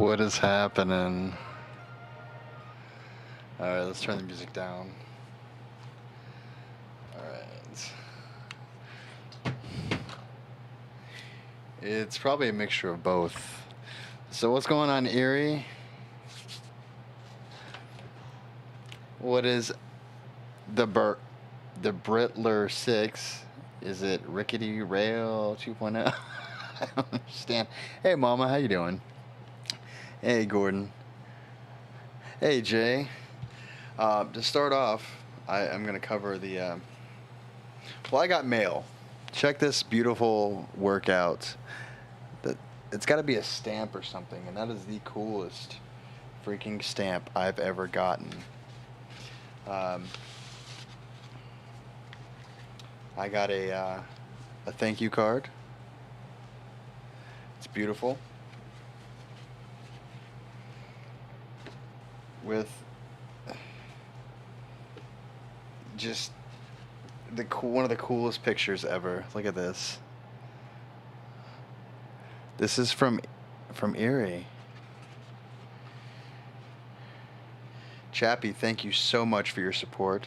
What is happening? Alright, let's turn the music down. Alright. It's probably a mixture of both. So what's going on, Erie? What is the Brittler 6? Is it Rickety Rail 2.0? I don't understand. Hey, Mama, how you doing? Hey, Gordon. Hey, Jay. To start off, I'm going to cover the... well, I got mail. Check this beautiful workout. It's got to be a stamp or something, and that is the coolest freaking stamp I've ever gotten. I got a thank you card. It's beautiful. With just one of the coolest pictures ever. Look at this. This is from Erie. Chappy, thank you so much for your support.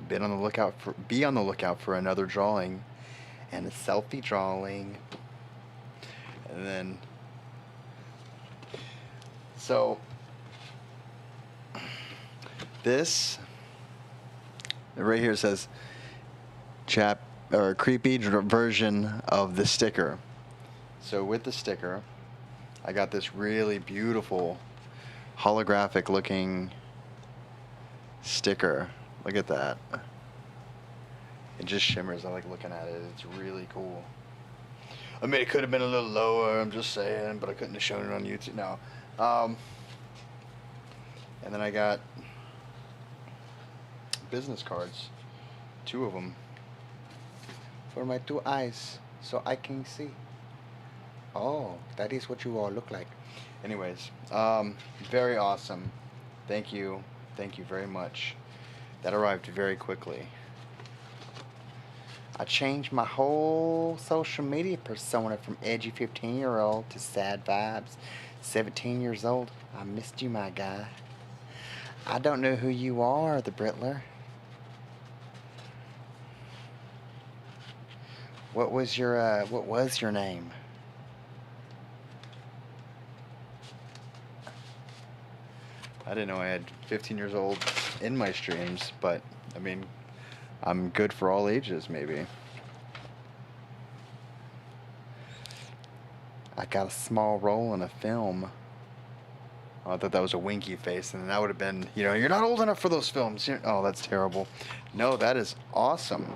Be on the lookout for another drawing and a selfie drawing. And then so this right here says creepy version of the sticker. So with the sticker, I got this really beautiful holographic looking sticker. Look at that. It just shimmers. I like looking at it. It's really cool. I mean, it could have been a little lower, I'm just saying, but I couldn't have shown it on YouTube. No. And then I got business cards. 2 of them. For my 2 eyes, so I can see. Oh, that is what you all look like. Anyways, very awesome. Thank you. Thank you very much. That arrived very quickly. I changed my whole social media persona from edgy 15-year-old to sad vibes 17 years old. I missed you, my guy. I don't know who you are, the Brittler. What was your name? I didn't know I had 15 years old in my streams, but I mean, I'm good for all ages, maybe. I got a small role in a film. Oh, I thought that was a winky face, and that would have been, you're not old enough for those films. Oh, that's terrible. No, that is awesome.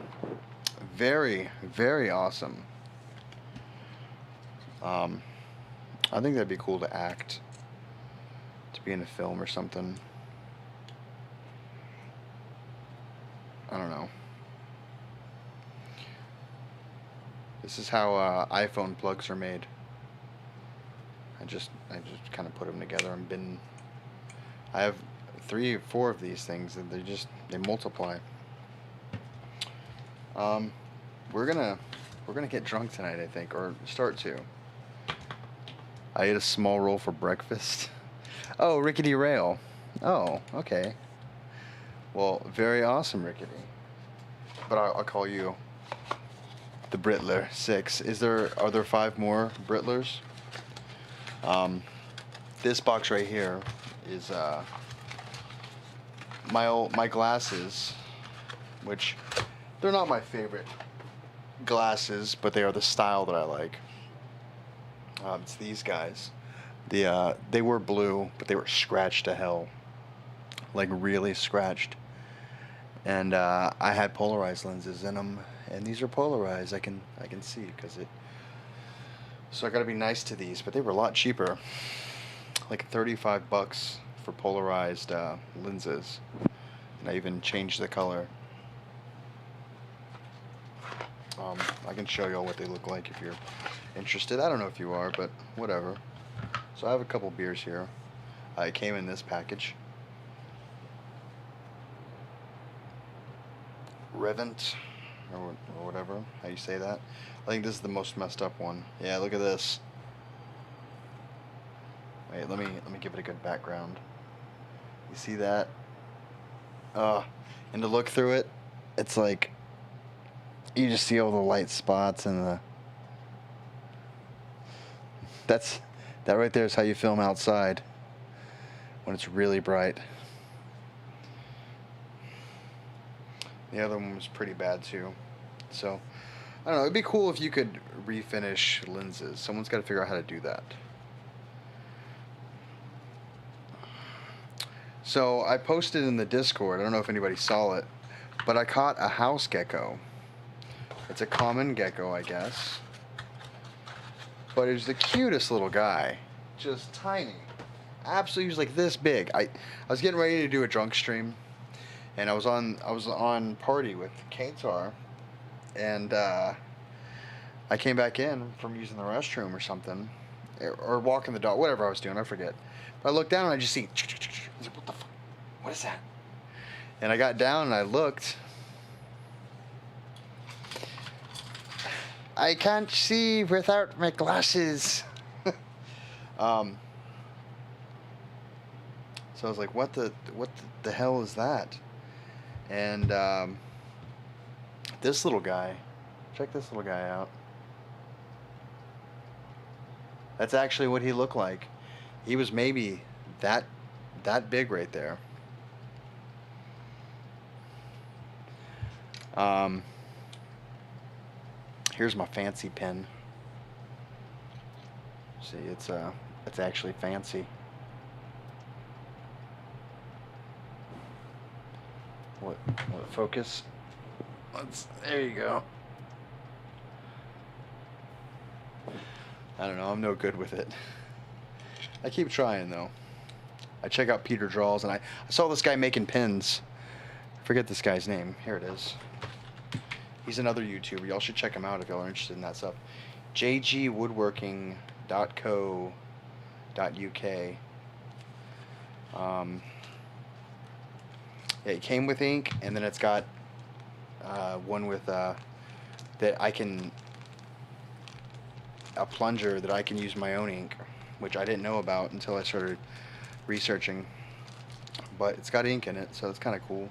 Very, very awesome. I think that'd be cool to act. To be in a film or something. I don't know. This is how iPhone plugs are made. I just kind of put them together and I have 3 or 4 of these things, and they multiply. We're gonna get drunk tonight, I think, or start to. I ate a small roll for breakfast. Oh, Rickety Rail. Oh, okay. Well, very awesome, Rickety. But I'll call you the Brittler 6. Are there 5 more Brittlers? This box right here is my glasses, which they're not my favorite glasses, but they are the style that I like. It's these guys. They were blue, but they were scratched to hell, like really scratched. And I had polarized lenses in them, and these are polarized. I can see because it. So I got to be nice to these, but they were a lot cheaper, like $35 for polarized lenses. And I even changed the color. I can show you all what they look like if you're interested. I don't know if you are, but whatever. So I have a couple beers here. It came in this package. Revent, or whatever, how you say that. I think this is the most messed up one. Yeah, look at this. Wait, let me give it a good background. You see that? And to look through it, it's like you just see all the light spots and that right there is how you film outside when it's really bright. The other one was pretty bad too. So, I don't know, it'd be cool if you could refinish lenses. Someone's got to figure out how to do that. So, I posted in the Discord, I don't know if anybody saw it, but I caught a house gecko. It's a common gecko, I guess. But it was the cutest little guy. Just tiny. Absolutely, he was like this big. I was getting ready to do a drunk stream, and I was on party with Katar, and I came back in from using the restroom or something, or walking the dog, whatever I was doing, I forget. But I looked down and I just see, I was like, what the fuck? What is that? And I got down and I looked. I can't see without my glasses. So I was like, what the hell is that? And this little guy, check this little guy out. That's actually what he looked like. He was maybe that big right there. Here's my fancy pen. See, it's actually fancy. What focus? There you go. I don't know, I'm no good with it. I keep trying though. I check out Peter Draws, and I saw this guy making pins. I forget this guy's name. Here it is. He's another YouTuber. Y'all should check him out if y'all are interested in that stuff. jgwoodworking.co.uk. Yeah, it came with ink, and then it's got one with that I can, a plunger that I can use my own ink, which I didn't know about until I started researching. But it's got ink in it, so it's kind of cool.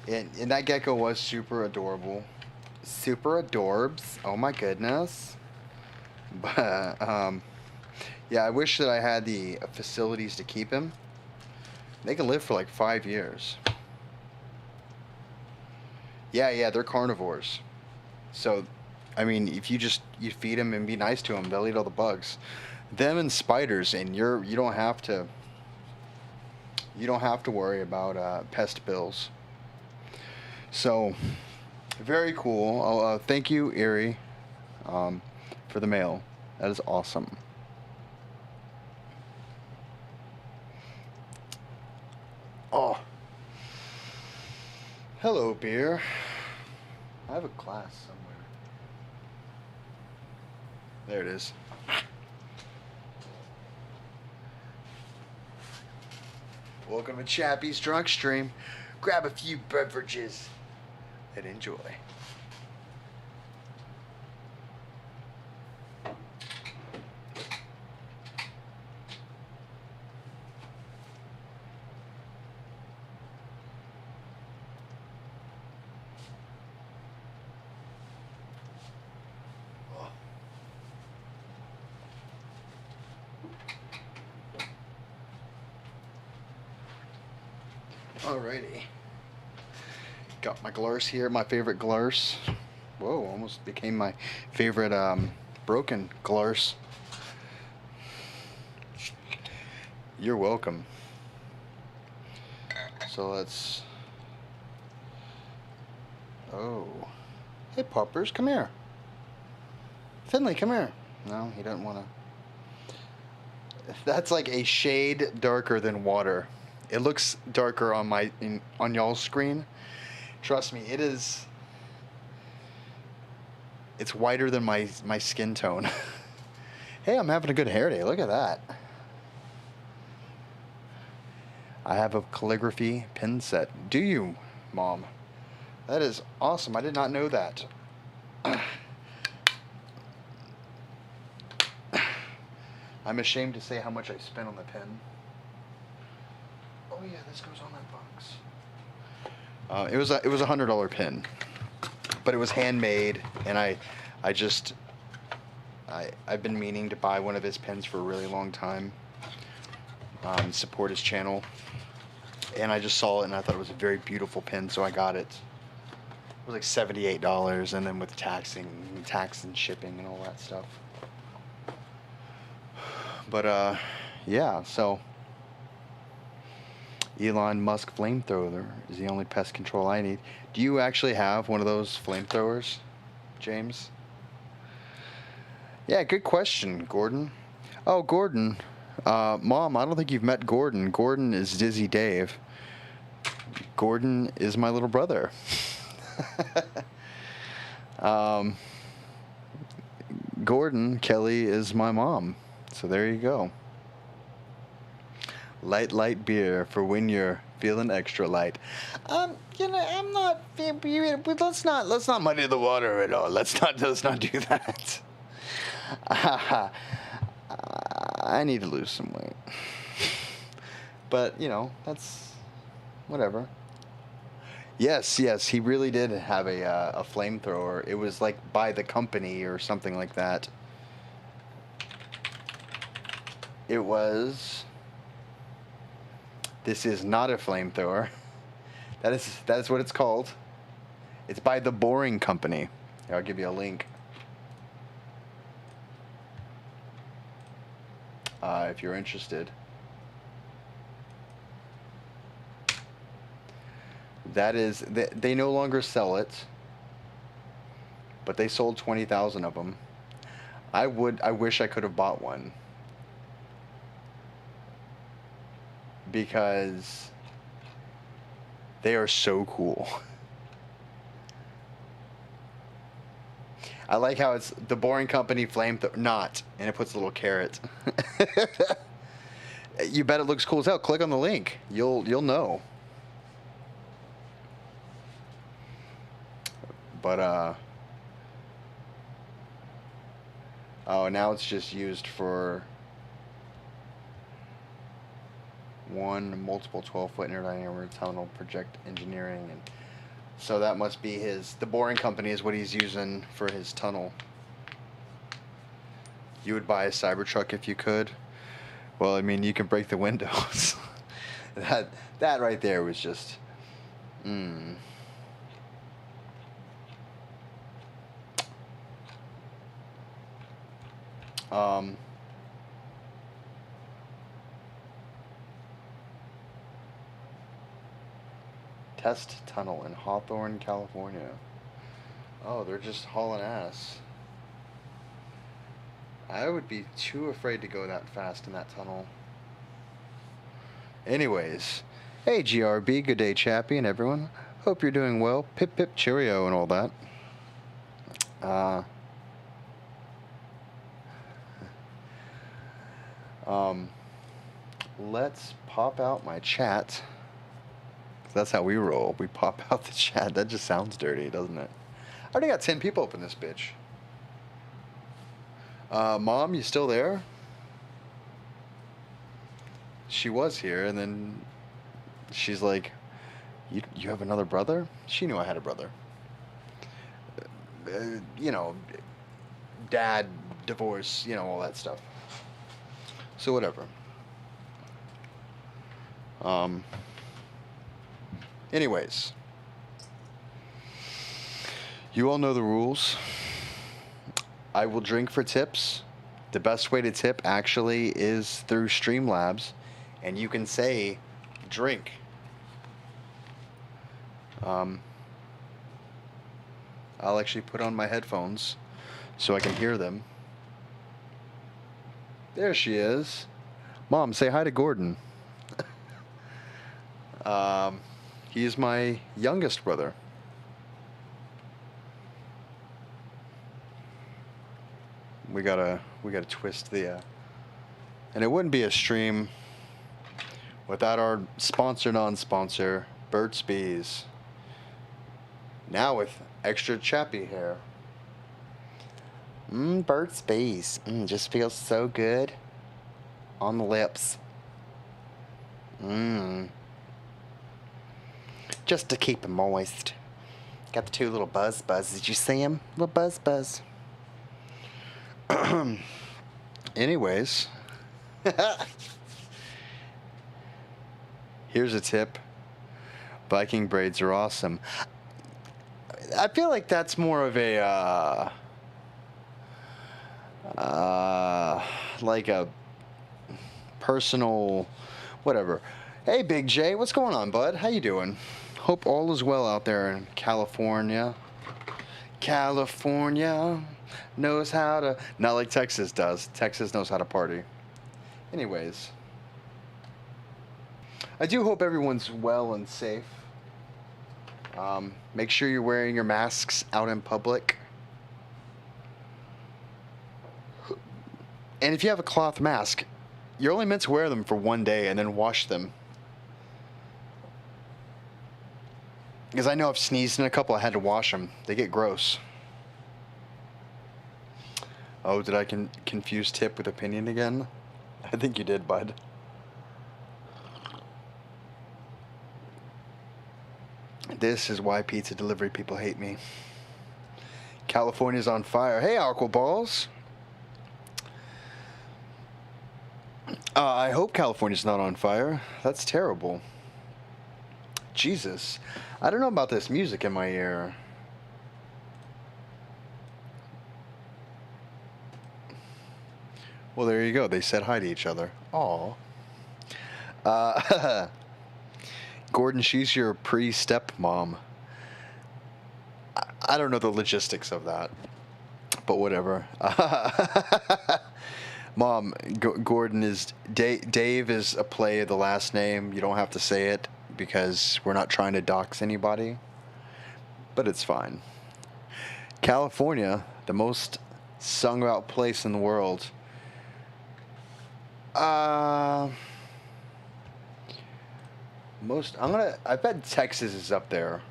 And that gecko was super adorable. Super adorbs. Oh my goodness. But yeah, I wish that I had the facilities to keep him. They can live for like 5 years. Yeah, they're carnivores. So, I mean, if you feed them and be nice to them, they'll eat all the bugs. Them and spiders, and you don't have to worry about pest bills. So, very cool. Thank you, Erie, for the mail. That is awesome. Oh. Hello, beer. I have a glass somewhere. There it is. Welcome to Chappy's Drunk Stream. Grab a few beverages and enjoy. Alrighty. Got my Glars here, my favorite Glars. Whoa, almost became my favorite broken Glars. You're welcome. So let's... Oh. Hey, Poppers, come here. Finley, come here. No, he doesn't want to. That's like a shade darker than water. It looks darker on on y'all's screen. Trust me, it is. It's whiter than my skin tone. Hey, I'm having a good hair day. Look at that. I have a calligraphy pen set. Do you, Mom? That is awesome. I did not know that. I I'm ashamed to say how much I spent on the pen. Oh yeah, this goes on that box. It was a $100 pen, but it was handmade, and I've been meaning to buy one of his pens for a really long time. Support his channel, and I just saw it and I thought it was a very beautiful pen, so I got it. It was like $78, and then with tax and shipping and all that stuff. But yeah, so Elon Musk flamethrower is the only pest control I need. Do you actually have one of those flamethrowers, James? Yeah, good question, Gordon. Oh, Gordon. Mom, I don't think you've met Gordon. Gordon is Dizzy Dave. Gordon is my little brother. Gordon, Kelly is my mom. So there you go. Light beer for when you're feeling extra light. I'm not. Let's not muddy the water at all. Let's not do that. I need to lose some weight. But that's whatever. Yes, he really did have a flamethrower. It was like by the company or something like that. It was. This is not a flamethrower. That is what it's called. It's by the Boring Company. Here, I'll give you a link. If you're interested. That is, they no longer sell it, but they sold 20,000 of them. I wish I could have bought one, because they are so cool. I like how it's the Boring Company not, and it puts a little carrot. You bet it looks cool as hell. Click on the link. You'll know. But oh, now it's just used for one multiple 12-foot inner-diameter tunnel project engineering, and so that must be the Boring Company is what he's using for his tunnel. You would buy a Cybertruck if you could. Well, I mean, you can break the windows. that right there was just Test tunnel in Hawthorne, California. Oh, they're just hauling ass. I would be too afraid to go that fast in that tunnel. Anyways, hey GRB, good day Chappy and everyone. Hope you're doing well. Pip pip cheerio and all that. Let's pop out my chat. That's how we roll. We pop out the chat. That just sounds dirty, doesn't it? I already got 10 people up in this bitch. Mom, you still there? She was here, and then she's like, you have another brother? She knew I had a brother. Dad, divorce, all that stuff. So whatever. Anyways, you all know the rules. I will drink for tips. The best way to tip actually is through Streamlabs, and you can say drink. I'll actually put on my headphones so I can hear them. There she is. Mom, say hi to Gordon. He is my youngest brother. We gotta twist the and it wouldn't be a stream without our sponsor non-sponsor, Burt's Bees. Now with extra Chappy hair. Burt's Bees. Just feels so good. on the lips. Just to keep them moist. Got the two little buzz. Did you see them? Little buzz. Anyways. Here's a tip. Viking braids are awesome. I feel like that's more of a, like a personal, whatever. Hey, Big J, what's going on, bud? How you doing? Hope all is well out there in California. California knows how to, not like Texas does. Texas knows how to party. Anyways, I do hope everyone's well and safe. Make sure you're wearing your masks out in public. And if you have a cloth mask, you're only meant to wear them for one day and then wash them. Because I know I've sneezed in a couple, I had to wash them. They get gross. Oh, did I confuse tip with opinion again? I think you did, bud. This is why pizza delivery people hate me. California's on fire. Hey, Aqua Balls. I hope California's not on fire. That's terrible. Jesus. I don't know about this music in my ear. Well, there you go. They said hi to each other. Aw. Gordon, she's your pre-stepmom. I don't know the logistics of that, but whatever. Mom, Gordon is... Dave is a play of the last name. You don't have to say it because we're not trying to dox anybody, but it's fine. California, the most sung about place in the world. I bet Texas is up there.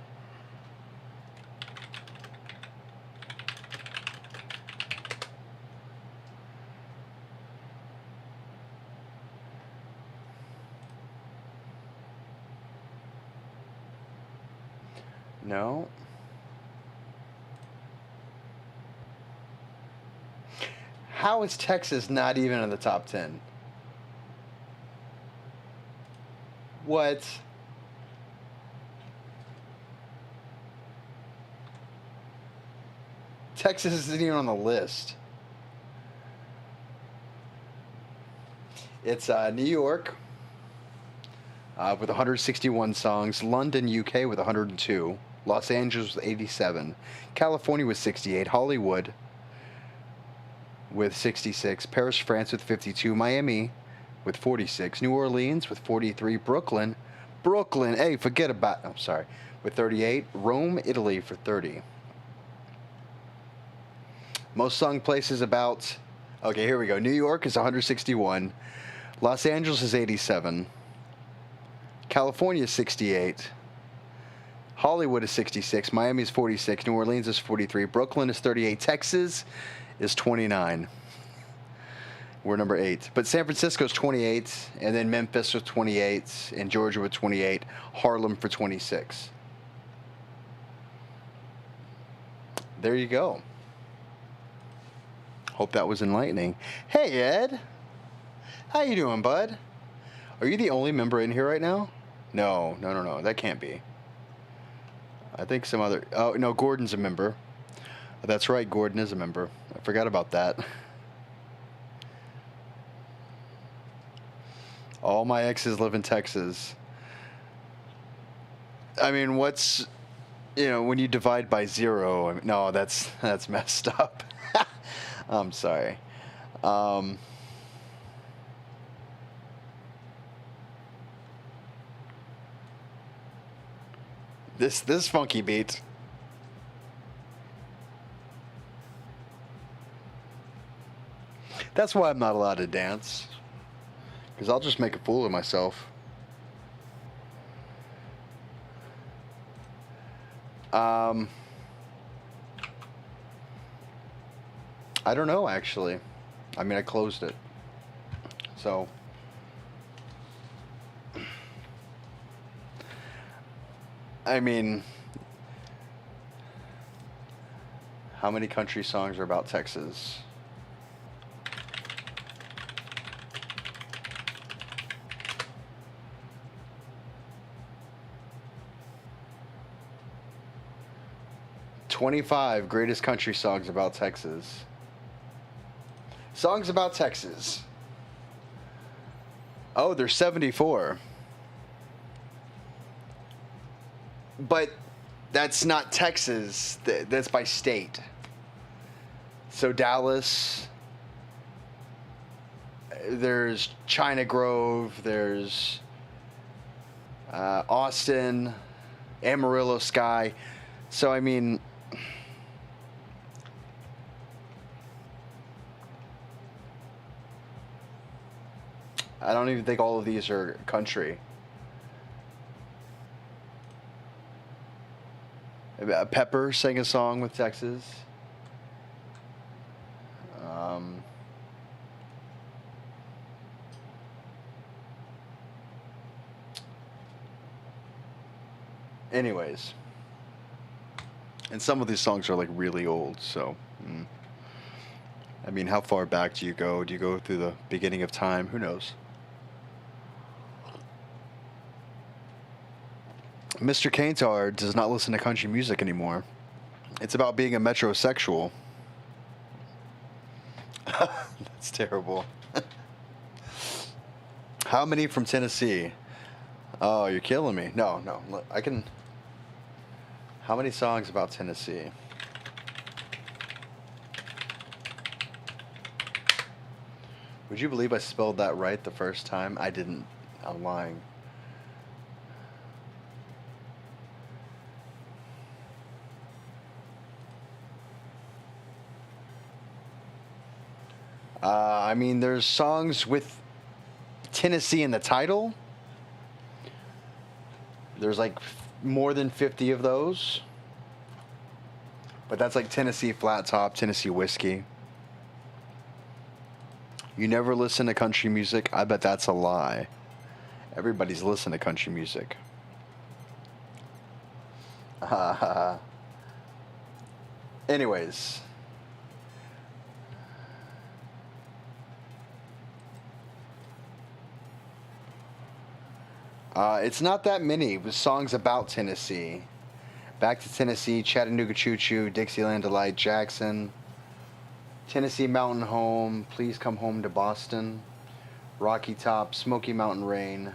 No. How is Texas not even in the top 10? What? Texas isn't even on the list. It's New York with 161 songs, London, UK with 102, Los Angeles with 87, California with 68, Hollywood with 66, Paris, France with 52, Miami with 46, New Orleans with 43, Brooklyn, hey, forget about, I'm sorry, with 38, Rome, Italy for 30. Most sung places about, okay, here we go. New York is 161, Los Angeles is 87, California is 68, Hollywood is 66, Miami is 46, New Orleans is 43, Brooklyn is 38, Texas is 29. We're number 8. But San Francisco is 28, and then Memphis with 28, and Georgia with 28, Harlem for 26. There you go. Hope that was enlightening. Hey, Ed. How you doing, bud? Are you the only member in here right now? No. That can't be. I think some other... Oh, no, Gordon's a member. That's right, Gordon is a member. I forgot about that. All my exes live in Texas. I mean, what's... when you divide by 0... I mean, no, that's messed up. I'm sorry. This funky beat. That's why I'm not allowed to dance. Because I'll just make a fool of myself. I don't know, actually. I mean, I closed it. So... I mean, how many country songs are about Texas? "25 greatest country songs about Texas." Songs about Texas. Oh, there's 74. But that's not Texas. That's by state. So Dallas, there's China Grove, there's Austin, Amarillo Sky. So, I mean, I don't even think all of these are country. Pepper sang a song with Texas. Anyways. And some of these songs are like really old, so. I mean, how far back do you go? Do you go through the beginning of time? Who knows? Mr. Kaintar does not listen to country music anymore. It's about being a metrosexual. That's terrible. How many from Tennessee? Oh, you're killing me. No, look, I can... How many songs about Tennessee? Would you believe I spelled that right the first time? I didn't. I'm lying. I mean, there's songs with Tennessee in the title. There's like more than 50 of those. But that's like Tennessee Flat Top, Tennessee Whiskey. You never listen to country music? I bet that's a lie. Everybody's listened to country music. Anyways. It's not that many with songs about Tennessee. Back to Tennessee, Chattanooga Choo Choo, Dixieland Delight, Jackson, Tennessee Mountain Home, Please Come Home to Boston, Rocky Top, Smoky Mountain Rain.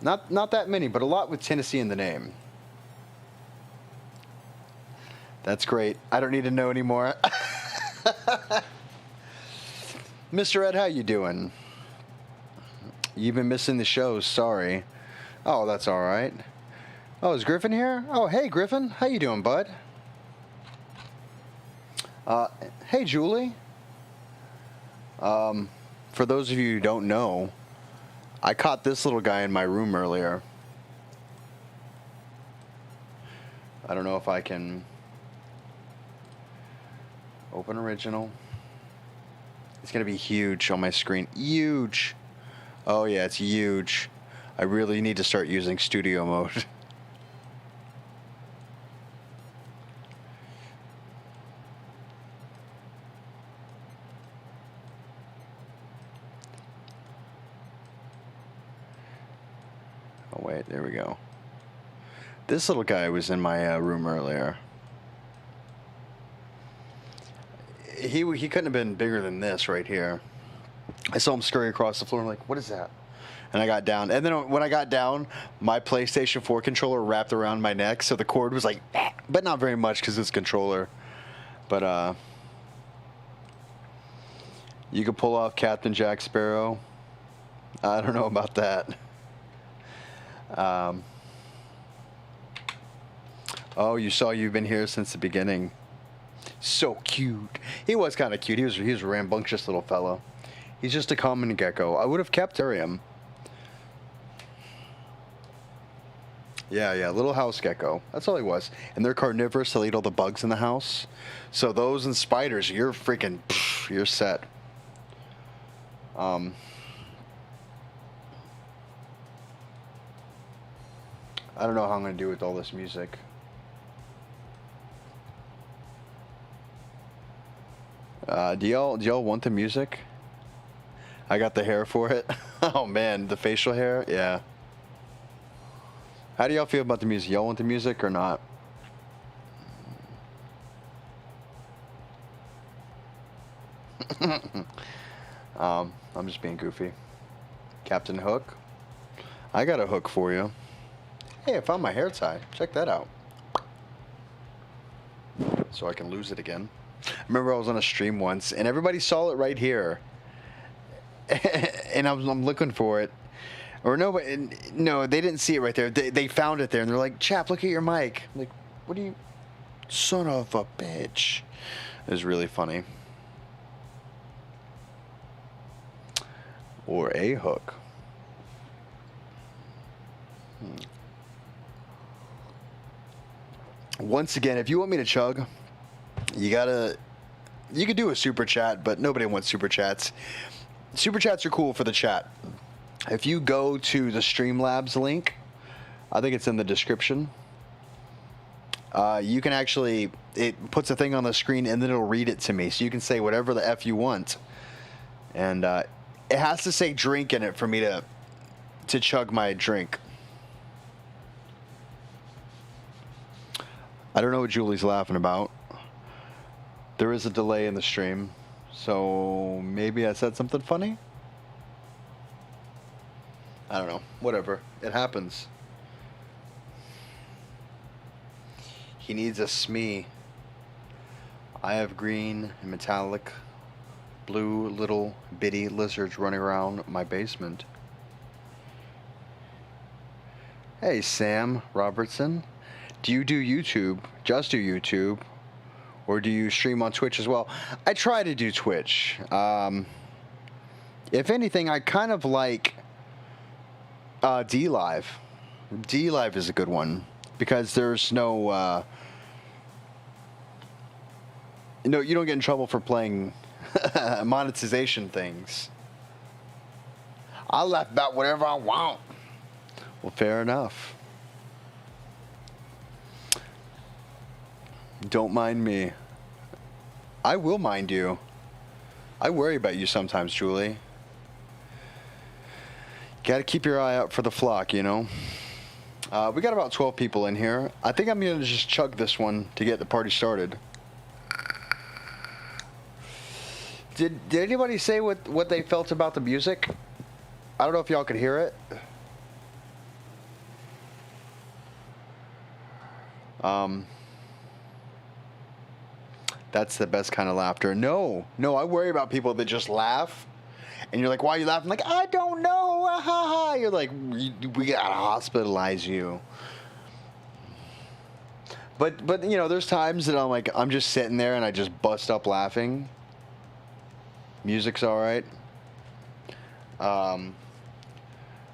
Not that many, but a lot with Tennessee in the name. That's great. I don't need to know anymore. Mr. Ed, how you doing? You've been missing the shows, sorry. Oh, that's all right. Oh, is Griffin here? Oh, hey, Griffin. How you doing, bud? Hey, Julie. For those of you who don't know, I caught this little guy in my room earlier. I don't know if I can open original. It's going to be huge on my screen. Huge. Oh, yeah, it's huge. I really need to start using studio mode. Oh, wait, there we go. This little guy was in my room earlier. He couldn't have been bigger than this right here. I saw him scurry across the floor. I'm like, what is that? And I got down. And then when I got down, my PlayStation 4 controller wrapped around my neck. So the cord was like, but not very much because it's controller. But you could pull off Captain Jack Sparrow. I don't know about that. Oh, you saw You've Been Here Since the Beginning. So cute. He was kind of cute. He was a rambunctious little fellow. He's just a common gecko. I would have kept him. Yeah, little house gecko. That's all he was. And they're carnivorous. They'll eat all the bugs in the house. So those and spiders, you're freaking, you're set. I don't know how I'm gonna do with all this music. Do y'all want the music? I got the hair for it. Oh man, the facial hair, yeah. How do y'all feel about the music? Y'all want the music or not? I'm just being goofy. Captain Hook. I got a hook for you. Hey, I found my hair tie. Check that out. So I can lose it again. I remember I was on a stream once, and everybody saw it right here. And I'm looking for it. Or no, they didn't see it right there. They found it there, and they're like, Chap, look at your mic. I'm like, what are you... Son of a bitch. It was really funny. Or a hook. Once again, if you want me to chug, you could do a super chat, but nobody wants super chats. Super chats are cool for the chat. If you go to the Streamlabs link, I think it's in the description. You can actually, it puts a thing on the screen and then it'll read it to me. So you can say whatever the F you want. And it has to say drink in it for me to chug my drink. I don't know what Julie's laughing about. There is a delay in the stream. So maybe I said something funny? I don't know. Whatever. It happens. He needs a SME. I have green and metallic blue little bitty lizards running around my basement. Hey, Sam Robertson. Do you do YouTube? Just do YouTube? Or do you stream on Twitch as well? I try to do Twitch. If anything, I kind of like D-Live. D-Live is a good one because there's no, you don't get in trouble for playing monetization things. I'll laugh about whatever I want. Well, fair enough. Don't mind me. I will mind you. I worry about you sometimes, Julie. Got to keep your eye out for the flock, you know. We got about 12 people in here. I think I'm going to just chug this one to get the party started. Did anybody say what they felt about the music? I don't know if y'all could hear it. That's the best kind of laughter. No, I worry about people that just laugh. And you're like, why are you laughing? Like, I don't know. Ha ha. You're like, we gotta hospitalize you. But there's times that I'm just sitting there and I just bust up laughing. Music's all right.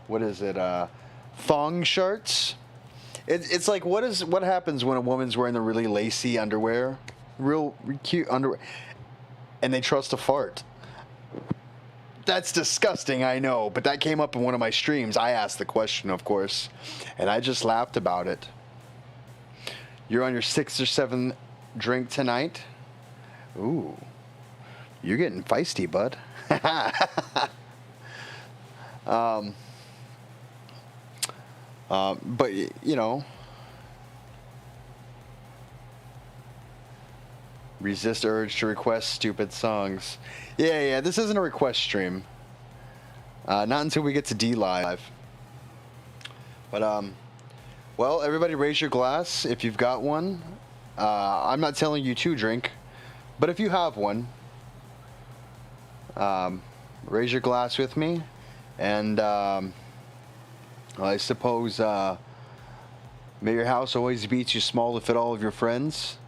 What is it? Thong shirts. It's like what happens when a woman's wearing the really lacy underwear, real cute underwear, and they trust a fart. That's disgusting, I know, but that came up in one of my streams. I asked the question, of course, and I just laughed about it. You're on your 6th or 7th drink tonight? Ooh, you're getting feisty, bud. But, resist urge to request stupid songs. Yeah, this isn't a request stream. Not until we get to D-Live. But, well, everybody raise your glass if you've got one. I'm not telling you to drink, but if you have one, raise your glass with me. And, I suppose, may your house always be too small to fit all of your friends.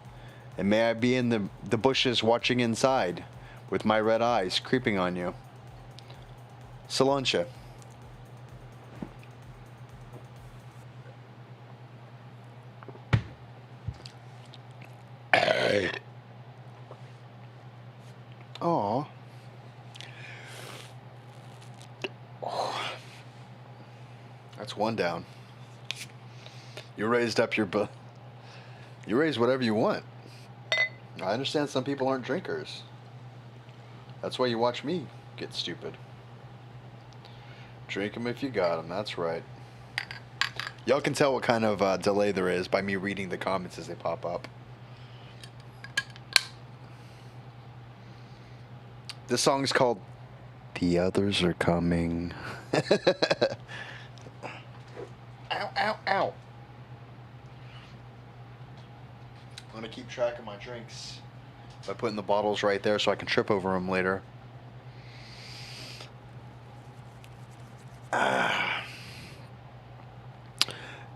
And may I be in the bushes watching inside with my red eyes creeping on you. Solancha. Aw. That's one down. You raised up your you raise whatever you want. I understand some people aren't drinkers. That's why you watch me get stupid. Drink them if you got them. That's right. Y'all can tell what kind of delay there is by me reading the comments as they pop up. This song's called "The Others Are Coming." Ow, ow, ow. I'm going to keep track of my drinks by putting the bottles right there so I can trip over them later.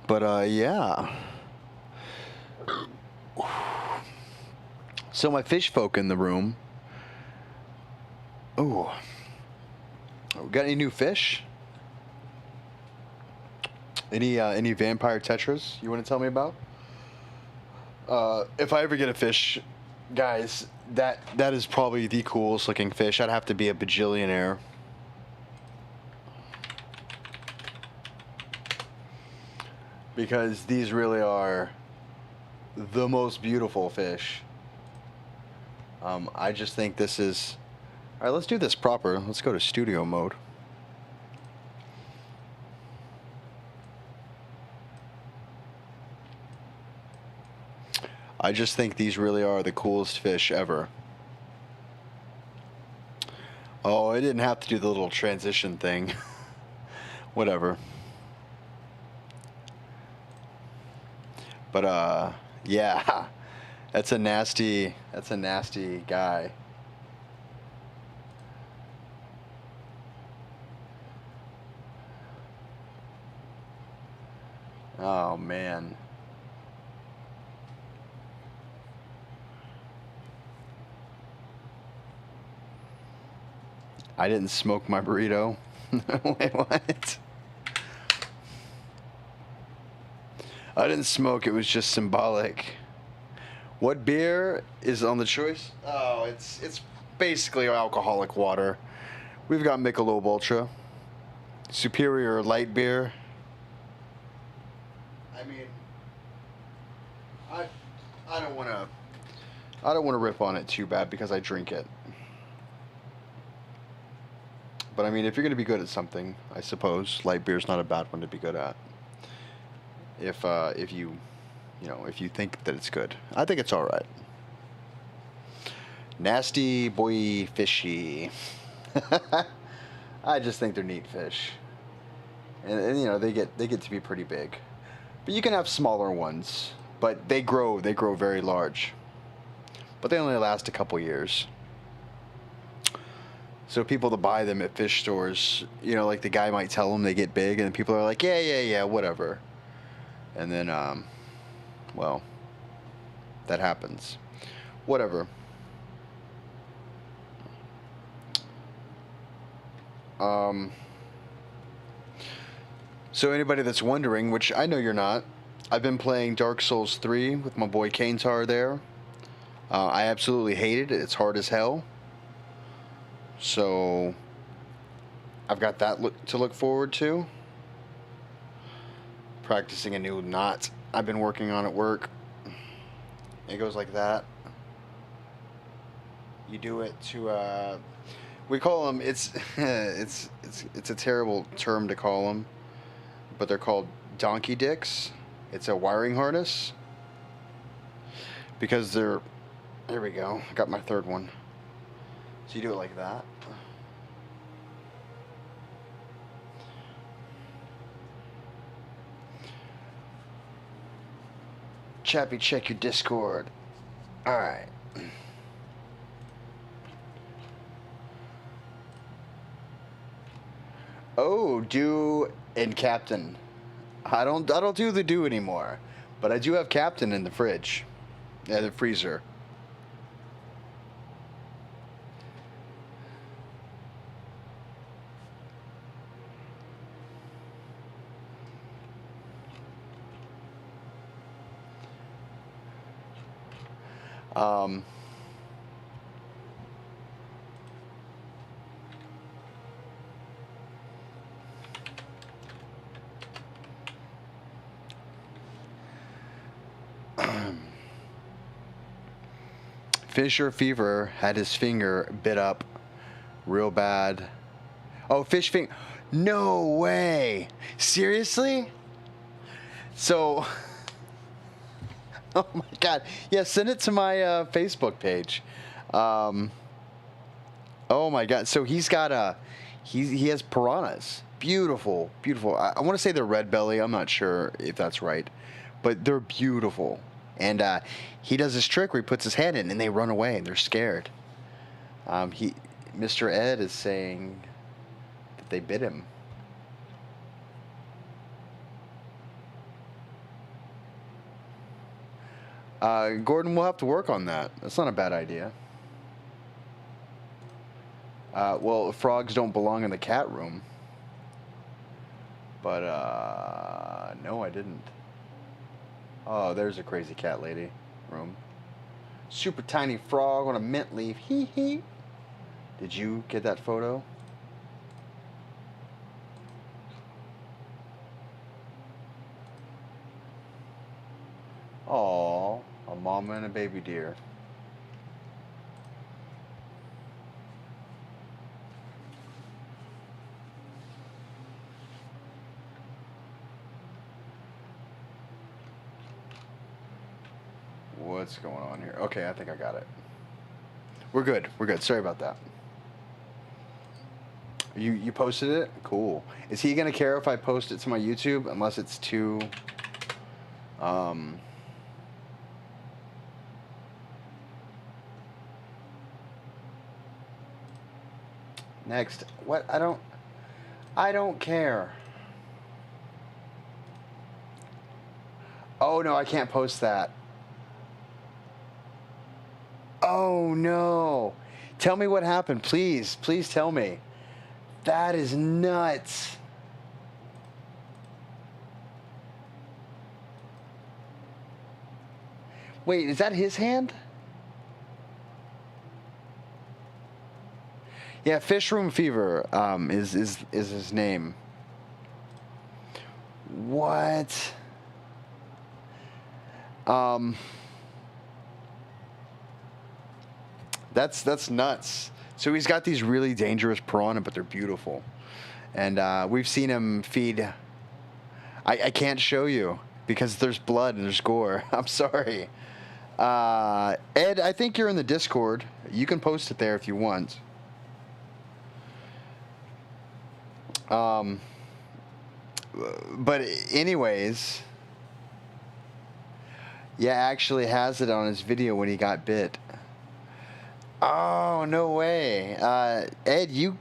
But, yeah. So my fish folk in the room. Ooh. Got any new fish? Any vampire tetras you want to tell me about? If I ever get a fish, guys, that is probably the coolest looking fish. I'd have to be a bajillionaire. Because these really are the most beautiful fish. I just think this is... Alright, let's do this proper. Let's go to studio mode. I just think these really are the coolest fish ever. Oh, I didn't have to do the little transition thing. Whatever. But, yeah. That's a nasty guy. Oh, man. I didn't smoke my burrito. Wait, what? I didn't smoke, it was just symbolic. What beer is on the choice? Oh, it's basically alcoholic water. We've got Michelob Ultra. Superior light beer. I mean, I don't want to rip on it too bad because I drink it. But I mean, if you're going to be good at something, I suppose light beer's not a bad one to be good at. If you think that it's good. I think it's all right. Nasty boy fishy. I just think they're neat fish. And you know, they get to be pretty big. But you can have smaller ones, but they grow very large. But they only last a couple years. So people that buy them at fish stores, you know, like the guy might tell them they get big, and people are like, yeah, whatever. And then, well, that happens. Whatever. So anybody that's wondering, which I know you're not, I've been playing Dark Souls 3 with my boy Kaintar there. I absolutely hate it. It's hard as hell. So I've got that to look forward to. Practicing a new knot I've been working on at work. It goes like that. You do it to we call them, it's a terrible term to call them, but they're called donkey dicks. It's a wiring harness because they're, there we go, I got my third one. So you do it like that. Chappy, check your Discord. Alright. Oh, do and Captain. I don't do the do anymore. But I do have Captain in the fridge. Yeah, the freezer. Fisher fever had his finger bit up real bad. Oh, fish finger. No way. Seriously? So, oh my God. Yeah, send it to my Facebook page. Oh my God. So he's got he has piranhas. Beautiful, beautiful. I want to say they're red belly. I'm not sure if that's right, but they're beautiful. And he does this trick where he puts his hand in and they run away and they're scared. Mr. Ed is saying that they bit him. Gordon, we'll have to work on that. That's not a bad idea. Well, frogs don't belong in the cat room. But, no, I didn't. Oh, there's a crazy cat lady room. Super tiny frog on a mint leaf. Hee hee. Did you get that photo? Aw, a mama and a baby deer. What's going on here? Okay, I think I got it. We're good. We're good. Sorry about that. You posted it? Cool. Is he gonna care if I post it to my YouTube unless it's too Next. What? I don't care. Oh no, I can't post that. Oh no. Tell me what happened, please. Please tell me. That is nuts. Wait, is that his hand? Yeah, Fish Room Fever is his name. What? That's nuts. So he's got these really dangerous piranha, but they're beautiful. And we've seen him feed. I can't show you because there's blood and there's gore. I'm sorry. Ed, I think you're in the Discord. You can post it there if you want. But anyways, yeah, actually has it on his video when he got bit. Oh, no way. Ed, you...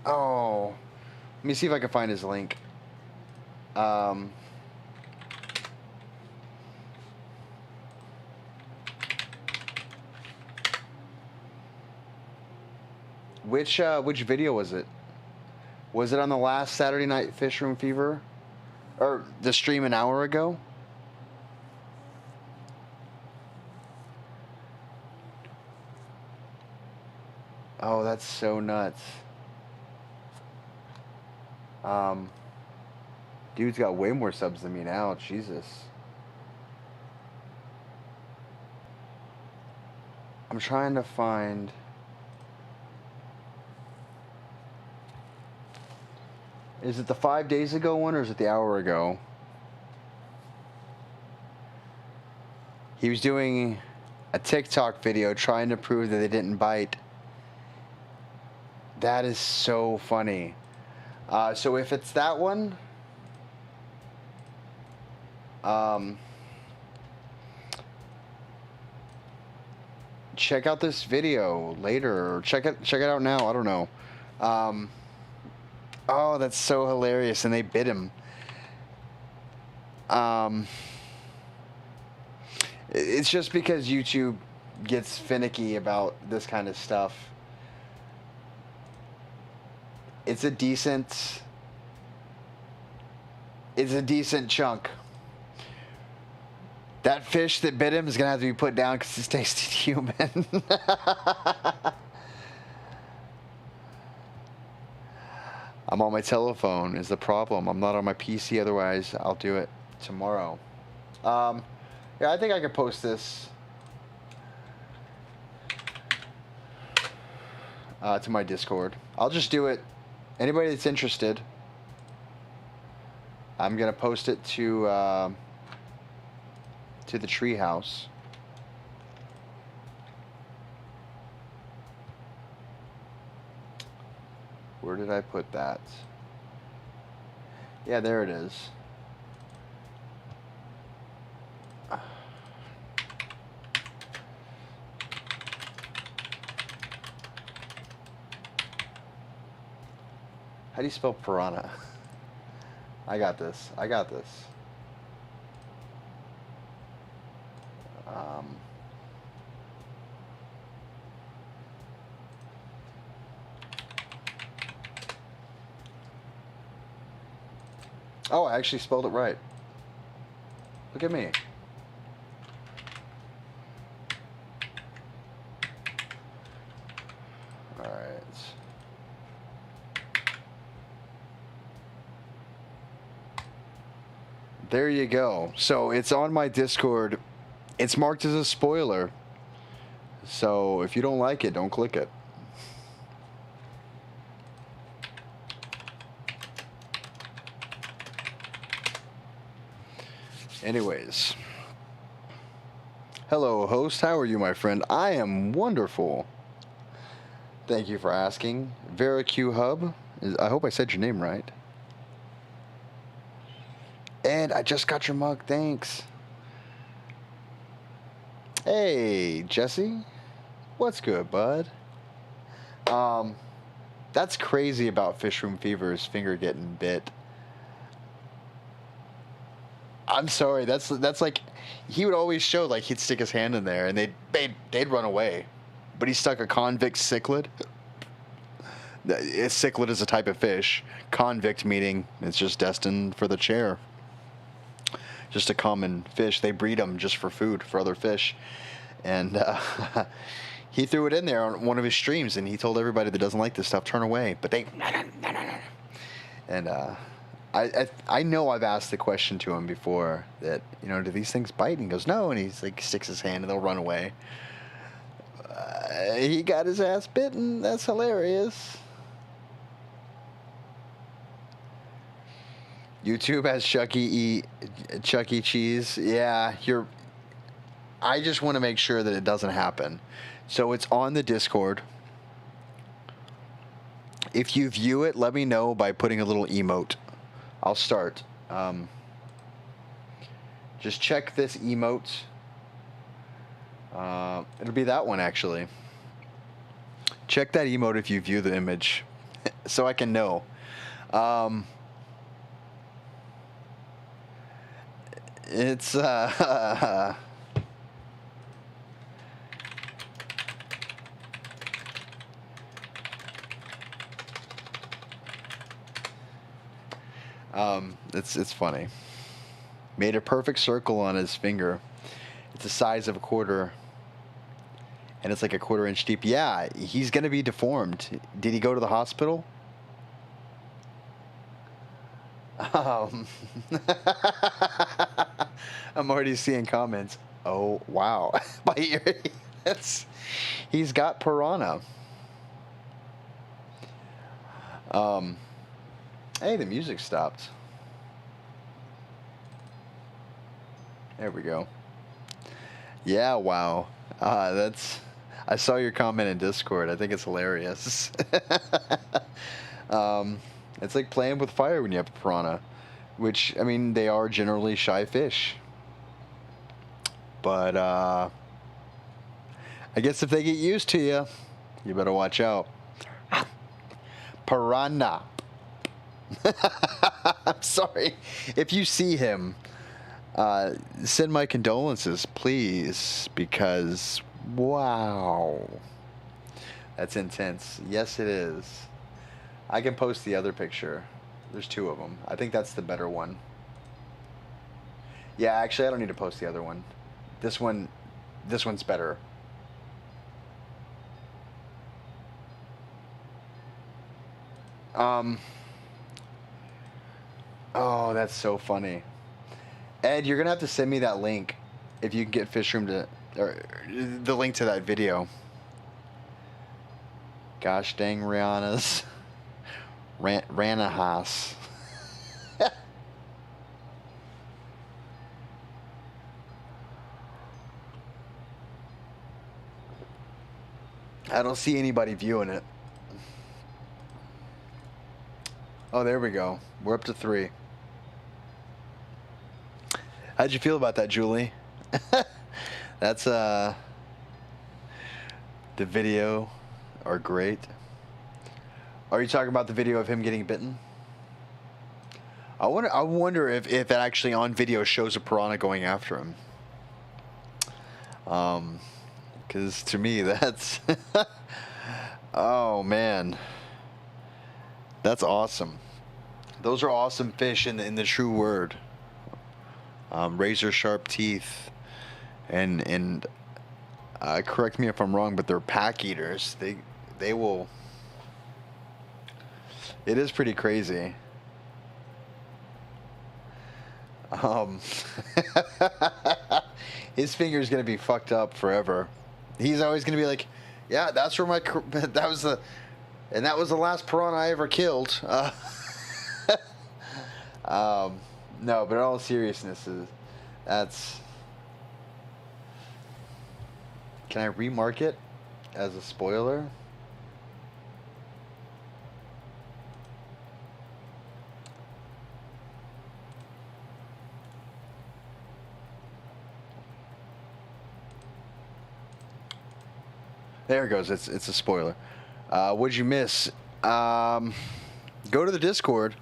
Oh. Let me see if I can find his link. Which video was it? Was it on the last Saturday Night Fish Room Fever? Or the stream an hour ago? Oh, that's so nuts. Dude's got way more subs than me now. Jesus. I'm trying to find... Is it the 5 days ago one or is it the hour ago? He was doing a TikTok video trying to prove that they didn't bite. That is so funny. So if it's that one, check out this video later, or check it out now. I don't know. Oh, that's so hilarious, and they bit him. It's just because YouTube gets finicky about this kind of stuff. It's a decent chunk. That fish that bit him is gonna have to be put down because it's tasted human. I'm on my telephone is the problem. I'm not on my PC, otherwise I'll do it tomorrow. Yeah, I think I could post this to my Discord. I'll just do it. Anybody that's interested, I'm gonna post it to the treehouse. Where did I put that? Yeah, there it is. How do you spell piranha? I got this. I got this. Oh, I actually spelled it right. Look at me. All right. There you go. So it's on my Discord. It's marked as a spoiler. So if you don't like it, don't click it. Anyways. Hello, host. How are you, my friend? I am wonderful. Thank you for asking. VeraQ Hub. I hope I said your name right. And I just got your mug. Thanks. Hey, Jesse. What's good, bud? That's crazy about Fish Room Fever's finger getting bit. I'm sorry. That's like, he would always show, like, he'd stick his hand in there and they'd run away, but he stuck a convict cichlid. A cichlid is a type of fish. Convict meaning it's just destined for the chair. Just a common fish. They breed them just for food for other fish, and he threw it in there on one of his streams, and he told everybody that doesn't like this stuff, turn away. But they, and I know I've asked the question to him before that, you know, do these things bite? And he goes, no, and he's like sticks his hand and they'll run away. He got his ass bitten. That's hilarious. YouTube has Chuck E. Cheese. Yeah, I just want to make sure that it doesn't happen. So it's on the Discord. If you view it, let me know by putting a little emote. I'll start. Just check this emote. It'll be that one, actually. Check that emote if you view the image, so I can know. It's it's funny. Made a perfect circle on his finger. It's the size of a quarter, and it's like a 1/4 inch deep. Yeah, he's gonna be deformed. Did he go to the hospital? I'm already seeing comments. Oh wow, he's got piranha. Hey, the music stopped. There we go. Yeah, wow. I saw your comment in Discord. I think it's hilarious. It's like playing with fire when you have a piranha, which, I mean, they are generally shy fish. But, I guess if they get used to you, you better watch out. Piranha. I'm sorry. If you see him, send my condolences, please, because, wow. That's intense. Yes, it is. I can post the other picture. There's 2 of them. I think that's the better one. Yeah, actually, I don't need to post the other one. This one's better. Oh, that's so funny. Ed, you're gonna have to send me that link if you can get Fish Room to, or the link to that video. Gosh dang Rihanna's. Ranahas. I don't see anybody viewing it. Oh, there we go. We're up to 3. How'd you feel about that, Julie? That's the video are great. Are you talking about the video of him getting bitten? I wonder if it actually on video shows a piranha going after him. Because to me that's oh man, that's awesome. Those are awesome fish in the true word. Razor sharp teeth, and correct me if I'm wrong, but they're pack eaters. They will. It is pretty crazy. His finger's gonna be fucked up forever. He's always gonna be like, yeah, that's where that was the last piranha I ever killed. No, but in all seriousness, that's. Can I remark it as a spoiler? There it goes. It's a spoiler. What'd you miss? Go to the Discord,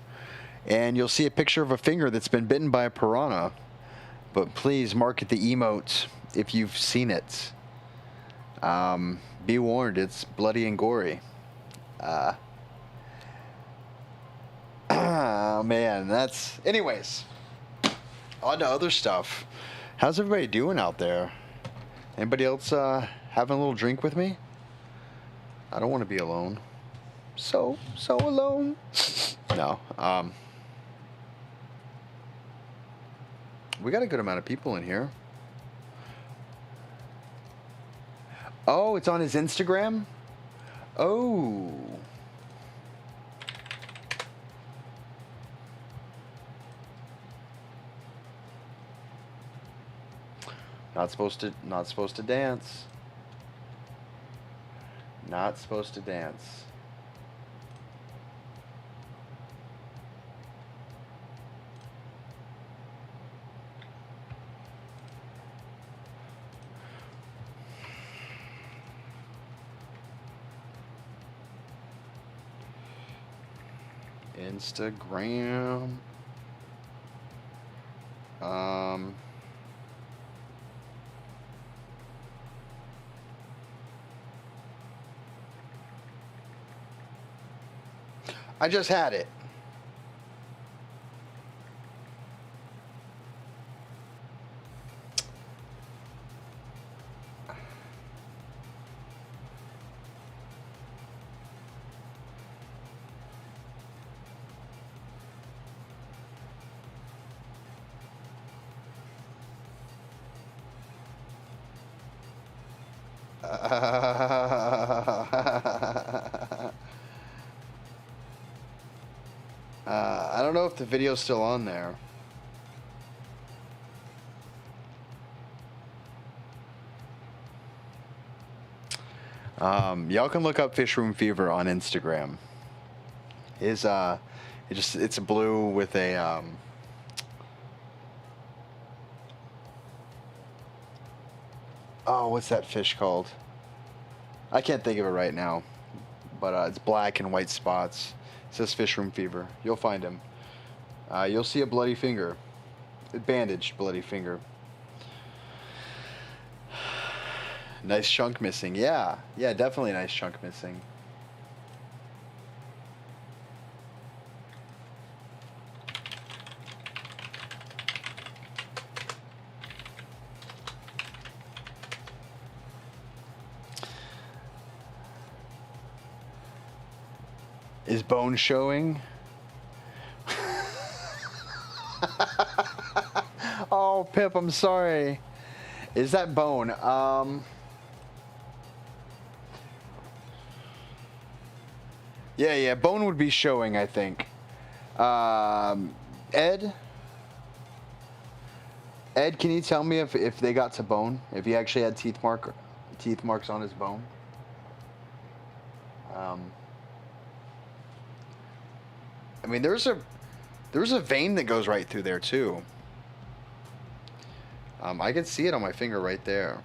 and you'll see a picture of a finger that's been bitten by a piranha. But please market the emote if you've seen it. Be warned, it's bloody and gory. Man, that's... Anyways, on to other stuff. How's everybody doing out there? Anybody else having a little drink with me? I don't want to be alone. So alone. No. We got a good amount of people in here. Oh, it's on his Instagram? Oh. Not supposed to dance. Not supposed to dance. Instagram. I just had it. I don't know if the video's still on there. Y'all can look up Fish Room Fever on Instagram. It's blue with a oh, what's that fish called? I can't think of it right now, but it's black and white spots. It says Fish Room Fever. You'll find him. You'll see a bloody finger, a bandaged bloody finger. Nice chunk missing. Yeah, definitely a nice chunk missing. Is bone showing? Oh, Pip, I'm sorry. Is that bone? Yeah. Bone would be showing, I think. Ed, can you tell me if they got to bone? If he actually had teeth marks on his bone? I mean, there's a vein that goes right through there too. I can see it on my finger right there.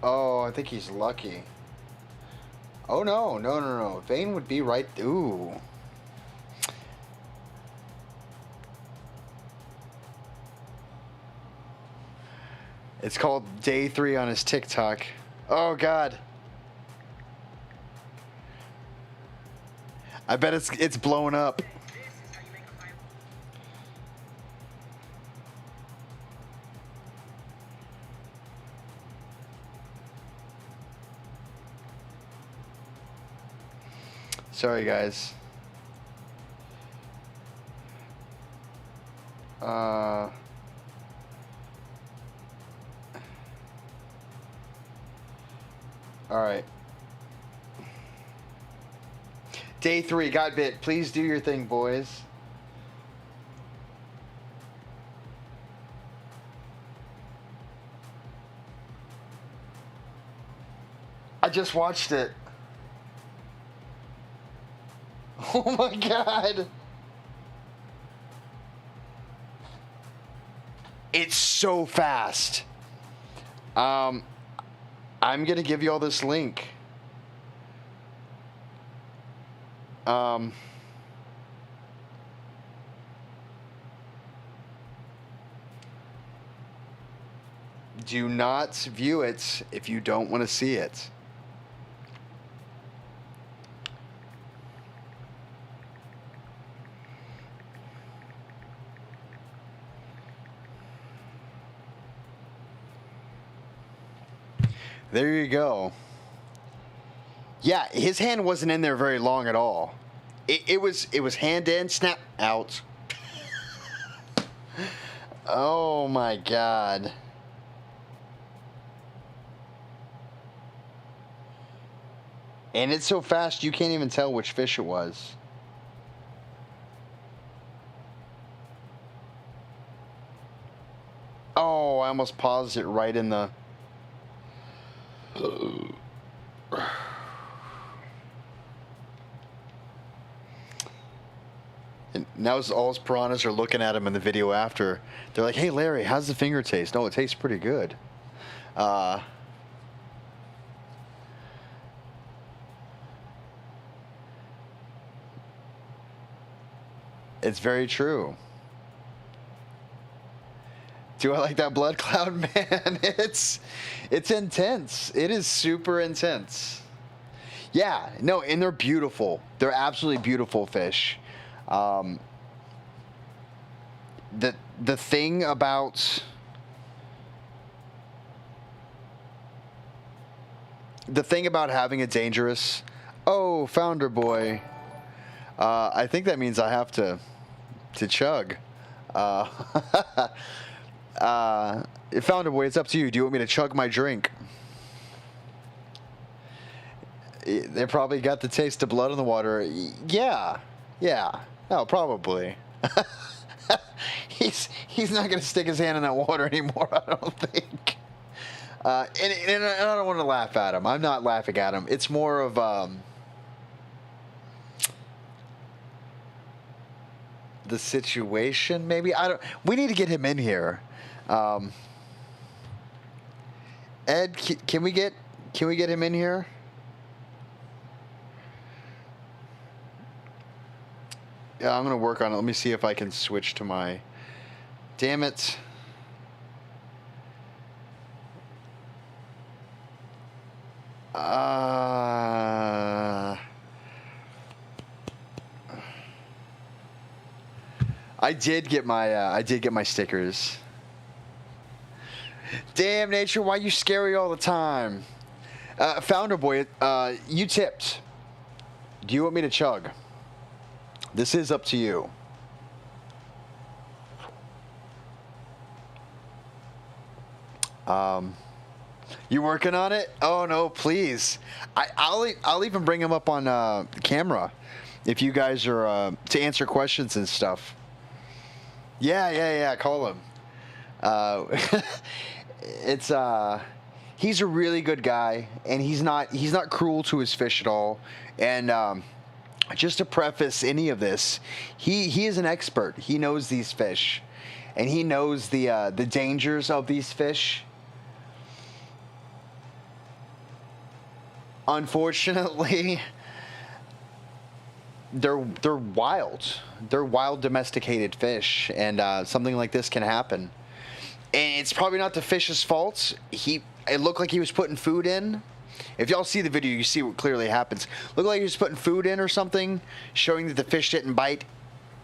Oh, I think he's lucky. Oh, no. Vein would be right... Ooh. It's called Day 3 on his TikTok. Oh, God. I bet it's blown up. Sorry, guys. All right. Day 3 got bit. Please do your thing, boys. I just watched it. Oh my God. It's so fast. I'm going to give you all this link. Do not view it if you don't want to see it. There you go. Yeah, his hand wasn't in there very long at all. It was hand in, snap out. Oh my God. And it's so fast you can't even tell which fish it was. Oh, I almost paused it right in the... And now all his piranhas are looking at him in the video after. They're like, hey, Larry, how's the finger taste? Oh, it tastes pretty good. It's very true. Do I like that blood cloud, man? It's intense. It is super intense. Yeah, no, and they're beautiful. They're absolutely beautiful fish. The thing about having a dangerous... Oh, Founder Boy. I think that means I have to chug. Founder Boy, it's up to you. Do you want me to chug my drink? They probably got the taste of blood in the water. Yeah. No, probably. He's not going to stick his hand in that water anymore, I don't think. And I don't want to laugh at him. I'm not laughing at him. It's more of the situation, maybe. We need to get him in here. Ed, can we get him in here? Yeah, I'm gonna work on it. Let me see if I can switch to my... Damn it. I did get my stickers. Damn, Nature, why you scary all the time? Founder Boy, you tipped. Do you want me to chug? This is up to you. You working on it? Oh no, please. I'll even bring him up on camera if you guys are to answer questions and stuff. Yeah. Call him. It's he's a really good guy, and he's not cruel to his fish at all. And just to preface any of this, he is an expert. He knows these fish, and he knows the dangers of these fish. Unfortunately, they're wild. They're wild domesticated fish, and something like this can happen. And it's probably not the fish's fault. It looked like he was putting food in. If y'all see the video, you see what clearly happens. Looked like he was putting food in or something, showing that the fish didn't bite,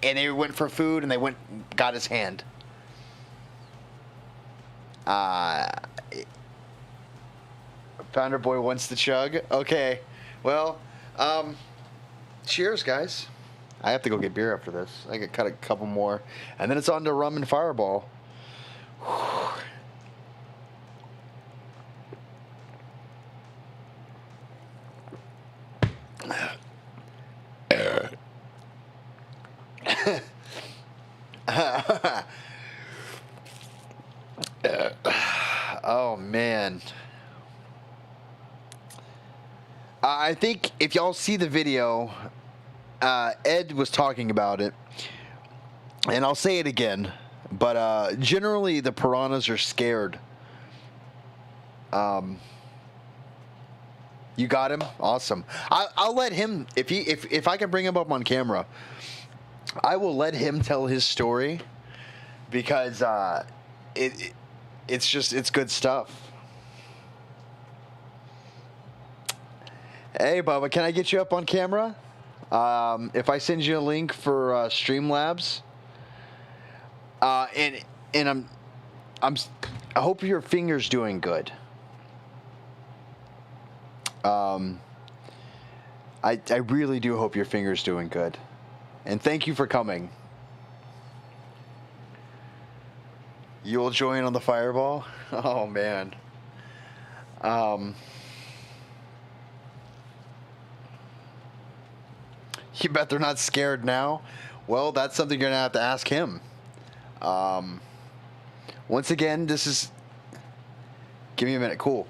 and they went for food, and they got his hand. Pounder Boy wants to chug. Okay, well, cheers, guys. I have to go get beer after this. I could cut a couple more, and then it's on to rum and Fireball. Oh man. I think if y'all see the video, Ed was talking about it, and I'll say it again, but generally the piranhas are scared. You got him? Awesome. I'll let him, if I can bring him up on camera, I will let him tell his story, because it's good stuff. Hey, Bubba, can I get you up on camera? If I send you a link for Streamlabs, and I hope your finger's doing good. I really do hope your finger's doing good, and thank you for coming. You will join on the Fireball? Oh man. You bet they're not scared now? Well, that's something you're going to have to ask him. Once again, this is... Give me a minute. Cool.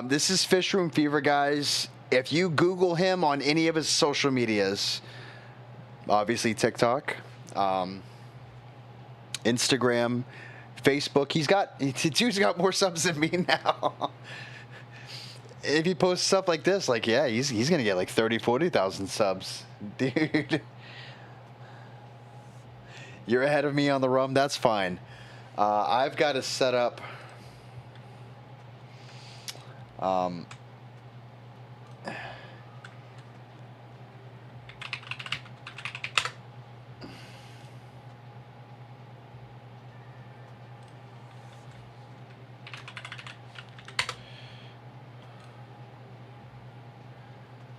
This is Fish Room Fever, guys. If you Google him on any of his social medias, obviously TikTok, Instagram, Facebook, dude's got more subs than me now. If he posts stuff like this, like, yeah, he's going to get like 30, 40,000 subs. Dude. You're ahead of me on the rum. That's fine. I've got to set up...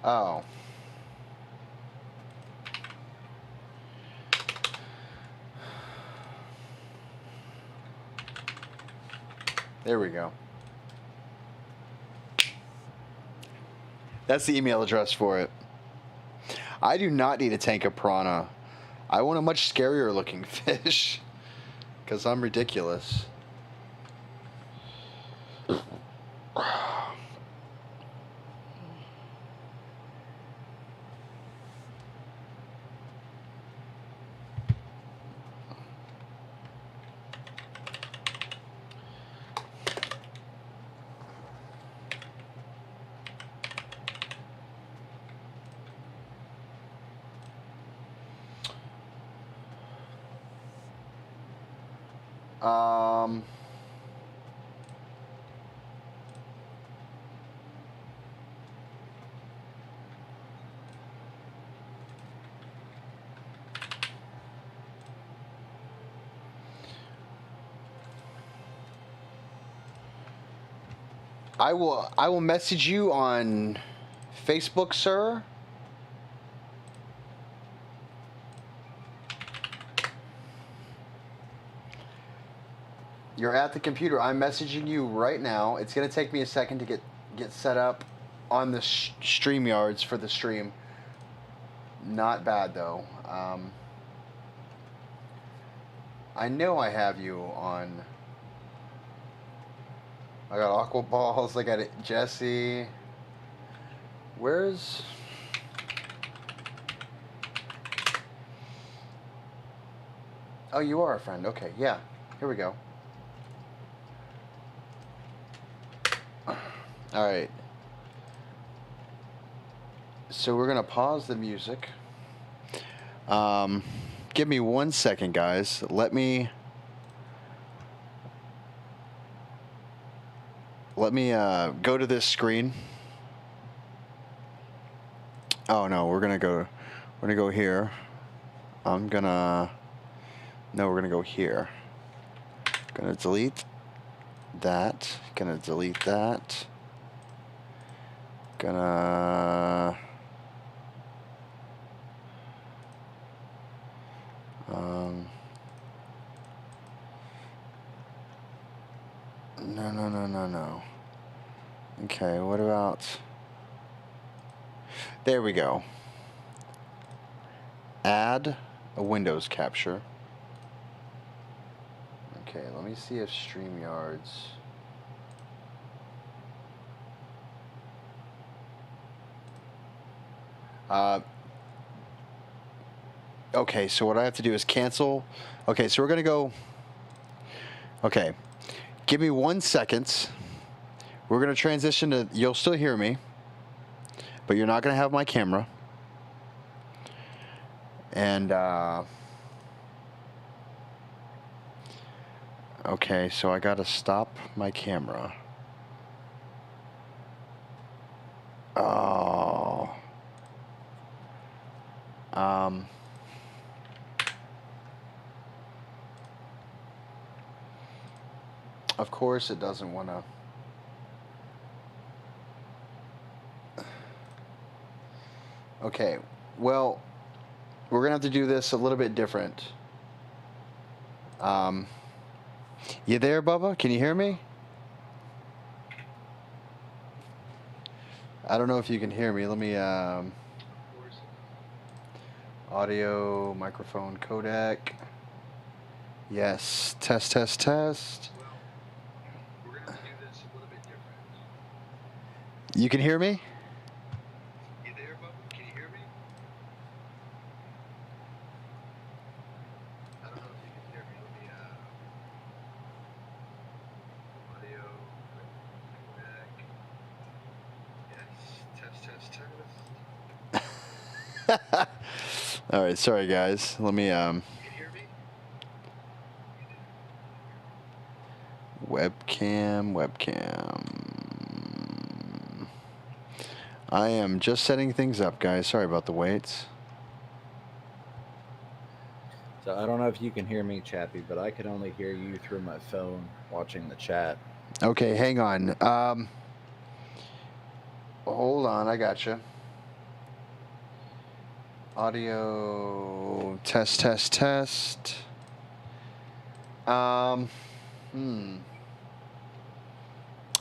Oh. There we go. That's the email address for it. I do not need a tank of piranha. I want a much scarier looking fish, because I'm ridiculous. I will message you on Facebook, sir. You're at the computer. I'm messaging you right now. It's gonna take me a second to get set up on the StreamYards for the stream. Not bad though. I know I have you on. I got Aqua Balls. I got Jesse. Where's? Oh, you are a friend. Okay, yeah. Here we go. All right. So we're gonna pause the music. Give me 1 second, guys. Let me go to this screen. Oh no, we're gonna go here. No, we're gonna go here. Gonna delete that. Gonna delete that. Gonna no. Okay, what about? There we go. Add a Windows capture. Okay, let me see if StreamYards. Okay, so what I have to do is cancel. Okay, so we're gonna go. Okay, give me 1 second. We're gonna transition to. You'll still hear me, but you're not gonna have my camera. And okay, so I gotta stop my camera. Oh. Of course it doesn't want to. Okay, well, we're going to have to do this a little bit different. You there, Bubba? Can you hear me? I don't know if you can hear me. Let me, audio, microphone, codec. Yes, test, test, test. Well, we're going to do this a little bit different. You can hear me? You there, Bubba? Can you hear me? I don't know if you can hear me. Let me, audio, codec. Yes, test, test, test. All right, sorry guys. Let me Can you hear me? webcam. I am just setting things up, guys. Sorry about the wait. So I don't know if you can hear me, Chappy, but I can only hear you through my phone watching the chat. Okay, hang on. Hold on, I gotcha. Audio test, test, test.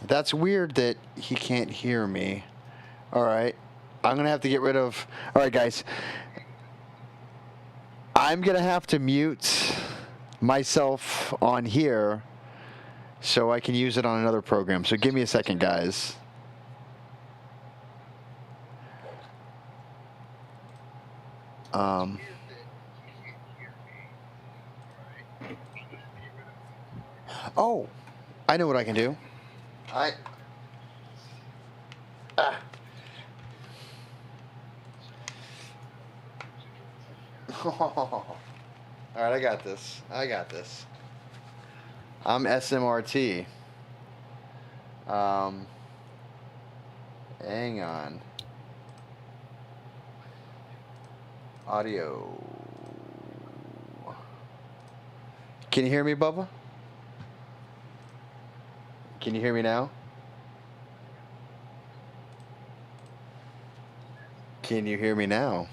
That's weird that he can't hear me. All right, I'm gonna have to get rid of. All right, guys. I'm gonna have to mute myself on here so I can use it on another program. So give me a second, guys. Oh, I know what I can do. All right, I got this. I'm SMRT. Hang on. Audio. Can you hear me, Bubba? Can you hear me now? Can you hear me now?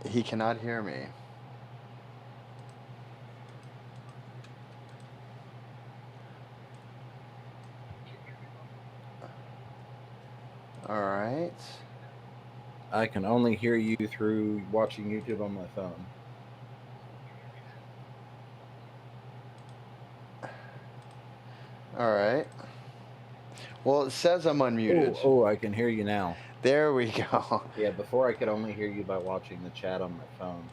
He cannot hear me. All right. I can only hear you through watching YouTube on my phone. All right. Well, it says I'm unmuted. Oh, I can hear you now. There we go. Yeah, before I could only hear you by watching the chat on my phone.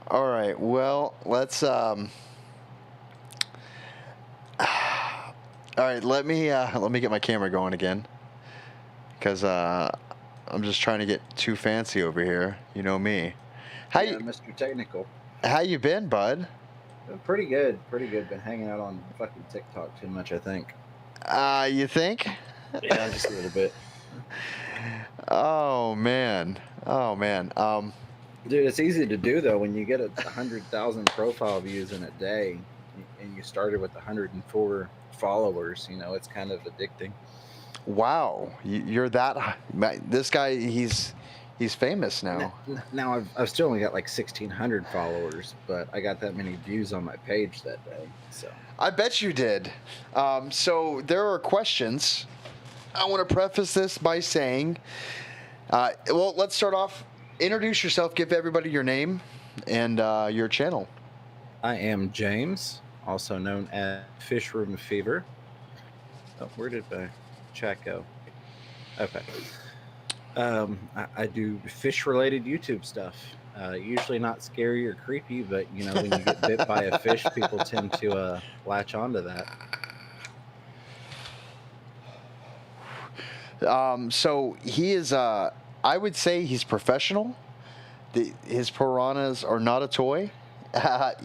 All right. Well, let's All right, let me get my camera going again, because I'm just trying to get too fancy over here. You know me. How Yeah, you Mr. Technical. How you been, bud? Pretty good. Been hanging out on fucking TikTok too much, I think. You think? Yeah, just a little bit. Oh man. Dude, it's easy to do though when you get 100,000 profile views in a day, and you started with 104 followers. You know, it's kind of addicting. Wow, you're that. This guy, he's famous now. Now I've still only got like 1,600 followers, but I got that many views on my page that day. So I bet you did. So there are questions. I want to preface this by saying, well, let's start off. Introduce yourself. Give everybody your name and your channel. I am James, also known as Fish Room Fever. Oh, where did my chat go? Okay. I do fish-related YouTube stuff. Usually not scary or creepy, but you know, when you get bit by a fish, people tend to latch onto that. So he is. I would say he's professional. His piranhas are not a toy.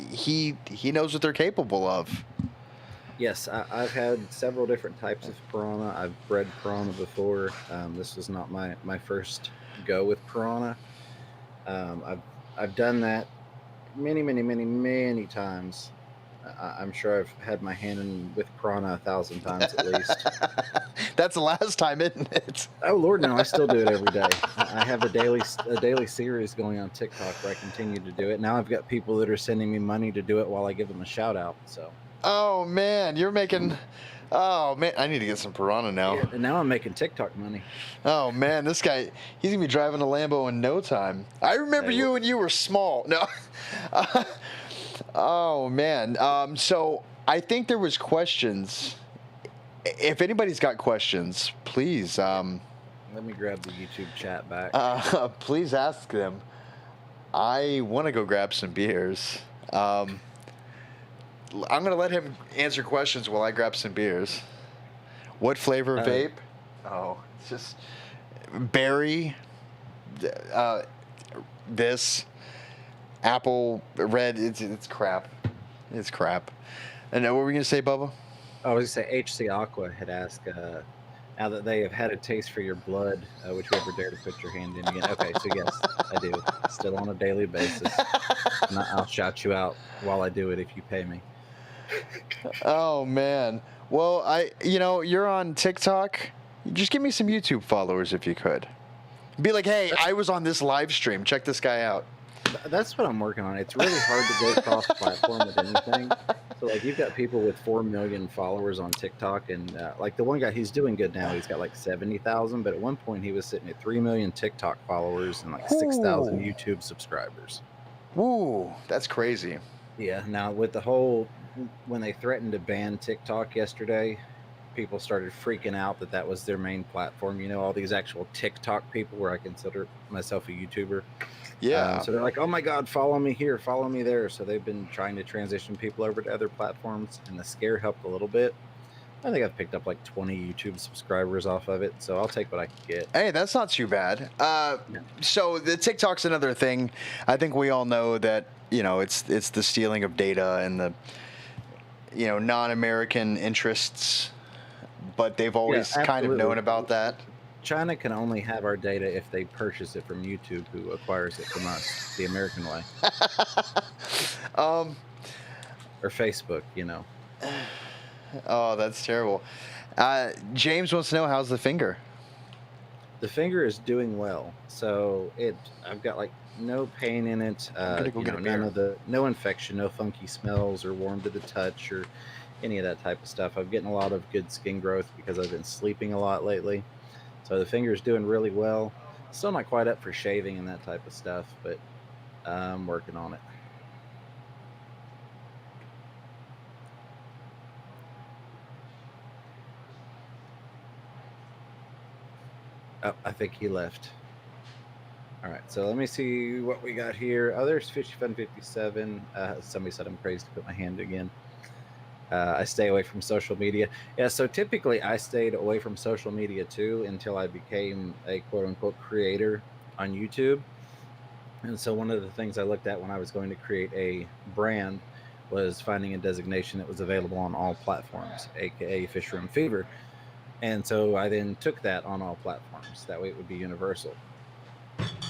He knows what they're capable of. Yes, I've had several different types of piranha. I've bred piranha before. This was not my first go with piranha. I've done that many times. I'm sure I've had my hand in with piranha 1,000 times at least. That's the last time, isn't it? Oh Lord, no! I still do it every day. I have a daily series going on TikTok where I continue to do it. Now I've got people that are sending me money to do it while I give them a shout out. So. Oh man, you're making. Oh man, I need to get some piranha now. Yeah, and now I'm making TikTok money. Oh man, this guy, he's gonna be driving a Lambo in no time. I remember you when you were small. No. Oh man. So I think there was questions. If anybody's got questions, please. Let me grab the YouTube chat back. Please ask them. I want to go grab some beers. I'm gonna let him answer questions while I grab some beers. What flavor vape? Oh, it's just berry. This apple red. It's crap. It's crap. And what were we gonna say, Bubba? I was going to say HC Aqua had asked, now that they have had a taste for your blood, would you ever dare to put your hand in again? Okay, so yes, I do. Still on a daily basis. And I'll shout you out while I do it if you pay me. Oh man. Well, you're on TikTok. Just give me some YouTube followers if you could. Be like, hey, I was on this live stream. Check this guy out. That's what I'm working on. It's really hard to go cross-platform with anything. So, like, you've got people with 4 million followers on TikTok, and like the one guy, he's doing good now. He's got like 70,000, but at one point he was sitting at 3 million TikTok followers and like 6,000 YouTube subscribers. Ooh, that's crazy. Yeah. Now with when they threatened to ban TikTok yesterday, people started freaking out that was their main platform. You know, all these actual TikTok people, where I consider myself a YouTuber. Yeah. So they're like, oh my God, follow me here, follow me there. So they've been trying to transition people over to other platforms, and the scare helped a little bit. I think I've picked up like 20 YouTube subscribers off of it, so I'll take what I can get. Hey, that's not too bad. So the TikTok's another thing. I think we all know that, it's the stealing of data and the, non-American interests, but they've always kind of known about that. China can only have our data if they purchase it from YouTube, who acquires it from us the American way. Or Facebook, Oh, that's terrible. James wants to know, how's the finger? The finger is doing well. So I've got like no pain in it. No infection, no funky smells or warm to the touch or any of that type of stuff. I'm getting a lot of good skin growth because I've been sleeping a lot lately. So the finger's doing really well. Still not quite up for shaving and that type of stuff, but I'm working on it. Oh, I think he left. All right, so let me see what we got here. Oh, there's Fishy Fun 57. Somebody said I'm crazy to put my hand again. I stay away from social media. Yeah, so typically I stayed away from social media too until I became a quote unquote creator on YouTube. And so one of the things I looked at when I was going to create a brand was finding a designation that was available on all platforms, aka Fish Room Fever. And so I then took that on all platforms. That way it would be universal.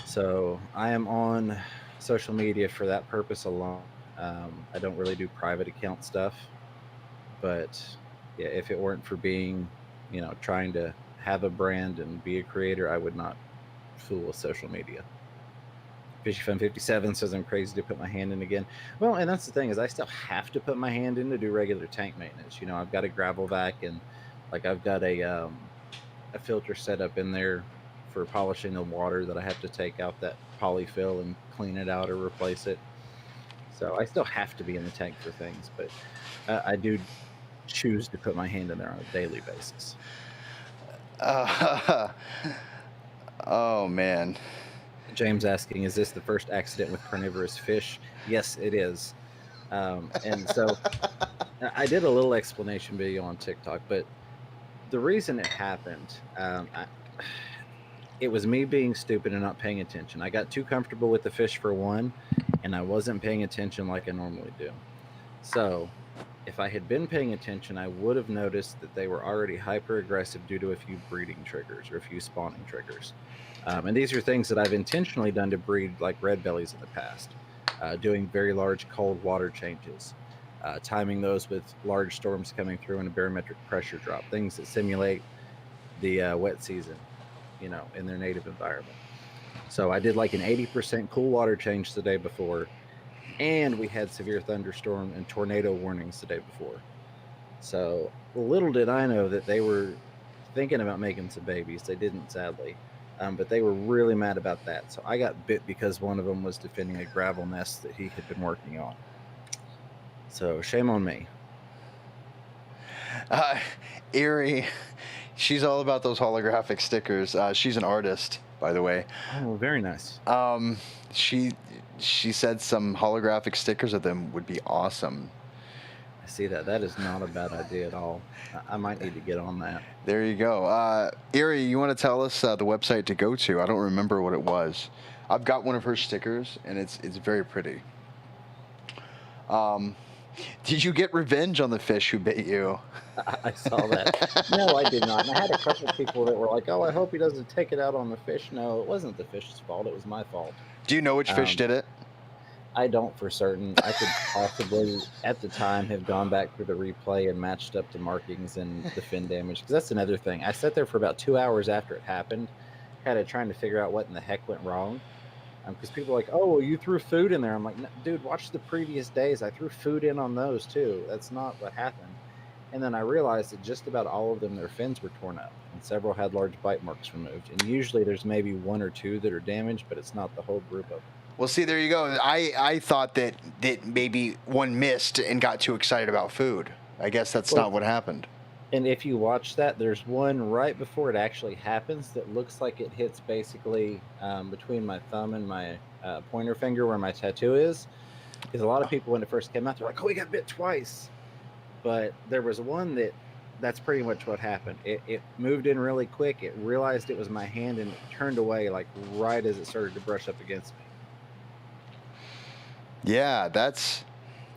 So I am on social media for that purpose alone. I don't really do private account stuff, but yeah, if it weren't for being, trying to have a brand and be a creator, I would not fool with social media. Fishy Fun 57 says I'm crazy to put my hand in again. Well, and that's the thing is I still have to put my hand in to do regular tank maintenance. I've got a gravel vac and like I've got a filter set up in there for polishing the water that I have to take out that polyfill and clean it out or replace it. So I still have to be in the tank for things, but I do choose to put my hand in there on a daily basis. Oh man. James asking, is this the first accident with carnivorous fish? Yes, it is. And so I did a little explanation video on TikTok, but the reason it happened, it was me being stupid and not paying attention. I got too comfortable with the fish for one, and I wasn't paying attention like I normally do. So if I had been paying attention, I would have noticed that they were already hyper aggressive due to a few breeding triggers or a few spawning triggers. And these are things that I've intentionally done to breed like red bellies in the past, doing very large cold water changes, timing those with large storms coming through and a barometric pressure drop, things that simulate the wet season, in their native environment. So I did like an 80% cool water change the day before, and we had severe thunderstorm and tornado warnings the day before. So little did I know that they were thinking about making some babies. They didn't, sadly. But they were really mad about that. So I got bit because one of them was defending a gravel nest that he had been working on. So shame on me. Erie, she's all about those holographic stickers. She's an artist, by the way. Oh, very nice. She said some holographic stickers of them would be awesome. I see that. That is not a bad idea at all. I might need to get on that. There you go. Erie, you want to tell us the website to go to? I don't remember what it was. I've got one of her stickers, and it's very pretty. Did you get revenge on the fish who bit you? I saw that. No, I did not. And I had a couple of people that were like, oh, I hope he doesn't take it out on the fish. No, it wasn't the fish's fault. It was my fault. Do you know which fish did it? I don't for certain. I could possibly, at the time, have gone back through the replay and matched up the markings and the fin damage. Because that's another thing. I sat there for about 2 hours after it happened, kind of trying to figure out what in the heck went wrong. Because people are like, oh, well, you threw food in there. I'm like, dude, watch the previous days. I threw food in on those, too. That's not what happened. And then I realized that just about all of them, their fins were torn up. And several had large bite marks removed. And usually there's maybe one or two that are damaged, but it's not the whole group of them. Well, see, there you go. I thought that maybe one missed and got too excited about food. I guess that's not what happened. And if you watch that, there's one right before it actually happens that looks like it hits basically between my thumb and my pointer finger where my tattoo is. Because a lot of people, when it first came out, they're like, oh, we got bit twice. But there was one that's pretty much what happened. It moved in really quick. It realized it was my hand and it turned away like right as it started to brush up against me. Yeah, that's...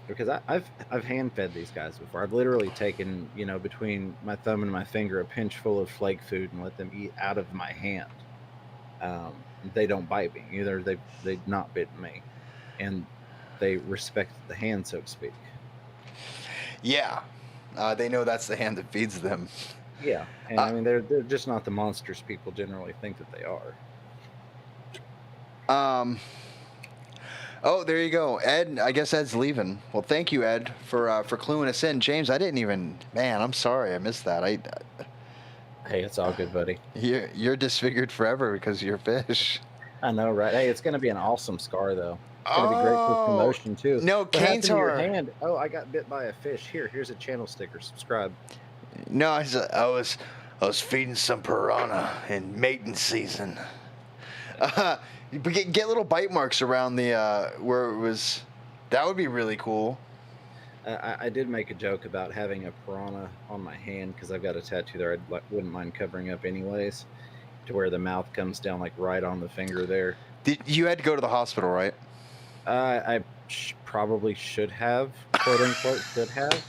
Because I've hand fed these guys before. I've literally taken, between my thumb and my finger, a pinch full of flake food and let them eat out of my hand. They don't bite me. Either they've not bitten me. And they respect the hand, so to speak. Yeah. They know that's the hand that feeds them. Yeah. And I mean, they're just not the monsters people generally think that they are. Oh, there you go. Ed, I guess Ed's leaving. Well, thank you, Ed, for cluing us in. James, I didn't even... Man, I'm sorry I missed that. Hey, it's all good, buddy. You're disfigured forever because of your fish. I know, right? Hey, it's gonna be an awesome scar though. It's gonna be great for Oh promotion too. no, What happened canes to your are. hand? Oh, I got bit by a fish. Here's a channel sticker. Subscribe. No, I was feeding some piranha in mating season. You get little bite marks around the where it was. That would be really cool. I did make a joke about having a piranha on my hand because I've got a tattoo there. Wouldn't mind covering up anyways, to where the mouth comes down like right on the finger there. You had to go to the hospital, right? I probably should have, quote unquote, should have.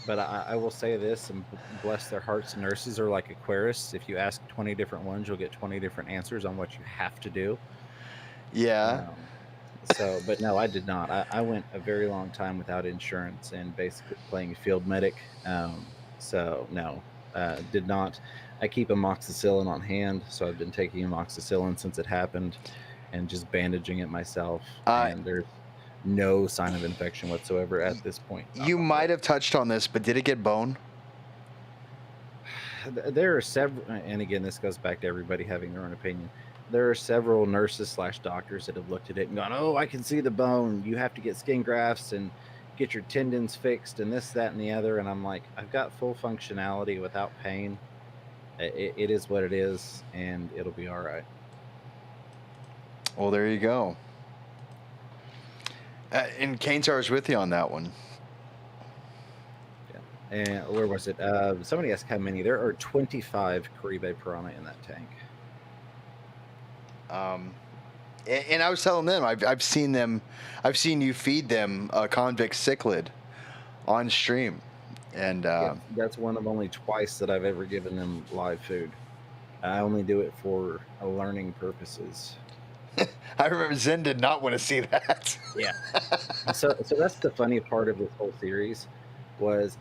But I will say this, and bless their hearts, nurses are like Aquarius. If you ask 20 different ones, you'll get 20 different answers on what you have to do. Yeah. But no, I did not. I went a very long time without insurance and basically playing field medic. So no, did not. I keep amoxicillin on hand, so I've been taking amoxicillin since it happened, and just bandaging it myself. And there's no sign of infection whatsoever at this point. You might have touched on this, but did it get bone? There are several, and again, this goes back to everybody having their own opinion. There are several nurses / doctors that have looked at it and gone, "Oh, I can see the bone. You have to get skin grafts and get your tendons fixed and this, that, and the other." And I'm like, I've got full functionality without pain. It is what it is, and it'll be all right. Well, there you go. And Kanesar is with you on that one. Yeah. And where was it? Somebody asked how many. There are 25 Caribe piranha in that tank. And I was telling them, I've seen them, I've seen you feed them convict cichlid on stream, and Yeah, that's one of only twice that I've ever given them live food. I only do it for learning purposes. I remember Zen did not want to see that. Yeah. So that's the funny part of this whole series was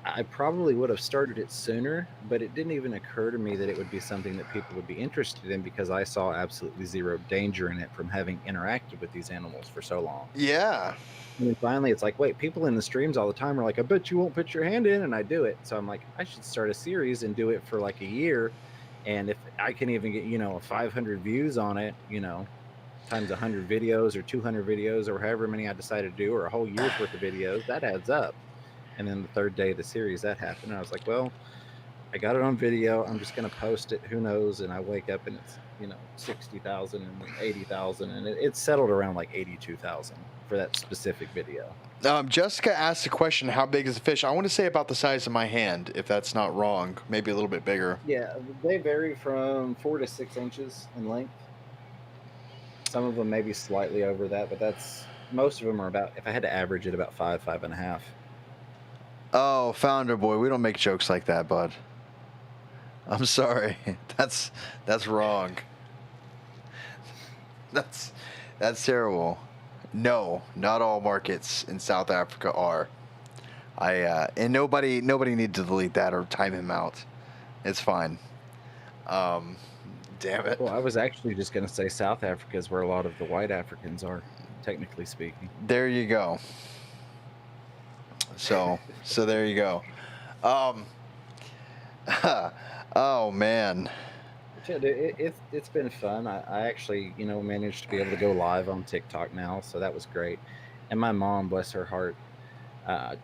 I probably would have started it sooner, but it didn't even occur to me that it would be something that people would be interested in because I saw absolutely zero danger in it from having interacted with these animals for so long. Yeah. And then finally it's like, wait, people in the streams all the time are like, "I bet you won't put your hand in," and I do it. So I'm like, I should start a series and do it for like a year. And if I can even get, 500 views on it, times 100 videos or 200 videos or however many I decided to do, or a whole year's worth of videos, that adds up. And then the third day of the series, that happened. And I was like, well, I got it on video. I'm just going to post it. Who knows? And I wake up and it's, 60,000 and 80,000. And it's settled around like 82,000 for that specific video. Jessica asked a question, how big is the fish? I want to say about the size of my hand, if that's not wrong. Maybe a little bit bigger. Yeah, they vary from 4 to 6 inches in length. Some of them may be slightly over that, but most of them are about, if I had to average it, about 5.5. Oh, Founder Boy, we don't make jokes like that, bud. I'm sorry. That's wrong. That's terrible. No, not all markets in South Africa are. And nobody need to delete that or time him out. It's fine. Damn it. Well, I was actually just going to say South Africa is where a lot of the white Africans are, technically speaking. There you go. So there you go. Oh man. It's been fun. I actually, managed to be able to go live on TikTok now, so that was great. And my mom, bless her heart,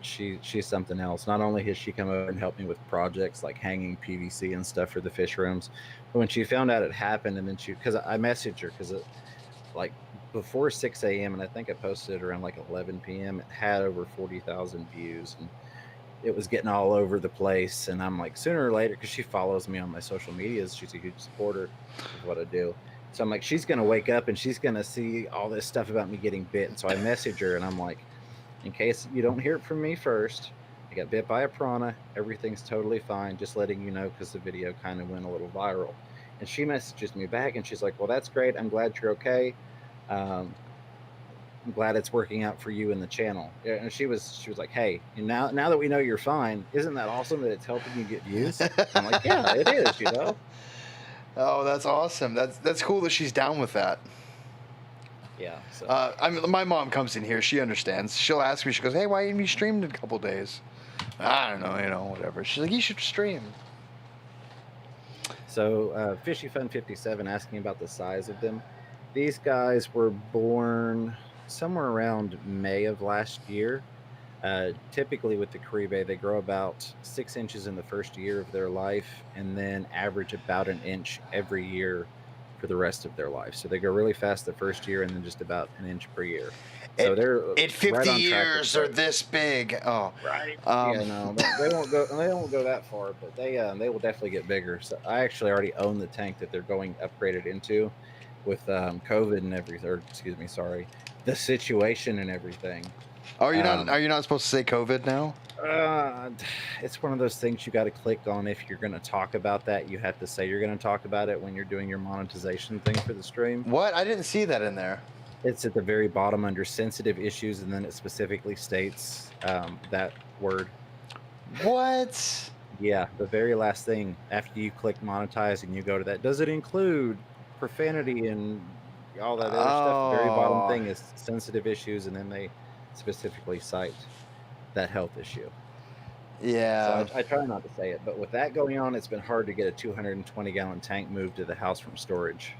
she's something else. Not only has she come over and helped me with projects like hanging PVC and stuff for the fish rooms, but when she found out it happened, and then because I messaged her because like before 6 a.m. and I think I posted it around like 11 p.m. It had over 40,000 views and it was getting all over the place. And I'm like, sooner or later, because she follows me on my social medias, she's a huge supporter of what I do. So I'm like, she's going to wake up and she's going to see all this stuff about me getting bit. And so I message her and I'm like, in case you don't hear it from me first, I got bit by a piranha. Everything's totally fine. Just letting you know because the video kind of went a little viral. And she messages me back and she's like, well, that's great. I'm glad you're okay. I'm glad it's working out for you in the channel. And she was like, hey, now that we know you're fine, isn't that awesome that it's helping you get views? I'm like, yeah, it is, Oh, that's awesome. That's cool that she's down with that. Yeah. So. My mom comes in here. She understands. She'll ask me. She goes, hey, why haven't you streamed in a couple days? I don't know, whatever. She's like, you should stream. So, Fishy Fun 57 asking about the size of them. These guys were born somewhere around May of last year. Typically, with the Caribe, they grow about 6 inches in the first year of their life and then average about an inch every year for the rest of their life. So they grow really fast the first year and then just about an inch per year. So It they're in right 50 on track with years they're growth. this big. Oh, Right. um, Yeah, no, they won't go. They won't go that far, but they will definitely get bigger. So I actually already own the tank that they're going upgraded into, with COVID and everything. Or excuse me, sorry, the situation and everything. are you not? Um, Are you not supposed to say COVID now? uh, it's one of those things you got to click on if you're going to talk about that. You have to say you're going to talk about it when you're doing your monetization thing for the stream. What? I didn't see that in there. It's at the very bottom under sensitive issues, and then it specifically states that word. What? Yeah, the very last thing after you click monetize and you go to that, does it include profanity and all that other stuff? The very bottom Oh, thing is sensitive issues, and then they specifically cite that health issue. So yeah. I try not to say it, but with that going on, it's been hard to get a 220-gallon tank moved to the house from storage.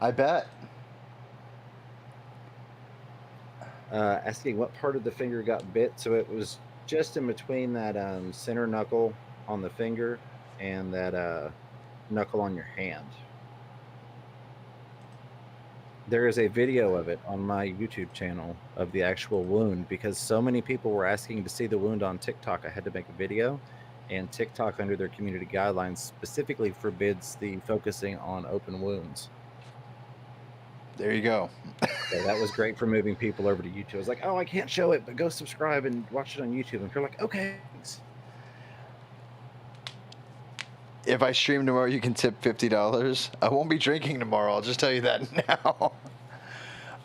I bet. Asking what part of the finger got bit. So it was just in between that center knuckle on the finger and that knuckle on your hand. There is a video of it on my YouTube channel of the actual wound, because so many people were asking to see the wound on TikTok. I had to make a video, and TikTok, under their community guidelines, specifically forbids the focusing on open wounds. There you go. So that was great for moving people over to YouTube. I was like, oh, I can't show it, but go subscribe and watch it on YouTube. And they're like, okay. Thanks. If I stream tomorrow, you can tip $50. I won't be drinking tomorrow. I'll just tell you that now.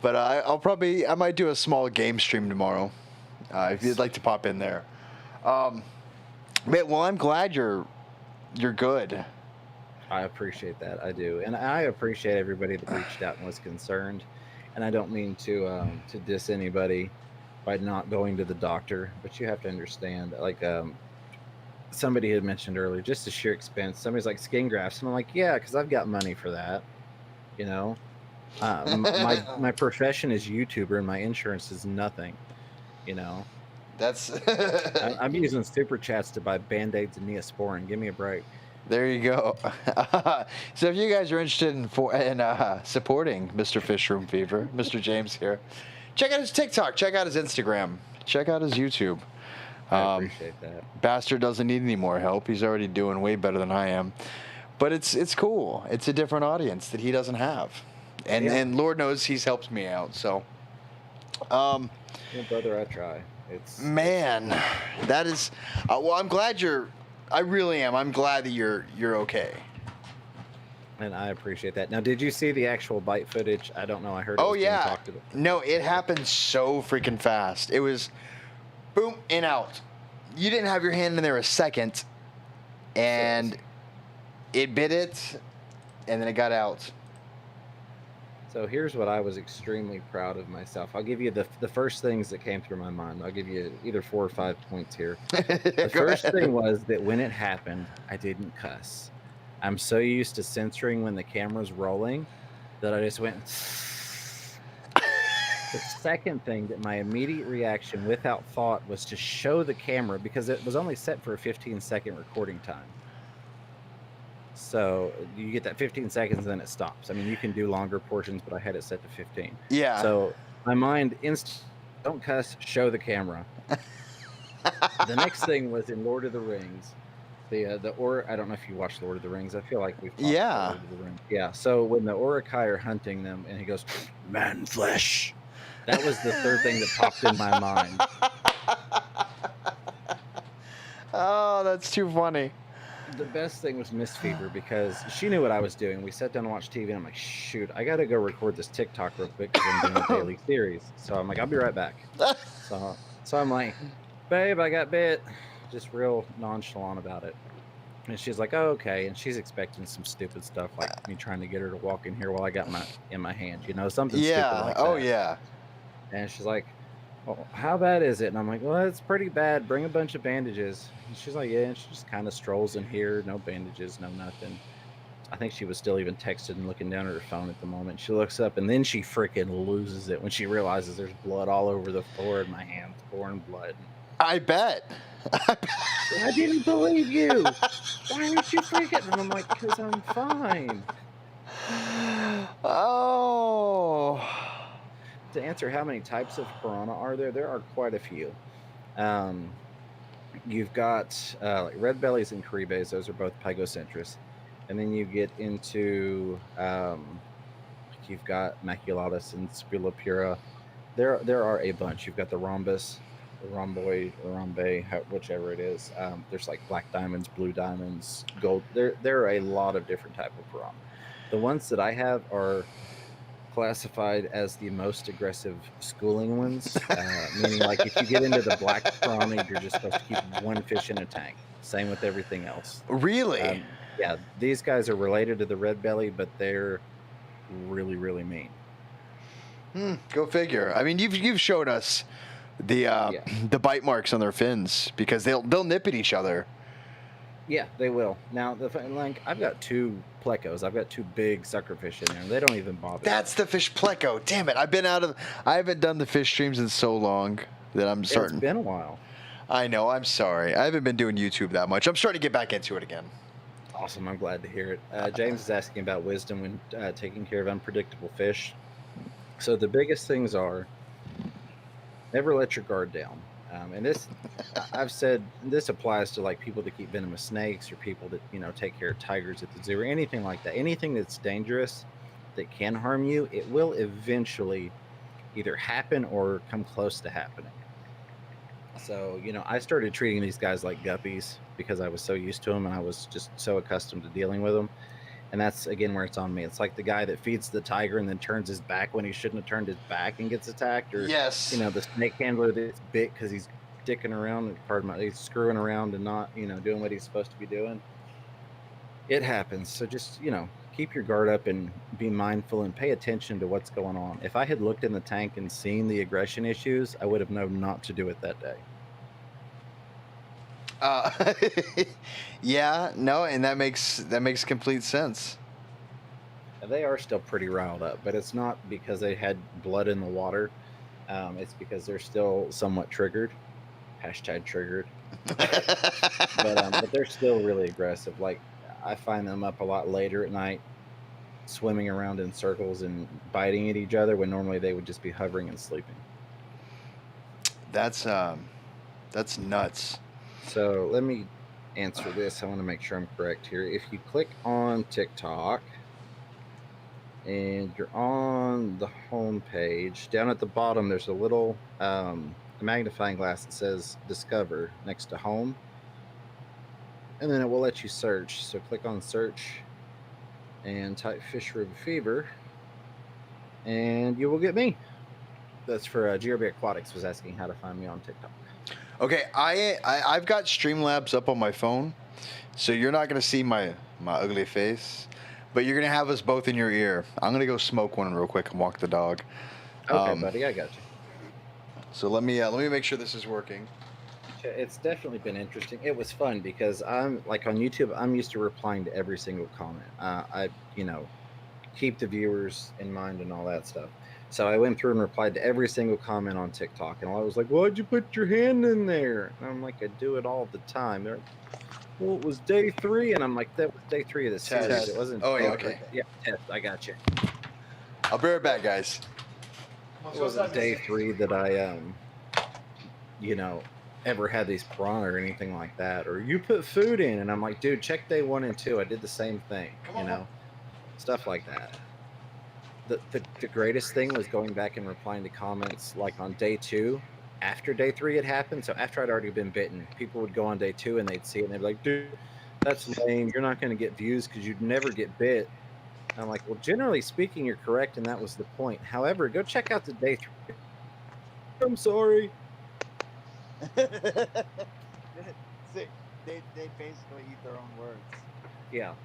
But I might do a small game stream tomorrow. If you'd like to pop in there. Man, well, I'm glad you're good. I appreciate that. I do. And I appreciate everybody that reached out and was concerned. And I don't mean to diss anybody by not going to the doctor, but you have to understand, like, somebody had mentioned earlier, just the sheer expense. Somebody's like, skin grafts, and I'm like, yeah, because I've got money for that. You know, my profession is YouTuber, and my insurance is nothing. You know, That's I'm using super chats to buy Band-Aids and Neosporin. Give me a break. there you go. So if you guys are interested in supporting Mr. Fish Room Fever, Mr. James here, check out his TikTok, check out his Instagram, check out his YouTube. I appreciate that. Bastard doesn't need any more help. He's already doing way better than I am. But it's cool. It's a different audience that he doesn't have. And Yeah. and Lord knows he's helped me out. So Yeah, brother, I try. It's man, that is well, I'm glad I really am. I'm glad that you're okay. And I appreciate that. Now, did you see the actual bite footage? I don't know. I heard it Oh was being yeah. talked about. No, it happened so freaking fast. It was boom, in, out. You didn't have your hand in there a second, and it bit it, and then it got out. So here's what I was extremely proud of myself. I'll give you the first things that came through my mind. I'll give you either 4 or 5 points here. The Go first ahead. thing was that when it happened, I didn't cuss. I'm so used to censoring when the camera's rolling that I just went. The second thing, that my immediate reaction without thought was to show the camera, because it was only set for a 15-second recording time. So you get that 15 seconds and then it stops. I mean, you can do longer portions, but I had it set to 15. Yeah. So my mind don't cuss, show the camera. The next thing was in Lord of the Rings. I don't know if you watched Lord of the Rings. I feel like we've talked about Lord of the Rings. Yeah. So when the Uruk-hai are hunting them and he goes, man flesh. That was the third thing that popped in my mind. Oh, that's too funny. The best thing was Miss Fever, because she knew what I was doing. We sat down and watched TV, and I'm like, shoot, I got to go record this TikTok real quick because I'm doing a daily series. So I'm like, I'll be right back. So I'm like, babe, I got bit. Just real nonchalant about it. And she's like, oh, okay. And she's expecting some stupid stuff, like me trying to get her to walk in here while I got in my hand, something stupid like that. Oh, yeah. And she's like, well, how bad is it? And I'm like, well, it's pretty bad. Bring a bunch of bandages. And she's like, yeah. And she just kind of strolls in here. No bandages, no nothing. I think she was still even texting and looking down at her phone at the moment. She looks up and then she freaking loses it when she realizes there's blood all over the floor and my hand's pouring blood. I bet. I didn't believe you. Why aren't you freaking? And I'm like, because I'm fine. Oh. To answer how many types of piranha are there are quite a few. You've got like red bellies and caribes; those are both pygocentris. And then you get into like you've got maculatus and spilopura. There are a bunch. You've got the rhombus, the rhomboid, or rhombe, whichever it is. There's like black diamonds, blue diamonds, gold. There are a lot of different type of piranha. The ones that I have are classified as the most aggressive schooling ones, meaning like if you get into the black piranha, you're just supposed to keep one fish in a tank. Same with everything else. Really? Yeah, these guys are related to the red belly, but they're really, really mean. Go figure. I mean, you've showed us the Yeah. the bite marks on their fins because they'll nip at each other. Yeah, they will. Now, like I've got two plecos. I've got two big suckerfish in there. And they don't even bother. That's the fish pleco. Damn it! I haven't done the fish streams in so long that I'm starting. It's been a while. I know. I'm sorry. I haven't been doing YouTube that much. I'm starting to get back into it again. Awesome. I'm glad to hear it. James is asking about wisdom when taking care of unpredictable fish. So the biggest things are never let your guard down. And this, I've said, this applies to like people that keep venomous snakes or people that take care of tigers at the zoo or anything like that. Anything that's dangerous that can harm you, it will eventually either happen or come close to happening. So I started treating these guys like guppies because I was so used to them and I was just so accustomed to dealing with them. And that's again where it's on me. It's like the guy that feeds the tiger and then turns his back when he shouldn't have turned his back and gets attacked, or Yes. the snake handler that's bit because he's dicking around. He's screwing around and not doing what he's supposed to be doing. It happens. So just keep your guard up and be mindful and pay attention to what's going on. If I had looked in the tank and seen the aggression issues, I would have known not to do it that day. Yeah, no, and that makes complete sense. They are still pretty riled up, but it's not because they had blood in the water. It's because they're still somewhat triggered. Hashtag triggered. But they're still really aggressive. Like I find them up a lot later at night, swimming around in circles and biting at each other when normally they would just be hovering and sleeping. That's nuts. So let me answer this. I want to make sure I'm correct here. If you click on TikTok and you're on the home page, down at the bottom there's a little magnifying glass that says Discover next to Home, and then it will let you search. So click on Search and type Fish River Fever, and you will get me. That's for GRB Aquatics was asking how to find me on TikTok. Okay, I've got Streamlabs up on my phone, so you're not gonna see my ugly face, but you're gonna have us both in your ear. I'm gonna go smoke one real quick and walk the dog. Okay, buddy, I got you. So let me make sure this is working. It's definitely been interesting. It was fun because I'm like on YouTube. I'm used to replying to every single comment. I keep the viewers in mind and all that stuff. So I went through and replied to every single comment on TikTok, and I was like, "Why'd you put your hand in there?" And I'm like, "I do it all the time." They're like, "Well, it was day 3," and I'm like, "That was day 3 of the series. Test. It wasn't." Oh, yeah, okay. Yeah, test. I got you. I'll be right back, guys. It wasn't day 3 that I ever had these piranha or anything like that. Or you put food in, and I'm like, "Dude, check day 1 and 2. I did the same thing." Stuff like that. The greatest thing was going back and replying to comments like on day 2 after day 3 had happened. So after I'd already been bitten, people would go on day 2 and they'd see it and they'd be like, "Dude, that's lame. You're not going to get views because you'd never get bit." And I'm like, "Well, generally speaking, you're correct, and that was the point. However, go check out the day 3. I'm sorry." They basically eat their own words. Yeah.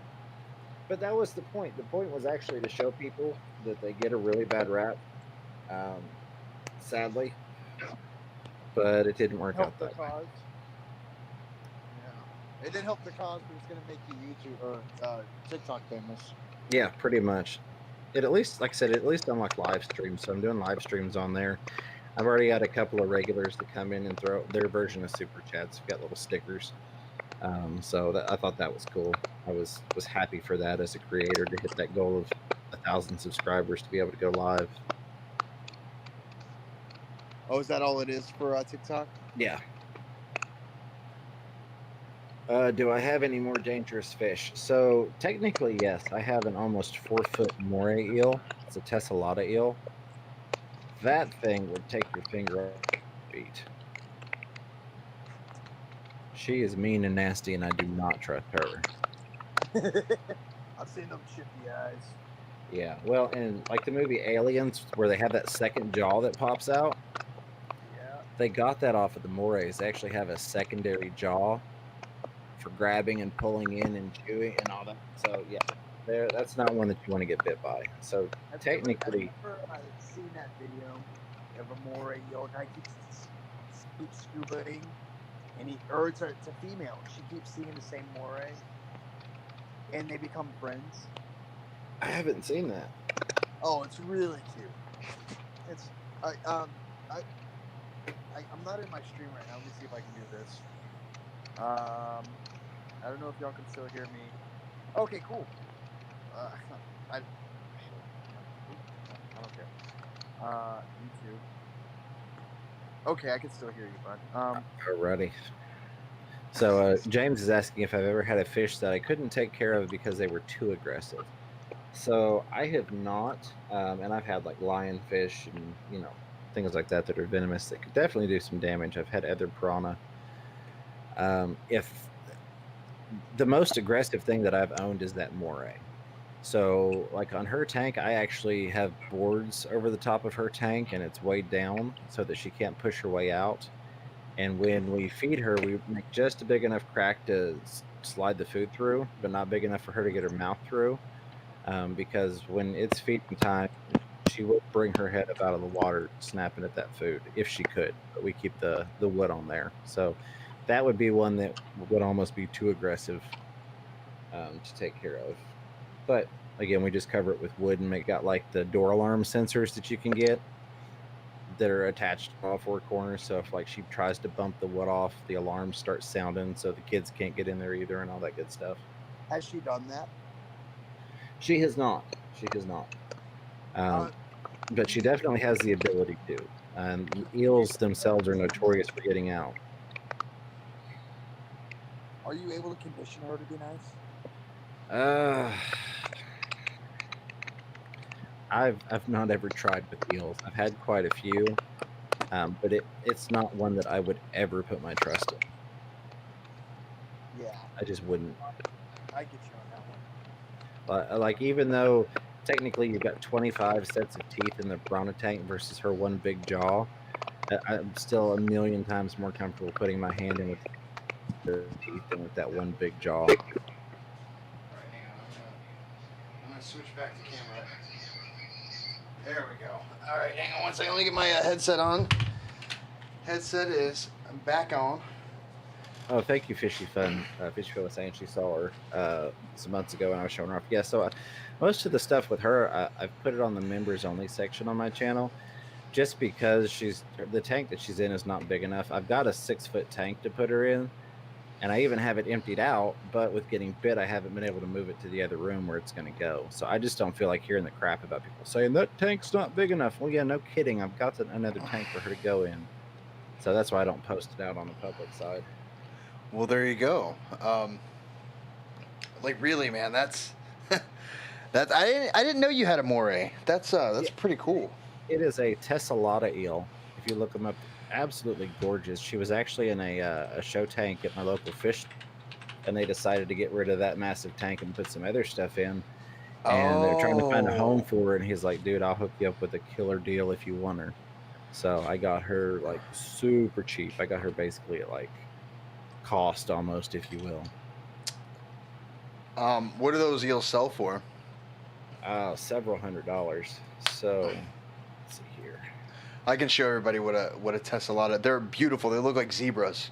But that was the point. The point was actually to show people that they get a really bad rap, sadly. but it didn't work Help out the that way. cause. Yeah. It did help the cause, but it's gonna make you YouTube or TikTok famous. Yeah, pretty much. It at least, like I said, it at least unlocked live streams. So I'm doing live streams on there. I've already got a couple of regulars that come in and throw their version of super chats. We've got little stickers. So I thought that was cool. I was happy for that as a creator to hit that goal of 1,000 subscribers to be able to go live. Oh, is that all it is for TikTok? Yeah. Do I have any more dangerous fish? So technically, yes. I have an almost 4-foot moray eel. It's a tessellata eel. That thing would take your finger off your feet. She is mean and nasty, and I do not trust her. I've seen them chippy eyes. Yeah, well, in like the movie Aliens, where they have that second jaw that pops out, Yeah. they got that off of the morays. They actually have a secondary jaw for grabbing and pulling in and chewing and all that. So yeah, that's not one that you want to get bit by. So technically, have you ever seen that video of a moray eel guy keeps scubaing, and it's a female. She keeps seeing the same moray, and they become friends. I haven't seen that. Oh, it's really cute. It's I'm not in my stream right now. Let me see if I can do this. I don't know if y'all can still hear me. Okay, cool. I don't care. YouTube. Okay, I can still hear you, bud. Alrighty. So James is asking if I've ever had a fish that I couldn't take care of because they were too aggressive. So I have not, and I've had like lionfish and things like that are venomous that could definitely do some damage. I've had other piranha. If the most aggressive thing that I've owned is that moray. So like on her tank, I actually have boards over the top of her tank, and it's weighed down so that she can't push her way out. And when we feed her, we make just a big enough crack to slide the food through, but not big enough for her to get her mouth through. Because when it's feeding time, she will bring her head up out of the water, snapping at that food if she could. But we keep the wood on there, so that would be one that would almost be too aggressive to take care of. But again, we just cover it with wood and make got like the door alarm sensors that you can get that are attached to all four corners. So if like she tries to bump the wood off, the alarms start sounding, so the kids can't get in there either, and all that good stuff. Has she done that? She has not. She has not. But she definitely has the ability to. And eels themselves are notorious for getting out. Are you able to condition her to be nice? I've not ever tried with eels. I've had quite a few, but it's not one that I would ever put my trust in. Yeah, I just wouldn't. I get you on that one. Like even though technically you've got 25 sets of teeth in the piranha tank versus her one big jaw, I'm still a million times more comfortable putting my hand in with the teeth than with that one big jaw. All right, hang on. I'm gonna switch back to camera. There we go. All right, hang on one second. Let me get my headset on. Headset is back on. Oh, thank you, Fishy Fun. Fishy Fun was saying she saw her some months ago when I was showing her off. Yeah, so most of the stuff with her, I've put it on the members only section on my channel, just because the tank that she's in is not big enough. I've got a 6-foot tank to put her in, and I even have it emptied out. But with getting bit, I haven't been able to move it to the other room where it's going to go. So I just don't feel like hearing the crap about people saying that tank's not big enough. Well, yeah, no kidding. I've got another tank for her to go in. So that's why I don't post it out on the public side. Well, there you go. Like really, man, that's I didn't know you had a moray. That's pretty cool. It is a tessellata eel. If you look them up, absolutely gorgeous. She was actually in a show tank at my local fish, and they decided to get rid of that massive tank and put some other stuff in. And they're trying to find a home for her, and he's like, "Dude, I'll hook you up with a killer deal if you want her." So I got her like super cheap. I got her basically at like cost almost, if you will. What do those eels sell for? Several $100s. So let's see here. I can show everybody what a tessellata. They're beautiful. They look like zebras.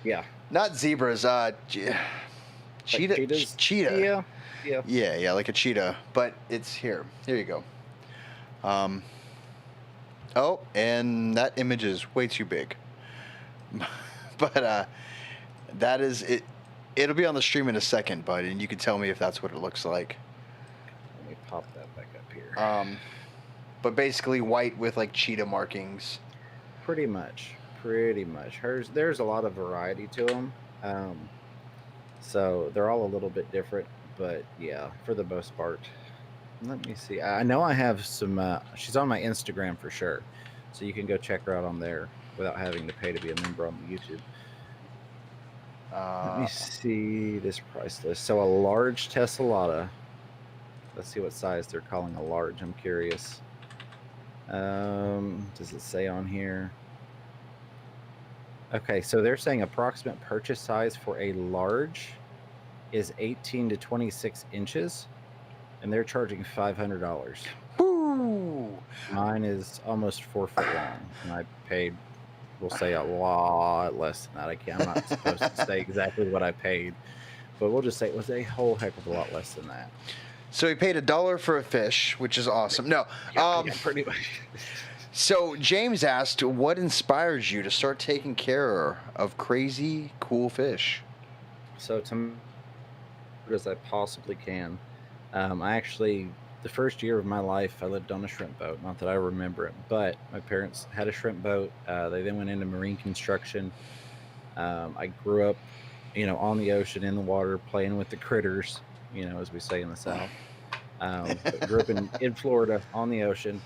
Yeah. Not zebras. Cheetah. Cheetahs? Cheetah. Yeah. Yeah, like a cheetah. But it's here. Here you go. Oh, and that image is way too big. But that is it. It'll be on the stream in a second, bud, and you can tell me if that's what it looks like. Let me pop that back up here. But basically white with like cheetah markings. Pretty much. There's a lot of variety to them. So they're all a little bit different, but yeah, for the most part. Let me see. I know I have some. She's on my Instagram for sure, so you can go check her out on there without having to pay to be a member on the YouTube. Let me see this price list. So a large tessellata. Let's see what size they're calling a large. I'm curious. Does it say on here? Okay, so they're saying approximate purchase size for a large is 18 to 26 inches, and they're charging $500. Woo! Mine is almost 4 foot long, and I paid, we'll say, a lot less than that. I'm not supposed to say exactly what I paid, but we'll just say it was a whole heck of a lot less than that. So he paid $1 for a fish, which is awesome. No, Yeah, pretty much. So James asked, what inspires you to start taking care of crazy, cool fish? So to as I possibly can. I actually, the first year of my life, I lived on a shrimp boat. Not that I remember it, but my parents had a shrimp boat. They then went into marine construction. I grew up, on the ocean, in the water, playing with the critters, as we say in the South. But grew up in Florida on the ocean.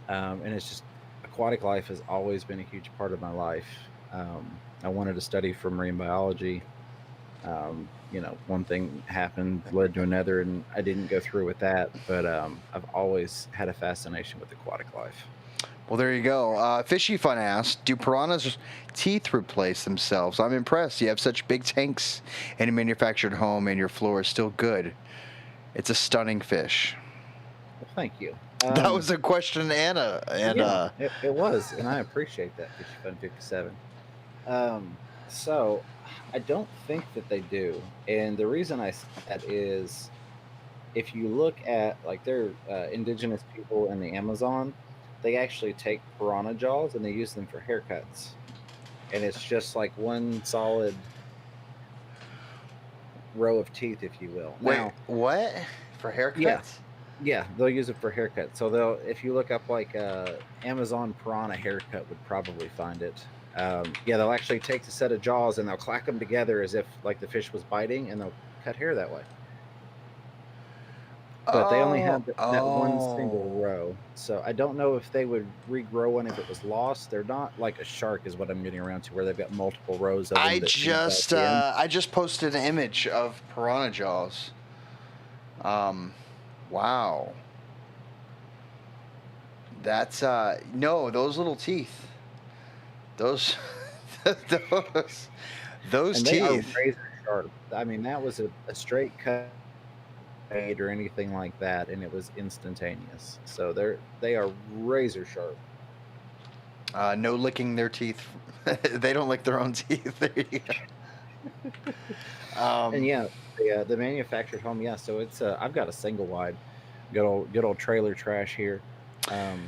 And it's just, aquatic life has always been a huge part of my life. I wanted to study for marine biology. One thing happened, led to another, and I didn't go through with that. But I've always had a fascination with aquatic life. Well, there you go. Fishy Fun asked, do piranhas' teeth replace themselves? I'm impressed. You have such big tanks in a manufactured home, and your floor is still good. It's a stunning fish. Well, thank you. That was a question, Anna. Yeah, it was, and I appreciate that, Fishy Fun 57. So I don't think that they do, and the reason I say that is, if you look at like their indigenous people in the Amazon, they actually take piranha jaws and they use them for haircuts, and it's just like one solid row of teeth, if you will. Wait, now, what? For haircuts? Yeah, they'll use it for haircuts. So if you look up like Amazon piranha haircut, would probably find it. They'll actually take the set of jaws and they'll clack them together as if like the fish was biting, and they'll cut hair that way. But they only have that one single row. So I don't know if they would regrow one if it was lost. They're not like a shark, is what I'm getting around to, where they've got multiple rows of them. I just posted an image of piranha jaws. Wow. That's no, those little teeth. Those those and teeth. They are razor sharp. I mean, that was a straight cut or anything like that, and it was instantaneous. So they are razor sharp. No licking their teeth. They don't lick their own teeth. There you go. And yeah, the manufactured home. Yeah, so it's I've got a single wide, good old trailer trash here. Hail,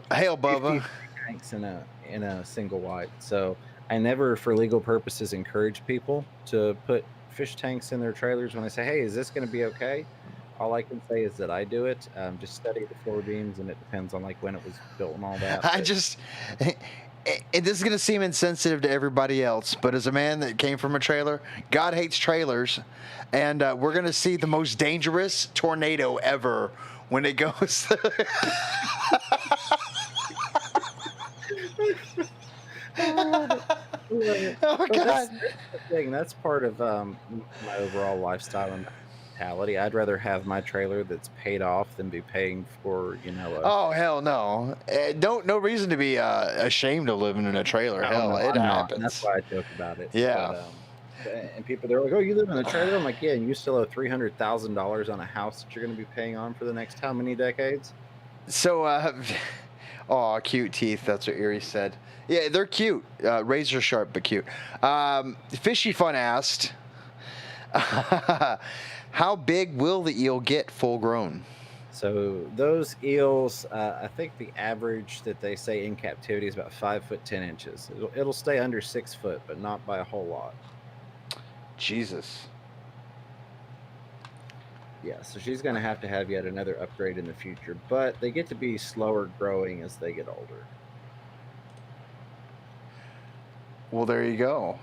Bubba. Tanks in a single wide. So I never, for legal purposes, encourage people to put fish tanks in their trailers. When I say, hey, is this going to be okay? All I can say is that I do it. Just study the floor beams, and it depends on like when it was built and all that. This is going to seem insensitive to everybody else, but as a man that came from a trailer, God hates trailers, and we're going to see the most dangerous tornado ever when it goes. Oh God! That's part of my overall lifestyle and mentality. I'd rather have my trailer that's paid off than be paying for oh hell no! No reason to be ashamed of living in a trailer. Hell, it happens. That's why I joke about it. Yeah. But, and people, they're like, "Oh, you live in a trailer?" I'm like, "Yeah." And you still owe $300,000 on a house that you're going to be paying on for the next how many decades? So, aw, cute teeth. That's what Erie said. Yeah, they're cute. Razor sharp, but cute. Fishy Fun asked, how big will the eel get full grown? So those eels, I think the average that they say in captivity is about 5'10". It'll stay under 6 foot, but not by a whole lot. Jesus. Yeah, so she's going to have yet another upgrade in the future, but they get to be slower growing as they get older. Well, there you go.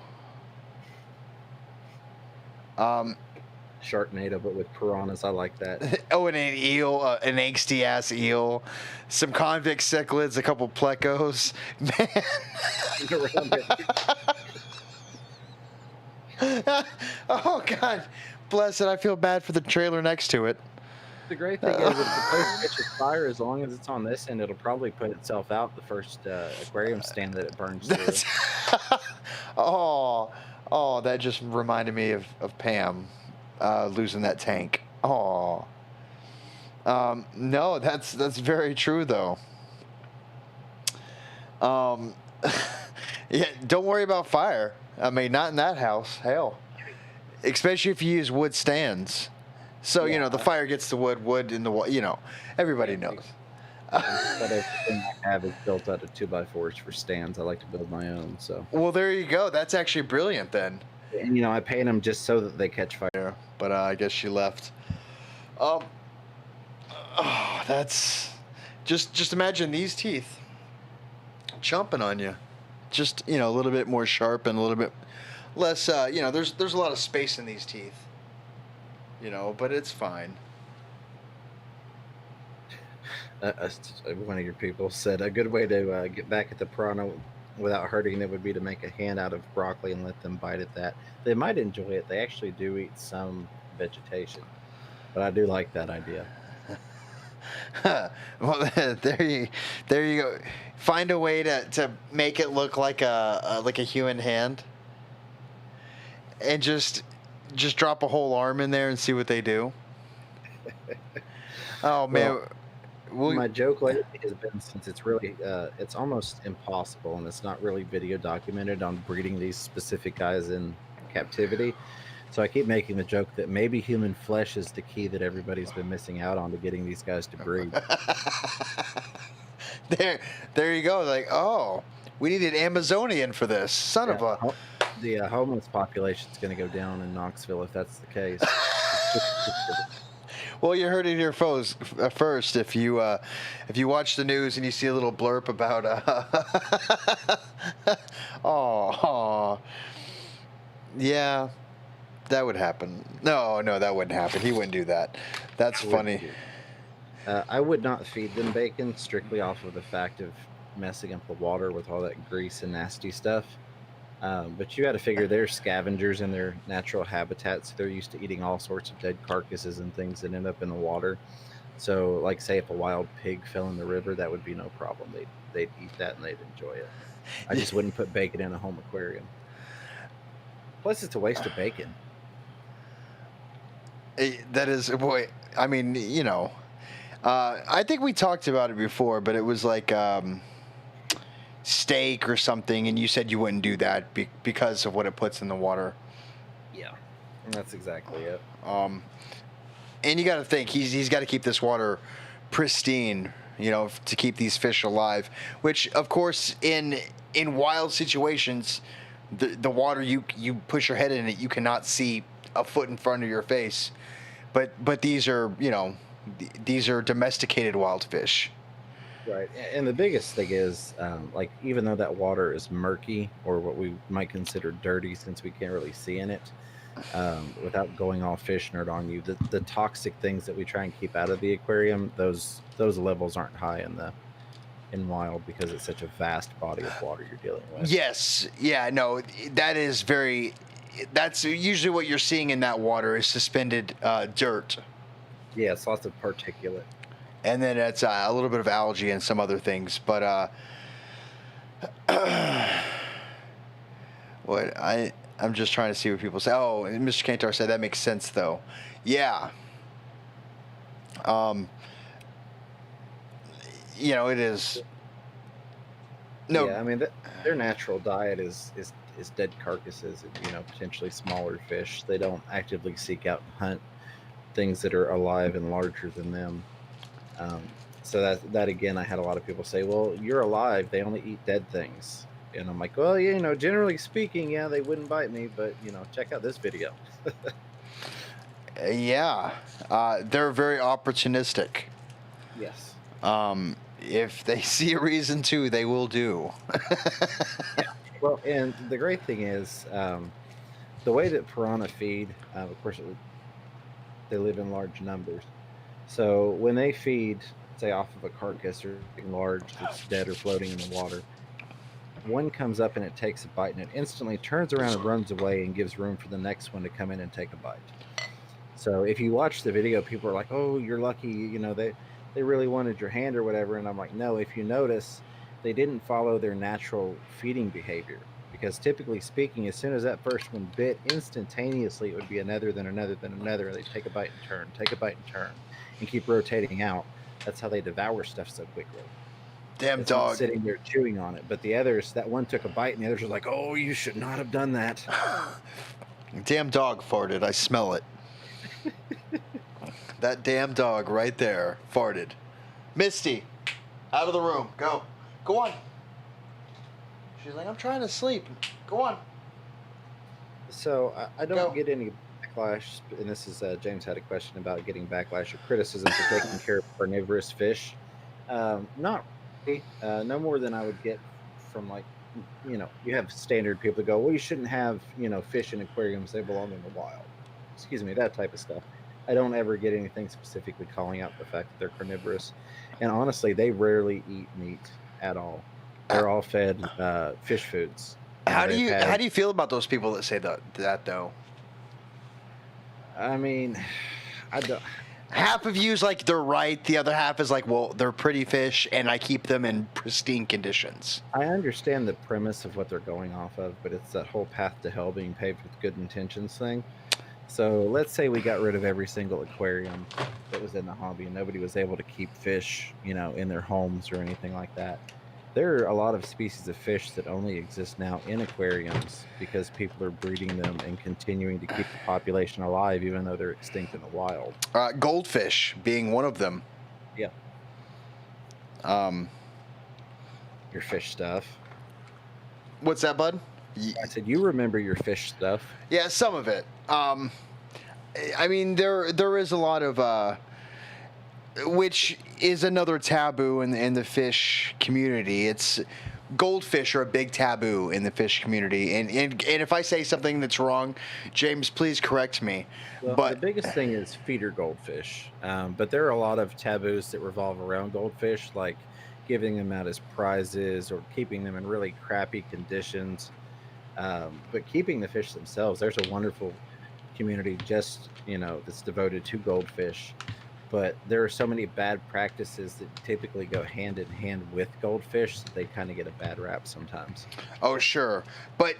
Sharknado, but with piranhas. I like that. Oh, and an eel, an angsty ass eel, some convict cichlids, a couple plecos. Man. Oh God, bless it. I feel bad for the trailer next to it. The great thing is, if the place catches fire, as long as it's on this end, it'll probably put itself out the first aquarium stand that it burns through. Oh, that just reminded me of Pam losing that tank. Oh, no, that's very true though. Yeah, don't worry about fire. I mean, not in that house. Hell, especially if you use wood stands. So Yeah. the fire gets the wood in the everybody knows. But everything I have is built out of 2x4s for stands. I like to build my own. So Well, there you go. That's actually brilliant then. and I paint them just so that they catch fire. Yeah, but I guess she left. That's just imagine these teeth chomping on you. Just a little bit more sharp and a little bit less. There's a lot of space in these teeth. But it's fine. One of your people said a good way to get back at the piranha without hurting them would be to make a hand out of broccoli and let them bite at that. They might enjoy it. They actually do eat some vegetation, but I do like that idea. Well, there you go. Find a way to make it look like a human hand, and just drop a whole arm in there and see what they do. Oh man. My joke lately has been, since it's really it's almost impossible and it's not really video documented on breeding these specific guys in captivity, so I keep making the joke that maybe human flesh is the key that everybody's been missing out on to getting these guys to breed. There you go. Like, oh, we need an Amazonian for this. Son of a. The homeless population is going to go down in Knoxville if that's the case. Well, you heard it here first. If you watch the news and you see a little blurb about yeah, that would happen. No, that wouldn't happen. He wouldn't do that. That's funny. I would not feed them bacon strictly off of the fact of messing up the water with all that grease and nasty stuff. But you got to figure they're scavengers in their natural habitats. They're used to eating all sorts of dead carcasses and things that end up in the water. So, like, say if a wild pig fell in the river, that would be no problem. They'd eat that and they'd enjoy it. I just wouldn't put bacon in a home aquarium. Plus, it's a waste of bacon. That is, boy. I mean, I think we talked about it before, but it was like steak or something, and you said you wouldn't do that because of what it puts in the water. Yeah, that's exactly it. And you got to think he's got to keep this water pristine, to keep these fish alive. Which, of course, in wild situations, the water you push your head in it, you cannot see a foot in front of your face. But these are these are domesticated wild fish. Right, and the biggest thing is, like, even though that water is murky or what we might consider dirty, since we can't really see in it, without going all fish nerd on you, the toxic things that we try and keep out of the aquarium, those levels aren't high in wild because it's such a vast body of water you're dealing with. Yes, yeah, no, that's usually what you're seeing in that water is suspended dirt. Yeah, it's lots of particulate. And then it's a little bit of algae and some other things. But I'm just trying to see what people say. Oh, and Mr. Kantar said that makes sense, though. Yeah. you know, it is. No, Yeah, I mean, their natural diet is dead carcasses and potentially smaller fish. They don't actively seek out and hunt things that are alive and larger than them. Um, so that again, I had a lot of people say, "Well, you're alive. They only eat dead things." And I'm like, "Well, generally speaking, yeah, they wouldn't bite me, but check out this video." yeah, they're very opportunistic. Yes. If they see a reason to, they will do. Well, and the great thing is, the way that piranha feed, of course, they live in large numbers. So when they feed, say, off of a carcass or something large that's dead or floating in the water, one comes up and it takes a bite and it instantly turns around and runs away and gives room for the next one to come in and take a bite. So if you watch the video, people are like, "Oh, you're lucky, they really wanted your hand or whatever." And I'm like, no, if you notice, they didn't follow their natural feeding behavior. Because typically speaking, as soon as that first one bit, instantaneously it would be another, then another, then another. And they take a bite and turn, take a bite and turn, and keep rotating out. That's how they devour stuff so quickly. Damn It's not dog. sitting there chewing on it. But the others, that one took a bite, and the others were like, "Oh, you should not have done that." Damn dog farted. I smell it. That damn dog right there farted. Misty, out of the room. Go. Go on. She's like, I'm trying to sleep. Go on. So I don't Go. get any backlash, and this is James had a question about getting backlash or criticism for taking care of carnivorous fish. Not really, no more than I would get from you have standard people that go, well, you shouldn't have fish in aquariums; they belong in the wild. Excuse me, that type of stuff. I don't ever get anything specifically calling out the fact that they're carnivorous, and honestly, they rarely eat meat at all. They're all fed fish foods. How do They've you feel about those people that say that though? I mean, I don't. Half of you is like they're right. The other half is like, well, they're pretty fish, and I keep them in pristine conditions. I understand the premise of what they're going off of, but it's that whole path to hell being paved with good intentions thing. So let's say we got rid of every single aquarium that was in the hobby and nobody was able to keep fish, in their homes or anything like that. There are a lot of species of fish that only exist now in aquariums because people are breeding them and continuing to keep the population alive, even though they're extinct in the wild. Goldfish being one of them. Yeah. Your fish stuff. What's that, bud? I said, you remember your fish stuff. Yeah, some of it. I mean, there is a lot of, which is another taboo in the fish community. It's goldfish are a big taboo in the fish community, and if I say something that's wrong, James, please correct me. Well, But the biggest thing is feeder goldfish, but there are a lot of taboos that revolve around goldfish, like giving them out as prizes or keeping them in really crappy conditions. But keeping the fish themselves, there's a wonderful community just that's devoted to goldfish. But there are so many bad practices that typically go hand in hand with goldfish that they kind of get a bad rap sometimes. oh sure, but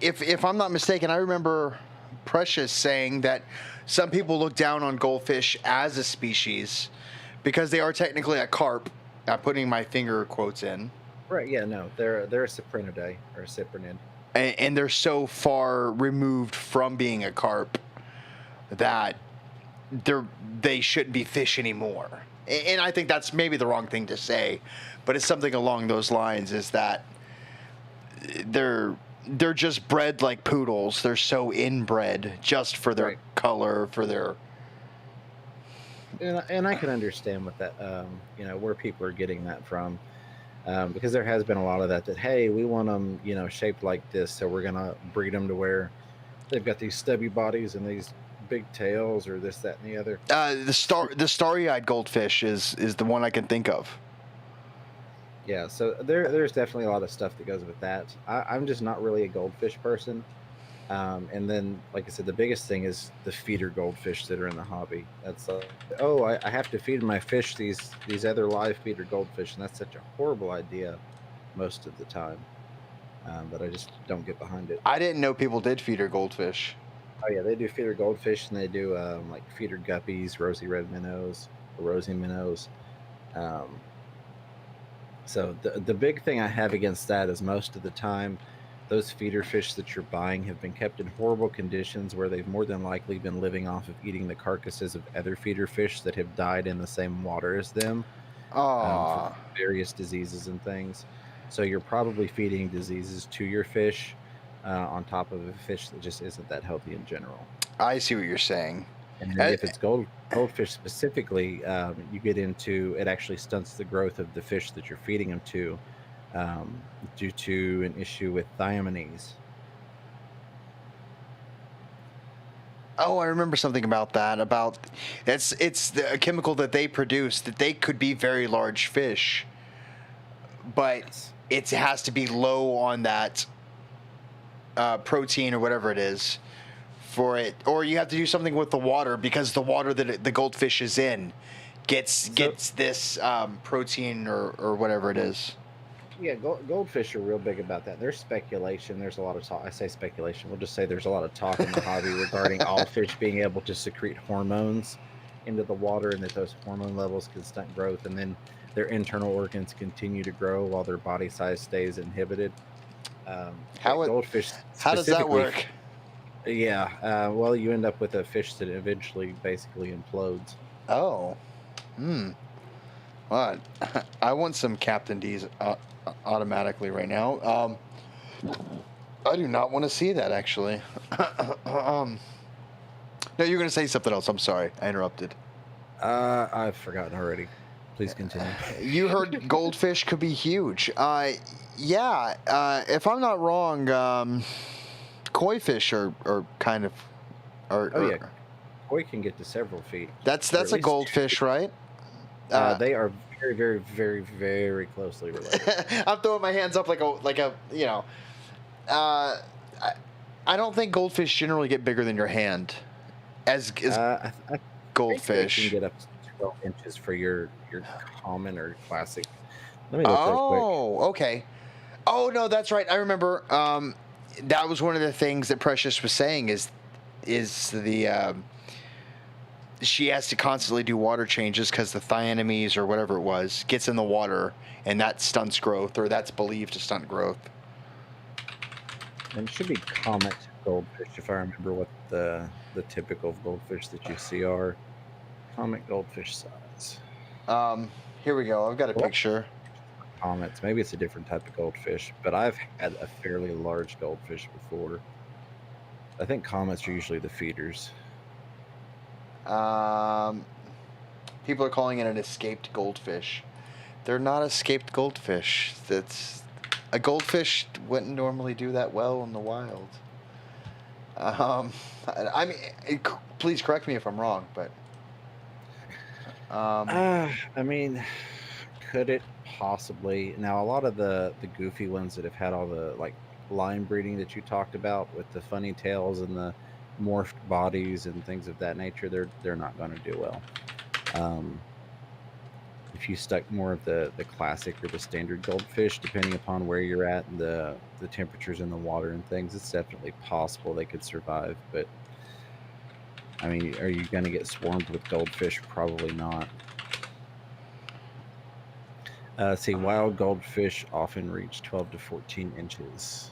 if I'm not mistaken, I remember Precious saying that some people look down on goldfish as a species because they are technically a carp. I'm putting my finger quotes in. Right? Yeah. No, they're a cyprinidae or a cyprinid. And they're so far removed from being a carp that they shouldn't be fish anymore. And I think that's maybe the wrong thing to say, but it's something along those lines, is that they're just bred like poodles. They're so inbred just for their Right. color, for their... And I can understand what that where people are getting that from. Because there has been a lot of that hey, we want them shaped like this, so we're gonna breed them to where they've got these stubby bodies and these big tails or this, that, and the other. The starry-eyed goldfish is the one I can think of. Yeah, so there's definitely a lot of stuff that goes with that. I'm just not really a goldfish person. And then, like I said, the biggest thing is the feeder goldfish that are in the hobby. That's I have to feed my fish these other live feeder goldfish, and that's such a horrible idea most of the time. But I just don't get behind it. I didn't know people did feeder goldfish. Oh yeah, they do feeder goldfish, and they do like feeder guppies, rosy red minnows, or rosy minnows. So the big thing I have against that is most of the time, those feeder fish that you're buying have been kept in horrible conditions where they've more than likely been living off of eating the carcasses of other feeder fish that have died in the same water as them, from Ah, various diseases and things. So you're probably feeding diseases to your fish, on top of a fish that just isn't that healthy in general. I see what you're saying. And then Uh, if it's goldfish specifically, you get into it actually stunts the growth of the fish that you're feeding them to, um, due to an issue with thiaminase. oh, I remember something about that. About it's a chemical that they produce that they could be very large fish, but Yes. it has to be low on that protein or whatever it is for it, or you have to do something with the water because the water that the goldfish is in gets this protein or whatever it is. Yeah, goldfish are real big about that. There's speculation. There's a lot of talk. I say speculation. We'll just say there's a lot of talk in the hobby regarding all fish being able to secrete hormones into the water, and that those hormone levels can stunt growth, and then their internal organs continue to grow while their body size stays inhibited. How it Goldfish how does that specifically, work? yeah. Well, you end up with a fish that eventually basically implodes. Oh, what? I want some Captain D's automatically right now. I do not want to see that actually. No, you're going to say something else. I'm sorry, I interrupted. I've forgotten already. Please continue. You heard goldfish could be huge. Yeah. If I'm not wrong, koi fish are kind of are. Oh yeah, koi can get to several feet. That's Or at a least goldfish, right? they are very, very, very, very closely related. I'm throwing my hands up like a you know. Uh, I don't think goldfish generally get bigger than your hand, as I think they goldfish. can get up to 12 inches for your common or classic. Let me look real quick. Oh, okay. Oh no, that's right. I remember. That was one of the things that Precious was saying is the she has to constantly do water changes because the thiaminase or whatever it was gets in the water and that stunts growth, or that's believed to stunt growth. And it should be comet goldfish if I remember what the typical goldfish that you see are. Comet goldfish size. Here we go. I've got a picture. Comets. Maybe it's a different type of goldfish, but I've had a fairly large goldfish before. I think comets are usually the feeders. People are calling it an escaped goldfish. They're not escaped goldfish. That's a goldfish wouldn't normally do that well in the wild. I mean, please correct me if I'm wrong, but I mean, could it possibly? Now, a lot of the goofy ones that have had all the like line breeding that you talked about with the funny tails and the morphed bodies and things of that nature, they're not going to do well. If you stuck more of the classic or the standard goldfish, depending upon where you're at and the temperatures in the water and things, it's definitely possible they could survive. But I mean, are you going to get swarmed with goldfish? Probably not. See, wild goldfish often reach 12 to 14 inches.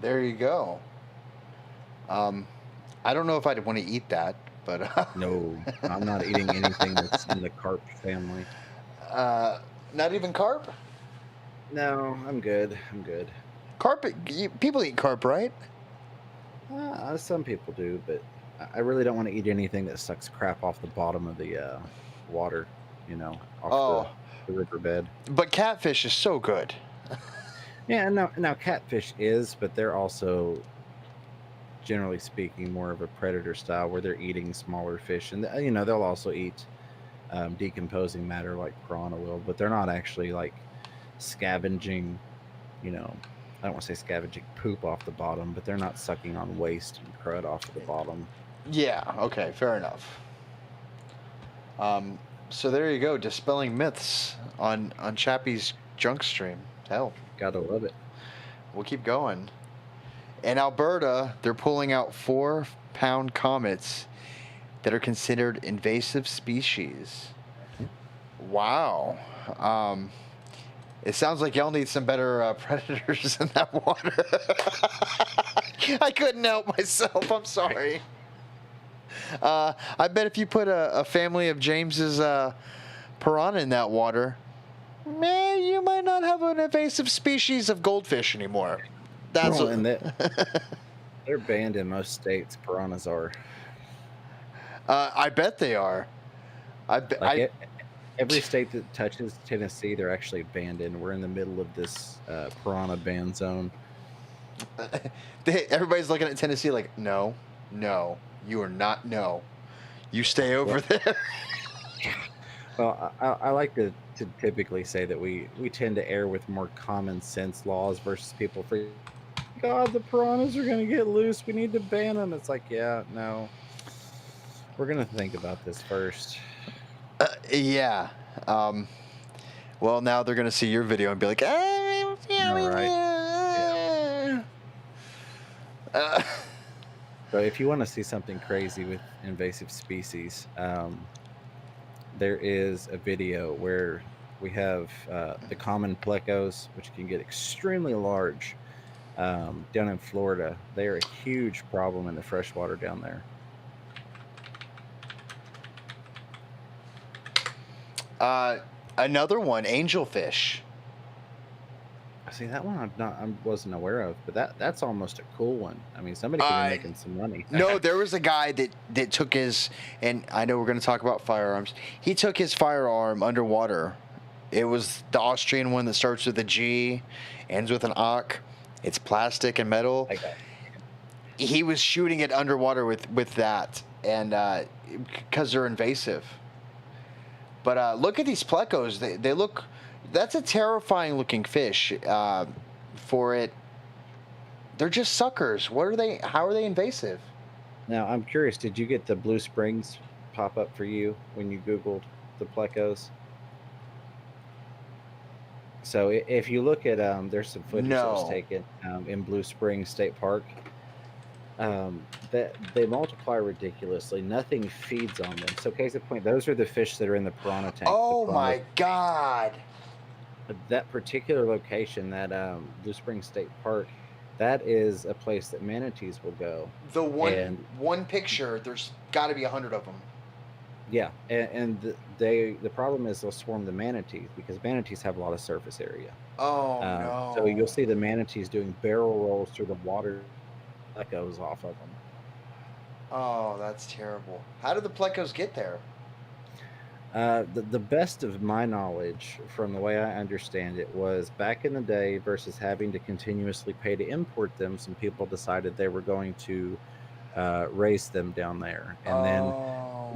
there you go. I don't know if I'd want to eat that, but No, I'm not eating anything that's in the carp family. not even carp. No, I'm good. I'm good. Carp. People eat carp, right? Some people do, but I really don't want to eat anything that sucks crap off the bottom of the water, off the riverbed. But catfish is so good. Yeah, now catfish is, but they're also, generally speaking, more of a predator style where they're eating smaller fish, and they'll also eat decomposing matter like piranha will, but they're not actually like scavenging. I don't want to say scavenging poop off the bottom, but they're not sucking on waste and crud off of the bottom. Yeah. Okay. Fair enough. So there you go, dispelling myths on Chappy's junk stream. Hell, Gotta love it. we'll keep going. In Alberta, they're pulling out 4-pound comets that are considered invasive species. Wow. It sounds like y'all need some better predators in that water. I couldn't help myself. I'm sorry. I bet if you put a family of James's piranha in that water, you might not have an invasive species of goldfish anymore. That's Well, and they're banned in most states. Piranhas are. I bet they are. Every state that touches Tennessee, they're actually banned in. We're in the middle of this piranha ban zone. Everybody's looking at Tennessee like, no, you are not. No, you stay over there. Well, I like to typically say that we tend to err with more common sense laws versus people for, God, the piranhas are going to get loose. We need to ban them. It's like, yeah, no. We're going to think about this first. Yeah. Well, now they're going to see your video and be like, All right. So if you want to see something crazy with invasive species, there is a video where we have the common plecos, which can get extremely large down in Florida. They are a huge problem in the freshwater down there. Another one, angelfish. See, that one I wasn't aware of, but that's almost a cool one. I mean, somebody could be making some money. No, there was a guy that took his, and I know we're going to talk about firearms. He took his firearm underwater. It was the Austrian one that starts with a G, ends with an Ak. It's plastic and metal. Okay. He was shooting it underwater with that, and because they're invasive. But look at these plecos. They look. That's a terrifying looking fish. For it, they're just suckers. What are they? How are they invasive? Now, I'm curious. Did you get the Blue Springs pop up for you when you Googled the plecos? So if you look at there's some footage that was taken in Blue Springs State Park. That they multiply ridiculously. Nothing feeds on them. So case in point, those are the fish that are in the piranha tank. Oh my God! That particular location, that Blue Springs State Park, that is a place that manatees will go. The one picture, there's got to be 100 of them. Yeah, and the problem is they'll swarm the manatees because manatees have a lot of surface area. Oh no! So you'll see the manatees doing barrel rolls through the water. That goes off of them. Oh, that's terrible. How did the plecos get there? The best of my knowledge, from the way I understand it, was back in the day versus having to continuously pay to import them. Some people decided they were going to raise them down there, and then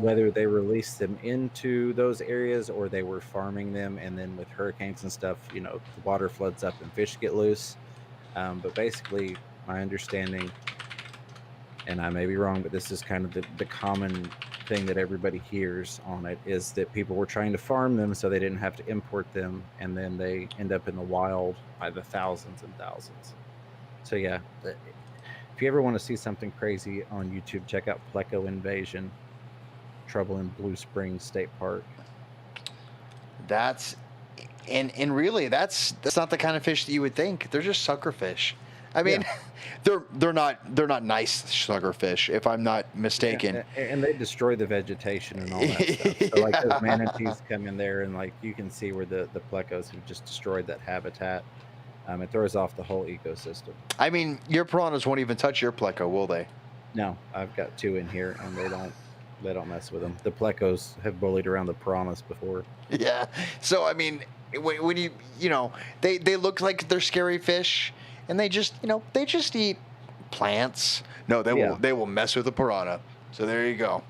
whether they released them into those areas or they were farming them, and then with hurricanes and stuff, the water floods up and fish get loose. But basically, my understanding, and I may be wrong, but this is kind of the common thing that everybody hears on it, is that people were trying to farm them so they didn't have to import them, and then they end up in the wild by the thousands and thousands. So yeah, if you ever want to see something crazy on YouTube, check out Pleco Invasion, Trouble in Blue Springs State Park. That's and really that's not the kind of fish that you would think. They're just sucker fish. I mean, they're not nice suckerfish, if I'm not mistaken. Yeah, and they destroy the vegetation and all that stuff. So like those manatees come in there, and like you can see where the plecos have just destroyed that habitat. It throws off the whole ecosystem. I mean, your piranhas won't even touch your pleco, will they? No, I've got 2 in here, and they don't mess with them. The plecos have bullied around the piranhas before. Yeah. So I mean, when you they look like they're scary fish. And they just eat plants. No, they will mess with a piranha. So there you go.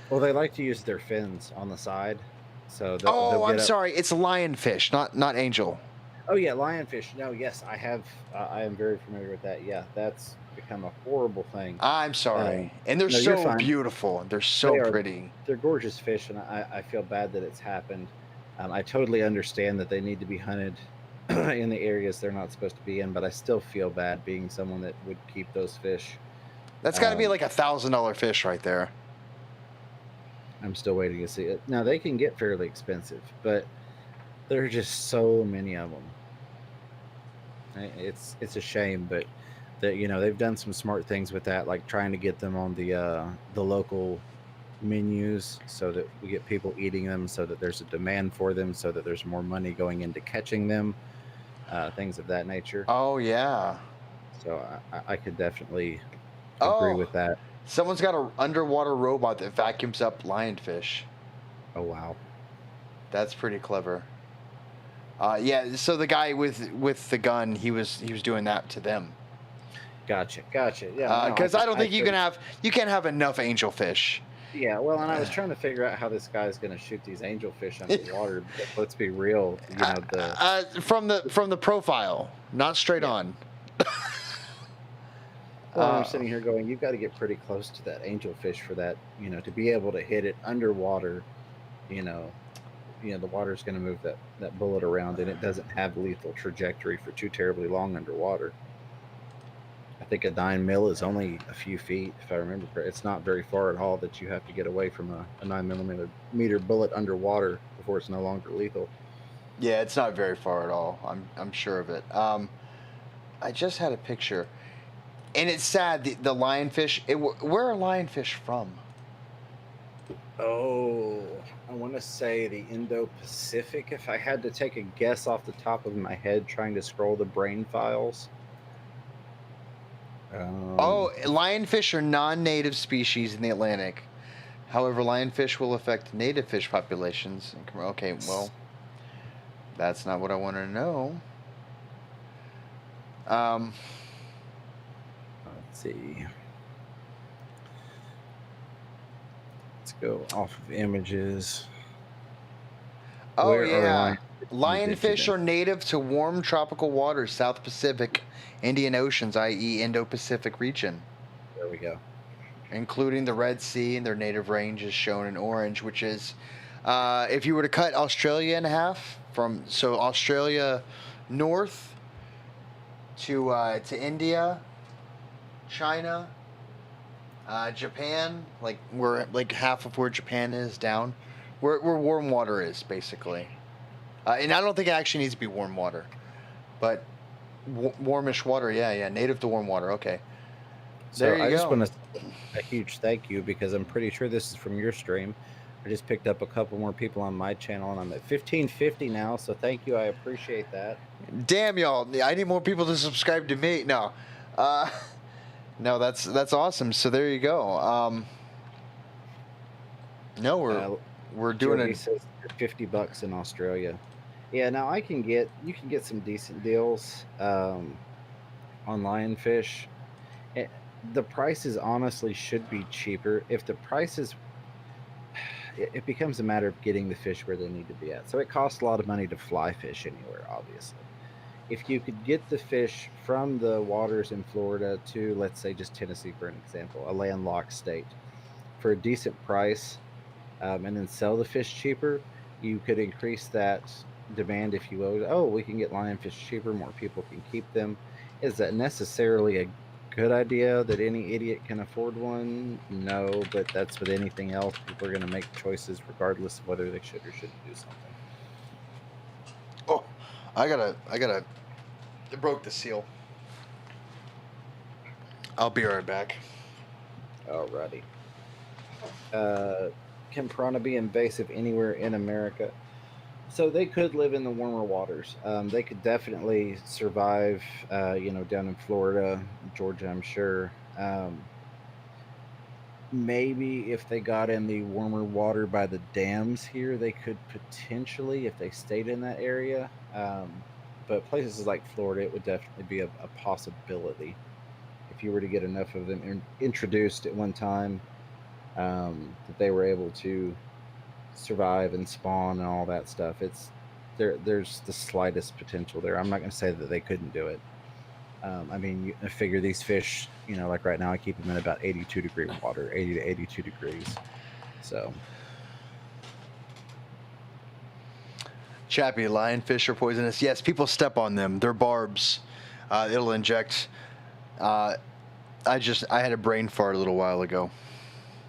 Well, they like to use their fins on the side. So I'm sorry. It's lionfish, not angel. Oh yeah, lionfish. No, yes, I have. I am very familiar with that. Yeah, that's become a horrible thing. I'm sorry. And they're so beautiful. And they're so pretty. They're gorgeous fish, and I feel bad that it's happened. I totally understand that they need to be hunted in the areas they're not supposed to be in, but I still feel bad being someone that would keep those fish. That's got to be like $1,000 fish right there. I'm still waiting to see it. Now they can get fairly expensive, but There are just so many of them. It's a shame, but that they've done some smart things with that, like trying to get them on the local menus so that we get people eating them, so that there's a demand for them, so that there's more money going into catching them, things of that nature. Oh yeah. So I could definitely agree Oh, with that. someone's got an underwater robot that vacuums up lionfish. Oh wow, That's pretty clever. Yeah. So the guy with the gun, he was doing that to them. gotcha. Yeah, no, Because I don't think you can't have enough angelfish. Yeah, well, and I was trying to figure out how this guy's going to shoot these angelfish underwater. But let's be real, From the profile, not straight Yeah. on. Well, I'm sitting here going, you've got to get pretty close to that angelfish for that, to be able to hit it underwater. The water's going to move that bullet around, and it doesn't have lethal trajectory for too terribly long underwater. I think a 9mm is only a few feet, if I remember correctly. It's not very far at all that you have to get away from a 9mm bullet underwater before it's no longer lethal. Yeah, it's not very far at all. I'm sure of it. I just had a picture, and it's sad. The lionfish. Where are lionfish from? Oh, I want to say the Indo-Pacific. If I had to take a guess off the top of my head, trying to scroll the brain files. Lionfish are non-native species in the Atlantic. However, lionfish will affect native fish populations. Okay, well, that's not what I want to know. Let's see. Let's go off of images. Oh, Where are yeah. lionfish Lionfish are indigenous? native to warm tropical waters, South Pacific, Indian Oceans, i.e., Indo-Pacific region, There we go. including the Red Sea, and their native range is shown in orange, which is, if you were to cut Australia in half, so Australia north to India, China, Japan, like half of where Japan is down, where warm water is basically, and I don't think it actually needs to be warm water, but warmish water, yeah, native to warm water. Okay, So there you I just go. want to say a huge thank you, because I'm pretty sure this is from your stream. I just picked up a couple more people on my channel, and I'm at 1550 now. So thank you. I appreciate that. Damn y'all! I need more people to subscribe to me. No, no, that's awesome. So there you go. No, we're doing Jordy it. says $50 in Australia. Yeah, now you can get some decent deals on lionfish. The prices honestly should be cheaper. If the prices, it becomes a matter of getting the fish where they need to be at. So it costs a lot of money to fly fish anywhere, obviously. If you could get the fish from the waters in Florida to, let's say, just Tennessee, for an example, a landlocked state, for a decent price, and then sell the fish cheaper, you could increase that demand, if you will. Oh, we can get lionfish cheaper, more people can keep them. Is that necessarily a good idea that any idiot can afford one? No, but that's with anything else. People are going to make choices regardless of whether they should or shouldn't do something. Oh, I gotta. It broke the seal. I'll be right back. Alrighty. Can piranha be invasive anywhere in America? So they could live in the warmer waters. They could definitely survive, down in Florida, Georgia, I'm sure. Maybe if they got in the warmer water by the dams here, they could potentially, if they stayed in that area. But places like Florida, it would definitely be a possibility if you were to get enough of them introduced at one time, that they were able to survive and spawn and all that stuff. There's the slightest potential there. I'm not going to say that they couldn't do it. I mean, you figure these fish, like right now, I keep them in about 82 degree water, 80 to 82 degrees. So, Chappy, lionfish are poisonous. Yes, people step on them. They're barbs. It'll inject. I had a brain fart a little while ago.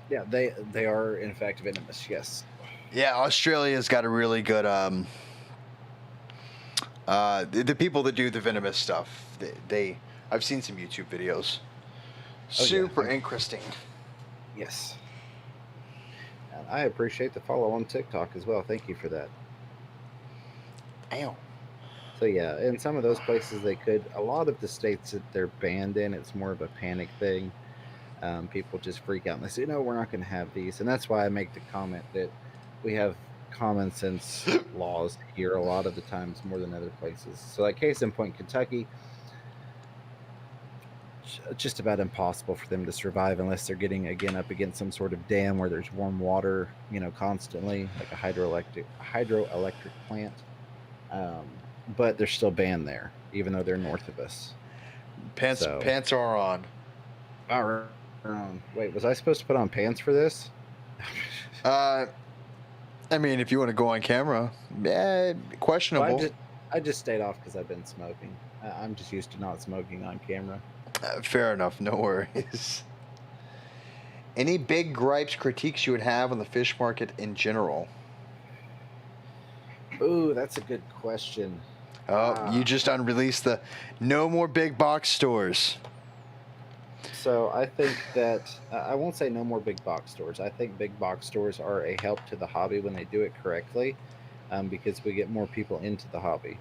yeah, they are in fact venomous. Yes. Yeah, Australia's got a really good The people that do the venomous stuff, I've seen some YouTube videos. Oh, yeah. Super interesting. Yes. And I appreciate the follow on TikTok as well. Thank you for that. Ow. So yeah, in some of those places they could. A lot of the states that they're banned in, it's more of a panic thing. People just freak out and they say, "No, we're not going to have these," and that's why I make the comment that we have common sense laws here a lot of the times more than other places. So, like case in point, Kentucky, just about impossible for them to survive unless they're getting again up against some sort of dam where there's warm water, constantly, like a hydroelectric plant. Um, but they're still banned there, even though they're north of us. Pants are on. All right. Wait, was I supposed to put on pants for this? I mean, if you want to go on camera, questionable. Well, I just stayed off because I've been smoking. I'm just used to not smoking on camera. Fair enough. No worries. Any big gripes, critiques you would have on the fish market in general? Ooh, that's a good question. You just unreleased the no more big box stores. So I think that I won't say no more big box stores. I think big box stores are a help to the hobby when they do it correctly, because we get more people into the hobby.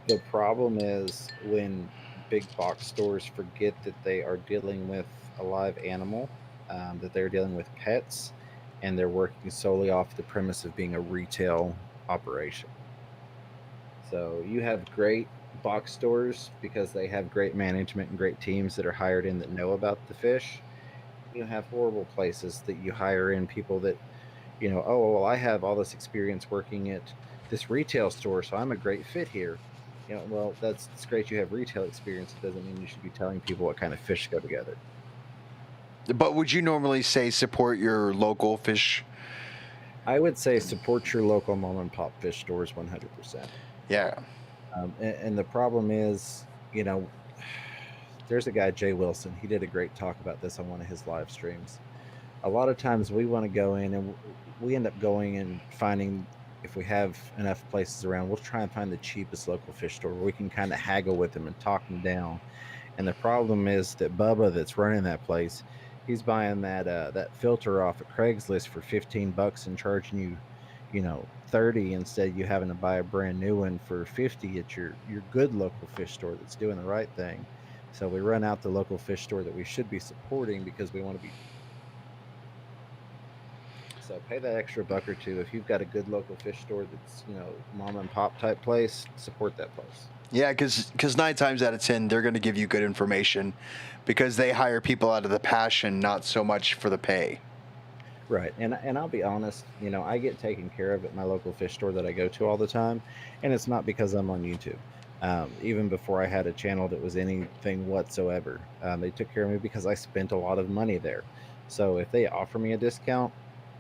The problem is when big box stores forget that they are dealing with a live animal, that they're dealing with pets, and they're working solely off the premise of being a retail operation. So you have great box stores because they have great management and great teams that are hired in that know about the fish. You have horrible places that you hire in people that, oh, well, I have all this experience working at this retail store, so I'm a great fit here. Well, that's great you have retail experience. It doesn't mean you should be telling people what kind of fish go together. But would you normally say support your local fish? I would say support your local mom and pop fish stores 100%. Yeah. And the problem is, there's a guy, Jay Wilson. He did a great talk about this on one of his live streams. A lot of times we want to go in and we end up going and finding, if we have enough places around, we'll try and find the cheapest local fish store where we can kind of haggle with them and talk them down. And the problem is that Bubba that's running that place, he's buying that filter off of Craigslist for $15 and charging you, 30 instead you having to buy a brand new one for 50 at your good local fish store that's doing the right thing. So we run out the local fish store that we should be supporting because we want to be. So pay that extra buck or two. If you've got a good local fish store that's, mom and pop type place, support that place. Yeah, because 9 times out of 10, they're going to give you good information because they hire people out of the passion, not so much for the pay. Right. And I'll be honest, I get taken care of at my local fish store that I go to all the time. And it's not because I'm on YouTube. Even before I had a channel that was anything whatsoever, they took care of me because I spent a lot of money there. So if they offer me a discount,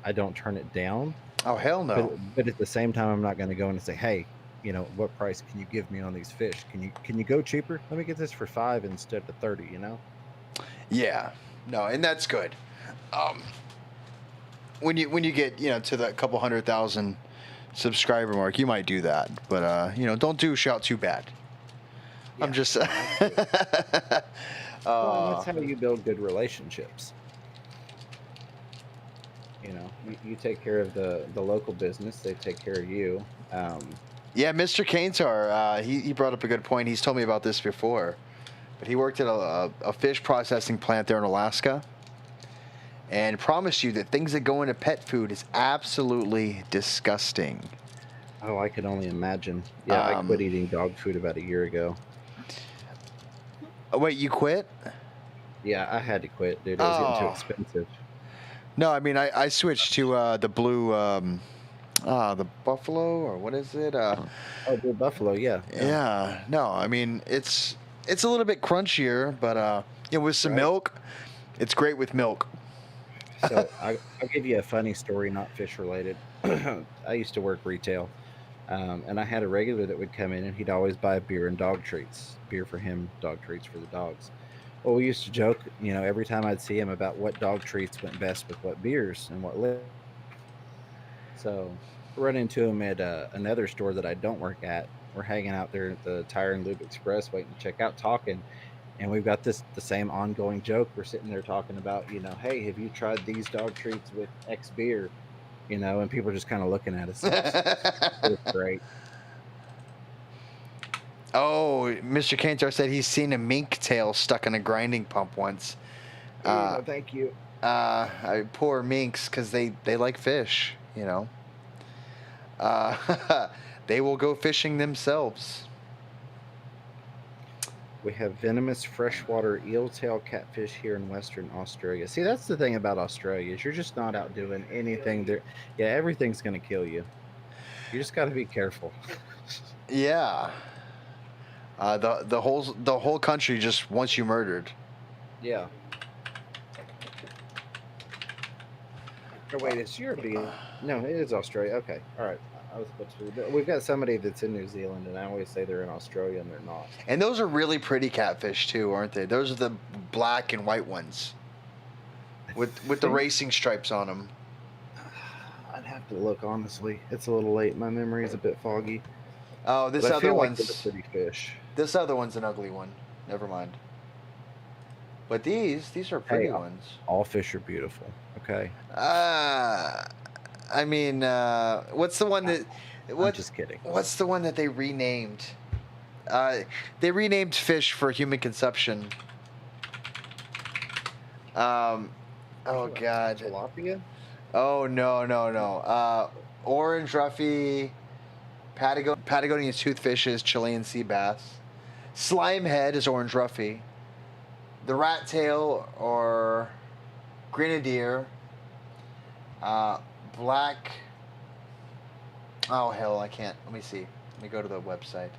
I don't turn it down. Oh, hell no. But at the same time, I'm not going to go in and say, hey, what price can you give me on these fish? Can you go cheaper? Let me get this for $5 instead of $30, Yeah. No, and that's good. When you get, to that couple 100,000 subscriber mark, you might do that. But, don't do shout too bad. Yeah. I'm just... Well, that's how you build good relationships. You take care of the local business, they take care of you. Yeah, Mr. Kainsar, he brought up a good point. He's told me about this before. But he worked at a fish processing plant there in Alaska and promised you that things that go into pet food is absolutely disgusting. Oh, I could only imagine. Yeah, I quit eating dog food about a year ago. Oh, wait, you quit? Yeah, I had to quit, dude. It was getting too expensive. No, I mean, I switched to the blue, the buffalo, or what is it? Blue buffalo, yeah. Yeah, no, I mean, it's a little bit crunchier, but with some milk, it's great with milk. So I'll give you a funny story, not fish related. I used to work retail, and I had a regular that would come in, and he'd always buy beer and dog treats. Beer for him, dog treats for the dogs. Well, we used to joke, every time I'd see him about what dog treats went best with what beers and what liquor. So run into him at another store that I don't work at, We're hanging out there at the Tire and Lube Express, waiting to check out, talking, and we've got the same ongoing joke. We're sitting there talking about, hey, have you tried these dog treats with X beer? And people are just kind of looking at us. It was great. Oh, Mr. Cantor said he's seen a mink tail stuck in a grinding pump once. No, thank you. Poor minks, because they like fish, They will go fishing themselves. We have venomous freshwater eeltail catfish here in Western Australia. See, that's the thing about Australia is you're just not out doing anything there. Yeah, everything's going to kill you. You just got to be careful. Yeah. The whole country just wants you murdered. Yeah. Oh, wait, it's European. No, it is Australia. Okay, all right. I was supposed to. We've got somebody that's in New Zealand, and I always say they're in Australia, and they're not. And those are really pretty catfish too, aren't they? Those are the black and white ones with the racing stripes on them. I'd have to look, honestly. It's a little late. My memory is a bit foggy. Oh, this But I other feel like one's they're pretty fish. This other one's an ugly one. Never mind. But these are pretty ones. All fish are beautiful. Okay. I mean, what's the one that? I'm just kidding. What's the one that they renamed? They renamed fish for human consumption. Oh God. Tilapia? Oh no. Orange roughy, Patagonian toothfishes, Chilean sea bass. Slimehead is orange roughy. The rat tail or grenadier. Black. Oh hell, I can't. Let me see. Let me go to the website.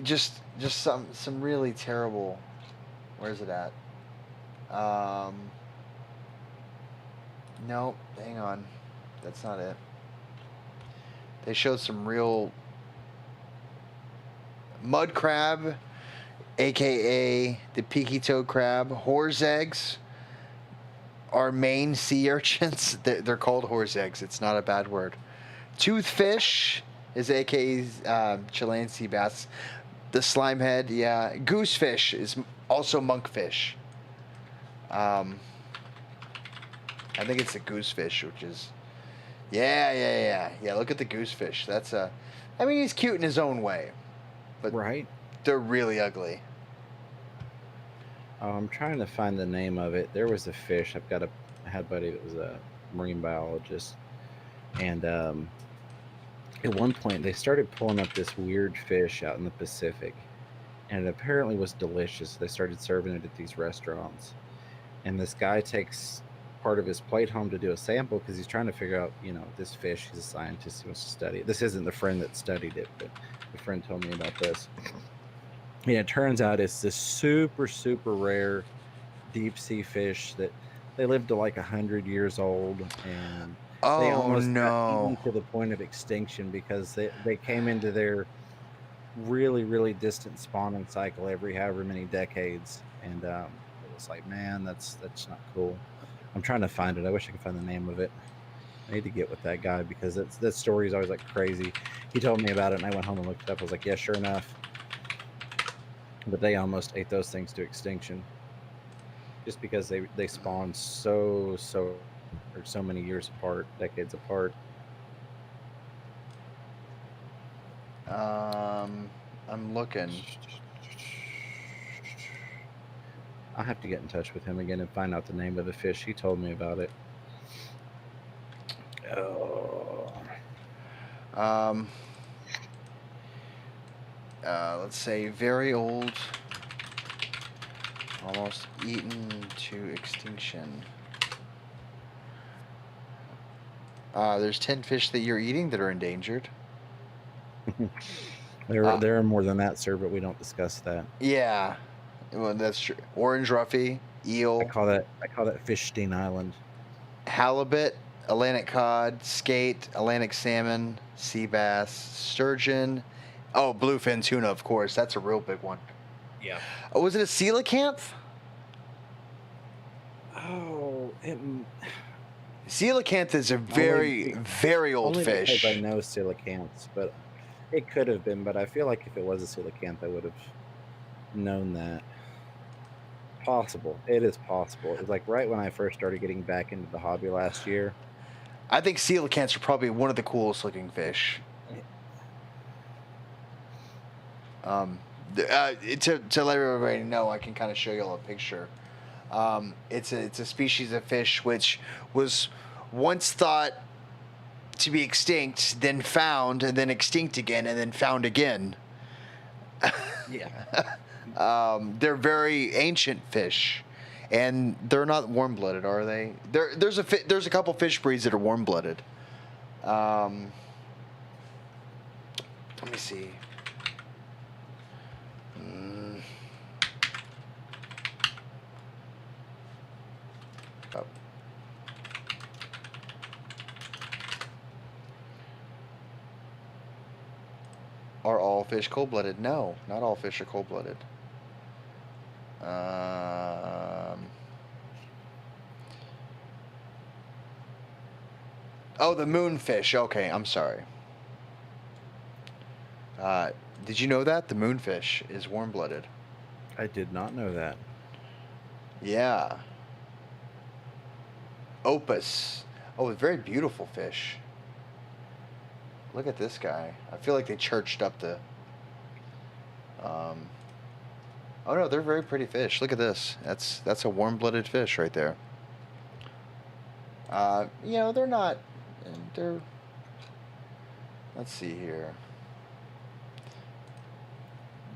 Just some really terrible. Where's it at? Nope. Hang on. That's not it. They showed some real mud crab, aka the peaky toad crab, horse eggs. Are Maine sea urchins. They're called horse eggs. It's not a bad word. Toothfish is aka Chilean sea bass. The slimehead, yeah. Goosefish is also monkfish. I think it's the goosefish, which is, yeah. Look at the goosefish. That's I mean, he's cute in his own way, but right. They're really ugly. I'm trying to find the name of it. There was a fish. I had a buddy that was a marine biologist, and at one point they started pulling up this weird fish out in the Pacific, and it apparently was delicious. They started serving it at these restaurants, and this guy takes part of his plate home to do a sample because he's trying to figure out, this fish. He's a scientist. He wants to study it. This isn't the friend that studied it, but the friend told me about this. Yeah, it turns out it's this super, super rare deep sea fish that they lived to like 100 years old, and they almost got eaten to the point of extinction because they came into their really, really distant spawning cycle every however many decades, and it was like, man, that's not cool. I'm trying to find it. I wish I could find the name of it. I need to get with that guy because that story is always like crazy. He told me about it, and I went home and looked it up. I was like, yeah, sure enough. But they almost ate those things to extinction just because they spawned so many years apart, decades apart. I'm looking. I'll have to get in touch with him again and find out the name of the fish. He told me about it. Oh. Let's say very old, almost eaten to extinction. There's 10 fish that you're eating that are endangered. There are more than that, sir, but we don't discuss that. Yeah, well, that's true. Orange roughy, eel. I call that Fishstein Island. Halibut, Atlantic cod, skate, Atlantic salmon, sea bass, sturgeon. Oh, bluefin tuna, of course. That's a real big one. Yeah. Oh, was it a coelacanth? Oh, Coelacanth is a very, very old Only fish. because I know coelacanths, but it could have been. But I feel like if it was a coelacanth, I would have known that. Possible. It is possible. It was like right when I first started getting back into the hobby last year. I think coelacanths are probably one of the coolest looking fish. To let everybody know, I can kind of show you all a picture. It's a species of fish which was once thought to be extinct, then found, and then extinct again, and then found again. Yeah. They're very ancient fish, and they're not warm-blooded, are they? There's a couple fish breeds that are warm-blooded. Let me see. Oh. Are all fish cold-blooded? No, not all fish are cold-blooded. Oh, the moonfish. Okay, I'm sorry. Did you know that? The moonfish is warm-blooded. I did not know that. Yeah. Opus. Oh, a very beautiful fish. Look at this guy. I feel like they churched up the... Oh no, they're very pretty fish. Look at this. That's a warm-blooded fish right there. They're not... Let's see here.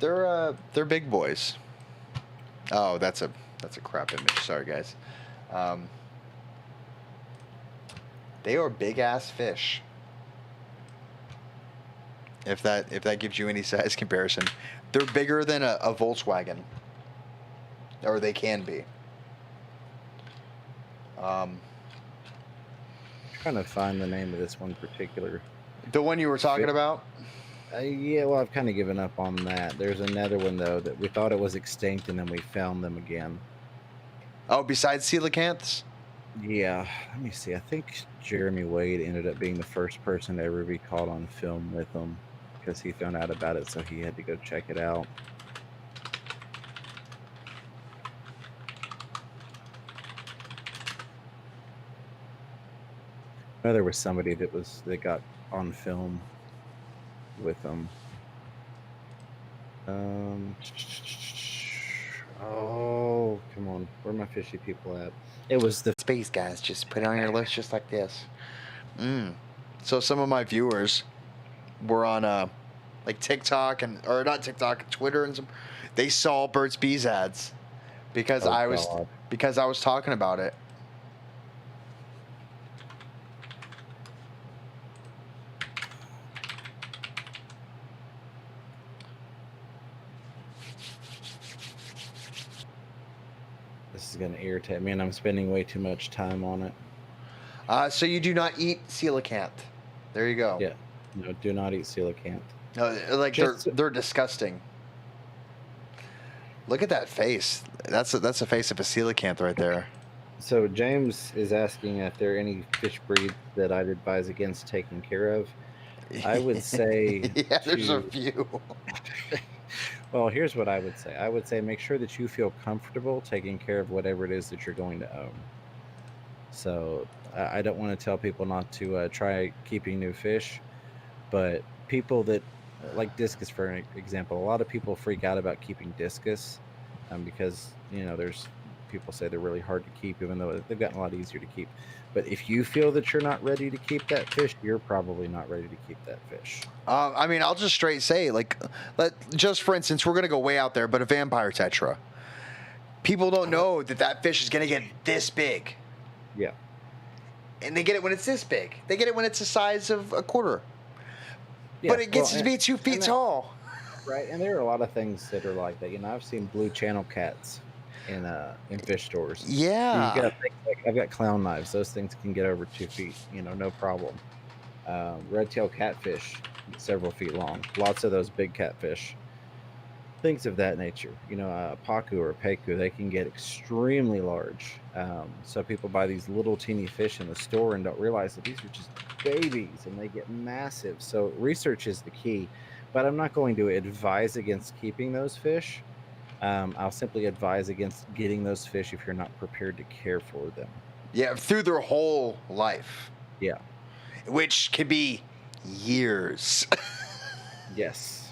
They're big boys. Oh, that's a crap image. Sorry, guys. They are big-ass fish. If that gives you any size comparison, they're bigger than a Volkswagen, or they can be. Trying to find the name of this one particular. The one you were talking about? Yeah, well, I've kind of given up on that. There's another one though that we thought it was extinct, and then we found them again. Oh, besides coelacanths? Yeah, let me see. I think Jeremy Wade ended up being the first person to ever be caught on film with them because he found out about it, so he had to go check it out. I know there was somebody that got on film with them. Oh, come on. Where are my fishy people at? It was the Space guys. Just put it on your list just like this. So some of my viewers were on like TikTok or not TikTok, Twitter, and they saw Burt's Bees ads because I was talking about it. This is going to irritate me, and I'm spending way too much time on it. So you do not eat coelacanth. There you go. Yeah. No, do not eat coelacanth. No, like they're disgusting. Look at that face. That's a face of a coelacanth right there. So James is asking if there are any fish breeds that I'd advise against taking care of. I would say yeah, there's a few. Well, here's what I would say. I would say make sure that you feel comfortable taking care of whatever it is that you're going to own. So I don't want to tell people not to try keeping new fish, but people that like discus, for example, a lot of people freak out about keeping discus because there's people say they're really hard to keep, even though they've gotten a lot easier to keep. But if you feel that you're not ready to keep that fish, you're probably not ready to keep that fish. I mean, I'll just straight say, just for instance, we're going to go way out there, but a vampire tetra. People don't know that fish is going to get this big. Yeah. And they get it when it's this big. They get it when it's the size of a quarter. Yeah, but it gets to be 2 feet tall. Right, and there are a lot of things that are like that. I've seen blue channel cats in fish stores. Yeah. I've got clown knives. Those things can get over 2 feet, no problem. Red-tailed catfish, several feet long. Lots of those big catfish. things of that nature. Paku or peku, they can get extremely large. So people buy these little teeny fish in the store and don't realize that these are just babies and they get massive. So research is the key, but I'm not going to advise against keeping those fish. I'll simply advise against getting those fish if you're not prepared to care for them. Yeah, through their whole life, Yeah. which could be years. Yes.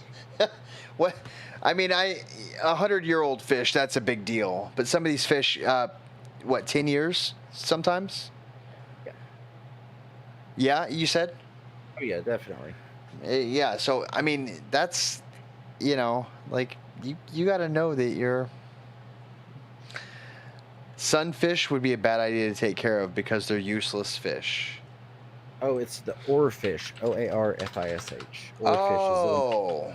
What? I mean, 100-year-old fish, that's a big deal. But some of these fish, 10 years sometimes? Yeah. Yeah, you said? Oh yeah, definitely. Yeah, so, I mean, that's, like, you got to know that your sunfish would be a bad idea to take care of because they're useless fish. Oh, it's the oarfish. Oarfish. Oh.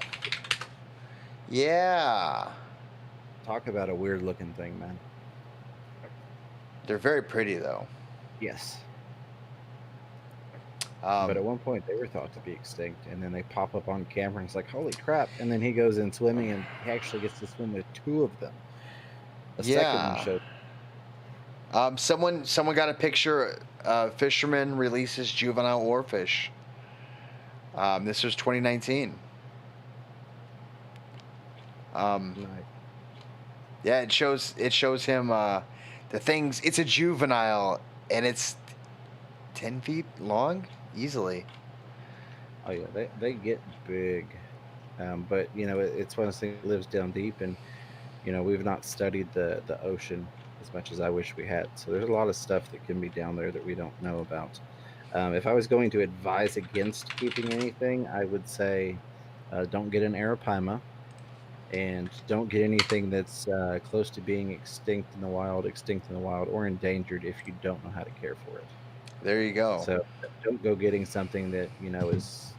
Yeah. Talk about a weird looking thing, man. They're very pretty, though. Yes. But at one point they were thought to be extinct, and then they pop up on camera and it's like, holy crap. And then he goes in swimming and he actually gets to swim with two of them. A second one showed. Someone got a picture. Fisherman releases juvenile oarfish. This was 2019. Nice. Yeah, it shows him. The things. It's a juvenile, and it's 10 feet long, easily. Oh yeah, they get big, but it's one of those things that lives down deep, and we've not studied the ocean as much as I wish we had. So there's a lot of stuff that can be down there that we don't know about. If I was going to advise against keeping anything, I would say don't get an arapaima, and don't get anything that's close to being extinct in the wild, or endangered if you don't know how to care for it. There you go. So don't go getting something that is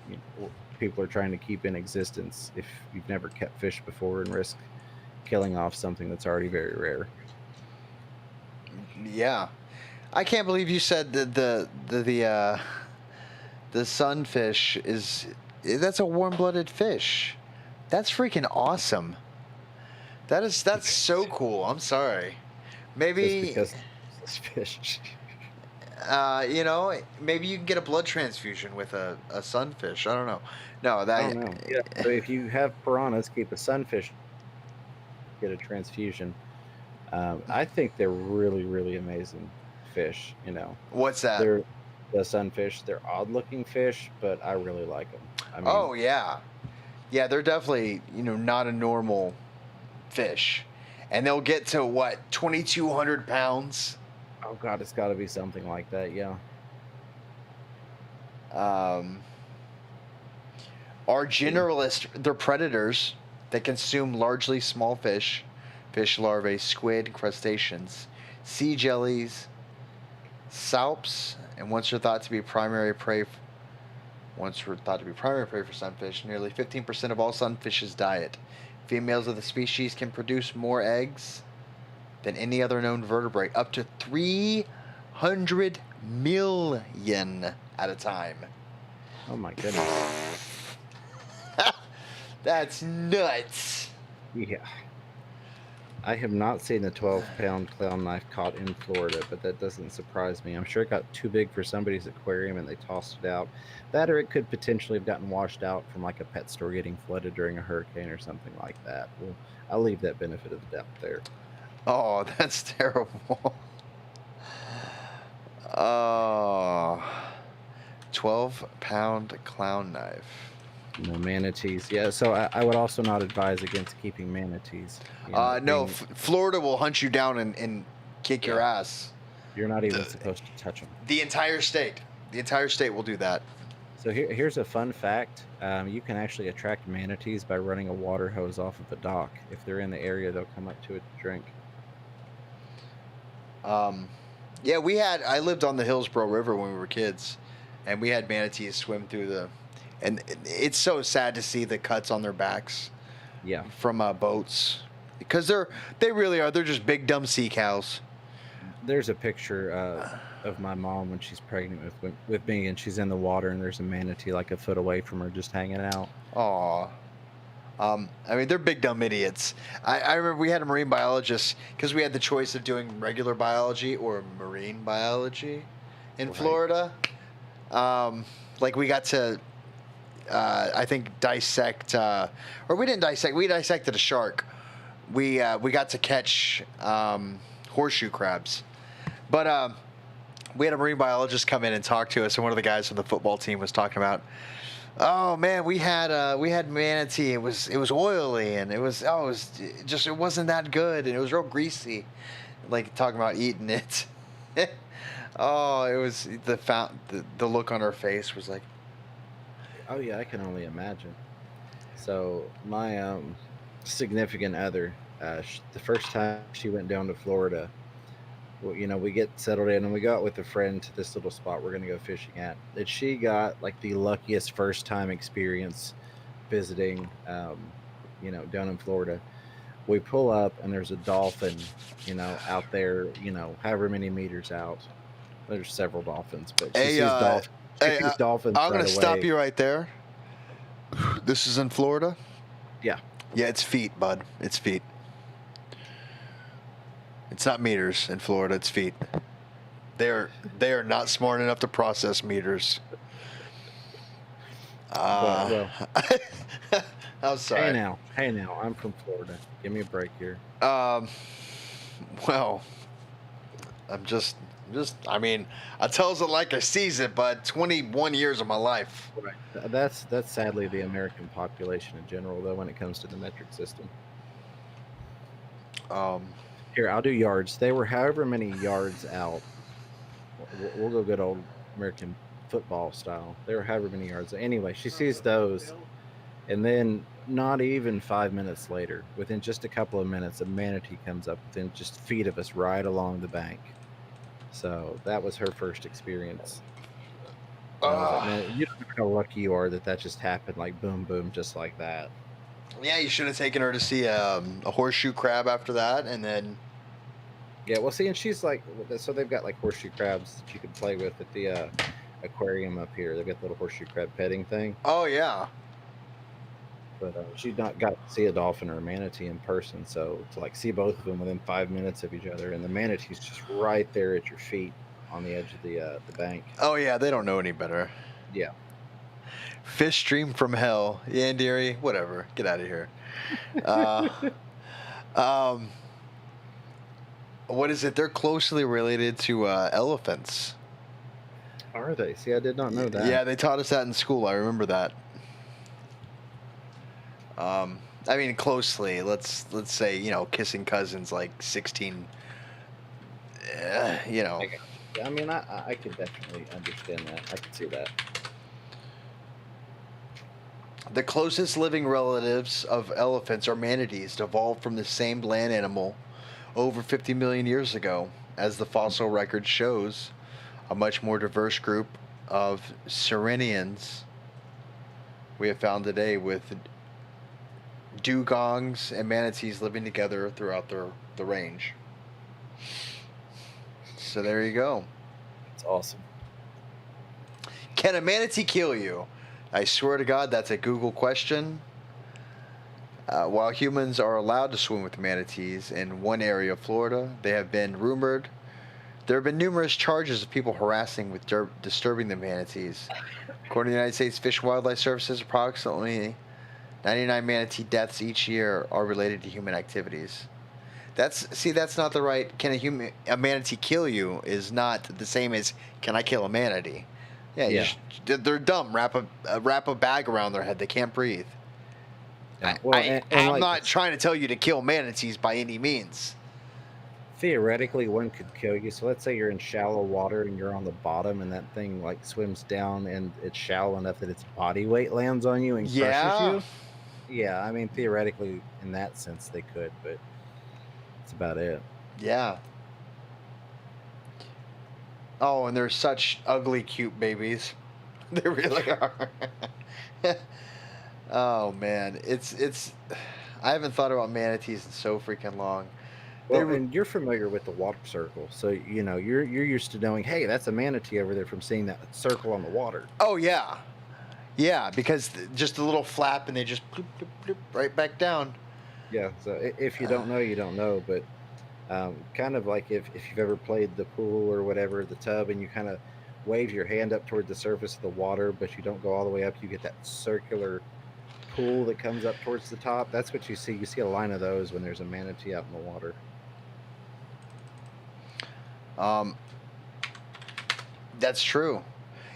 people are trying to keep in existence if you've never kept fish before, and risk killing off something that's already very rare. Yeah, I can't believe you said that the sunfish that's a warm-blooded fish. That's freaking awesome. That's so cool. I'm sorry. Maybe Just because it's fish. maybe you can get a blood transfusion with a sunfish. I don't know. No, I don't know. Yeah. So if you have piranhas, keep a sunfish. Get a transfusion. I think they're really, really amazing fish. What's that? They're the sunfish. They're odd-looking fish, but I really like them. I mean, Oh yeah, yeah. They're definitely not a normal fish, and they'll get to what 2,200 pounds. oh god, it's got to be something like that. Yeah. Are generalist. They're predators that consume largely small fish larvae, squid, crustaceans, sea jellies, salps, and once were thought to be primary prey for sunfish. Nearly 15% of all sunfish's diet. Females of the species can produce more eggs than any other known vertebrate, up to 300 million at a time. Oh my goodness. That's nuts. Yeah. I have not seen the 12-pound clown knife caught in Florida, but that doesn't surprise me. I'm sure it got too big for somebody's aquarium and they tossed it out. That, or it could potentially have gotten washed out from like a pet store getting flooded during a hurricane or something like that. Well, I'll leave that benefit of the doubt there. Oh, that's terrible. Oh, 12-pound clown knife. Manatees. Yeah, so I would also not advise against keeping manatees. No, Florida will hunt you down and kick your ass. You're not even supposed to touch them. The entire state. The entire state will do that. So here's a fun fact. You can actually attract manatees by running a water hose off of a dock. If they're in the area, they'll come up to it to drink. Yeah, I lived on the Hillsborough River when we were kids, and we had manatees swim through and it's so sad to see the cuts on their backs. Yeah. From boats, because they really are. They're just big dumb sea cows. There's a picture of my mom when she's pregnant with me, and she's in the water, and there's a manatee like a foot away from her, just hanging out. Aw. I mean, they're big dumb idiots. I remember we had a marine biologist because we had the choice of doing regular biology or marine biology in Right. Florida. Like we got to, I think, dissect, or we didn't dissect. We dissected a shark. We got to catch horseshoe crabs, but we had a marine biologist come in and talk to us, and one of the guys from the football team was talking about, oh man, we had manatee. It was oily, and it wasn't that good, and it was real greasy. Like talking about eating it. Oh, it was the look on her face was like, Oh yeah, I can only imagine. So my significant other, the first time she went down to Florida, well, we get settled in and we go out with a friend to this little spot we're gonna go fishing at. And she got like the luckiest first time experience visiting, down in Florida. We pull up and there's a dolphin, out there, however many meters out. There's several dolphins, but she hey, sees dolphins. She hey, sees dolphins I'm right gonna stop away. you right there. This is in Florida. Yeah. Yeah, it's feet, bud. It's feet. It's not meters in Florida. It's feet. They are not smart enough to process meters. Well, I'm sorry. Hey now, I'm from Florida. Give me a break here. Well, I'm just. I mean, I tells it like I sees it, but 21 years of my life. Right. That's sadly the American population in general, though, when it comes to the metric system. Here, I'll do yards. They were however many yards out. We'll go good old American football style. They were however many yards. Anyway, she sees those, and then not even 5 minutes later, within just a couple of minutes, a manatee comes up within just feet of us right along the bank. So that was her first experience. And I was like, man, you don't know how lucky you are that just happened, like boom, boom, just like that. Yeah, you should have taken her to see a horseshoe crab after that, and then. Yeah, well, see, and she's like, so they've got like horseshoe crabs that you can play with at the aquarium up here. They've got the little horseshoe crab petting thing. Oh yeah. But she'd not got to see a dolphin or a manatee in person, so to like see both of them within 5 minutes of each other, and the manatee's just right there at your feet on the edge of the bank. Oh yeah, they don't know any better. Yeah. Fish stream from hell. Yandere, whatever. Get out of here. What is it? They're closely related to elephants. Are they? See, I did not know that. Yeah, they taught us that in school. I remember that. I mean, closely. Let's say, kissing cousins like 16. I mean, I could definitely understand that. I could see that. The closest living relatives of elephants are manatees, evolved from the same land animal over 50 million years ago. As the fossil record shows, a much more diverse group of sirenians we have found today, with dugongs and manatees living together throughout the range. So there you go. It's awesome. Can a manatee kill you? I swear to God, that's a Google question. While humans are allowed to swim with manatees in one area of Florida, there have been numerous charges of people harassing with disturbing the manatees. According to the United States Fish and Wildlife Services, approximately 99 manatee deaths each year are related to human activities. That's not the right. Can a manatee kill you? Is not the same as can I kill a manatee? Yeah. They're dumb. Wrap a bag around their head. They can't breathe. Yeah. Well, I'm not trying to tell you to kill manatees by any means. Theoretically, one could kill you. So let's say you're in shallow water and you're on the bottom, and that thing like swims down, and it's shallow enough that its body weight lands on you and crushes you. Yeah, I mean, theoretically, in that sense, they could, but that's about it. Yeah. Oh, and they're such ugly, cute babies. They really are. Oh man, it's. I haven't thought about manatees in so freaking long. Well, and you're familiar with the water circle, so you're used to knowing, hey, that's a manatee over there from seeing that circle on the water. Oh yeah, Yeah, because just a little flap and they just bloop, bloop, bloop, right back down. Yeah. So if you don't know, you don't know. But kind of like if you've ever played the pool or whatever, the tub, and you kind of wave your hand up toward the surface of the water, but you don't go all the way up, you get that circular pool that comes up towards the top. That's what you see. You see a line of those when there's a manatee out in the water. That's true.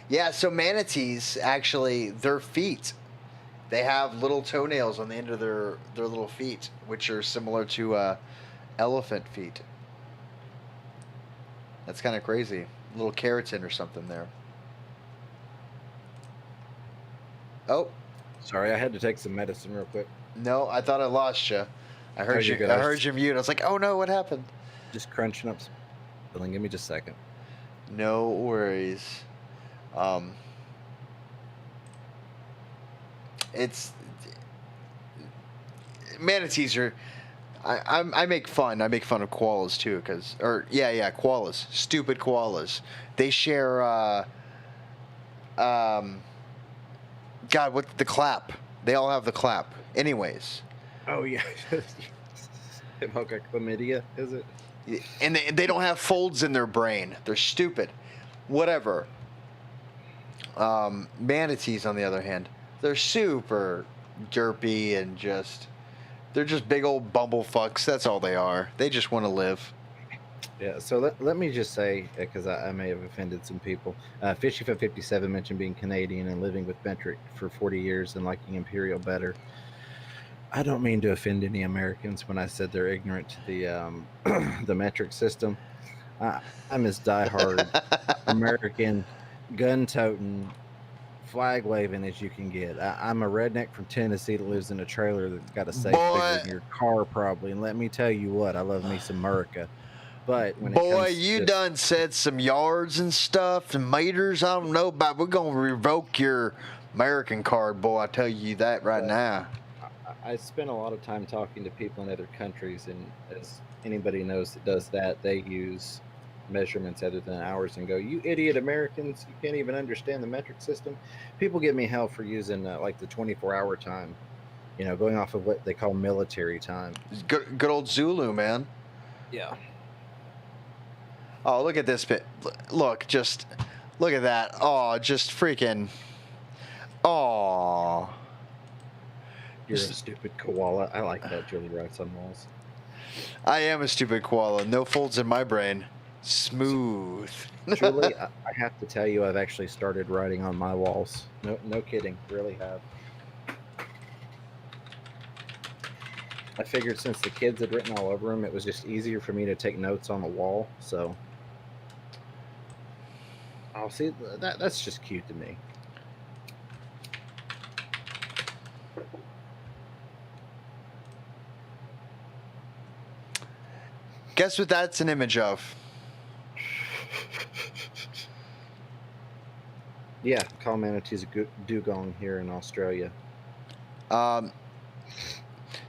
Yeah, so manatees actually, their feet, they have little toenails on the end of their little feet, which are similar to elephant feet. That's kind of crazy. A little keratin or something there. Oh, Sorry, I had to take some medicine real quick. no, I thought I lost you. I heard you're you. good. I heard you mute. I was like, oh no, what happened? Just crunching up some filling. Give me just a second. No worries. It's manatees are. I make fun. I make fun of koalas too, koalas, stupid koalas. They share. God, what the clap? They all have the clap. Anyways, Oh yeah. Chlamydia, is it? and they don't have folds in their brain. They're stupid. Whatever. Manatees, on the other hand, they're super derpy and they're just big old bumblefucks. That's all they are. They just want to live. Yeah, so let me just say, because I may have offended some people. Fishy57 mentioned being Canadian and living with metric for 40 years and liking Imperial better. I don't mean to offend any Americans when I said they're ignorant to the the metric system. I'm as diehard American, gun-toting, flag-waving as you can get. I'm a redneck from Tennessee that lives in a trailer that's got a safe bigger than your car probably. And let me tell you what, I love me some America. But when it Boy, comes you to done said some yards and stuff and meters. I don't know about. We're gonna revoke your American card, boy. I tell you that right now. I spend a lot of time talking to people in other countries, and as anybody knows that does that, they use measurements other than hours and go, "You idiot Americans! You can't even understand the metric system." People give me hell for using like the 24-hour time, going off of what they call military time. Good old Zulu, man. Yeah. Oh, look at this bit. Look at that. Oh, just freaking. Oh. You're a stupid koala. I like that, Julie writes on walls. I am a stupid koala. No folds in my brain. Smooth. Julie, I have to tell you, I've actually started writing on my walls. No kidding. Really have. I figured since the kids had written all over them, it was just easier for me to take notes on the wall. So, I'll see. That's just cute to me. Guess what that's an image of? Yeah, call manatees a dugong here in Australia.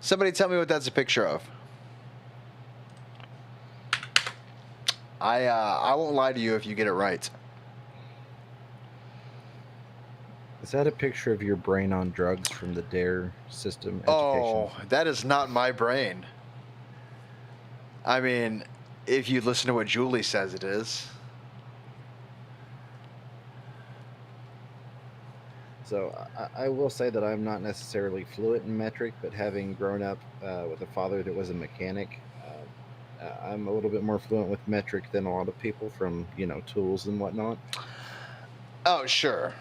Somebody tell me what that's a picture of. I won't lie to you if you get it right. Is that a picture of your brain on drugs from the DARE system education? Oh, that is not my brain. I mean, if you listen to what Julie says it is. So I will say that I'm not necessarily fluent in metric, but having grown up with a father that was a mechanic, I'm a little bit more fluent with metric than a lot of people from, tools and whatnot. Oh, sure.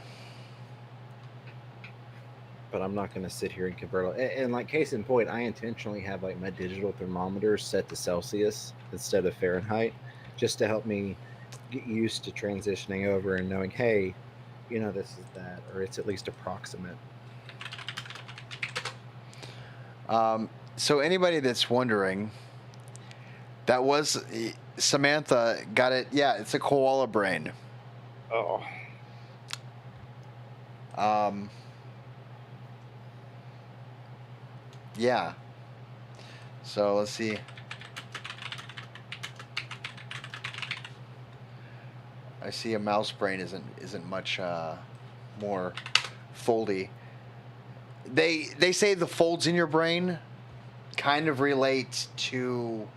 But I'm not going to sit here and convert. And like case in point, I intentionally have like my digital thermometer set to Celsius instead of Fahrenheit, just to help me get used to transitioning over and knowing, hey, this is that, or it's at least approximate. So anybody that's wondering, that was Samantha got it. Yeah, it's a koala brain. Oh. Yeah. So let's see. I see a mouse brain isn't much more foldy. They say the folds in your brain kind of relate to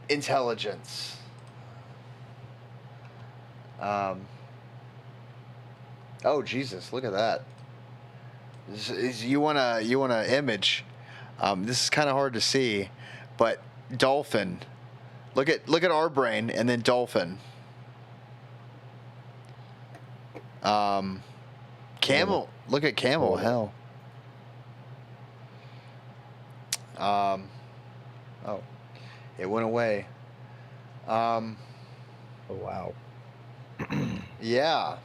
intelligence. Oh Jesus! Look at that. You want a image? This is kind of hard to see, but dolphin. Look at our brain and then dolphin. Camel. Look at camel. Hell. Oh, it went away. Oh wow. Yeah.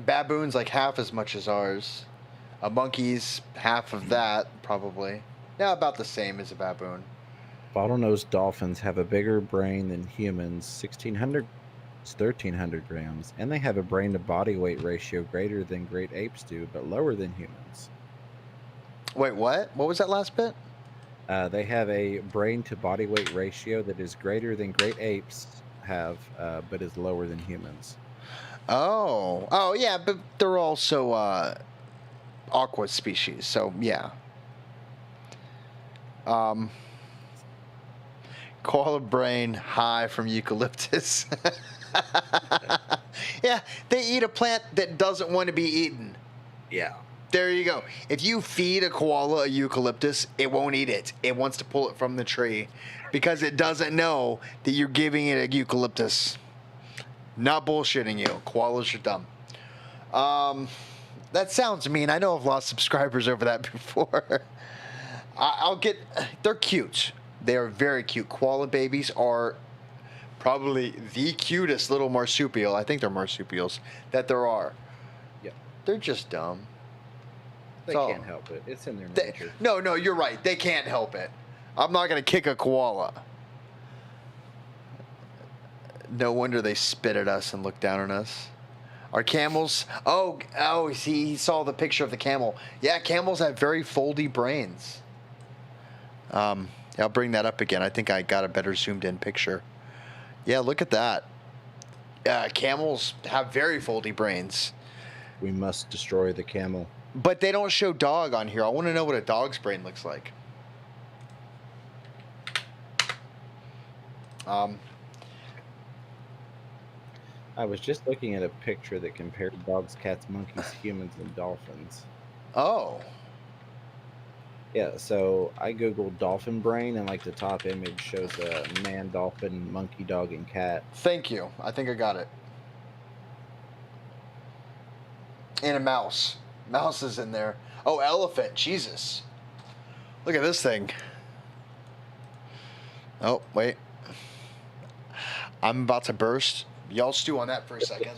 Baboon's like half as much as ours. A monkey's half of that, probably. Yeah, about the same as a baboon. Bottlenose dolphins have a bigger brain than humans, 1,300 grams, and they have a brain to body weight ratio greater than great apes do, but lower than humans. Wait, what? What was that last bit? They have a brain to body weight ratio that is greater than great apes have, but is lower than humans. Oh, yeah, but they're also aqua species, so yeah. Koala brain high from eucalyptus. Yeah, they eat a plant that doesn't want to be eaten. Yeah. There you go. If you feed a koala a eucalyptus, it won't eat it. It wants to pull it from the tree because it doesn't know that you're giving it a eucalyptus. Not bullshitting you. Koalas are dumb. That sounds mean. I know I've lost subscribers over that before. They're cute. They are very cute. Koala babies are probably the cutest little marsupial. I think they're marsupials that there are. Yeah. They're just dumb. They So- can't help it. It's in their They, nature. no, you're right. They can't help it. I'm not going to kick a koala. No wonder they spit at us and look down on us. Our camels. Oh, he saw the picture of the camel. Yeah, camels have very foldy brains. I'll bring that up again. I think I got a better zoomed in picture. Yeah, look at that. Camels have very foldy brains. We must destroy the camel. But they don't show dog on here. I want to know what a dog's brain looks like. I was just looking at a picture that compared dogs, cats, monkeys, humans, and dolphins. Oh. Yeah, so I googled dolphin brain, and like the top image shows a man, dolphin, monkey, dog, and cat. Thank you. I think I got it. And a mouse. Mouse is in there. Oh, elephant. Jesus. Look at this thing. Oh, wait. I'm about to burst. Y'all stew on that for a second.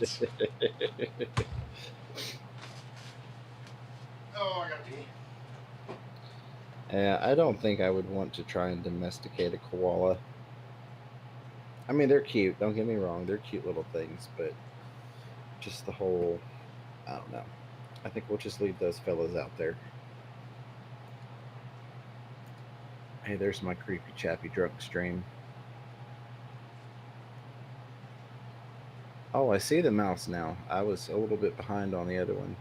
Oh, I gotta pee. Yeah, I don't think I would want to try and domesticate a koala. I mean, they're cute. Don't get me wrong; they're cute little things, but just the whole, I don't know. I think we'll just leave those fellas out there. Hey, there's my creepy Chappy drunk stream. Oh, I see the mouse now. I was a little bit behind on the other one.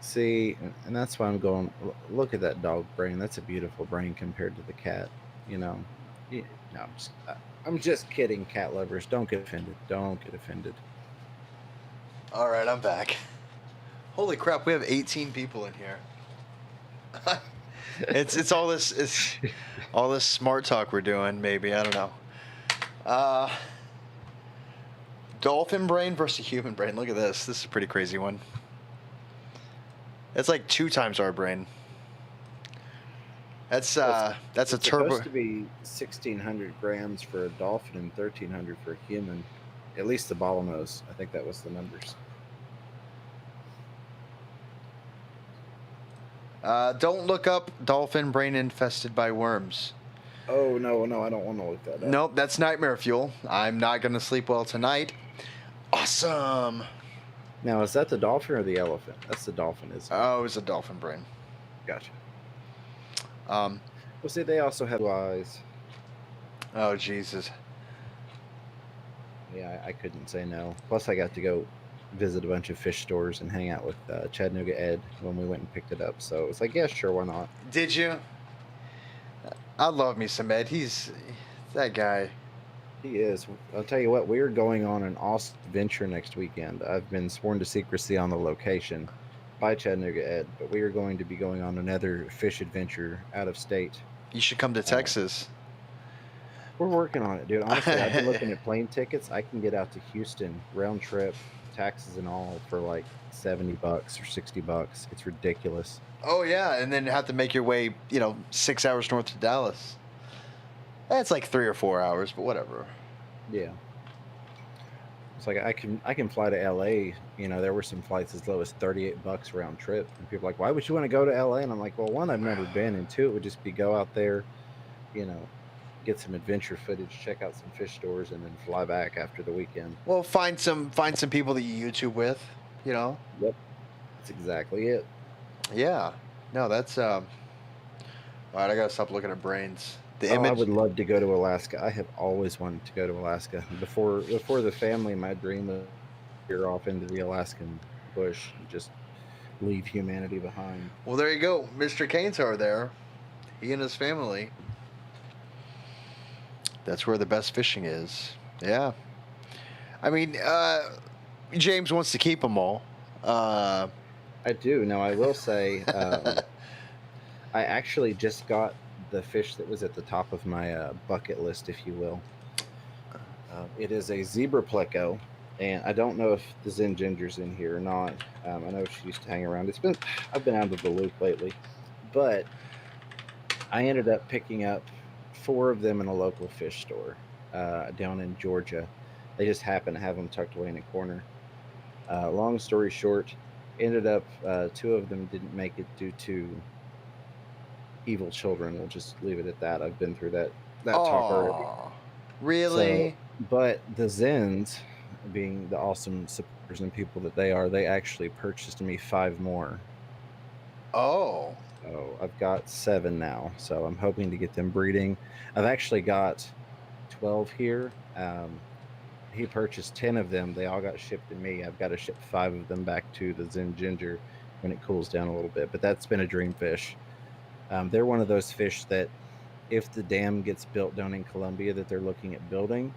See, and that's why I'm going, look at that dog brain. That's a beautiful brain compared to the cat, you know. Yeah, no, I'm just kidding, cat lovers. Don't get offended. Don't get offended. All right, I'm back. Holy crap, we have 18 people in here. it's all this smart talk we're doing. Maybe, I don't know. Dolphin brain versus human brain. Look at this. This is a pretty crazy one. It's like 2 times our brain. That's a It's turbo. supposed to be 1,600 grams for a dolphin and 1,300 for a human. At least the bottlenose. I think that was the numbers. Don't look up dolphin brain infested by worms. Oh, no, I don't want to look that up. Nope, that's nightmare fuel. I'm not going to sleep well tonight. Awesome. Now, is that the dolphin or the elephant? That's the dolphin, isn't it? Oh, it's a dolphin brain. Gotcha. Well, See, they also have eyes. oh, Jesus. Yeah, I couldn't say no. Plus, I got to go visit a bunch of fish stores and hang out with Chattanooga Ed when we went and picked it up. So it's like, yeah, sure, why not? Did you? I love me some Ed. He's that guy. He is. I'll tell you what, we are going on an awesome adventure next weekend. I've been sworn to secrecy on the location by Chattanooga Ed, but we are going to be going on another fish adventure out of state. You should come to Texas. We're working on it, dude. Honestly, I've been looking at plane tickets. I can get out to Houston round trip, taxes and all, for like $70 or $60. It's ridiculous. Oh yeah, and then have to make your way, 6 hours north to Dallas. That's like 3 or 4 hours, but whatever. Yeah. It's like I can fly to LA. There were some flights as low as $38 round trip, and people are like, why would you want to go to LA? And I'm like, well, one, I've never been, and two, it would just be go out there, get some adventure footage, check out some fish stores, and then fly back after the weekend. Well, find some people that you YouTube with, Yep, that's exactly it. Yeah. No, that's all right. I gotta stop looking at brains. The I image. would love to go to Alaska. I have always wanted to go to Alaska. Before the family, my dream was to veer off into the Alaskan bush and just leave humanity behind. Well, there you go. Mr. Canes are there. He and his family. That's where the best fishing is. Yeah. I mean, James wants to keep them all. I do. Now, I will say, I actually just got the fish that was at the top of my bucket list, if you will. It is a zebra pleco, and I don't know if the Zen Ginger's in here or not. I know she used to hang around. I've been out of the loop lately, but I ended up picking up 4 of them in a local fish store down in Georgia. They just happened to have them tucked away in a corner. Long story short, ended up 2 of them didn't make it due to evil children. We'll just leave it at that. I've been through that talk already. Really? So, but the Zens, being the awesome supporters and people that they are, they actually purchased me 5 more. Oh. So I've got 7 now. So I'm hoping to get them breeding. I've actually got 12 here. He purchased 10 of them. They all got shipped to me. I've got to ship 5 of them back to the Zen Ginger when it cools down a little bit. But that's been a dream fish. They're one of those fish that if the dam gets built down in Colombia that they're looking at building,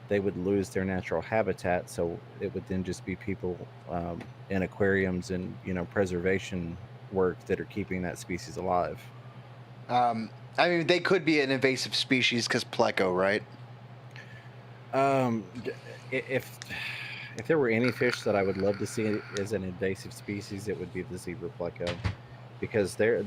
they would lose their natural habitat. So it would then just be people in aquariums and, preservation work that are keeping that species alive. I mean, they could be an invasive species because pleco, right? If there were any fish that I would love to see as an invasive species, it would be the zebra pleco, because they're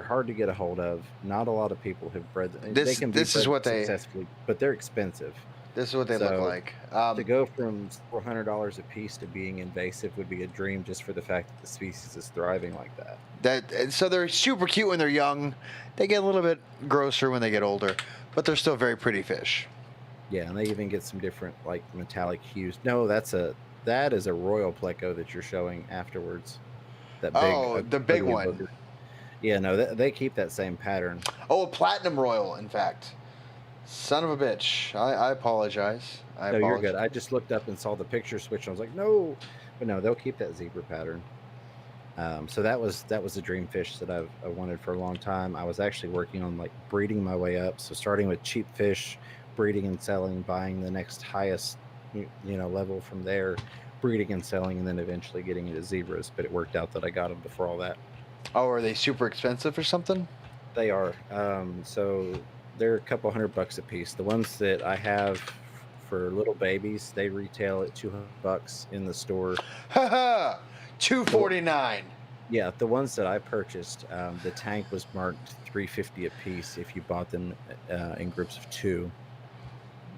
hard to get a hold of. Not a lot of people have bred them. They can be this is bred what they successfully, but they're expensive. This is what they look like. To go from $400 a piece to being invasive would be a dream, just for the fact that the species is thriving like that. So they're super cute when they're young. They get a little bit grosser when they get older, but they're still very pretty fish. Yeah, and they even get some different like metallic hues. No, that is a royal pleco that you're showing afterwards. That big, the big one. Booger. Yeah, no, they keep that same pattern. Oh, a platinum royal, in fact. Son of a bitch. I apologize. No, you're good. I just looked up and saw the picture switch, and I was like, no. But no, they'll keep that zebra pattern. So that was a dream fish that I wanted for a long time. I was actually working on like breeding my way up. So starting with cheap fish, breeding and selling, buying the next highest level from there, breeding and selling, and then eventually getting into zebras. But it worked out that I got them before all that. Oh, are they super expensive or something? They are. So they're a couple $100 a piece. The ones that I have for little babies, they retail at $200 in the store. Haha, $249. Yeah, the ones that I purchased, the tank was marked $350 a piece if you bought them in groups of 2.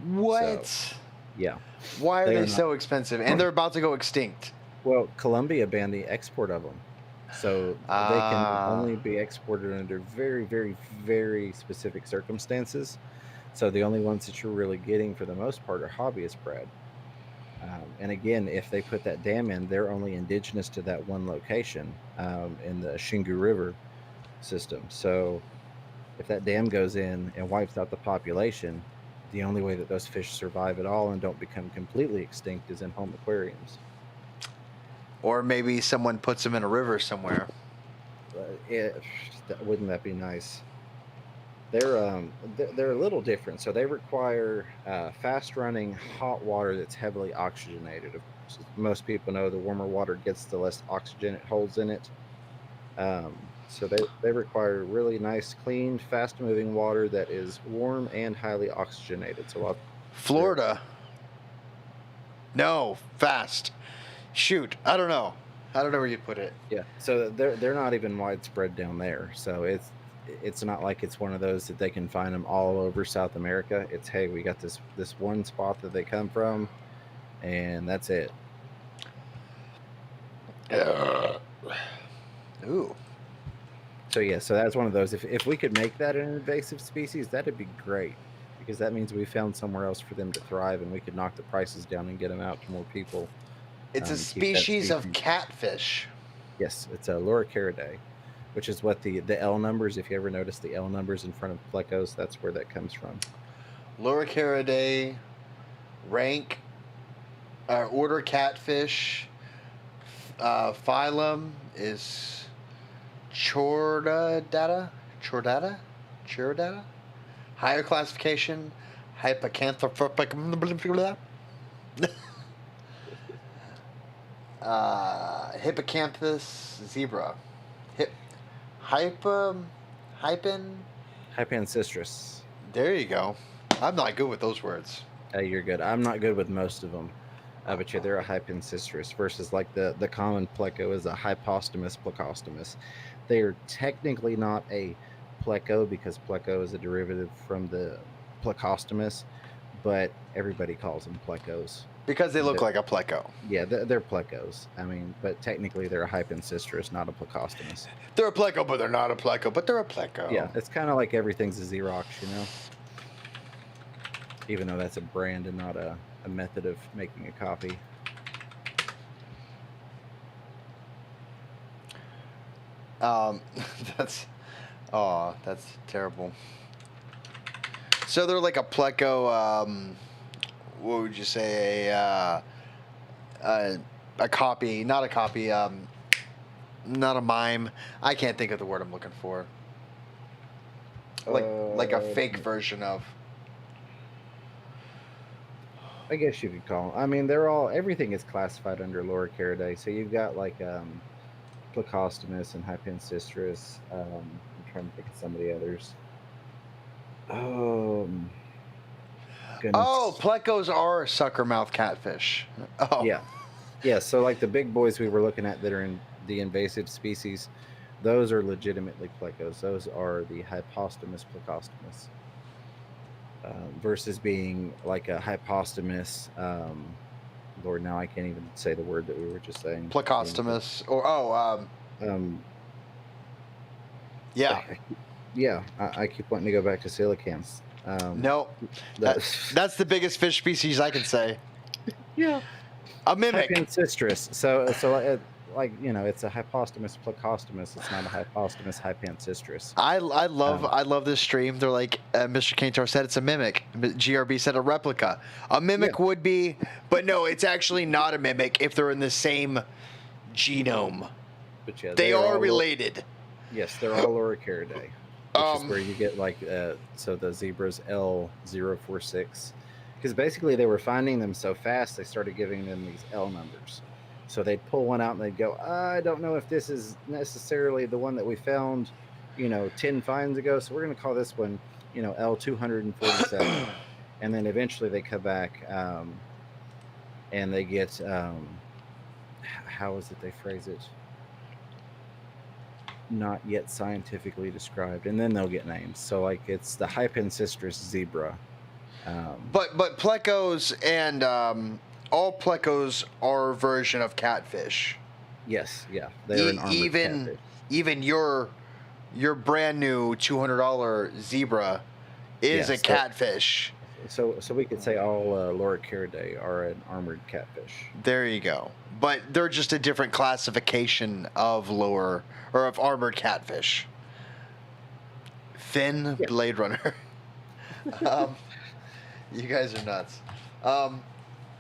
What? So, yeah. Why are they so expensive? And they're about to go extinct. Well, Colombia banned the export of them. So they can only be exported under very, very, very specific circumstances. So the only ones that you're really getting for the most part are hobbyist bred. And again, if they put that dam in, they're only indigenous to that one location in the Xingu River system. So if that dam goes in and wipes out the population, the only way that those fish survive at all and don't become completely extinct is in home aquariums. Or maybe someone puts them in a river somewhere. Wouldn't that be nice? They're a little different. So they require fast running hot water that's heavily oxygenated. Of course, as most people know, the warmer water gets, the less oxygen it holds in it. So they require really nice, clean, fast moving water that is warm and highly oxygenated. So Florida. No, fast. Shoot, I don't know where you'd put it. yeah, so they're not even widespread down there. So it's not like it's one of those that they can find them all over South America. It's, hey, we got this one spot that they come from, and that's it. Ooh. So yeah, so that's one of those. If we could make that an invasive species, that'd be great, because that means we found somewhere else for them to thrive, and we could knock the prices down and get them out to more people. It's a Keep that species of catfish. Yes, it's a Loricaridae, which is what the L numbers, if you ever notice the L numbers in front of plecos, that's where that comes from. Loricaridae, rank, order catfish, phylum is Chordata. Higher classification, Hippocanthropus. Hippocampus zebra. Hypancistris. There you go. I'm not good with those words. Hey, you're good. I'm not good with most of them. But yeah, they're a Hypancistris versus like the common pleco is a Hypostomus plecostomus. They are technically not a pleco because pleco is a derivative from the plecostomus, but everybody calls them plecos. Because they look like a pleco. Yeah, they're plecos. I mean, but technically they're a Hypancistris, not a plecostomus. They're a pleco, but they're not a pleco, but they're a pleco. Yeah, it's kind of like everything's a Xerox, you know? Even though that's a brand and not a method of making a copy. That's terrible. So they're like a pleco, what would you say, a copy, not a copy, not a mime. I can't think of the word I'm looking for. Like a fake version of. I guess you could call them. I mean, everything is classified under Loricaridae. So you've got like Plecostomus and Hypancistris. I'm trying to think of some of the others. Goodness. Oh, plecos are sucker mouth catfish. Oh. Yeah. So like the big boys we were looking at that are in the invasive species, those are legitimately plecos. Those are the Hypostomus plecostomus. Versus being like a Hypostomus. Lord, now I can't even say the word that we were just saying. Plecostomus, yeah. I keep wanting to go back to coelacanths. No, that's the biggest fish species I can say. Yeah, a mimic. Hypancistris. So like it's a Hypostomus plecostomus. It's not a Hypostomus Hypancistris. I love this stream. They're like Mr. Kantor said, it's a mimic. GRB said a replica. A mimic would be, but no, it's actually not a mimic if they're in the same genome. But yeah, they are related. Yes, they're all Loricaridae. Which is where you get like so the zebra's L046, because basically they were finding them so fast they started giving them these L numbers. So they'd pull one out and they'd go, I don't know if this is necessarily the one that we found, 10 finds ago. So we're going to call this one, L247. And then eventually they come back and they get, how is it they phrase it? Not yet scientifically described. And then they'll get names. So like it's the Hypancistris zebra. But plecos and all plecos are a version of catfish. Yes, yeah. They're an armored catfish. Even your brand new $200 zebra is a catfish. So we could say all Loricaridae are an armored catfish. There you go. But they're just a different classification of armored catfish. Finn Blade Runner. You guys are nuts.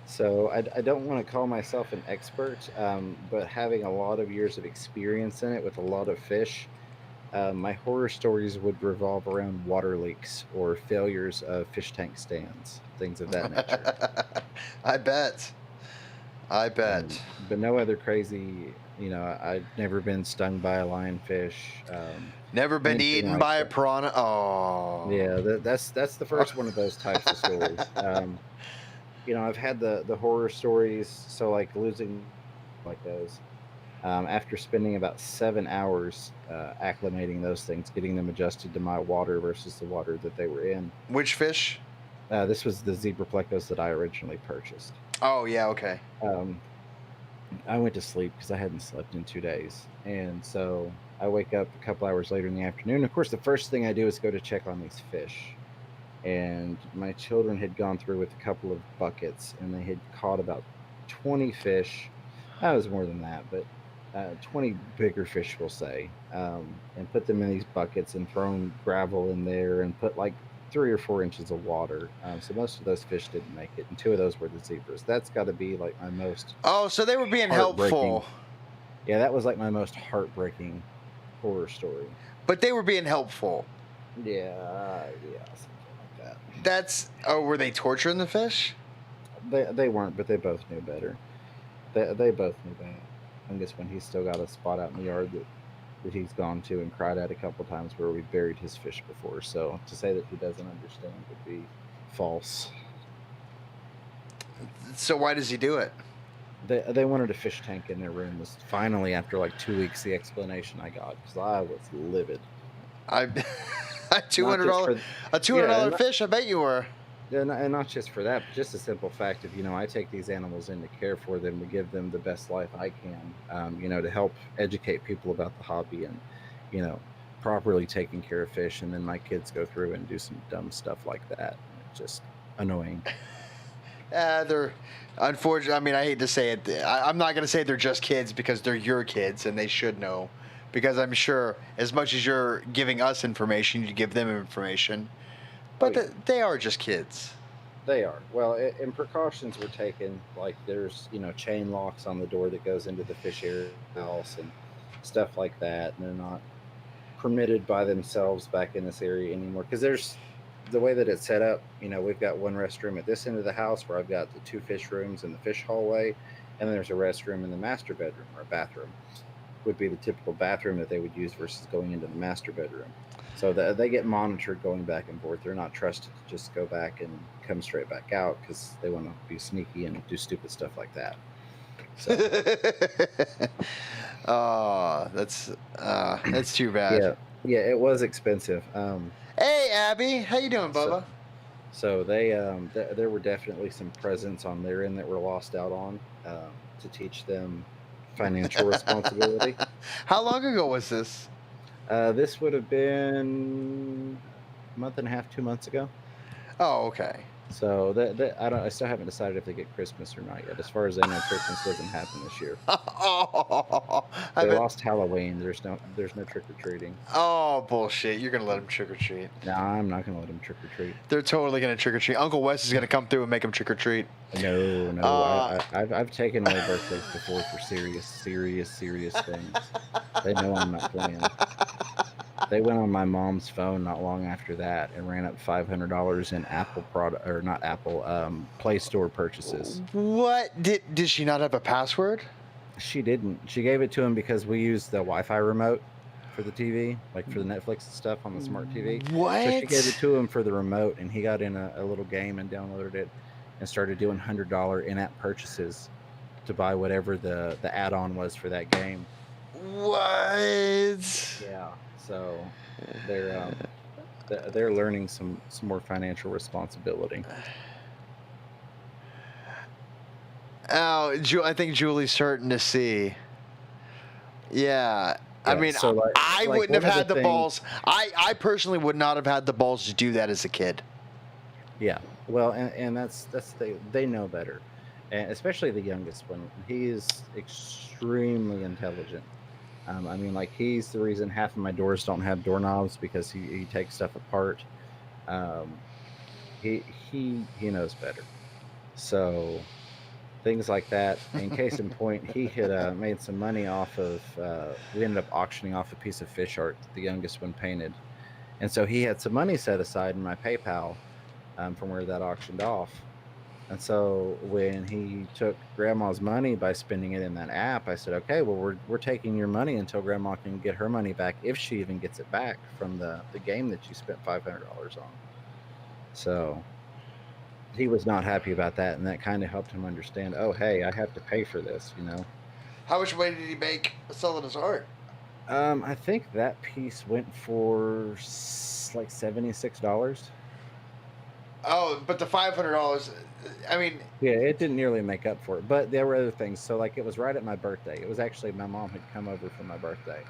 So I don't want to call myself an expert, but having a lot of years of experience in it with a lot of fish, my horror stories would revolve around water leaks or failures of fish tank stands, things of that nature. I bet. I bet. But no other crazy, I've never been stung by a lionfish. Never been Anything eaten like by a that. piranha. Oh. Yeah, that's the first one of those types of stories. I've had the horror stories, so like losing like those. After spending about 7 hours acclimating those things, getting them adjusted to my water versus the water that they were in. Which fish? This was the zebra plecos that I originally purchased. Oh yeah, okay. I went to sleep because I hadn't slept in 2 days, and so I wake up a couple hours later in the afternoon. Of course, the first thing I do is go to check on these fish. And my children had gone through with a couple of buckets, and they had caught about 20 fish. That was more than that, but 20 bigger fish, we'll say, and put them in these buckets and thrown gravel in there and put like 3 or 4 inches of water. So most of those fish didn't make it, and 2 of those were the zebras. That's got to be like my most Oh, so they were being heartbreaking. helpful. Yeah, that was like my most heartbreaking horror story. But they were being helpful. Yeah, something like that. That's. Oh, were they torturing the fish? They weren't, but they both knew better. They both knew better. I guess when he's still got a spot out in the yard that he's gone to and cried at a couple times where we buried his fish before. So to say that he doesn't understand would be false. So why does he do it? They wanted a fish tank in their room. Was finally, after like 2 weeks, the explanation I got, because I was livid. I $200 a $200 fish. I bet you were. And not just for that, but just the simple fact of, I take these animals in to care for them, to give them the best life I can, to help educate people about the hobby and, properly taking care of fish. And then my kids go through and do some dumb stuff like that. It's just annoying. They're unfortunate. I mean, I hate to say it. I'm not going to say they're just kids because they're your kids and they should know. Because I'm sure as much as you're giving us information, you give them information. But they are just kids. They are. Well, and precautions were taken. Like there's, chain locks on the door that goes into the fish area house and stuff like that. And they're not permitted by themselves back in this area anymore. Because there's the way that it's set up. We've got one restroom at this end of the house where I've got the 2 fish rooms and the fish hallway. And then there's a restroom in the master bedroom, or a bathroom. Would be the typical bathroom that they would use versus going into the master bedroom. So they get monitored going back and forth. They're not trusted to just go back and come straight back out because they want to be sneaky and do stupid stuff like that. So. Oh, that's too bad. Yeah, it was expensive. Hey, Abby, how you doing, Bubba? So they there were definitely some presents on their end that were lost out on to teach them financial responsibility. How long ago was this? This would have been a month and a half, 2 months ago. Oh, okay. So I still haven't decided if they get Christmas or not yet. As far as I know, Christmas doesn't happen this year. They lost Halloween. There's no trick or treating. Oh, bullshit! You're gonna let them trick or treat? No, I'm not gonna let them trick or treat. They're totally gonna trick or treat. Uncle Wes is gonna come through and make them trick or treat. No. I've taken away birthdays before for serious things. They know I'm not playing. They went on my mom's phone not long after that and ran up $500 in Apple product, or not Apple, Play Store purchases. What? Did she not have a password? She didn't. She gave it to him because we use the Wi-Fi remote for the TV, like for the Netflix and stuff on the smart TV. What? So she gave it to him for the remote, and he got in a little game and downloaded it and started doing $100 in-app purchases to buy whatever the add-on was for that game. What? Yeah. So they're learning some more financial responsibility. Oh, I think Julie's starting to see. Yeah. I mean, so I wouldn't have had the balls. I personally would not have had the balls to do that as a kid. Yeah. Well, and that's they know better, and especially the youngest one. He is extremely intelligent. I mean, like, he's the reason half of my doors don't have doorknobs because he takes stuff apart. he knows better. So things like that. In case in point, he had made some money off of. We ended up auctioning off a piece of fish art that the youngest one painted, and so he had some money set aside in my PayPal from where that auctioned off. And so when he took grandma's money by spending it in that app, I said, okay, well, we're taking your money until grandma can get her money back, if she even gets it back from the game that you spent $500 on. So he was not happy about that. And that kind of helped him understand, oh, hey, I have to pay for this, you know? How much money did he make selling his art? I think that piece went for like $76. Oh, but the $500. I mean, Yeah, it didn't nearly make up for it, but there were other things. So like it was right at my birthday. It was actually my mom had come over for my birthday.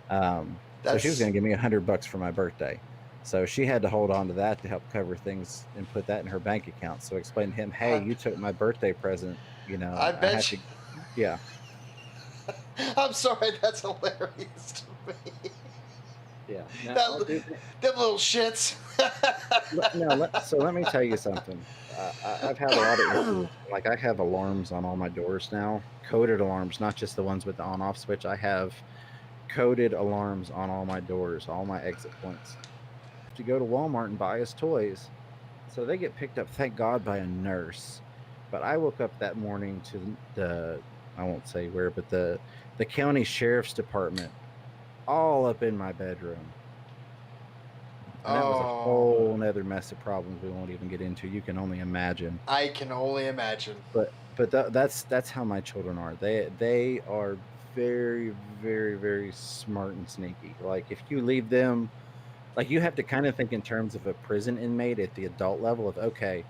So she was going to give me $100 for my birthday. So she had to hold on to that to help cover things and put that in her bank account. So explain to him, hey, you took my birthday present. You know, I I bet have you. to. Yeah, I'm sorry, that's hilarious to me. yeah. Now, That, dude, them little shits. so let me tell you something. I've had a lot of issues. Like I have alarms on all my doors now, coded alarms, not just the ones with the on-off switch. I have coded alarms on all my doors, all my exit points. To go to Walmart and buy us toys, so they get picked up, thank God, by a nurse. But I woke up that morning to the, I won't say where, but the county sheriff's department, all up in my bedroom. And that was a whole nother mess of problems we won't even get into. You can only imagine. I can only imagine. But that's how my children are. They are very, very, very smart and sneaky. Like if you leave them, like you have to kind of think in terms of a prison inmate at the adult level of, okay,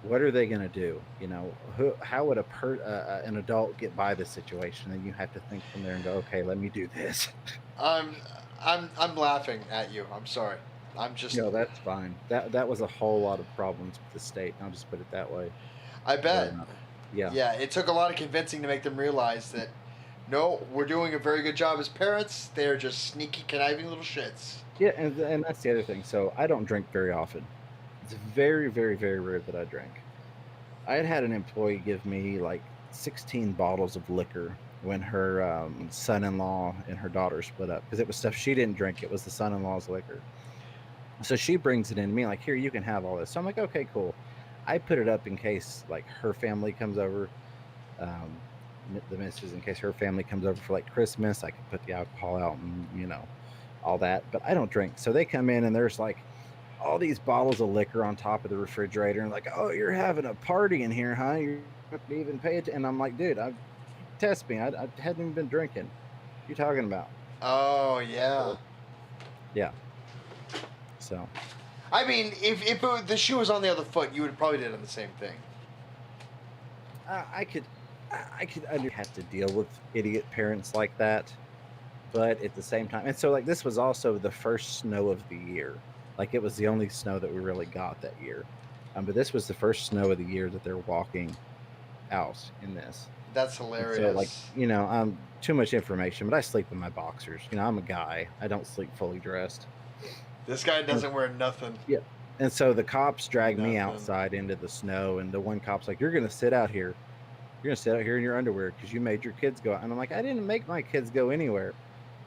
what are they going to do? You know, how would an adult get by this situation? And you have to think from there and go, okay, let me do this. I'm I'm laughing at you. I'm sorry. I'm just. No, that's fine. That was a whole lot of problems with the state. I'll just put it that way. I But bet. yeah, Yeah, it took a lot of convincing to make them realize that. No, we're doing a very good job as parents. They're just sneaky, conniving little shits. yeah, and that's the other thing. So I don't drink very often. It's very, very, very rare that I drink. I had an employee give me like 16 bottles of liquor when her son-in-law and her daughter split up because it was stuff she didn't drink. It was the son-in-law's liquor. So she brings it in to me like, here, you can have all this. So I'm like, okay, cool. I put it up in case like her family comes over, um, the missus, in case her family comes over for like Christmas, I can put the alcohol out and, you know, all that. But I don't drink. So they come in and there's like all these bottles of liquor on top of the refrigerator and like, oh, you're having a party in here, huh? You don't even pay it. And I'm like, dude, test me. I hadn't even been drinking. What you talking about? Oh yeah. Yeah. So I mean, if the shoe was on the other foot, you would have probably done the same thing. I could have to deal with idiot parents like that, but at the same time, and so like this was also the first snow of the year. Like it was the only snow that we really got that year, but this was the first snow of the year that they're walking out in this. That's And hilarious. so like you know, too much information, but I sleep in my boxers. You know, I'm a guy. I don't sleep fully dressed. This guy doesn't wear nothing. Yeah. And so the cops drag me Nothing. outside into the snow, and the one cop's like, "You're gonna sit out here. You're gonna sit out here in your underwear because you made your kids go out." And I'm like, "I didn't make my kids go anywhere."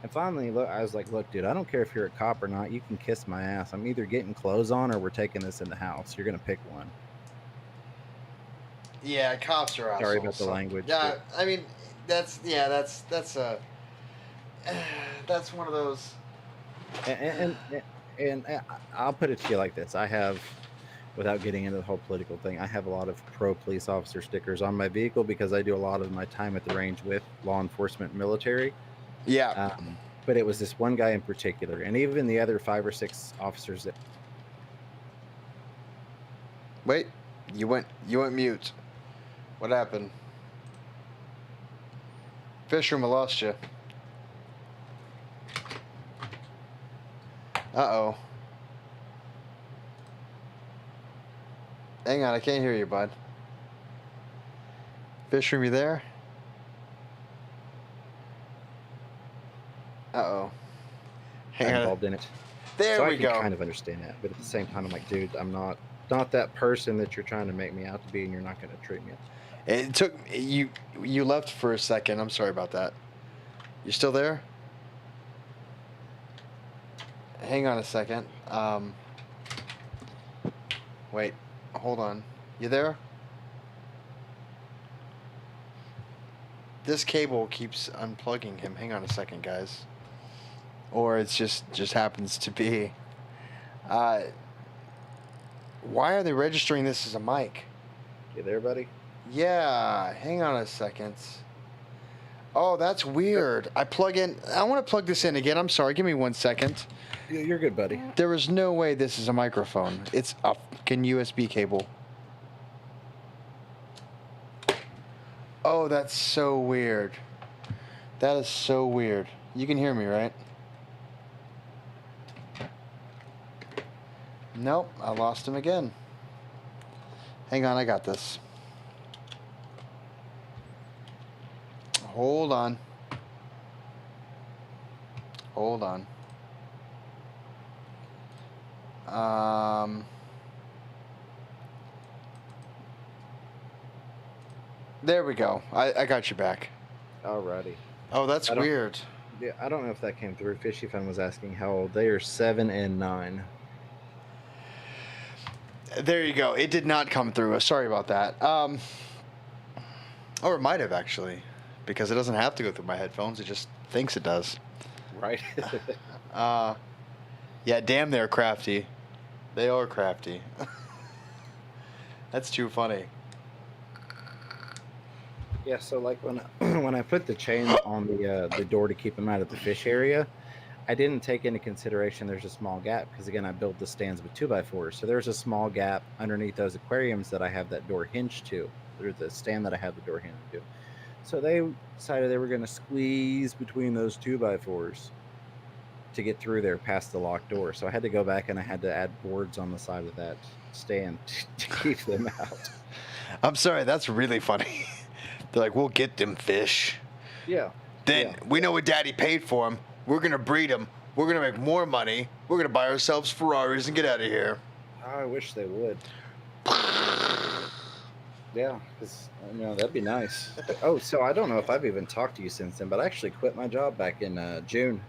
And finally, I was like, "Look, dude, I don't care if you're a cop or not. You can kiss my ass. I'm either getting clothes on or we're taking this in the house. You're gonna pick one." Yeah, cops are assholes. Sorry about the language. Yeah, I mean, that's that's one of those. And I'll put it to you like this: I have, without getting into the whole political thing, I have a lot of pro police officer stickers on my vehicle because I do a lot of my time at the range with law enforcement, military. Yeah. But it was this one guy in particular, and even the other 5 or 6 officers that. Wait, you went mute. What happened? Fishroom, I lost you. Uh-oh. Hang on, I can't hear you, bud. Fishroom, you there? Uh-oh. Hang on. Involved in it. There So we I can go. kind of understand that, but at the same time, I'm like, dude, I'm not not that person that you're trying to make me out to be, and you're not going to treat me. It took you. You left for a second. I'm sorry about that. You still there? Hang on a second. Wait. Hold on. You there? This cable keeps unplugging him. Hang on a second, guys. Or it's just happens to be. Why are they registering this as a mic? You there, buddy? Yeah, hang on a second. Oh, that's weird. I want to plug this in again. I'm sorry. Give me 1 second. You're good, buddy. There is no way this is a microphone. It's a fucking USB cable. Oh, that's so weird. That is so weird. You can hear me, right? Nope, I lost him again. Hang on, I got this. Hold on. Hold on. There we go. I got you back. Alrighty. Oh, that's weird. Yeah, I don't know if that came through. Fishy Fun was asking how old they are. 7 and 9. There you go. It did not come through. Sorry about that. Or it might have actually, because it doesn't have to go through my headphones. It just thinks it does. Right. Yeah, damn, they're crafty. They are crafty. That's too funny. Yeah, so like when when I put the chain on the door to keep them out of the fish area, I didn't take into consideration there's a small gap because again I built the stands with 2x4s, so there's a small gap underneath those aquariums that I have that door hinged to, or the stand that I have the door hinged to. So they decided they were going to squeeze between those 2x4s to get through there past the locked door. So I had to go back and I had to add boards on the side of that stand to keep them out. I'm sorry, that's really funny. They're like, we'll get them fish. Yeah. Then we know what Daddy paid for them. We're gonna breed them. We're gonna make more money. We're gonna buy ourselves Ferraris and get out of here. I wish they would. Yeah, because that'd be nice. Oh, so I don't know if I've even talked to you since then, but I actually quit my job back in June.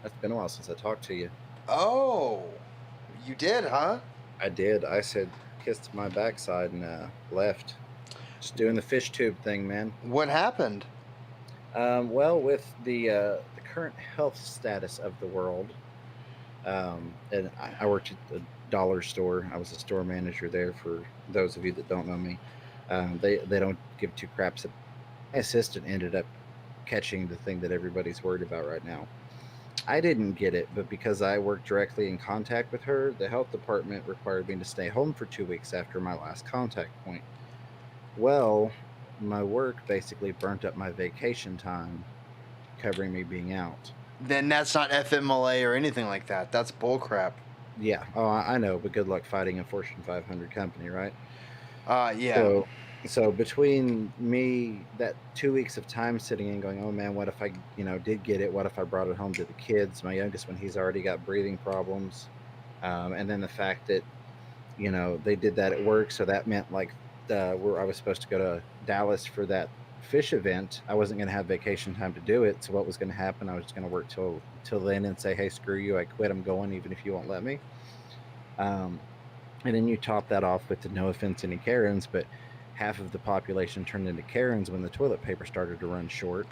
That's been a while since I talked to you. Oh, you did, huh? I did. I said, kissed my backside and left. Just doing the fish tube thing, man. What happened? Well, with the current health status of the world, and I worked at the dollar store. I was a store manager there. For those of you that don't know me, they don't give two craps. My assistant ended up catching the thing that everybody's worried about right now. I didn't get it, but because I worked directly in contact with her, the health department required me to stay home for 2 weeks after my last contact point. Well, my work basically burnt up my vacation time, covering me being out. Then that's not FMLA or anything like that. That's bullcrap. Yeah, oh, I know, but good luck fighting a Fortune 500 company, right? Yeah. So between me, that 2 weeks of time sitting and going, oh man, what if I, did get it? What if I brought it home to the kids? My youngest one, he's already got breathing problems. And then the fact that, they did that at work. So that meant like where I was supposed to go to Dallas for that fish event. I wasn't going to have vacation time to do it. So what was going to happen? I was just going to work till then and say, hey, screw you. I quit. I'm going, even if you won't let me. And then you top that off with the no offense any Karens, but half of the population turned into Karens when the toilet paper started to run short.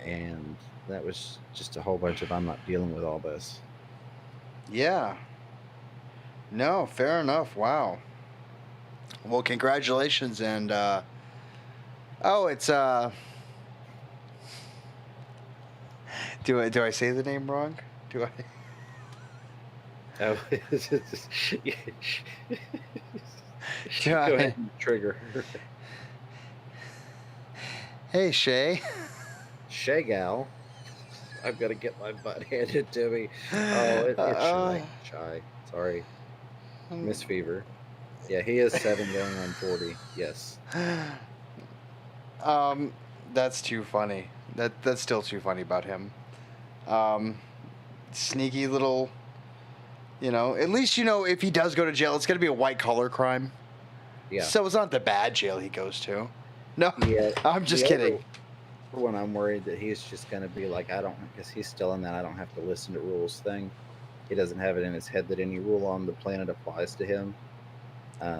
And that was just a whole bunch of I'm not dealing with all this. Yeah. No, fair enough. Wow. Well, congratulations. And, it's, do I say the name wrong? Do I? Oh, Go ahead and trigger. Hey, Shay. Shay gal. I've got to get my butt handed to me. Oh, it's Shy. Shy. Sorry. Miss Fever. Yeah, he is 7 going on 40. Yes. That's too funny. That's still too funny about him. Sneaky little You know, at least you know if he does go to jail, it's going to be a white collar crime. Yeah. So it's not the bad jail he goes to. No, Yeah. I'm just The kidding. other one, I'm worried that he's just going to be like, I don't, because he's still in that I don't have to listen to rules thing. He doesn't have it in his head that any rule on the planet applies to him.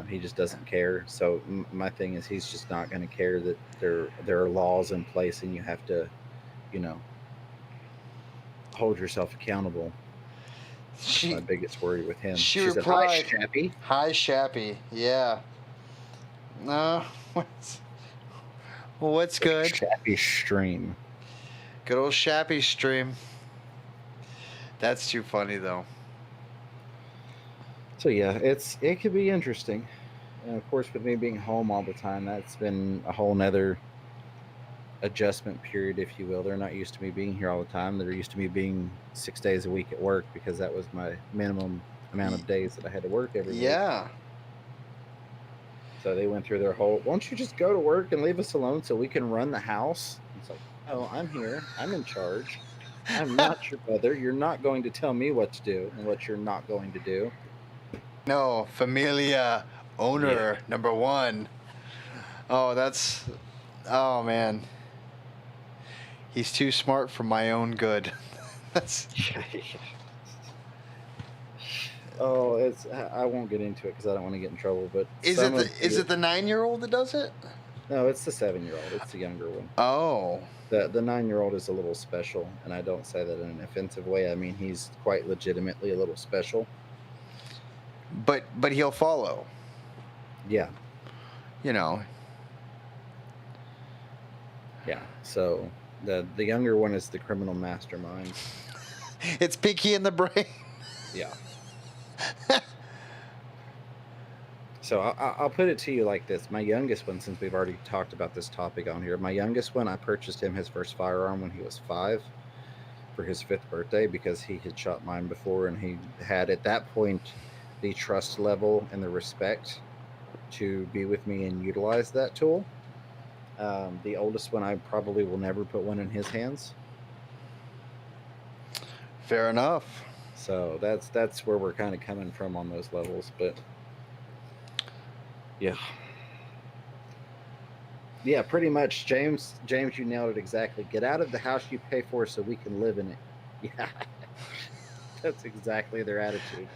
He just doesn't care. So my thing is, he's just not going to care that there are laws in place and you have to, you know, hold yourself accountable. That's my biggest worry with him. She Said, replied, "Hi, Chappy." Hi, Chappy. Yeah. No, what's good? Chappy stream. Good old Chappy stream. That's too funny though. So yeah, it could be interesting. And of course, with me being home all the time, that's been a whole nother adjustment period, if you will. They're not used to me being here all the time. They're used to me being 6 days a week at work because that was my minimum amount of days that I had to work every week. Yeah. So they went through their whole, won't you just go to work and leave us alone so we can run the house? It's like, oh, I'm here. I'm in charge. I'm not your brother. You're not going to tell me what to do and what you're not going to do. No, familia owner number one. Oh, oh man. He's too smart for my own good. That's. Oh, I won't get into it because I don't want to get in trouble. But Is it the 9-year-old that does it? No, it's the 7-year-old. It's the younger one. Oh. The 9-year-old is a little special, and I don't say that in an offensive way. I mean, he's quite legitimately a little special. But he'll follow. Yeah. You know. Yeah. So the younger one is the criminal mastermind. It's Pinky in the brain. Yeah. So I'll put it to you like this. My youngest one, since we've already talked about this topic on here, my youngest one, I purchased him his first firearm when he was 5 for his 5th birthday because he had shot mine before, and he had at that point the trust level and the respect to be with me and utilize that tool. The oldest one, I probably will never put one in his hands. Fair enough. So that's where we're kind of coming from on those levels, but yeah, pretty much, James, you nailed it exactly. Get out of the house you pay for so we can live in it. Yeah, that's exactly their attitude.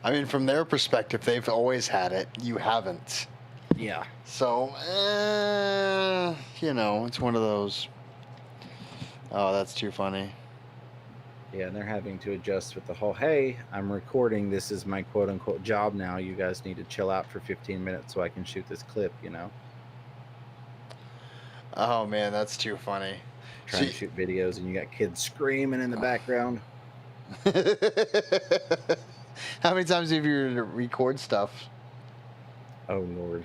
I mean, from their perspective, they've always had it. You haven't. Yeah. So, you know, it's one of those. Oh, that's too funny. Yeah, and they're having to adjust with the whole, hey, I'm recording. This is my quote-unquote job now. You guys need to chill out for 15 minutes so I can shoot this clip, you know? Oh, man, that's too funny. Trying to shoot videos, and you got kids screaming in the background. How many times have you to record stuff? Oh, Lord.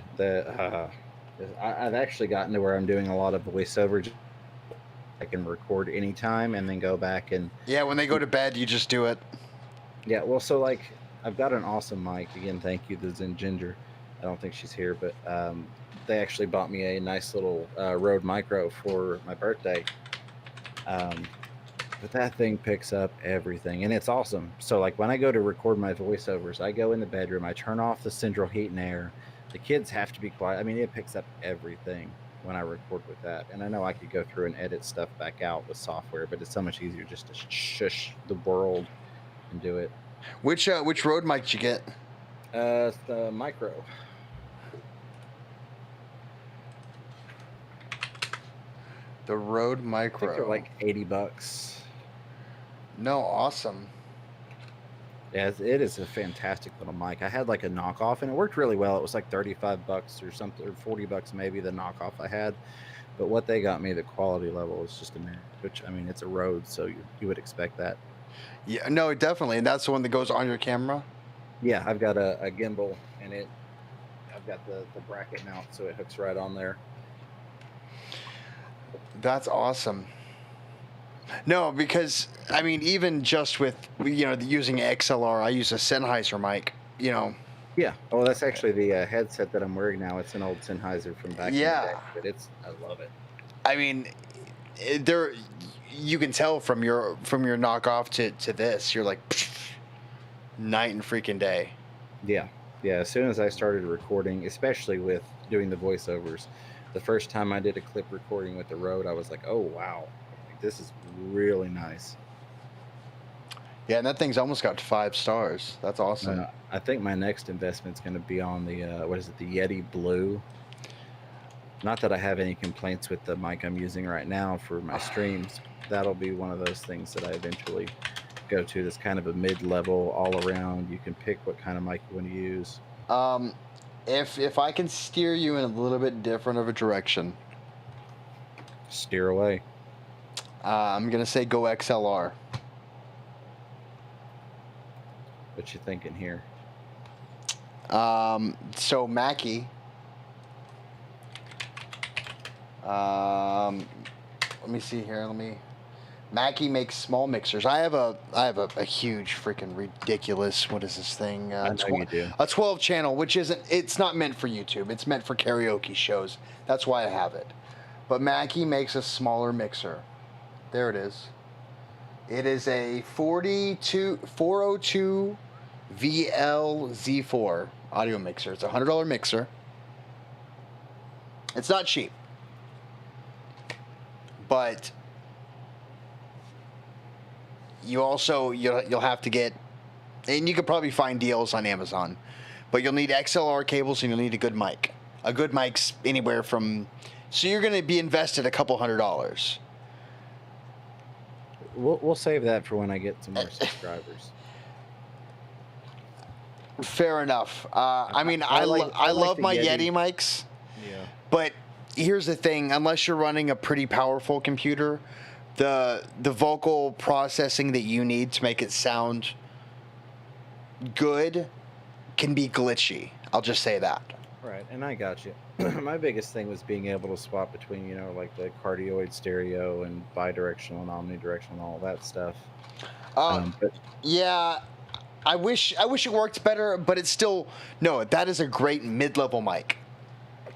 I've actually gotten to where I'm doing a lot of voiceover. I can record anytime and then go back and... Yeah, when they go to bed, you just do it. Yeah, well, so, like, I've got an awesome mic. Again, thank you, the Zen Ginger. I don't think she's here, but they actually bought me a nice little Rode Micro for my birthday. But that thing picks up everything, and it's awesome. So, like, when I go to record my voiceovers, I go in the bedroom, I turn off the central heat and air. The kids have to be quiet. I mean, it picks up everything when I record with that. And I know I could go through and edit stuff back out with software, but it's so much easier just to shush the world and do it. Which Rode mic did you get? It's the Micro. The Rode Micro. I think they're like $80. No, awesome. Yeah, it is a fantastic little mic. I had like a knockoff, and it worked really well. It was like $35 or something, or $40 maybe, the knockoff I had. But what they got me, the quality level is just amazing. Which, I mean, it's a Rode, so you would expect that. Yeah, no, definitely. And that's the one that goes on your camera? Yeah, I've got a gimbal, and I've got the bracket mount, so it hooks right on there. That's awesome. No, because, I mean, even just with, using XLR, I use a Sennheiser mic, Yeah. Oh, that's actually the headset that I'm wearing now. It's an old Sennheiser from back in the day. But I love it. I mean, you can tell from your knockoff to this, you're like night and freaking day. Yeah. As soon as I started recording, especially with doing the voiceovers, the first time I did a clip recording with the Rode, I was like, oh wow, like, this is really nice. Yeah, and that thing's almost got 5 stars. That's awesome. I think my next investment's going to be on the what is it, the Yeti Blue. Not that I have any complaints with the mic I'm using right now for my streams. That'll be one of those things that I eventually go to. That's kind of a mid-level, all around. You can pick what kind of mic you want to use. If I can steer you in a little bit different of a direction, Steer away. I'm gonna say go XLR. What you thinking here? So Mackie. Let me see here. Mackie makes small mixers. I have a huge freaking ridiculous. What is this thing? I know you do. A 12 channel, which isn't. It's not meant for YouTube. It's meant for karaoke shows. That's why I have it. But Mackie makes a smaller mixer. There it is. It is a 402 VL-Z4 audio mixer. It's a $100 mixer. It's not cheap, but you'll have to get, and you could probably find deals on Amazon, but you'll need XLR cables and you'll need a good mic. A good mic's anywhere from, so you're going to be invested a couple $100. We'll save that for when I get some more subscribers. Fair enough. I mean, I like love the my Yeti. Yeti mics, Yeah. but here's the thing: unless you're running a pretty powerful computer, the vocal processing that you need to make it sound good can be glitchy. I'll just say that. Right, and I got you. My biggest thing was being able to swap between, like the cardioid stereo and bidirectional and omnidirectional and all that stuff. But Yeah, I wish it worked better, but it's still no. That is a great mid-level mic.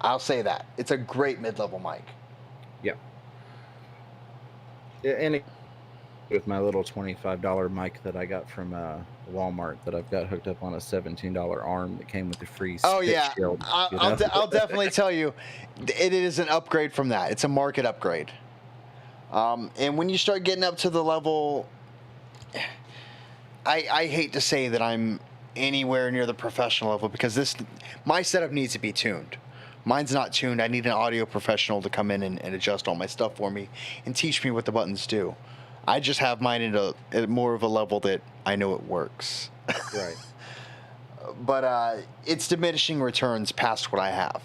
I'll say that it's a great mid-level mic. yeah, and with my little $25 mic that I got from Walmart that I've got hooked up on a $17 arm that came with the free. Oh spit yeah, shield, I'll definitely tell you, it is an upgrade from that. It's a market upgrade. And when you start getting up to the level, I hate to say that I'm anywhere near the professional level because my setup needs to be tuned. Mine's not tuned. I need an audio professional to come in and adjust all my stuff for me and teach me what the buttons do. I just have mine at more of a level that I know it works. Right. But it's diminishing returns past what I have.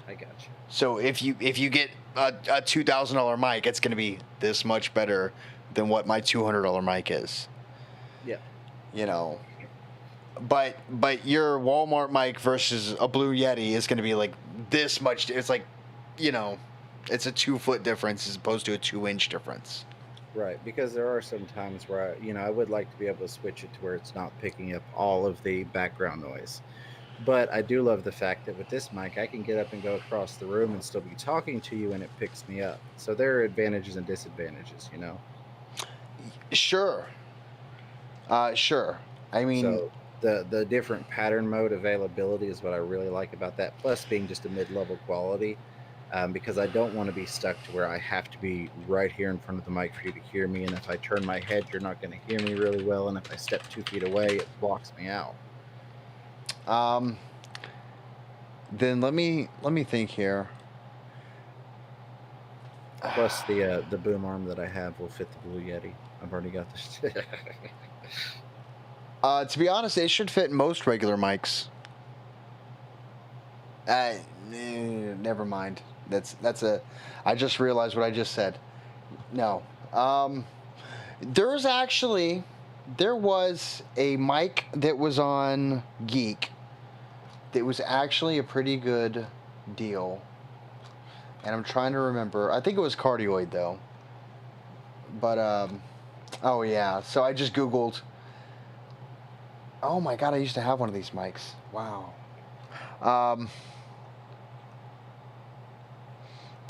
I got you. So if you get a $2,000 mic, it's going to be this much better than what my $200 mic is. Yeah. But your Walmart mic versus a Blue Yeti is going to be like this much. It's like, it's a 2-foot difference as opposed to a 2-inch difference. Right, because there are some times where I would like to be able to switch it to where it's not picking up all of the background noise. But I do love the fact that with this mic, I can get up and go across the room and still be talking to you, and it picks me up. So there are advantages and disadvantages, Sure. Sure. I mean, So the different pattern mode availability is what I really like about that. Plus, being just a mid-level quality. Because I don't want to be stuck to where I have to be right here in front of the mic for you to hear me. And if I turn my head, you're not going to hear me really well. And if I step 2 feet away, it blocks me out. then let me think here. Plus, the boom arm that I have will fit the Blue Yeti. I've already got this. To be honest, it should fit most regular mics. Never mind. I just realized what I just said. No. There was a mic that was on Geek that was actually a pretty good deal. And I'm trying to remember. I think it was cardioid though. But oh yeah. So I just Googled. Oh my God, I used to have one of these mics. Wow.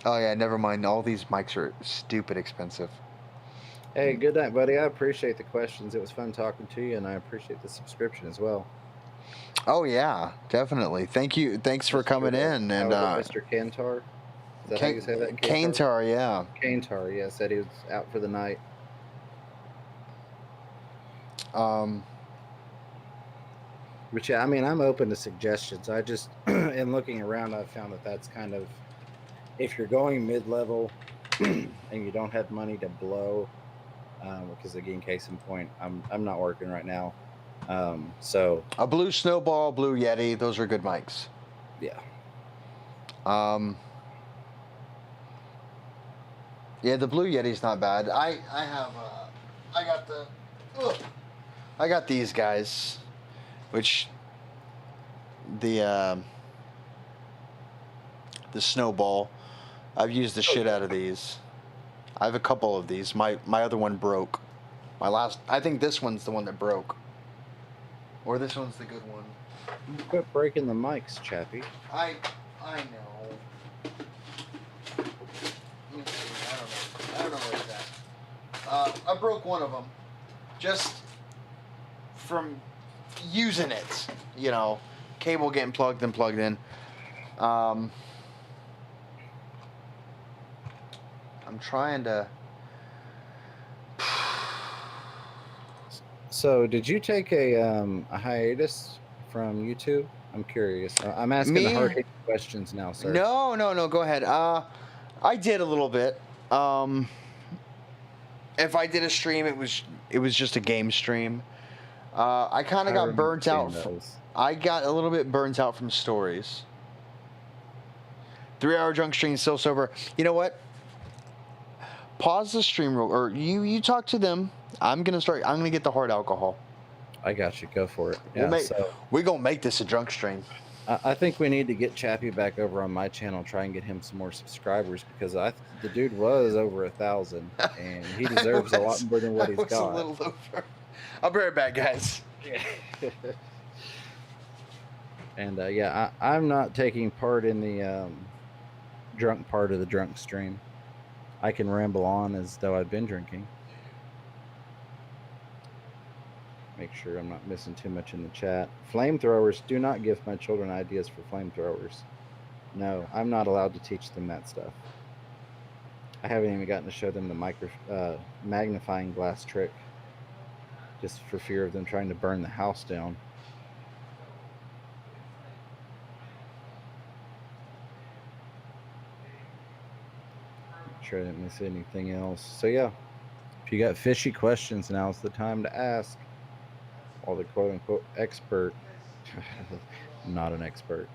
Oh yeah, never mind. All these mics are stupid expensive. Hey, good night, buddy. I appreciate the questions. It was fun talking to you, and I appreciate the subscription as well. Oh yeah, definitely. Thank you. Thanks for coming in. How And was it, Mr. Kantar? Is that how you say that? Kantar, yeah. Kantar, yeah, said he was out for the night. But yeah, I mean, I'm open to suggestions. I just, in looking around, I've found that that's kind of, if you're going mid-level and you don't have money to blow, because again, case in point, I'm not working right now. So a Blue Snowball, Blue Yeti, those are good mics. Yeah. Yeah, the Blue Yeti's not bad. I got these guys, which the Snowball. I've used the shit out of these. I have a couple of these. My other one broke. I think this one's the one that broke. Or this one's the good one. You quit breaking the mics, Chappy. I know. Let me see. I don't know where it's at. I broke one of them. Just from using it. You know, cable getting plugged and plugged in. I'm trying to. So, did you take a hiatus from YouTube? I'm curious. I'm asking the hard-hitting questions now, sir. No. Go ahead. I did a little bit. If I did a stream, it was just a game stream. I kind of got burnt out. I got a little bit burnt out from stories. 3-hour drunk stream, still sober. You know what? Pause the stream, or you talk to them. I'm gonna get the hard alcohol. I got you. Go for it. Yeah, we're gonna make this a drunk stream. I think we need to get Chappy back over on my channel, try and get him some more subscribers, because the dude was over 1,000, and he deserves a lot more than what he's got. A little over. I'll be right back, guys. And yeah, I'm not taking part in the drunk part of the drunk stream. I can ramble on as though I've been drinking. Make sure I'm not missing too much in the chat. Flamethrowers, do not give my children ideas for flamethrowers. No, I'm not allowed to teach them that stuff. I haven't even gotten to show them the magnifying glass trick, just for fear of them trying to burn the house down. Make sure I didn't miss anything else. So yeah, if you got fishy questions, now's the time to ask. All the quote-unquote expert. I'm not an expert.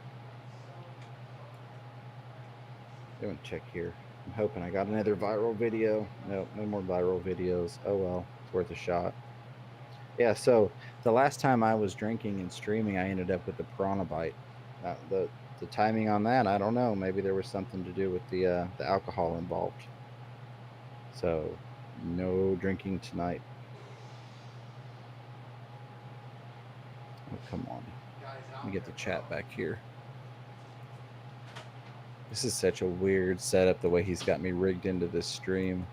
Let me check here. I'm hoping I got another viral video. Nope, no more viral videos. Oh well, it's worth a shot. Yeah, so the last time I was drinking and streaming, I ended up with the piranha bite. The timing on that, I don't know. Maybe there was something to do with the alcohol involved. So, no drinking tonight. Oh, come on. Let me get the chat back here. This is such a weird setup, the way he's got me rigged into this stream.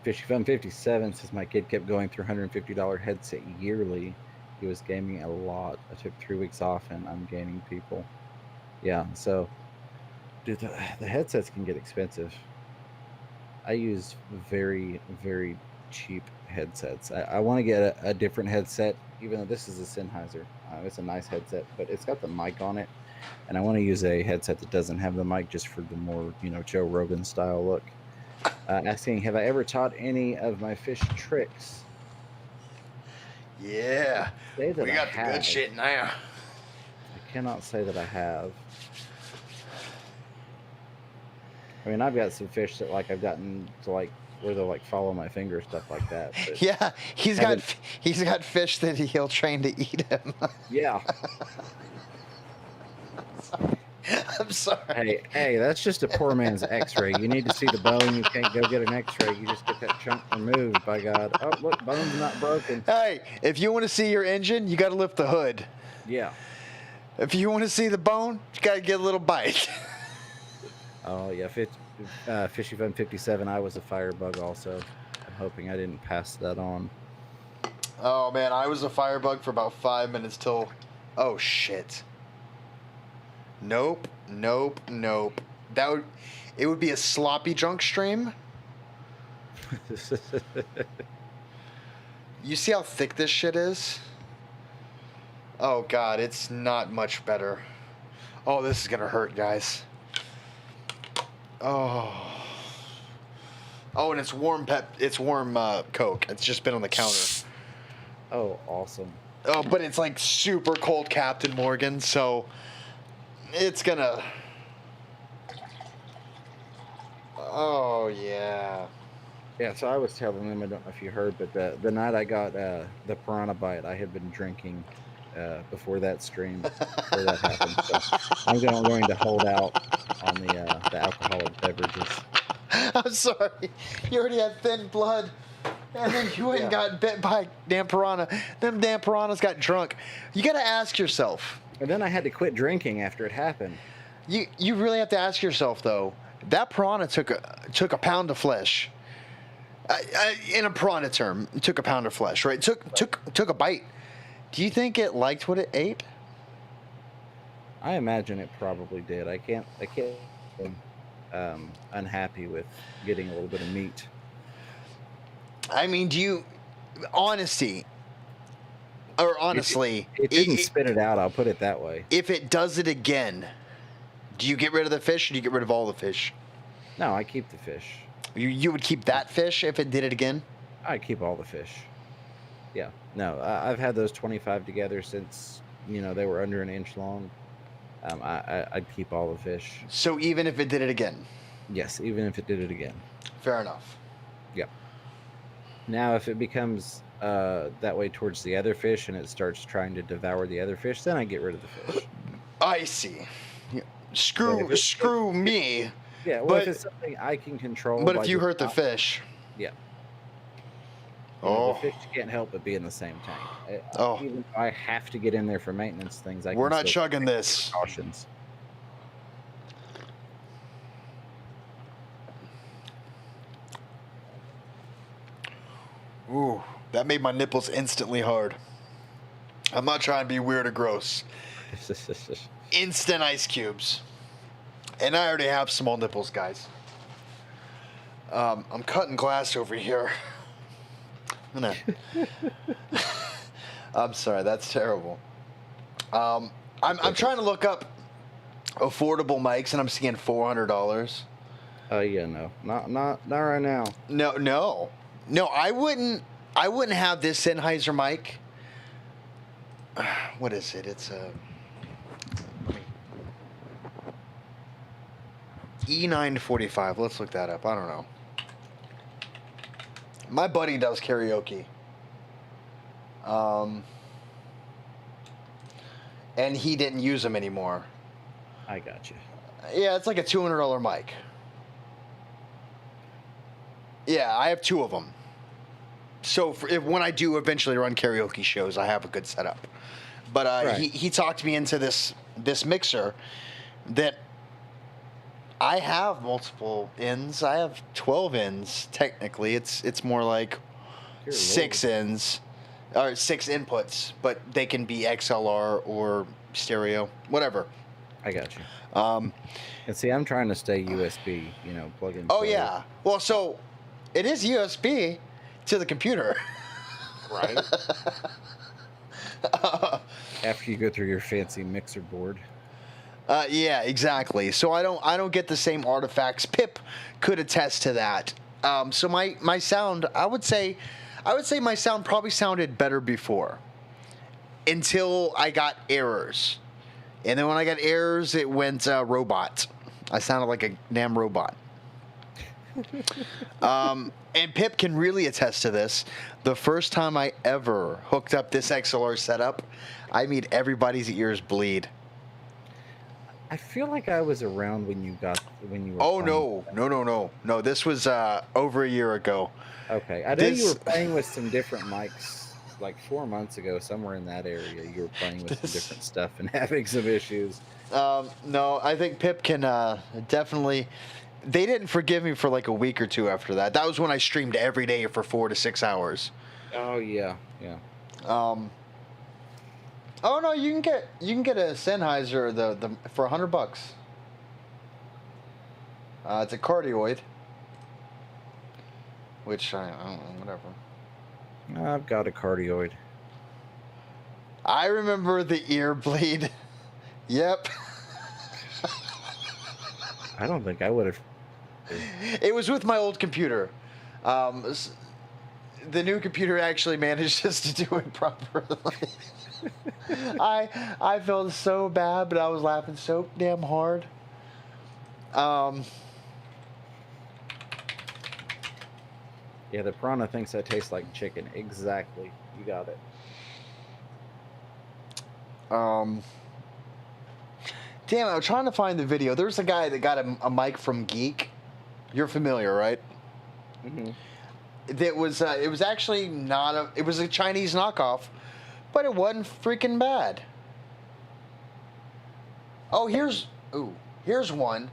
Fishy Fun 57 says my kid kept going through $150 headset yearly. He was gaming a lot. I took 3 weeks off and I'm gaining people. Yeah, so dude, the headsets can get expensive. I use very, very cheap headsets. I want to get a different headset, even though this is a Sennheiser. It's a nice headset, but it's got the mic on it. And I want to use a headset that doesn't have the mic, just for the more, Joe Rogan style look. Asking, have I ever taught any of my fish tricks? Yeah, we got the good shit now. I cannot say that I have. I mean, I've got some fish that I've gotten to where they'll follow my finger, stuff like that. But yeah, he's got fish that he'll train to eat him. Yeah. I'm sorry. Hey, that's just a poor man's X-ray. You need to see the bone. You can't go get an X-ray. You just get that chunk removed. By God! Oh, look, bone's not broken. Hey, if you want to see your engine, you got to lift the hood. Yeah. If you want to see the bone, you got to get a little bite. Oh yeah, Fishy Fun 57. I was a firebug also. I'm hoping I didn't pass that on. Oh man, I was a firebug for about 5 minutes till. Oh shit. Nope. It would be a sloppy drunk stream. You see how thick this shit is? Oh god, it's not much better. Oh, this is gonna hurt, guys. Oh, and it's warm Coke. It's just been on the counter. Oh, awesome. Oh, but it's like super cold Captain Morgan, so it's gonna. Oh yeah. Yeah, so I was telling them, I don't know if you heard, but the night I got the piranha bite, I had been drinking before that stream, before that happened. So I'm going to hold out on the alcoholic beverages. I'm sorry. You already had thin blood, and then you went and got bit by a damn piranha. Them damn piranhas got drunk. You got to ask yourself. And then I had to quit drinking after it happened. You really have to ask yourself though. That piranha took a pound of flesh. In a piranha term, it took a pound of flesh, right? Took a bite. Do you think it liked what it ate? I imagine it probably did. I can't. Unhappy with getting a little bit of meat. I mean, honestly, it didn't spit it out. I'll put it that way. If it does it again, do you get rid of the fish or do you get rid of all the fish? No, I keep the fish. You would keep that fish if it did it again? I keep all the fish. Yeah. No, I've had those 25 together since, they were under an inch long. I'd keep all the fish. So even if it did it again? Yes, even if it did it again. Fair enough. Yeah. Now, if it becomes that way towards the other fish and it starts trying to devour the other fish, then I get rid of the fish. I see. Yeah. Screw me. Yeah, well, if it's something I can control. But if you hurt the fish. Yeah. The fish can't help but be in the same tank. Even if I have to get in there for maintenance things, we're not chugging this. Precautions. Ooh, that made my nipples instantly hard. I'm not trying to be weird or gross. Instant ice cubes. And I already have small nipples, guys. I'm cutting glass over here. I'm sorry, that's terrible. I'm trying to look up affordable mics, and I'm seeing $400. Oh yeah, no, not right now. No. I wouldn't have this Sennheiser mic. What is it? It's a E945. Let's look that up. I don't know. My buddy does karaoke. And he didn't use them anymore. I got you. Yeah, it's like a $200 mic. Yeah, I have two of them. So when I do eventually run karaoke shows, I have a good setup. But right. he talked me into this mixer that I have multiple ends. I have 12 ends technically. It's more like 6 ends or 6 inputs, but they can be XLR or stereo, whatever. I got you. And see, I'm trying to stay USB, plug in. Oh yeah. Well, so it is USB to the computer. Right. After you go through your fancy mixer board. Yeah, exactly. So I don't get the same artifacts. Pip could attest to that. So my sound, I would say my sound probably sounded better before, until I got errors, and then when I got errors, it went robot. I sounded like a damn robot. And Pip can really attest to this. The first time I ever hooked up this XLR setup, I made everybody's ears bleed. I feel like I was around when you were Oh playing. no! This was over a year ago. Okay, I know you were This playing with some different mics like 4 months ago, somewhere in that area. You were playing with some this different stuff and having some issues. no, I think Pip can definitely. They didn't forgive me for like a week or two after that. That was when I streamed every day for 4 to 6 hours. Oh yeah, yeah. Um, oh no, you can get a Sennheiser the for $100. It's a cardioid, which I don't know, whatever. I've got a cardioid. I remember the ear bleed. Yep. I don't think I would have. It was with my old computer. The new computer actually manages to do it properly. I felt so bad, but I was laughing so damn hard. Yeah, the piranha thinks I taste like chicken. Exactly. You got it. Damn, I'm trying to find the video. There's a guy that got a mic from Geek. You're familiar, right? Mm-hmm. That was it was actually not a. It was a Chinese knockoff, but it wasn't freaking bad. Oh, here's one.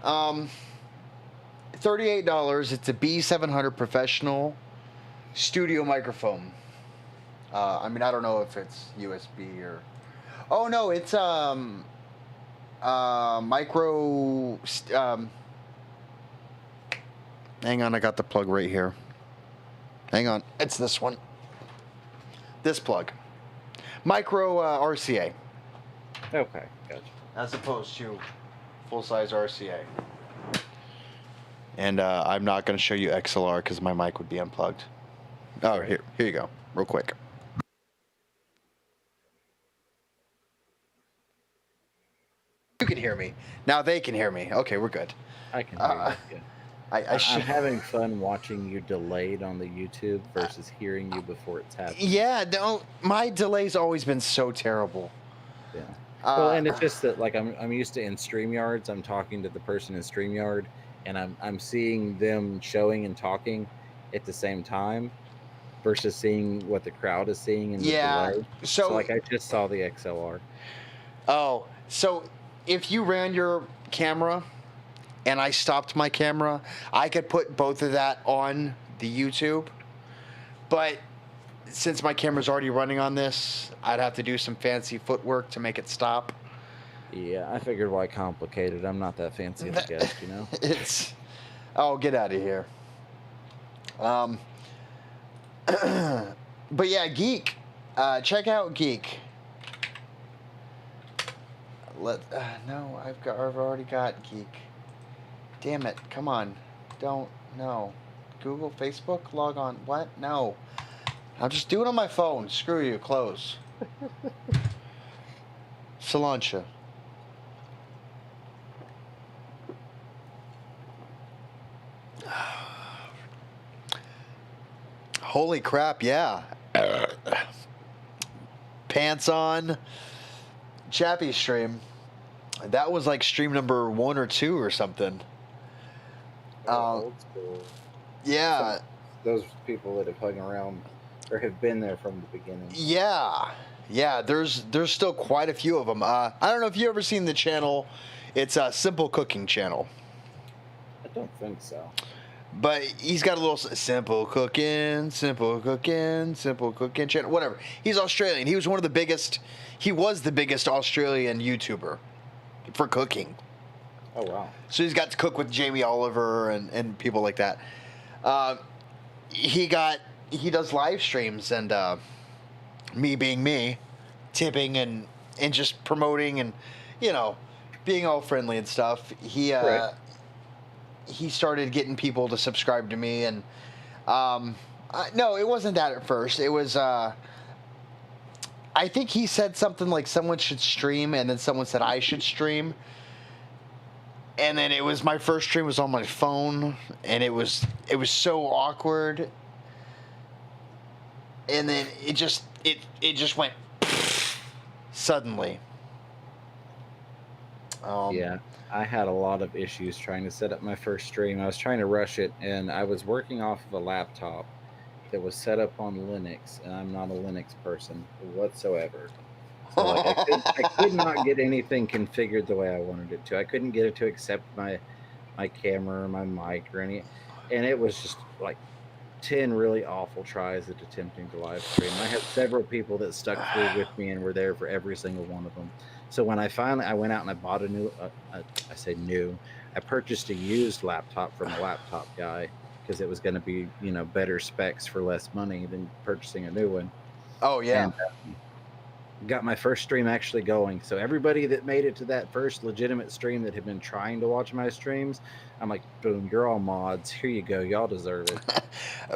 $38. It's a B700 professional studio microphone. I mean, I don't know if it's USB or. Oh no, it's micro. Hang on, I got the plug right here. Hang on, it's this one. This plug, micro RCA, Okay, gotcha. as opposed to full size RCA. And I'm not going to show you XLR because my mic would be unplugged. Oh, here you go, real quick. You can hear me now. They can hear me. Okay, we're good. I can hear you. I I'm should. having fun watching you delayed on the YouTube versus hearing you before it's happening. Yeah, no, my delay's always been so terrible. Yeah. Well, and it's just that like I'm used to in StreamYards, I'm talking to the person in StreamYard, and I'm seeing them showing and talking at the same time, versus seeing what the crowd is seeing in the delay. So like I just saw the XLR. Oh, so if you ran your camera and I stopped my camera, I could put both of that on the YouTube. But since my camera's already running on this, I'd have to do some fancy footwork to make it stop. Yeah, I figured why complicate it. I'm not that fancy of a guest, you know? It's... Oh, get out of here. But yeah, Geek. Check out Geek. No, I've already got Geek. Damn it! Come on, don't no. Google, Facebook, log on. What? No, I'll just do it on my phone. Screw you. Close. Solancha. Holy crap! Yeah. Pants on. Chappy stream. That was like stream number 1 or 2 or something. Old school. Yeah. Those people that have hung around or have been there from the beginning. Yeah. There's still quite a few of them. I don't know if you ever seen the channel. It's a Simple Cooking channel. I don't think so. But he's got a little simple cooking channel. Whatever. He's Australian. He was one of the biggest. He was the biggest Australian YouTuber for cooking. Oh wow! So he's got to cook with Jamie Oliver and people like that. He does live streams and me being me, tipping and just promoting and being all friendly and stuff. Right. He started getting people to subscribe to me and no, it wasn't that at first. It was I think he said something like someone should stream and then someone said I should stream. And then it was my first stream was on my phone and it was so awkward. And then it just went suddenly. Yeah, I had a lot of issues trying to set up my first stream. I was trying to rush it, and I was working off of a laptop that was set up on Linux, and I'm not a Linux person whatsoever. So like I could not get anything configured the way I wanted it to. I couldn't get it to accept my camera or my mic or any, and it was just like 10 really awful tries at attempting to live stream. I had several people that stuck through with me and were there for every single one of them. So when I went out and I bought a new, I say new, I purchased a used laptop from a laptop guy because it was going to be, better specs for less money than purchasing a new one. Oh yeah. And got my first stream actually going. So everybody that made it to that first legitimate stream that had been trying to watch my streams, I'm like, boom, you're all mods. Here you go. Y'all deserve it.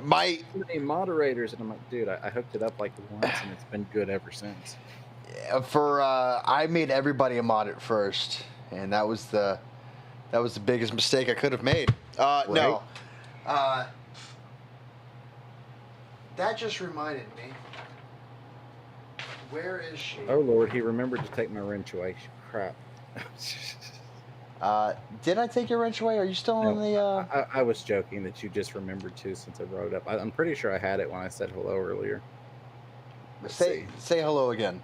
My Too many moderators, and I'm like, dude, I hooked it up like once, and it's been good ever since. I made everybody a mod at first, and that was the biggest mistake I could have made. No. That just reminded me. Where is she? Oh Lord, he remembered to take my wrench away. Crap. Did I take your wrench away? Are you still in the? I was joking that you just remembered to since I brought it up. I'm pretty sure I had it when I said hello earlier. Say hello again.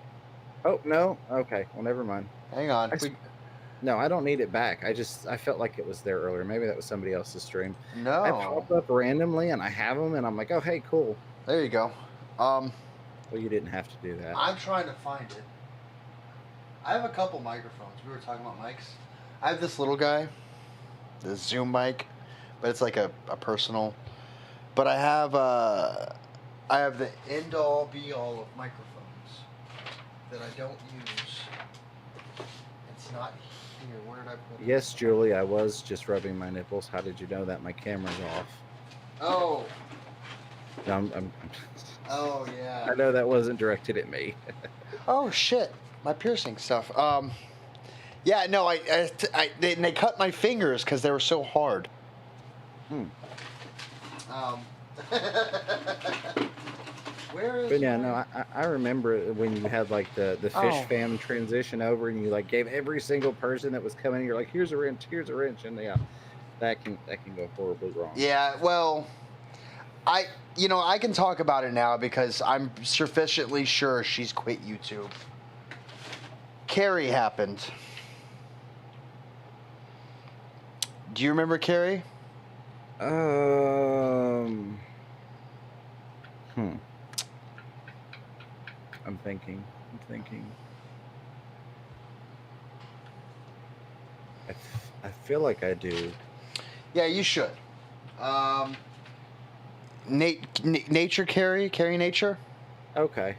Oh no. Okay. Well, never mind. Hang on. No, I don't need it back. I felt like it was there earlier. Maybe that was somebody else's stream. No. I pop up randomly and I have them, and I'm like, oh hey, cool. There you go. Well, you didn't have to do that. I'm trying to find it. I have a couple microphones. We were talking about mics. I have this little guy, the Zoom mic, but it's like a personal. But I have the end all be all of microphones that I don't use. It's not here. Where did I put it? Yes, Julie, I was just rubbing my nipples. How did you know that? My camera's off. Oh. No, I'm Oh yeah. I know that wasn't directed at me. Oh shit, my piercing stuff. Yeah, no, they cut my fingers because they were so hard. Where is? But yeah, no, I remember when you had like the fish fam transition over, and you like gave every single person that was coming, you're like, here's a wrench, and yeah, that can go horribly wrong. Yeah, well, I can talk about it now because I'm sufficiently sure she's quit YouTube. Carrie happened. Do you remember Carrie? I'm thinking. I feel like I do. Yeah, you should. Nature Carrie Nature? Okay.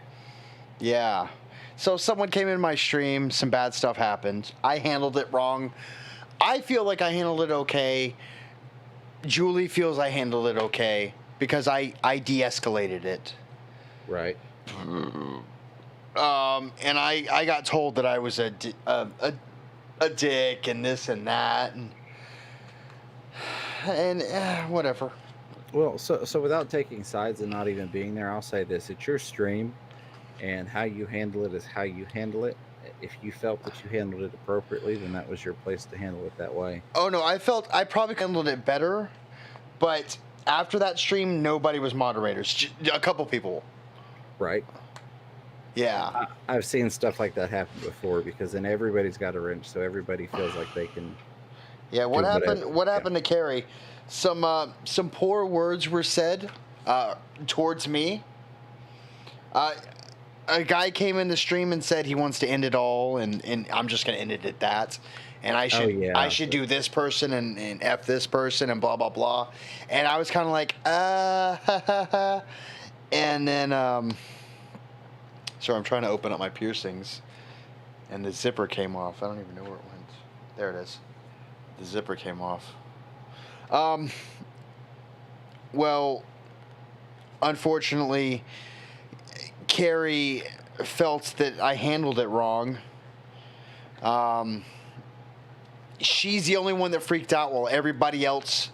Yeah. So someone came in my stream, some bad stuff happened. I handled it wrong. I feel like I handled it okay. Julie feels I handled it okay because I de-escalated it. Right. And I got told that I was a dick and this and that and whatever. Well, so without taking sides and not even being there, I'll say this: it's your stream, and how you handle it is how you handle it. If you felt that you handled it appropriately, then that was your place to handle it that way. Oh no, I felt I probably handled it better, but after that stream, nobody was moderators. A couple people. Right. Yeah. I've seen stuff like that happen before because then everybody's got a wrench, so everybody feels like they can. Yeah. What happened? What happened to Carrie? Some poor words were said towards me. A guy came in the stream and said he wants to end it all, and I'm just gonna end it at that. And I should do this person and F this person and blah blah blah. And I was kind of like and then so I'm trying to open up my piercings, and the zipper came off. I don't even know where it went. There it is. The zipper came off. Well, unfortunately, Carrie felt that I handled it wrong. She's the only one that freaked out while everybody else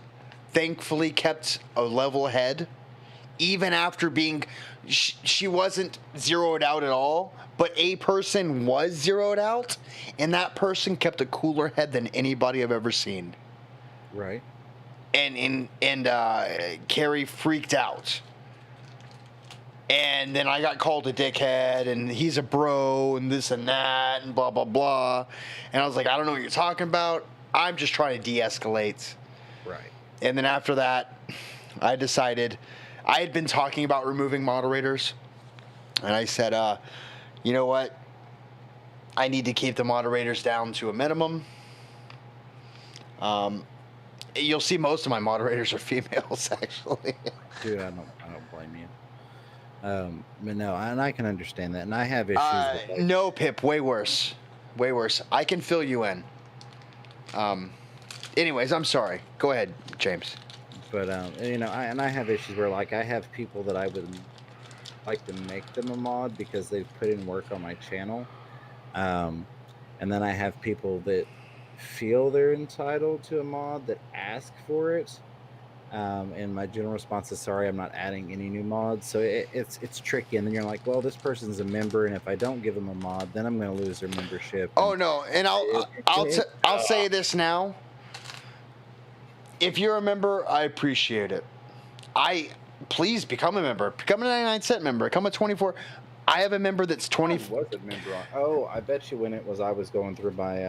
thankfully kept a level head even after being, she wasn't zeroed out at all, but a person was zeroed out, and that person kept a cooler head than anybody I've ever seen. Right. And Carrie freaked out. And then I got called a dickhead, and he's a bro, and this and that, and blah, blah, blah. And I was like, I don't know what you're talking about. I'm just trying to de-escalate. Right. And then after that, I decided, I had been talking about removing moderators. And I said, you know what? I need to keep the moderators down to a minimum. You'll see most of my moderators are females, actually. Dude, I don't blame you. But no, and I can understand that, and I have issues with that. No, Pip, way worse. Way worse. I can fill you in. Anyways, I'm sorry. Go ahead, James. But you know, I have issues where like I have people that I would like to make them a mod because they've put in work on my channel, and then I have people that feel they're entitled to a mod that ask for it. And my general response is sorry, I'm not adding any new mods. So it's tricky, and then you're like, well, this person's a member, and if I don't give them a mod, then I'm going to lose their membership. Oh no, and I'll say this now. If you're a member, I appreciate it. Please become a member. Become a 99-cent member. Become a 24. I have a member that's 20. Was a member on? Oh, I bet you when it was I was going through my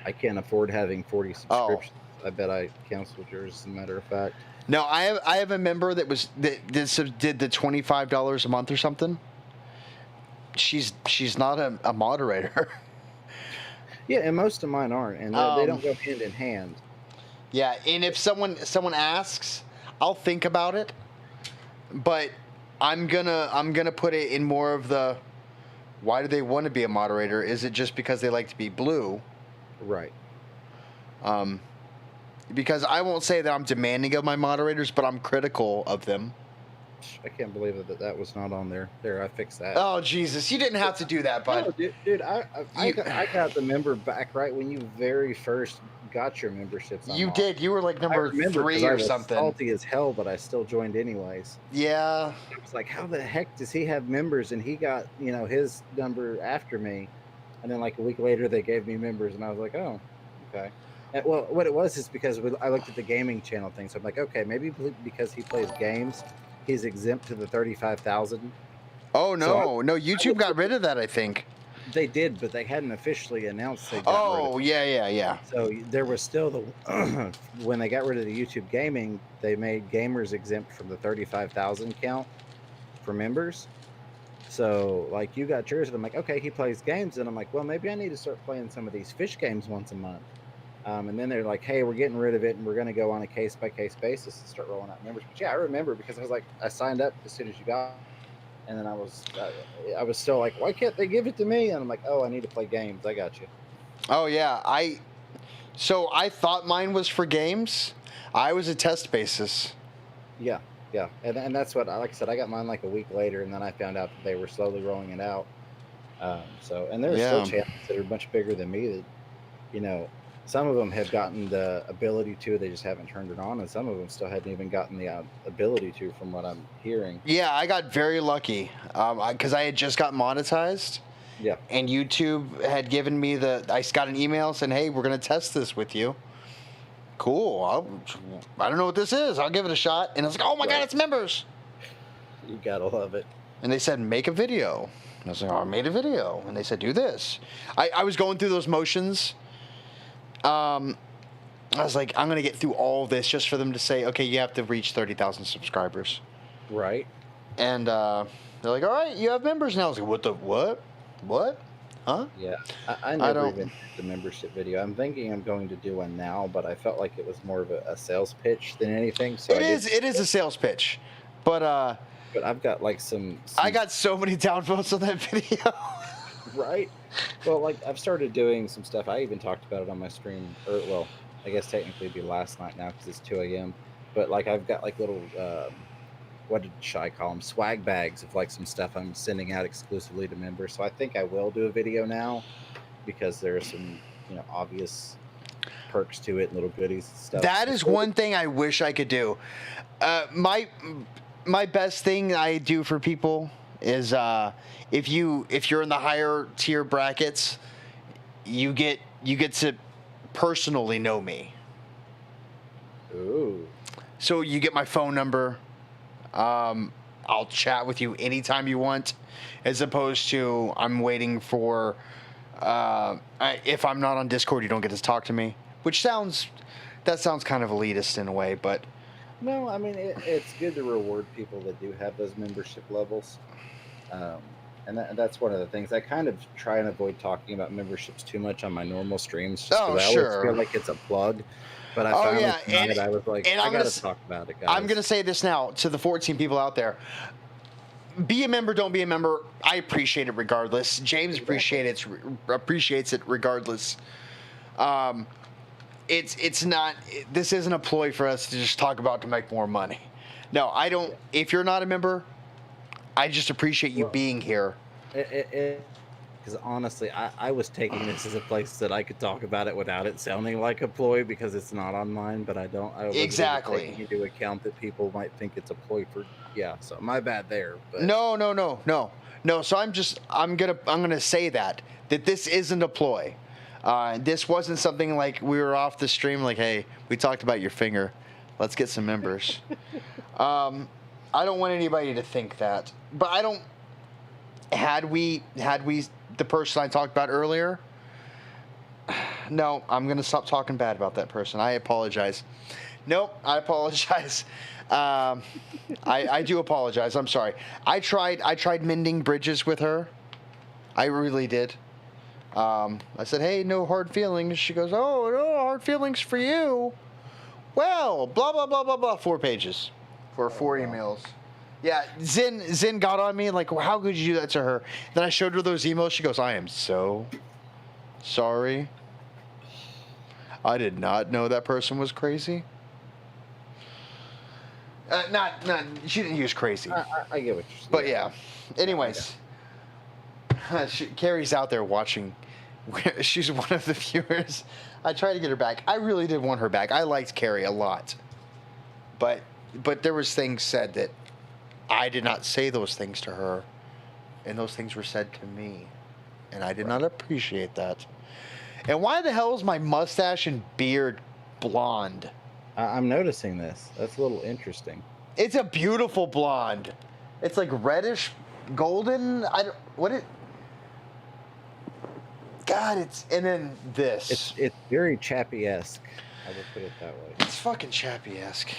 I can't afford having 40 subscriptions. I bet I canceled yours, as a matter of fact. No, I have a member that did the $25 a month or something. She's not a moderator. Yeah, and most of mine aren't, and they don't go hand in hand. Yeah, and if someone asks, I'll think about it, but I'm gonna put it in more of the, why do they want to be a moderator? Is it just because they like to be blue? Right. Because I won't say that I'm demanding of my moderators, but I'm critical of them. I can't believe that was not on there. There, I fixed that. Oh Jesus, you didn't have to do that, bud. No, dude, I got the member back right when you very first got your memberships. You did. You were like number 3 or something. Salty as hell, but I still joined anyways. Yeah. I was like, how the heck does he have members? And he got his number after me, and then like a week later they gave me members, and I was like, oh, okay. Well, what it was is because I looked at the gaming channel thing, so I'm like, okay, maybe because he plays games, he's exempt to the 35,000. Oh no, no, YouTube got rid of that, I think. They did, but they hadn't officially announced they got rid of it. Yeah. So there was still the when they got rid of the YouTube gaming, they made gamers exempt from the 35,000 count for members. So like you got yours, and I'm like, okay, he plays games, and I'm like, well, maybe I need to start playing some of these fish games once a month. And then they're like, hey, we're getting rid of it, and we're going to go on a case-by-case basis and start rolling out members. But yeah, I remember because I was like, I signed up as soon as you got, and then I was still like, why can't they give it to me? And I'm like, oh, I need to play games. I got you. Oh yeah, so I thought mine was for games. I was a test basis. Yeah, and that's what, like I said, I got mine like a week later, and then I found out that they were slowly rolling it out. And there are still channels that are much bigger than me that, some of them have gotten the ability to, they just haven't turned it on, and some of them still hadn't even gotten the ability to, from what I'm hearing. Yeah, I got very lucky because I had just got monetized. Yeah. And YouTube had given me I got an email saying, hey, we're going to test this with you. Cool. I don't know what this is. I'll give it a shot. And I was like, oh my God, it's members. You gotta love it. And they said, make a video. And I was like, oh, I made a video. And they said, do this. I was going through those motions. I was like, I'm going to get through all of this just for them to say, okay, you have to reach 30,000 subscribers. Right. And they're like, all right, you have members now. I was like, what? Huh? Yeah. I never even did the membership video. I'm thinking I'm going to do one now, but I felt like it was more of a sales pitch than anything. So it is a sales pitch. But I've got like some I got so many downvotes on that video. Right. Well, like I've started doing some stuff. I even talked about it on my stream, or well, I guess technically it'd be last night now because it's 2 a.m. But like I've got like little, what should I call them? Swag bags of like some stuff I'm sending out exclusively to members. So I think I will do a video now because there are some, obvious perks to it, little goodies and stuff. That is one thing I wish I could do. my best thing I do for people is if you're in the higher tier brackets, you get to personally know me. Ooh. So you get my phone number. I'll chat with you anytime you want, as opposed to I'm waiting for. If I'm not on Discord, you don't get to talk to me, which sounds kind of elitist in a way, but. No, I mean it's good to reward people that do have those membership levels, and that's one of the things. I kind of try and avoid talking about memberships too much on my normal streams, just because I always feel like it's a plug. But I finally tonight, I was like, I gotta talk about it, guys. I'm gonna say this now to the 14 people out there: be a member, don't be a member. I appreciate it regardless. James appreciates it regardless. It's not. This isn't a ploy for us to just talk about to make more money. No, I don't. If you're not a member, I just appreciate you being here. Because honestly, I was taking this as a place that I could talk about it without it sounding like a ploy, because it's not on mine. But I wasn't Exactly taking into account that people might think it's a ploy for. Yeah, so my bad there. But no. So I'm gonna say that this isn't a ploy. This wasn't something like we were off the stream like, hey, we talked about your finger, let's get some members. I don't want anybody to think that, but I don't. Had we the person I talked about earlier, no, I'm gonna stop talking bad about that person. I apologize. Nope, I apologize. I do apologize. I'm sorry. I tried mending bridges with her. I really did. I said, hey, no hard feelings. She goes, oh, no hard feelings for you. Well, blah, blah, blah, blah, blah. 4 pages for 4 emails. Yeah, Zen got on me, like, well, how could you do that to her? Then I showed her those emails. She goes, I am so sorry. I did not know that person was crazy. Not, she didn't use crazy. I get what you're saying. But yeah, anyways. Carrie's out there watching. She's one of the viewers. I tried to get her back. I really did want her back. I liked Carrie a lot. But there was things said that I did not say those things to her. And those things were said to me. And I did not appreciate that. And why the hell is my mustache and beard blonde? I'm noticing this. That's a little interesting. It's a beautiful blonde. It's like reddish golden. God, and then this. It's very Chappy-esque. I will put it that way. It's fucking Chappy-esque.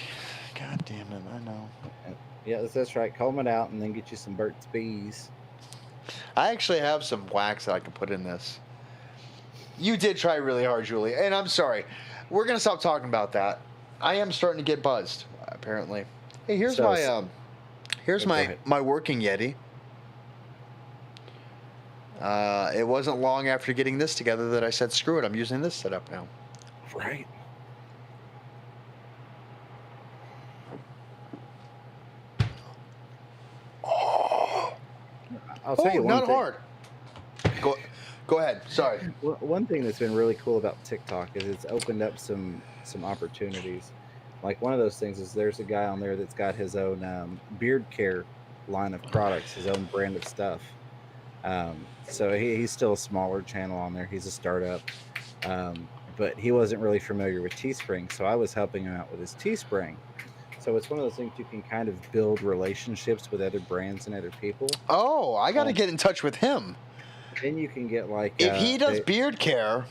God damn it, I know. Yeah, that's right. Comb it out and then get you some Burt's Bees. I actually have some wax that I can put in this. You did try really hard, Julie, and I'm sorry. We're gonna stop talking about that. I am starting to get buzzed, apparently. Hey, here's my working Yeti. It wasn't long after getting this together that I said, screw it, I'm using this setup now. Right. Oh. I'll tell you one thing. Hard. Go ahead. Sorry. One thing that's been really cool about TikTok is it's opened up some opportunities. Like one of those things is there's a guy on there that's got his own beard care line of products, his own brand of stuff. So he's still a smaller channel on there. He's a startup. But he wasn't really familiar with Teespring, so I was helping him out with his Teespring. So it's one of those things you can kind of build relationships with other brands and other people. Oh, I got to get in touch with him. Then you can get like... If he does beard care,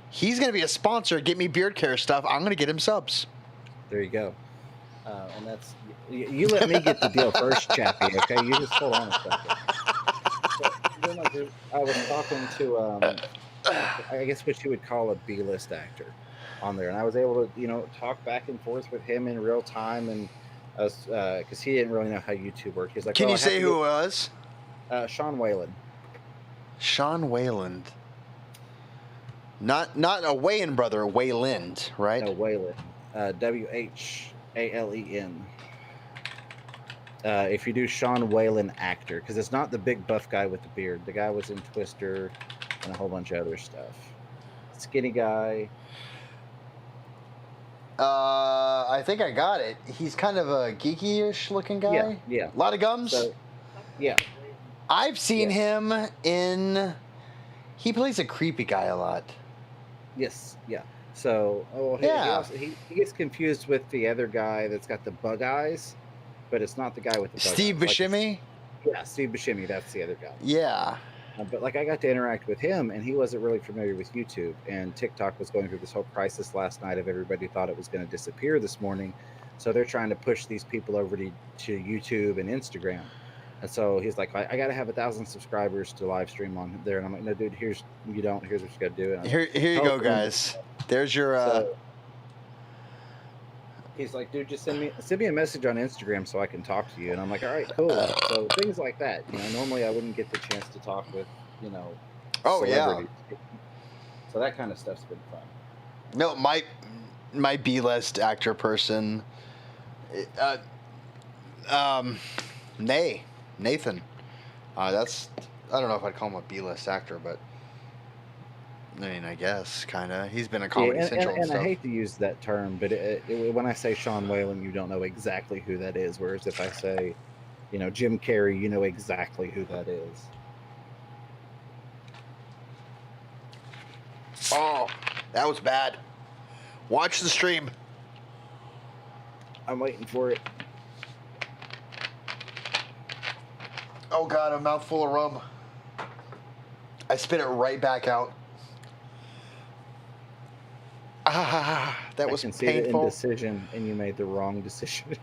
he's going to be a sponsor. Get me beard care stuff. I'm going to get him subs. There you go. And that's... You let me get the deal first, Chappy, okay? You just hold on a second. So, then I was talking to, I guess what you would call a B-list actor on there. And I was able to, talk back and forth with him in real time. And because he didn't really know how YouTube worked. He's like, can you say who it was? Sean Whalen. Sean Wayland. Not a Wayne brother, Wayland, right? No, Wayland. Whalen. If you do Sean Whalen actor, because it's not the big buff guy with the beard. The guy was in Twister and a whole bunch of other stuff. Skinny guy. I I think I got it. He's kind of a geeky-ish looking guy. Yeah, yeah. A lot of gums. So, yeah. I've seen him in. He plays a creepy guy a lot. Yes, yeah. So, he gets confused with the other guy that's got the bug eyes, but it's not the guy with the bug Steve eyes. Buscemi. Yeah, Steve Buscemi. That's the other guy. Yeah. But like, I got to interact with him, and he wasn't really familiar with YouTube. And TikTok was going through this whole crisis last night of everybody thought it was going to disappear this morning, so they're trying to push these people over to YouTube and Instagram. And so he's like, I got to have 1,000 subscribers to live stream on there. And I'm like, no, dude, here's what you got to do. And Here you go, guys. There's your. So, he's like, dude, just send me a message on Instagram so I can talk to you. And I'm like, all right, cool. So things like that, normally I wouldn't get the chance to talk with, Oh yeah. celebrities. So that kind of stuff's been fun. No, my B-list actor person. Nathan. That's, I don't know if I'd call him a B-list actor, but I mean, I guess kind of. He's been a Comedy Central and stuff. I hate to use that term, but when I say Sean Whalen, you don't know exactly who that is. Whereas if I say, Jim Carrey, you know exactly who that is. Oh, that was bad. Watch the stream. I'm waiting for it. Oh God, a mouthful of rum. I spit it right back out. That was I can see painful. the indecision, and you made the wrong decision.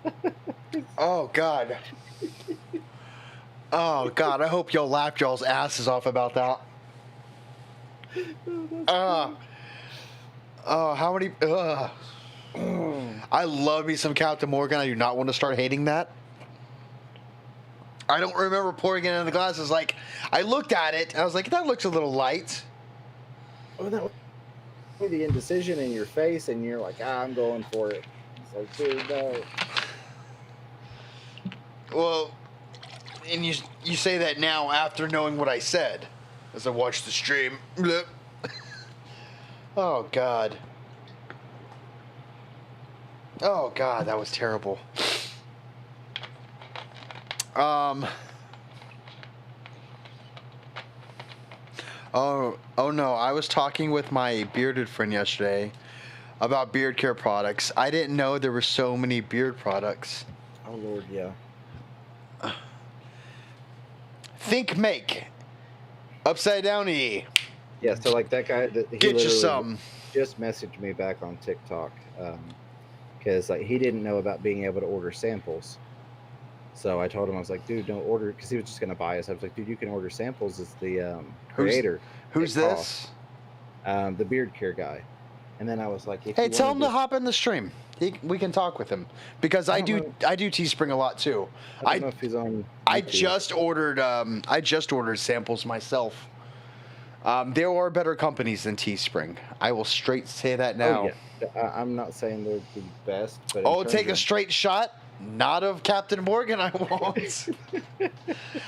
Oh God. Oh God, I hope y'all laughed y'all's asses off about that. How many? I love me some Captain Morgan. I do not want to start hating that. I don't remember pouring it in the glasses. Like, I looked at it and I was like, that looks a little light. Oh, that was the indecision in your face, and you're like, I'm going for it. It's like, dude, no. Well, and you say that now after knowing what I said as I watched the stream. Oh God. Oh God, that was terrible. Oh no, I was talking with my bearded friend yesterday about beard care products. I didn't know there were so many beard products. Oh Lord, yeah. Think Make. Upside down E. Yeah, so like that guy, he Get you some. Just messaged me back on TikTok because like he didn't know about being able to order samples. So I told him, I was like, dude, don't order, because he was just going to buy us. I was like, dude, you can order samples. It's the creator. Who's this? The beard care guy. And then I was like, hey, tell him to hop in the stream. We can talk with him because I do Teespring a lot too. I don't know if he's on. I just ordered samples myself. There are better companies than Teespring. I will straight say that now. Oh, yeah. I'm not saying they're the best, but take a straight shot. Not of Captain Morgan, I won't.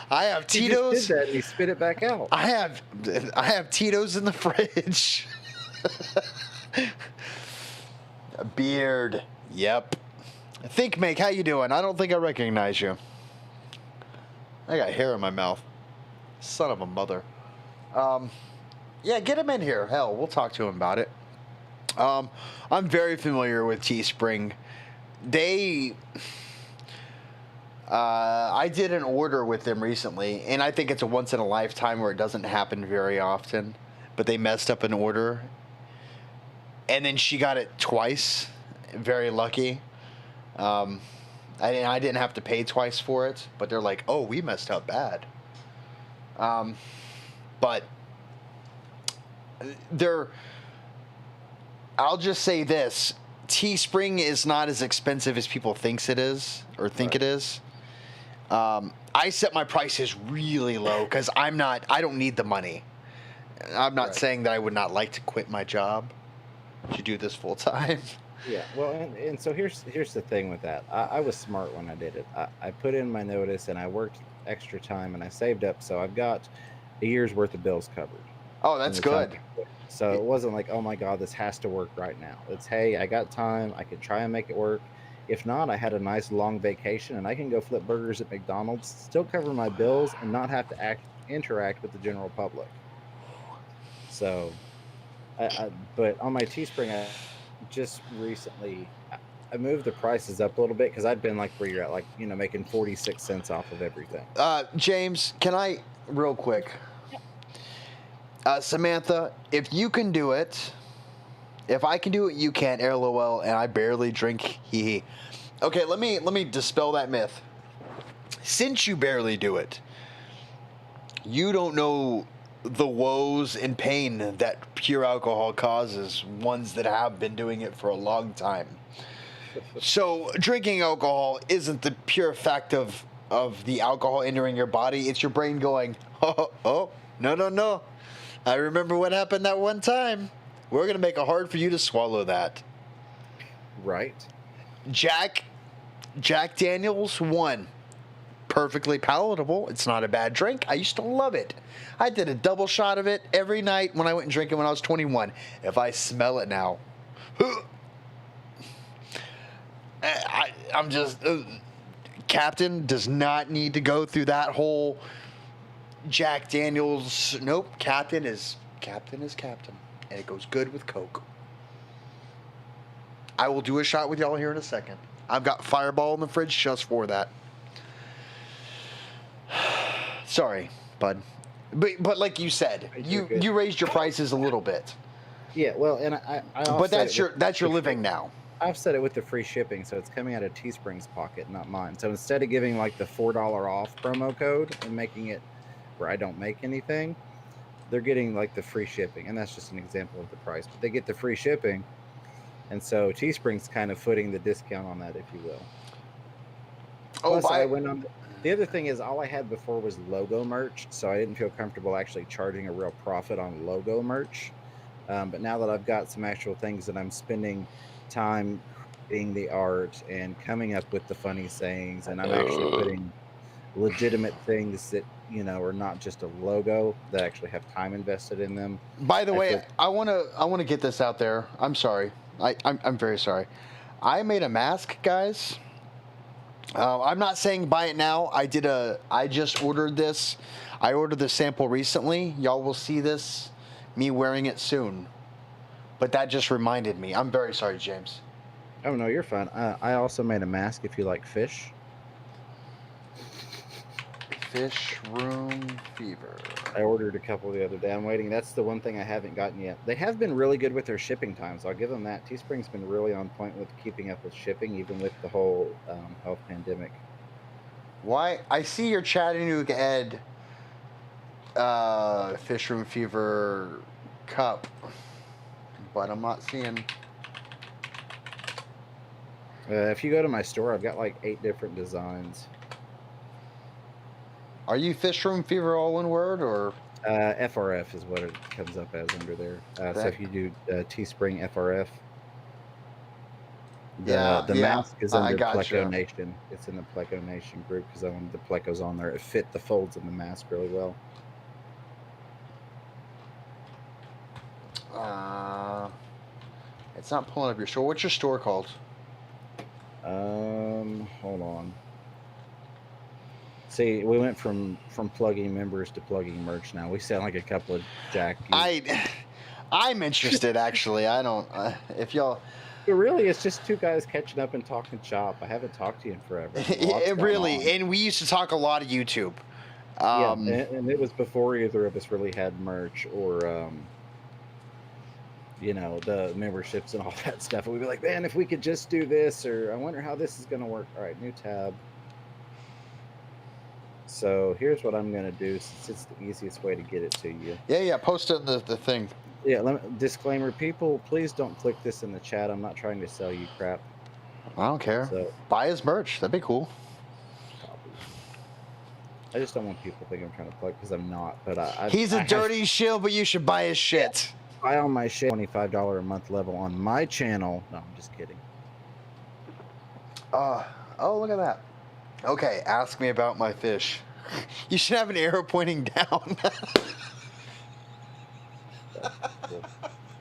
I have Tito's. He just did that and he spit it back out. I have Tito's in the fridge. A beard. Yep. Think Make, how you doing? I don't think I recognize you. I got hair in my mouth. Son of a mother. Yeah, get him in here. Hell, we'll talk to him about it. I'm very familiar with Teespring. I did an order with them recently, and I think it's a once in a lifetime where it doesn't happen very often, but they messed up an order, and then she got it twice. Very lucky. I didn't have to pay twice for it, but they're like, oh, we messed up bad. But I'll just say this. Teespring is not as expensive as people think it is. It is. I set my prices really low because I don't need the money. I'm not saying that I would not like to quit my job to do this full time. Yeah, well, and so here's the thing with that. I was smart when I did it. I put in my notice and I worked extra time and I saved up, so I've got a year's worth of bills covered. Oh, that's good. So it wasn't like, oh my God, this has to work right now. It's, hey, I got time. I could try and make it work. If not, I had a nice long vacation and I can go flip burgers at McDonald's, still cover my bills, and not have to interact with the general public. So, but on my Teespring, I just recently I moved the prices up a little bit because I'd been like where you're at, like, you know, making 46 cents off of everything. James, can I, real quick? Samantha, if you can do it, if I can do it, you can't. LOL, and I barely drink. Hee. Okay, let me dispel that myth. Since you barely do it, you don't know the woes and pain that pure alcohol causes. Ones that have been doing it for a long time. So drinking alcohol isn't the pure fact of the alcohol entering your body. It's your brain going, oh, no. I remember what happened that one time. We're going to make it hard for you to swallow that. Right. Jack Daniels 1. Perfectly palatable. It's not a bad drink. I used to love it. I did a double shot of it every night when I went and drinking when I was 21. If I smell it now, I'm just... Captain does not need to go through that whole Jack Daniels. Nope. Captain is captain. And it goes good with Coke. I will do a shot with y'all here in a second. I've got Fireball in the fridge just for that. Sorry, bud. But like you said, you raised your prices a little bit. Yeah, well, and I but that's your living now. I've said it with the free shipping, so it's coming out of Teespring's pocket, not mine. So instead of giving like the $4 off promo code and making it where I don't make anything, they're getting like the free shipping, and that's just an example of the price. But they get the free shipping, and so Teespring's kind of footing the discount on that, if you will. Plus, I went on. The other thing is, all I had before was logo merch, so I didn't feel comfortable actually charging a real profit on logo merch. But now that I've got some actual things that I'm spending time creating the art and coming up with the funny sayings, and I'm actually putting legitimate things that, you know, are not just a logo, that actually have time invested in them. By the way, I want to get this out there. I'm sorry. I'm very sorry. I made a mask, guys. I'm not saying buy it now. I just ordered this. I ordered the sample recently. Y'all will see this, me wearing it soon. But that just reminded me. I'm very sorry, James. Oh, no, you're fine. I also made a mask if you like fish. Fish Room Fever. I ordered a couple the other day. I'm waiting. That's the one thing I haven't gotten yet. They have been really good with their shipping times. I'll give them that. Teespring's been really on point with keeping up with shipping, even with the whole health pandemic. Why? I see your Chattanooga Ed Fish Room Fever cup, but I'm not seeing... If you go to my store, I've got like 8 different designs. Are you Fish Room Fever all one word, or? FRF is what it comes up as under there. So if you do Teespring FRF, the mask is under Pleco Nation. It's in the Pleco Nation group because I wanted the Plecos on there. It fit the folds in the mask really well. It's not pulling up your store. What's your store called? Hold on. See, we went from plugging members to plugging merch now. We sound like a couple of jackies. I'm interested, actually. I don't... if y'all... But really, it's just two guys catching up and talking shop. I haven't talked to you in forever. It really... And we used to talk a lot of YouTube. Yeah, and it was before either of us really had merch or... you know, the memberships and all that stuff. And we'd be like, man, if we could just do this, or I wonder how this is going to work. All right, new tab. So here's what I'm going to do, since it's the easiest way to get it to you. Yeah, post it in the thing. Yeah, disclaimer, people, please don't click this in the chat. I'm not trying to sell you crap. I don't care. So, buy his merch. That'd be cool. I just don't want people to think I'm trying to plug, because I'm not. But he's a dirty shill, but you should buy his shit. Buy all my shit, $25 a month level on my channel. No, I'm just kidding. Oh, look at that. Okay, ask me about my fish. You should have an arrow pointing down. Cool.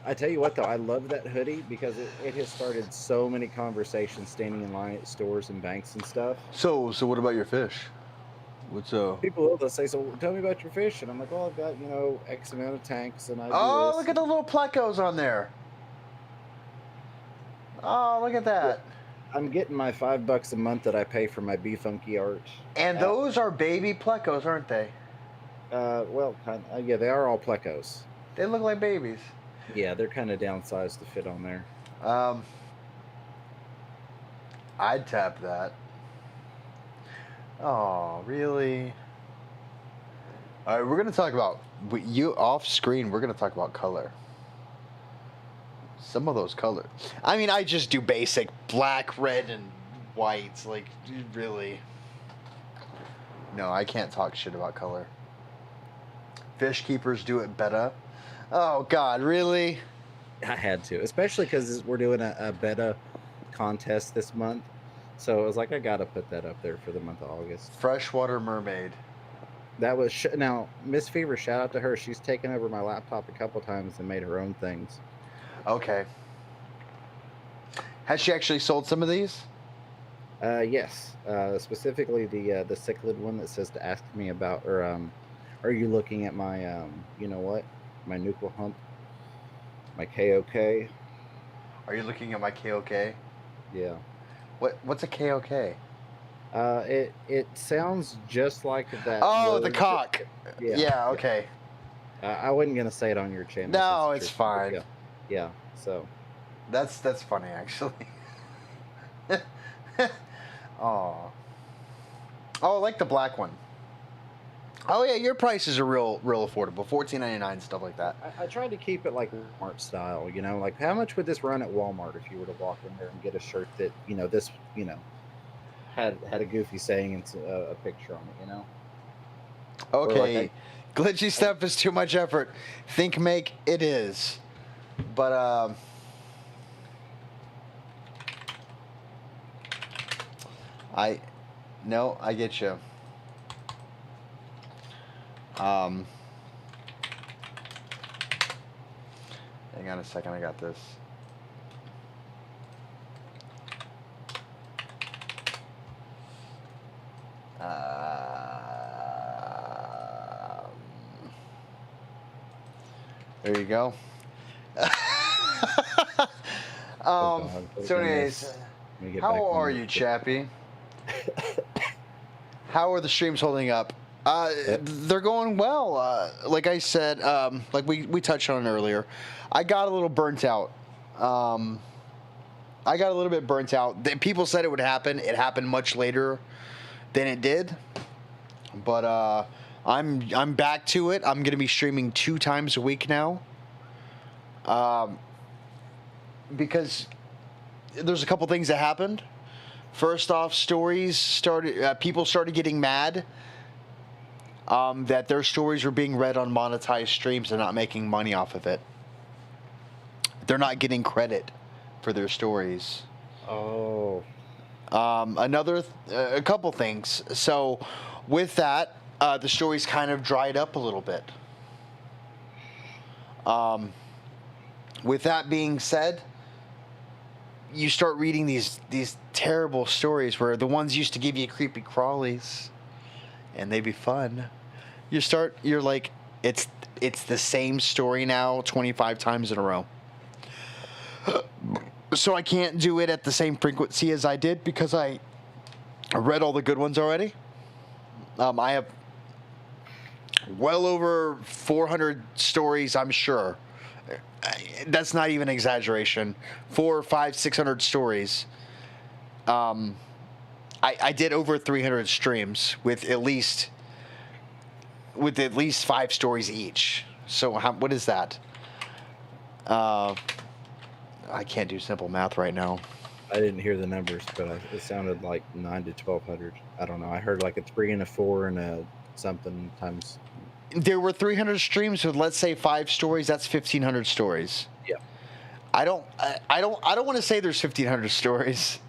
I tell you what, though, I love that hoodie because it has started so many conversations standing in line at stores and banks and stuff. So what about your fish? What's People will say, "So tell me about your fish," and I'm like, "Well, I've got X amount of tanks, and I do Oh, this." look at the little plecos on there. Oh, look at that. I'm getting my $5 a month that I pay for my Be Funky art. And those are baby plecos, aren't they? Well, yeah, they are all plecos. They look like babies. Yeah, they're kind of downsized to fit on there. I'd tap that. Oh, really? All right, we're gonna talk about you off screen. We're gonna talk about color. Some of those colors. I mean, I just do basic black, red, and whites. Like, really? No, I can't talk shit about color. Fish keepers do it better. Oh God, really? I had to, especially because we're doing a beta contest this month. So I was like, I gotta put that up there for the month of August. Freshwater mermaid. That was now Miss Fever. Shout out to her. She's taken over my laptop a couple times and made her own things. Okay. Has she actually sold some of these? Yes. Specifically the cichlid one that says to ask me about, or are you looking at my you know what, my nuclear hump, my KOK? Are you looking at my KOK? Yeah. What's a KOK? It sounds just like that. Oh, word. the cock. Yeah. Okay. I wasn't gonna say it on your channel. No, since it's you're- fine. Yeah. So. That's funny actually. Oh. Oh, I like the black one. Oh yeah, your prices are real affordable. $14.99, stuff like that. I tried to keep it like Walmart style, like how much would this run at Walmart if you were to walk in there and get a shirt that this had a goofy saying and a picture on it, Okay, like glitchy stuff is too much effort. Think make it is, but I get you. Hang on a second, I got this. There you go. So anyways, how are you, Chappy? How are the streams holding up? They're going well. Like I said, like we touched on earlier, I got a little burnt out. I got a little bit burnt out. People said it would happen. It happened much later than it did. But I'm back to it. I'm gonna be streaming 2 times a week now. Because there's a couple things that happened. First off, people started getting mad that their stories were being read on monetized streams and not making money off of it. They're not getting credit for their stories. Oh. A couple things. So with that, the stories kind of dried up a little bit. With that being said, you start reading these terrible stories where the ones used to give you creepy crawlies and they'd be fun. You're like, it's the same story now 25 times in a row. So I can't do it at the same frequency as I did because I read all the good ones already. I have well over 400 stories, I'm sure. That's not even exaggeration. 400, 500, 600 stories. I did over 300 streams with at least 5 stories each. So what is that? I can't do simple math right now. I didn't hear the numbers, but it sounded like 900 to 1,200. I don't know. I heard like a 3 and a 4 and a something times. There were 300 streams with, let's say, 5 stories. That's 1,500 stories. Yeah. I don't want to say there's 1,500 stories.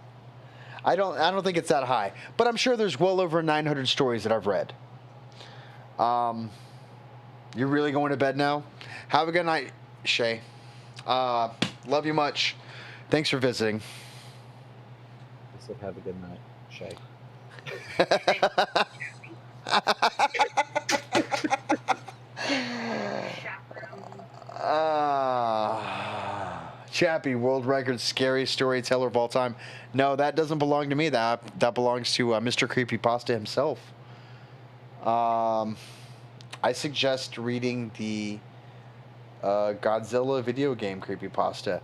I don't think it's that high, but I'm sure there's well over 900 stories that I've read. You're really going to bed now? Have a good night. Shay. Love you much. Thanks for visiting. I said have a good night, Shay. Chappy, world record scariest storyteller of all time. No, that doesn't belong to me. That belongs to Mr. Creepypasta himself. I suggest reading the Godzilla video game creepypasta.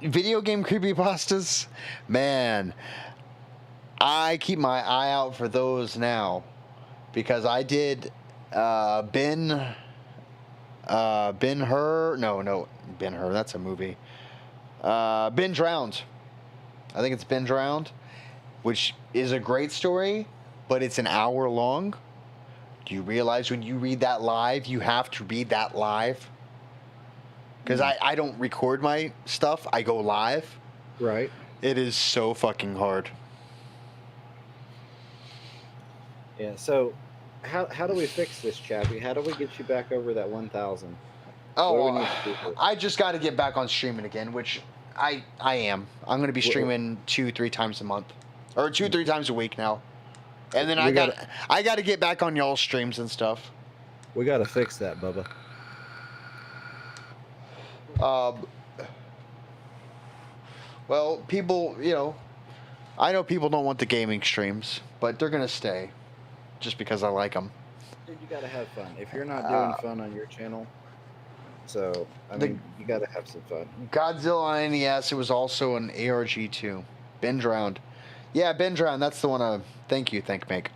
Video game creepypastas, man, I keep my eye out for those now because I did Ben Hur. No, Ben Hur. That's a movie. Ben Drowned. I think it's Ben Drowned, which is a great story, but it's an hour long. Do you realize when you read that live, you have to read that live? Because I don't record my stuff. I go live. Right. It is so fucking hard. Yeah. So, how do we fix this, Chappy? How do we get you back over that 1,000? Oh, I just got to get back on streaming again, which I am. I'm going to be streaming 2-3 times a month, or 2-3 times a week now. And then I got to get back on y'all's streams and stuff. We got to fix that, Bubba. Well, people, I know people don't want the gaming streams, but they're gonna stay, just because I like them. Dude, you gotta have fun. If you're not doing fun on your channel, so I mean, you gotta have some fun. Godzilla on NES. It was also an ARG too. Ben Drowned. Yeah, Ben Drowned. That's the one. Thank you, Make.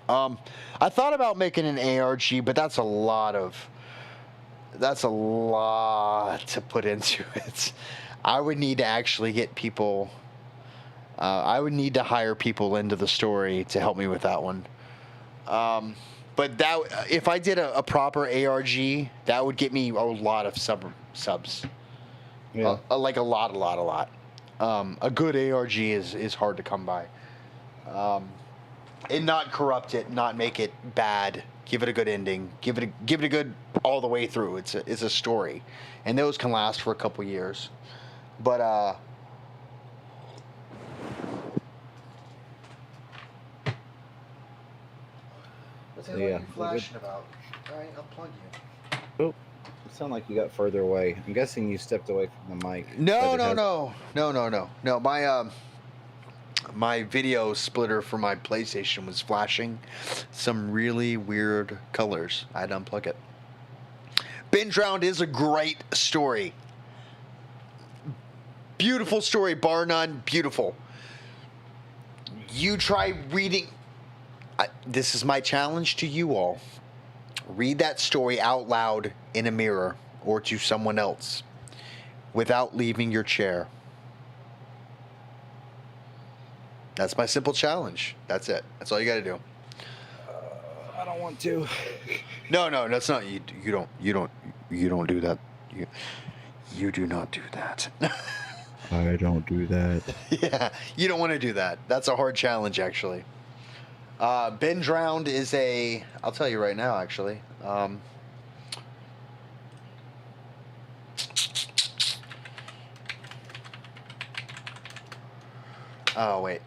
I thought about making an ARG, but that's a lot to put into it. I would need to actually get people. I would need to hire people into the story to help me with that one. But if I did a proper ARG, that would get me a lot of subs. Yeah. Like a lot. A good ARG is hard to come by. And not corrupt it, not make it bad. Give it a good ending. Give it a good all the way through. It's a story, and those can last for a couple years. But what's that you flashing about? All right, I'll plug you. Oh, you sound like you got further away. I'm guessing you stepped away from the mic. No. My video splitter for my PlayStation was flashing some really weird colors. I had to unplug it. Ben Drowned is a great story. Beautiful story, bar none. Beautiful. You try reading. This is my challenge to you all. Read that story out loud in a mirror or to someone else without leaving your chair. That's my simple challenge. That's it. That's all you got to do. I don't want to. No, that's not. You don't do that. You do not do that. I don't do that. Yeah, you don't want to do that. That's a hard challenge, actually. Ben Drowned is I'll tell you right now, actually. Oh, wait.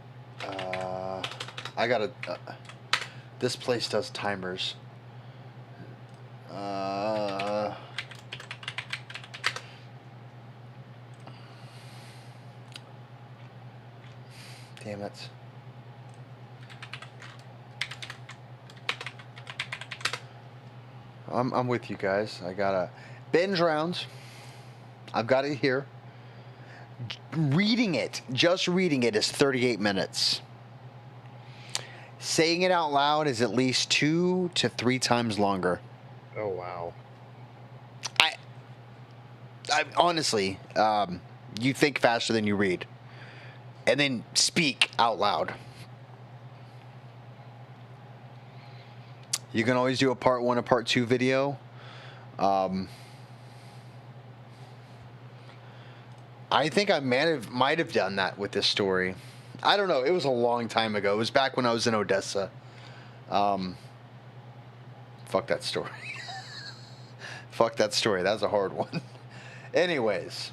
I gotta... this place does timers. Damn it. I'm with you guys. I gotta... Ben Drowned. I've got it here. Just reading it is 38 minutes. Saying it out loud is at least 2 to 3 times longer. Oh, wow. I honestly, you think faster than you read. And then speak out loud. You can always do a part 1, a part 2 video. I think I might have done that with this story. I don't know. It was a long time ago. It was back when I was in Odessa. Fuck that story. Fuck that story. That was a hard one. Anyways.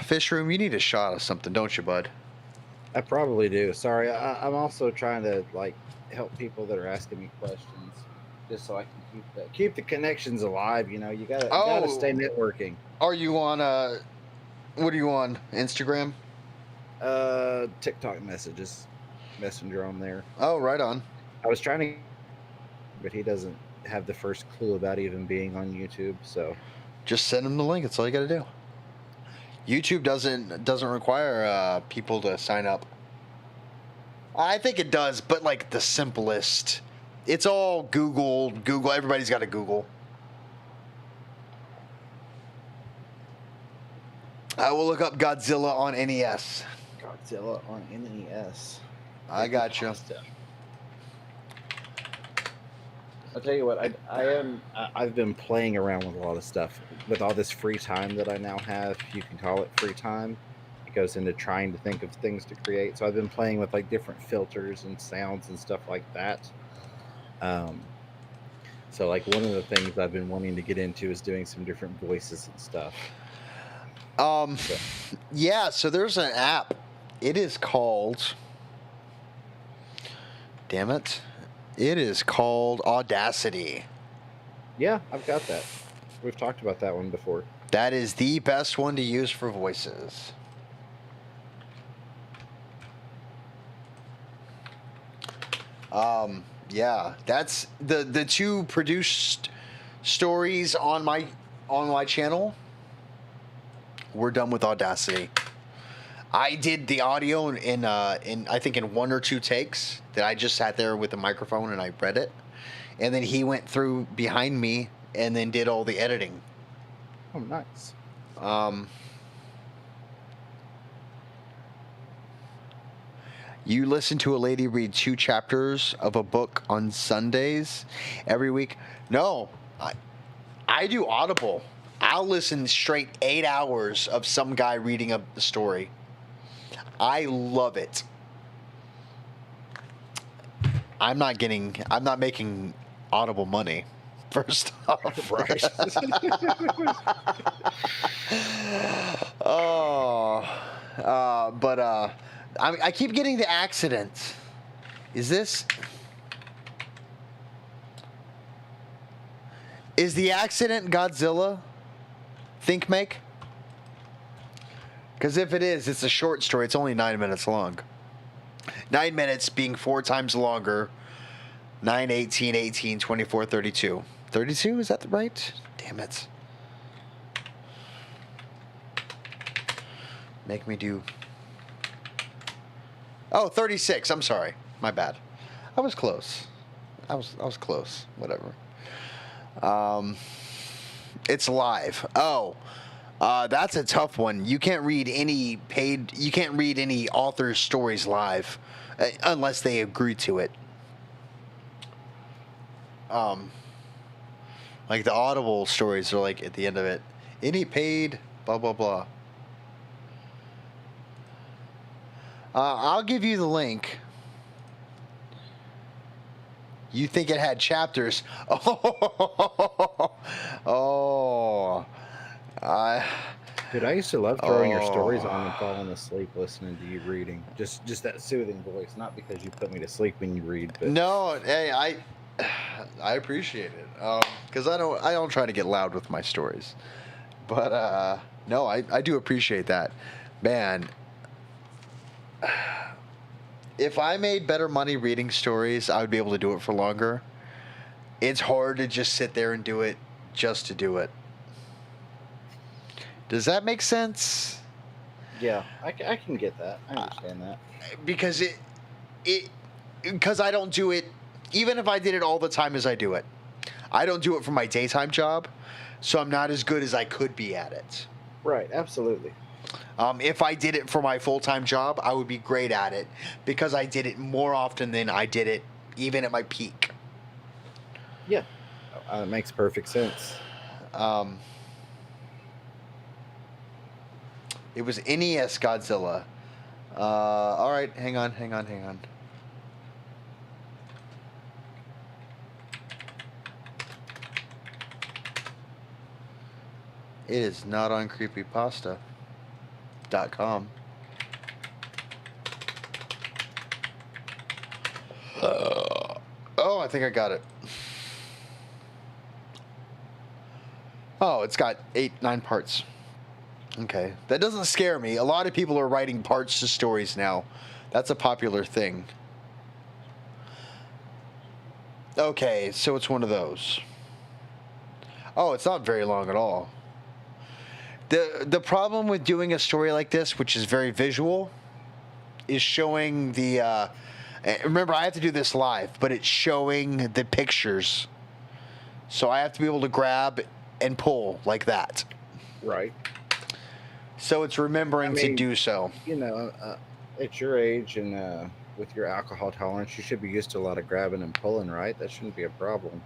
Fish Room, you need a shot of something, don't you, bud? I probably do. Sorry, I'm also trying to like help people that are asking me questions, just so I can keep the connections alive. You know, you gotta stay networking. Are you on what are you on? Instagram? TikTok messenger on there. Oh, right on. I was trying to, but he doesn't have the first clue about even being on YouTube. So Just send him the link. That's all you got to do. YouTube doesn't require people to sign up. I think it does, but like the simplest. It's all Google. Everybody's got a Google. I will look up Godzilla on NES. Godzilla on NES. I got you. I'll tell you what, I've been playing around with a lot of stuff. With all this free time that I now have, if you can call it free time, it goes into trying to think of things to create. So I've been playing with like different filters and sounds and stuff like that. So like one of the things I've been wanting to get into is doing some different voices and stuff. Yeah, so there's an app. It is called, damn it, it is called Audacity. Yeah, I've got that. We've talked about that one before. That is the best one to use for voices. Yeah, that's the two produced stories on my channel. We're done with Audacity. I did the audio in I think in 1 or 2 takes that I just sat there with the microphone and I read it, and then he went through behind me and then did all the editing. Oh, nice. You listen to a lady read 2 chapters of a book on Sundays every week? No, I do Audible. I'll listen straight 8 hours of some guy reading a story. I love it. I'm not making Audible money. First off, Right. I keep getting the accident. Is the accident Godzilla? Think make? Because if it is, it's a short story. It's only 9 minutes long. 9 minutes being 4 times longer. 9, 18, 18, 24, 32. 32? Is that right? Damn it. Make me do... Oh, 36. I'm sorry. My bad. I was close. I was close. Whatever. It's live. Oh, that's a tough one. You can't read any author's stories live unless they agree to it. Like the Audible stories are like at the end of it, any paid blah blah blah. I'll give you the link. You think it had chapters? Dude, I used to love throwing your stories on and falling asleep listening to you reading. Just that soothing voice, not because you put me to sleep when you read. But No, hey, I appreciate it because I don't try to get loud with my stories, but no, I do appreciate that, man. If I made better money reading stories, I would be able to do it for longer. It's hard to just sit there and do it just to do it. Does that make sense? yeah, I can get that. I understand that. Because I don't do it, even if I did it all the time as I do it. I don't do it for my daytime job, so I'm not as good as I could be at it. Right, absolutely. If I did it for my full-time job, I would be great at it because I did it more often than I did it even at my peak. Yeah, it makes perfect sense. It was NES Godzilla. All right, hang on. It is not on creepypasta.com. Oh, I think I got it. Oh, it's got 9 parts. Okay. That doesn't scare me. A lot of people are writing parts to stories now. That's a popular thing. Okay, so it's one of those. Oh, it's not very long at all. The problem with doing a story like this, which is very visual, is showing the remember, I have to do this live, but it's showing the pictures. So I have to be able to grab and pull like that. Right. So it's remembering to do so. You know, at your age and with your alcohol tolerance, you should be used to a lot of grabbing and pulling, right? That shouldn't be a problem.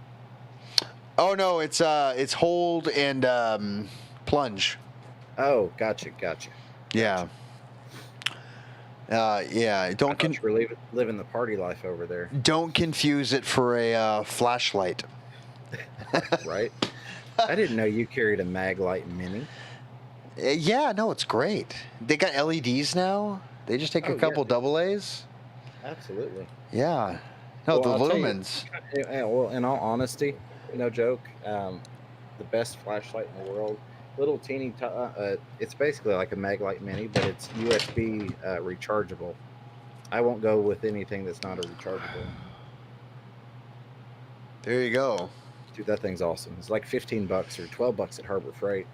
Oh no, it's hold and plunge. Oh, gotcha. Yeah. Yeah. Don't you were living the party life over there. Don't confuse it for a flashlight. Right. I didn't know you carried a Maglite Mini. Yeah, no, it's great. They got LEDs now. They just take a couple double A's. Absolutely. Yeah. No, Well, the I'll tell lumens. Well, in all honesty, no joke, the best flashlight in the world. Little teeny, it's basically like a Maglite Mini, but it's USB rechargeable. I won't go with anything that's not a rechargeable. There you go. Dude, that thing's awesome. It's like $15 or $12 at Harbor Freight.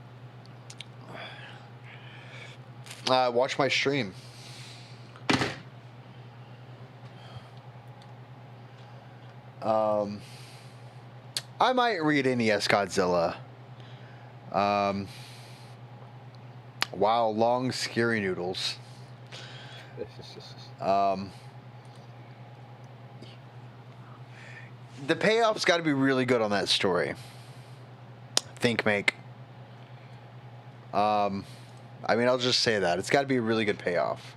Watch my stream. I might read NES Godzilla. Wow, long scary noodles. The payoff's got to be really good on that story. Think make. I mean, I'll just say that it's got to be a really good payoff.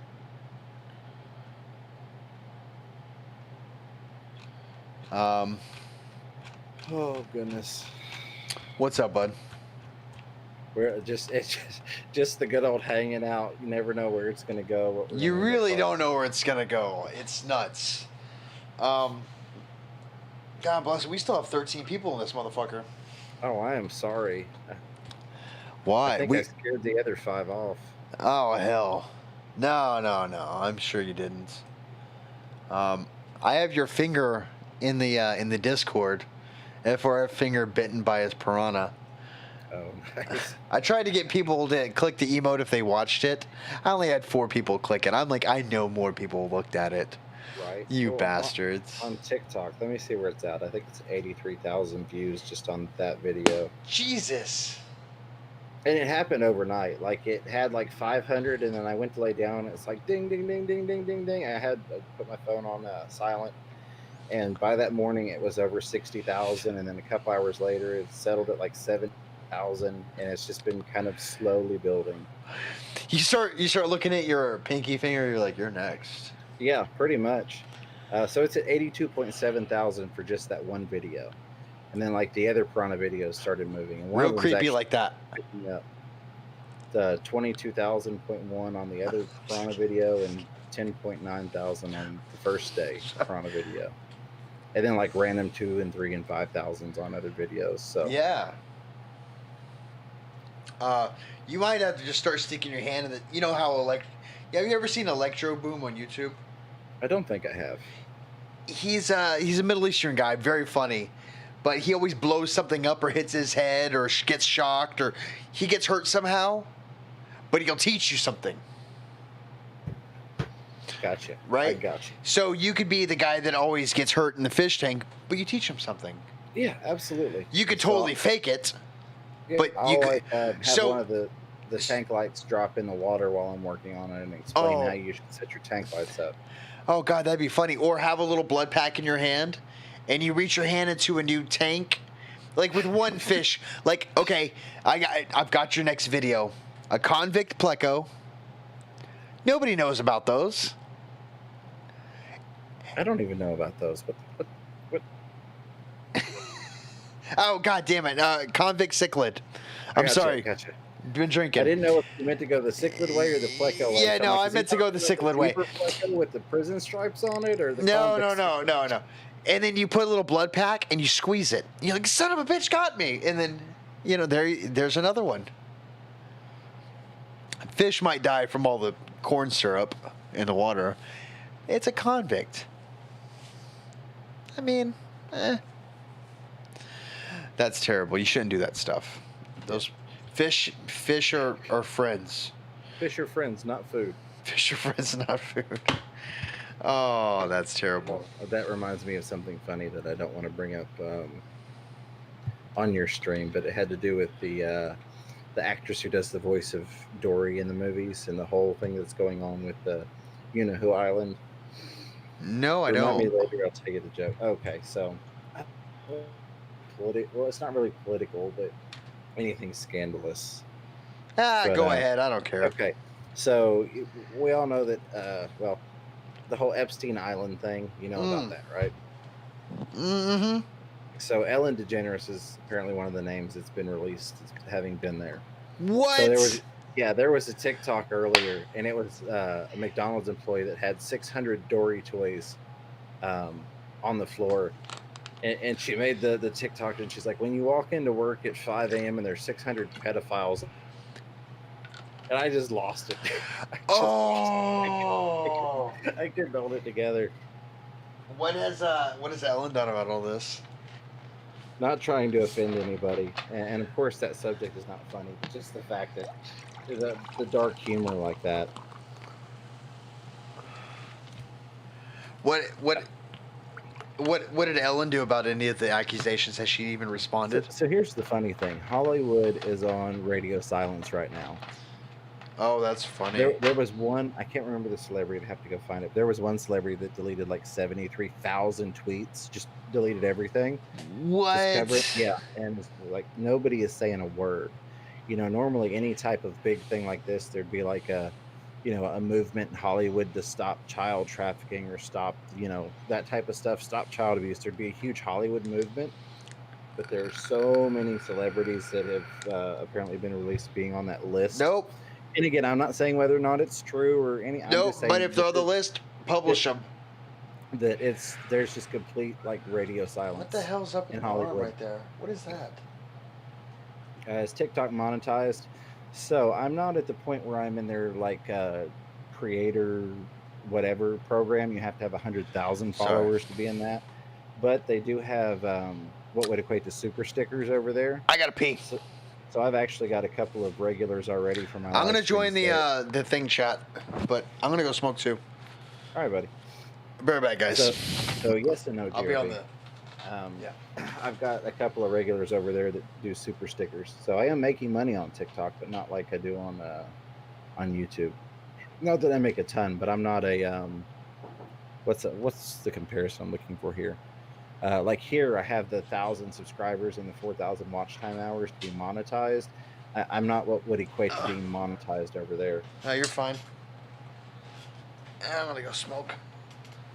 Oh goodness. What's up, bud? It's just the good old hanging out. You never know where it's gonna go. What You really don't know where it's gonna go. It's nuts. God bless it. We still have 13 people in this motherfucker. Oh, I am sorry. Why? I think I scared the other 5 off. Oh hell. No. I'm sure you didn't. I have your finger in the Discord. For a finger bitten by his piranha. Oh, nice. I tried to get people to click the emote if they watched it. I only had 4 people click it. I'm like, I know more people looked at it. Right. You bastards. On TikTok, let me see where it's at. I think it's 83,000 views just on that video. Jesus. And it happened overnight. Like, it had like 500, and then I went to lay down, and it's like ding, ding, ding, ding, ding, ding, ding. I had to put my phone on silent. And by that morning, it was over 60,000. And then a couple hours later, it settled at like 7,000. And it's just been kind of slowly building. You start looking at your pinky finger. You're like, you're next. Yeah, pretty much. So it's at 82.7 thousand for just that one video. And then like the other Piranha videos started moving. And real creepy like that. Up. The 22,000.1 on the other Piranha video and 10.9 thousand on the first day Piranha video. And then like random 2 and 3 and 5,000s on other videos. So yeah. You might have to just start sticking your hand in the. You know how have you ever seen Electro Boom on YouTube? I don't think I have. He's a Middle Eastern guy, very funny, but he always blows something up or hits his head or gets shocked or he gets hurt somehow. But he'll teach you something. Gotcha. Right? I gotcha. So you could be the guy that always gets hurt in the fish tank, but you teach him something. Yeah, absolutely. You could totally fake it, but you could. Have one of the tank lights drop in the water while I'm working on it and explain how you should set your tank lights up. Oh God, that'd be funny. Or have a little blood pack in your hand, and you reach your hand into a new tank, like with one fish. Like, okay, I've got your next video. A convict pleco. Nobody knows about those. I don't even know about those. What? Oh God damn it! Convict cichlid. I'm Gotcha, sorry. Gotcha. Been I drinking. didn't know if you meant to go the cichlid way or the pleco way. Yeah, So I'm no, like, I is he meant to go talking the about cichlid way. zebra pleco with the prison stripes on it, or the No, no, convict no, no, no. And then you put a little blood pack and you squeeze it. You're like, son of a bitch got me. And then, there's another one. Fish might die from all the corn syrup in the water. It's a convict. I mean, that's terrible. You shouldn't do that stuff. Those fish are friends. Fish are friends, not food. Fish are friends, not food. Oh, that's terrible. That reminds me of something funny that I don't want to bring up on your stream, but it had to do with the actress who does the voice of Dory in the movies and the whole thing that's going on with the Who Island. No, I Remind me don't. later. I'll tell you the joke. Okay, so well, it's not really political, but anything scandalous. But, Go ahead. I don't care. Okay, so we all know that. Well, the whole Epstein Island thing. You know about that, right? Mm-hmm. So Ellen DeGeneres is apparently one of the names that's been released as having been there. What? So there was a TikTok earlier, and it was a McDonald's employee that had 600 Dory toys on the floor. And she made the TikTok, and she's like, when you walk into work at 5 a.m. and there's 600 pedophiles, and I just lost it. I couldn't hold it together. What has Ellen done about all this? Not trying to offend anybody, and of course that subject is not funny, but just the fact that the dark humor like that. What did Ellen do about any of the accusations? Has she even responded? So here's the funny thing: Hollywood is on radio silence right now. Oh, that's funny. There was one, I can't remember the celebrity. I'd have to go find it. There was one celebrity that deleted like 73,000 tweets, just deleted everything. What? Yeah, and like nobody is saying a word. Normally any type of big thing like this, there'd be like a movement in Hollywood to stop child trafficking or stop, that type of stuff, stop child abuse. There'd be a huge Hollywood movement. But there are so many celebrities that have apparently been released being on that list. Nope. And again, I'm not saying whether or not it's true or any. Nope. But if they're on the list, publish them. That there's just complete like radio silence. What the hell's up in Hollywood right there? What is that? Is TikTok monetized? So I'm not at the point where I'm in their like creator whatever program. You have to have 100,000 followers to be in that. But they do have what would equate to super stickers over there. I gotta pee. So I've actually got a couple of regulars already for my. I'm gonna join the thing chat, but I'm gonna go smoke too. All right, buddy. Be right back, guys. So yes and no, Jeremy. I'll be on the. Yeah, I've got a couple of regulars over there that do super stickers. So I am making money on TikTok, but not like I do on YouTube. Not that I make a ton, but I'm not a what's the comparison I'm looking for here? Like here, I have the 1,000 subscribers and the 4,000 watch time hours to be monetized. I'm not what would equate to being monetized over there. No, you're fine. I'm gonna go smoke.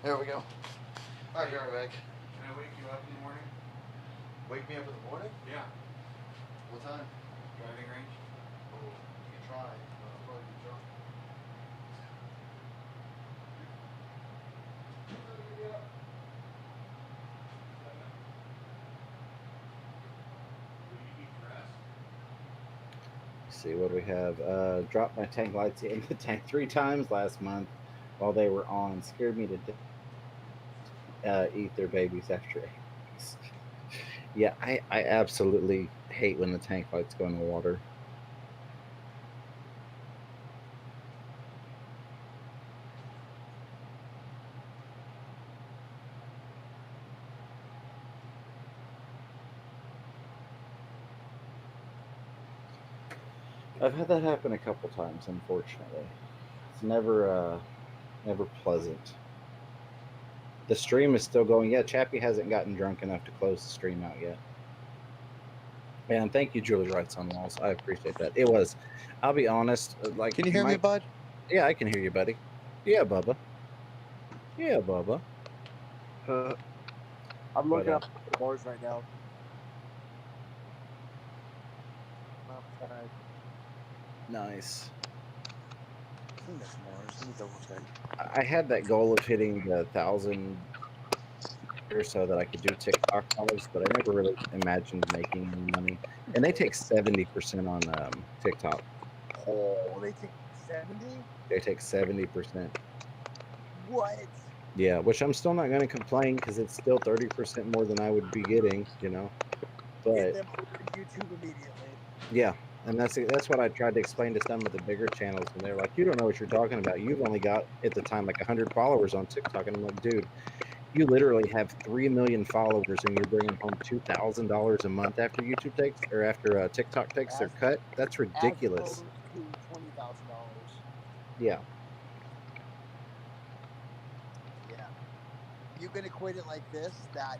There we go. All right, be right back. Can I wake you up in the morning? Wake me up in the morning? Yeah. What time? Driving range? Oh, you can try. I'll probably be drunk. Let's see what we have. Dropped my tank lights in the tank 3 times last month while they were on. Scared me to death. Eat their babies after eggs. Yeah, I absolutely hate when the tank lights go in the water. I've had that happen a couple times, unfortunately. It's never pleasant. The stream is still going. Yeah, Chappy hasn't gotten drunk enough to close the stream out yet. And thank you, Julie Wrights on Walls. I appreciate that. It was, I'll be honest, like. Can you hear me, bud? Yeah, I can hear you, buddy. Yeah, Bubba. Yeah, Bubba. I'm looking up bars right now. 5. Nice. I think that's Mars. Let me double check. I had that goal of hitting the 1,000 or so that I could do TikTok follows, but I never really imagined making any money. And they take 70% on TikTok. Oh, they take 70? They take 70%. What? Yeah, which I'm still not going to complain because it's still 30% more than I would be getting, you know. Get But them over to YouTube immediately. yeah, and that's what I tried to explain to some of the bigger channels, and they're like, "You don't know what you're talking about. You've only got at the time like 100 followers on TikTok," and I'm like, "Dude, you literally have 3 million followers, and you're bringing home $2,000 a month after YouTube takes or after TikTok takes their As cut. That's ridiculous." opposed to $20,000. Yeah, Yeah. You can equate it like this: that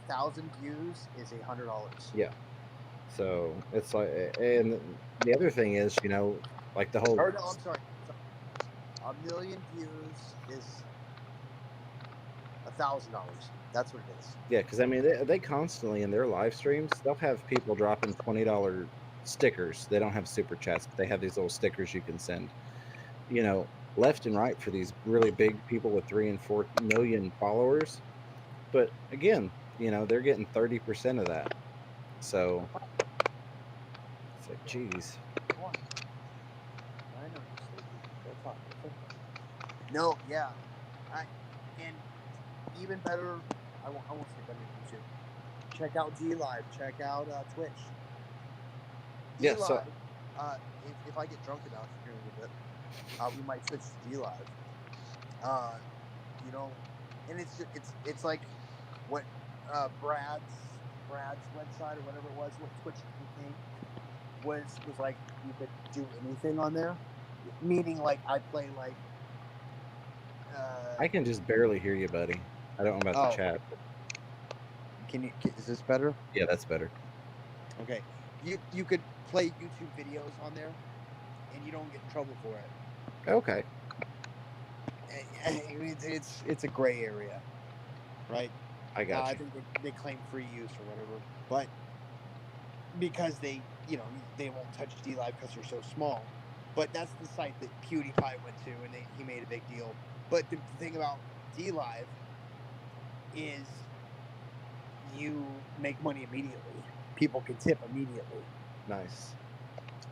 1,000 views is $100. yeah. So it's like, and the other thing is, you know, like the whole Or no, I'm sorry. 1,000,000 views is $1,000. That's what it is. yeah, because I mean they constantly in their live streams they'll have people dropping $20 stickers. They don't have super chats, but they have these little stickers you can send, you know, left and right for these really big people with 3 and 4 million followers. But again, you know, they're getting 30% of that. So it's like, geez. Come on. I know you're sleepy. Go talk. It's okay. No, yeah. And even better, I won't say better than YouTube. Check out D Live. Check out Twitch. D Yeah, so Live. If I get drunk enough here in a little bit, we might switch to D Live. You know, and it's like what Brad's website or whatever it was, what Twitch became was like you could do anything on there. Meaning, like I play like. I can just barely hear you, buddy. I don't know about the chat. Is this better? Yeah, that's better. Okay. You could play YouTube videos on there, and you don't get in trouble for it. Okay. It's a gray area, right? I got I you. think they claim free use or whatever, but because they won't touch D Live because they're so small. But that's the site that PewDiePie went to, and he made a big deal. But the thing about D Live is you make money immediately. People can tip immediately. Nice.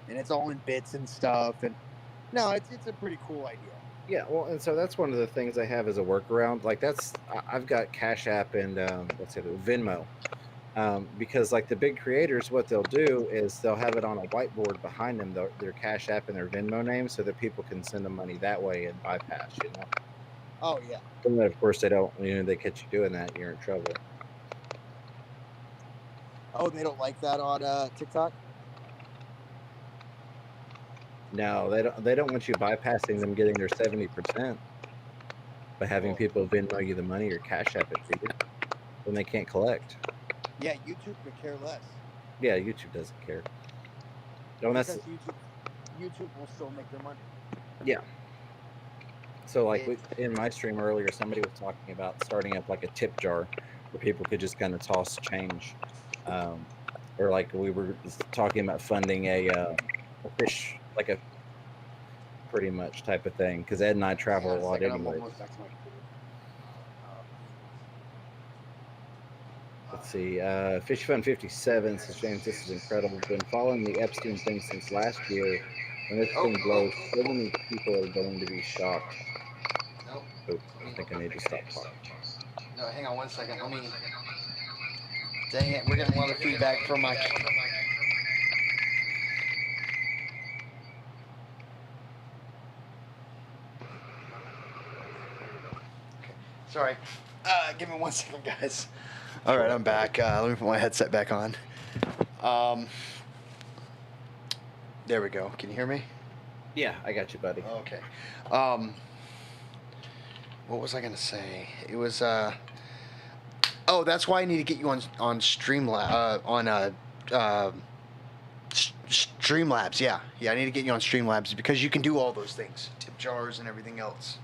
And it's all in bits and stuff. And no, it's a pretty cool idea. Yeah, well, and so that's one of the things I have as a workaround. Like I've got Cash App and let's say Venmo, because like the big creators, what they'll do is they'll have it on a whiteboard behind them, their Cash App and their Venmo name, so that people can send them money that way and bypass, you know. Oh yeah. And then of course they don't, you know, they catch you doing that, you're in trouble. Oh, they don't like that on TikTok? No, they don't want you bypassing them getting their 70% by having people Venmo you the money or Cash App it to you when they can't collect. Yeah, YouTube could care less. Yeah, YouTube doesn't care. No, because YouTube will still make their money. Yeah. So like in my stream earlier, somebody was talking about starting up like a tip jar where people could just kind of toss change, or like we were talking about funding a fish, like a pretty much type of thing, because Ed and I travel a lot anyway. Let's see. Fish Fun 57 says, James, this is incredible. Been following the Epstein thing since last year. When this thing blows, so many people are going to be shocked. Nope. Oh, I think I need to stop talking. No, hang on one second. Let me. Dang it, we're getting a lot of feedback from my. Sorry. Give me 1 second, guys. All right, I'm back. Let me put my headset back on. There we go. Can you hear me? Yeah, I got you, buddy. Okay. What was I gonna say? It was. Oh, that's why I need to get you on Streamlabs. Streamlabs. Yeah, I need to get you on Streamlabs because you can do all those things, tip jars and everything else.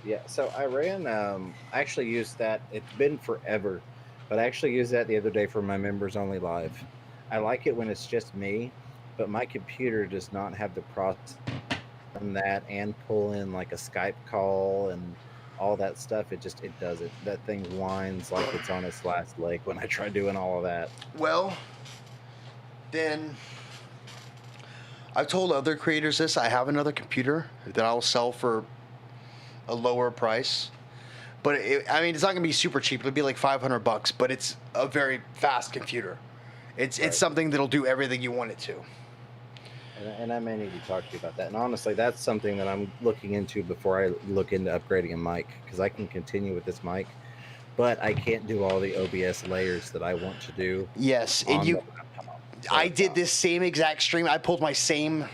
Yeah, so I ran, I actually used that, it's been forever, but I actually used that the other day for my members only live. I like it when it's just me, but my computer does not have the process on that and pull in like a Skype call and all that stuff. It doesn't. That thing whines like it's on its last leg when I try doing all of that. Well, then I've told other creators this. I have another computer that I'll sell for a lower price. But I mean, it's not gonna be super cheap. It'll be like $500, but it's a very fast computer. It's something that'll do everything you want it to. And I may need to talk to you about that. And honestly, that's something that I'm looking into before I look into upgrading a mic, because I can continue with this mic, but I can't do all the OBS layers that I want to do. Yes, and I did this same exact stream. I pulled my same.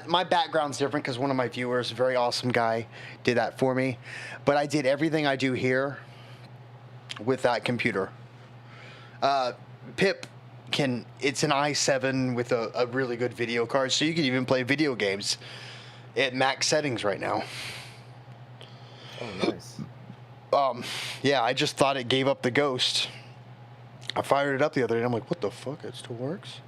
My background's different because one of my viewers, a very awesome guy, did that for me. But I did everything I do here with that computer. Pip it's an i7 with a really good video card, so you can even play video games at max settings right now. Oh, nice. Yeah, I just thought it gave up the ghost. I fired it up the other day, and I'm like, what the fuck? It still works?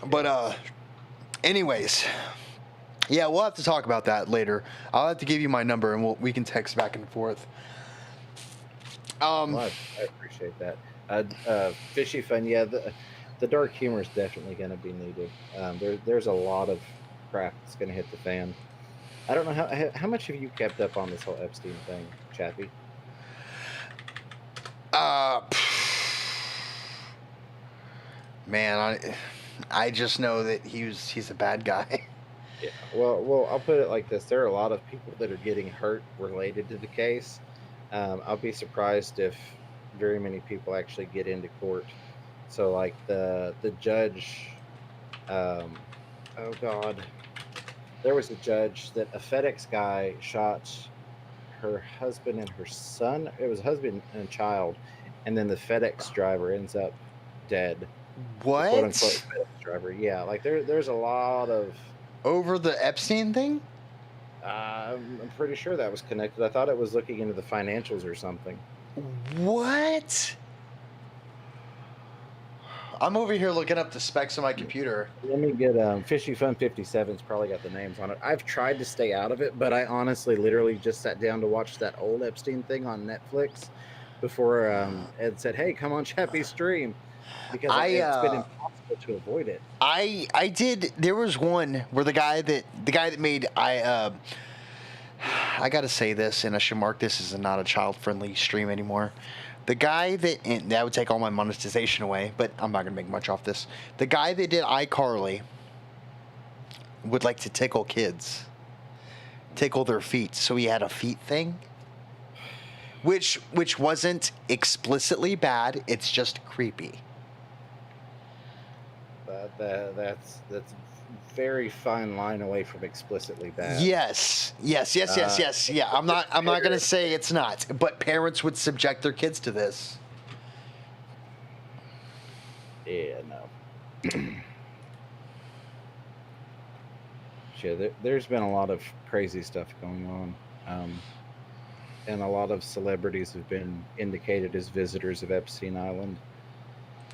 But, anyways, yeah, we'll have to talk about that later. I'll have to give you my number, and we can text back and forth. Well, I appreciate that. Fishy fun, yeah. The dark humor is definitely going to be needed. There's a lot of crap that's going to hit the fan. I don't know how much have you kept up on this whole Epstein thing, Chappy? Man, I just know that he's a bad guy. Yeah. Well, I'll put it like this: there are a lot of people that are getting hurt related to the case. I'll be surprised if very many people actually get into court. So, like the judge, oh God, there was a judge that a FedEx guy shot her husband and her son. It was a husband and a child, and then the FedEx driver ends up dead. What? Quote unquote FedEx driver. Yeah, like there's a lot of over the Epstein thing. I'm pretty sure that was connected. I thought it was looking into the financials or something. What? I'm over here looking up the specs of my computer. Let me get Fishy Fun 57's probably got the names on it. I've tried to stay out of it, but I honestly literally just sat down to watch that old Epstein thing on Netflix before Ed said, "Hey, come on Chappy stream," because it's been impossible to avoid it. I did. There was one where the guy that made I gotta say this, and I should mark this as not a child-friendly stream anymore. The guy that would take all my monetization away, but I'm not gonna make much off this. The guy that did iCarly would like to tickle kids, tickle their feet, so he had a feet thing, which wasn't explicitly bad. It's just creepy. That's very fine line away from explicitly bad. Yes. Yeah, I'm not gonna say it's not, but parents would subject their kids to this. Yeah, no. Yeah, there's been a lot of crazy stuff going on, and a lot of celebrities have been indicated as visitors of Epstein Island.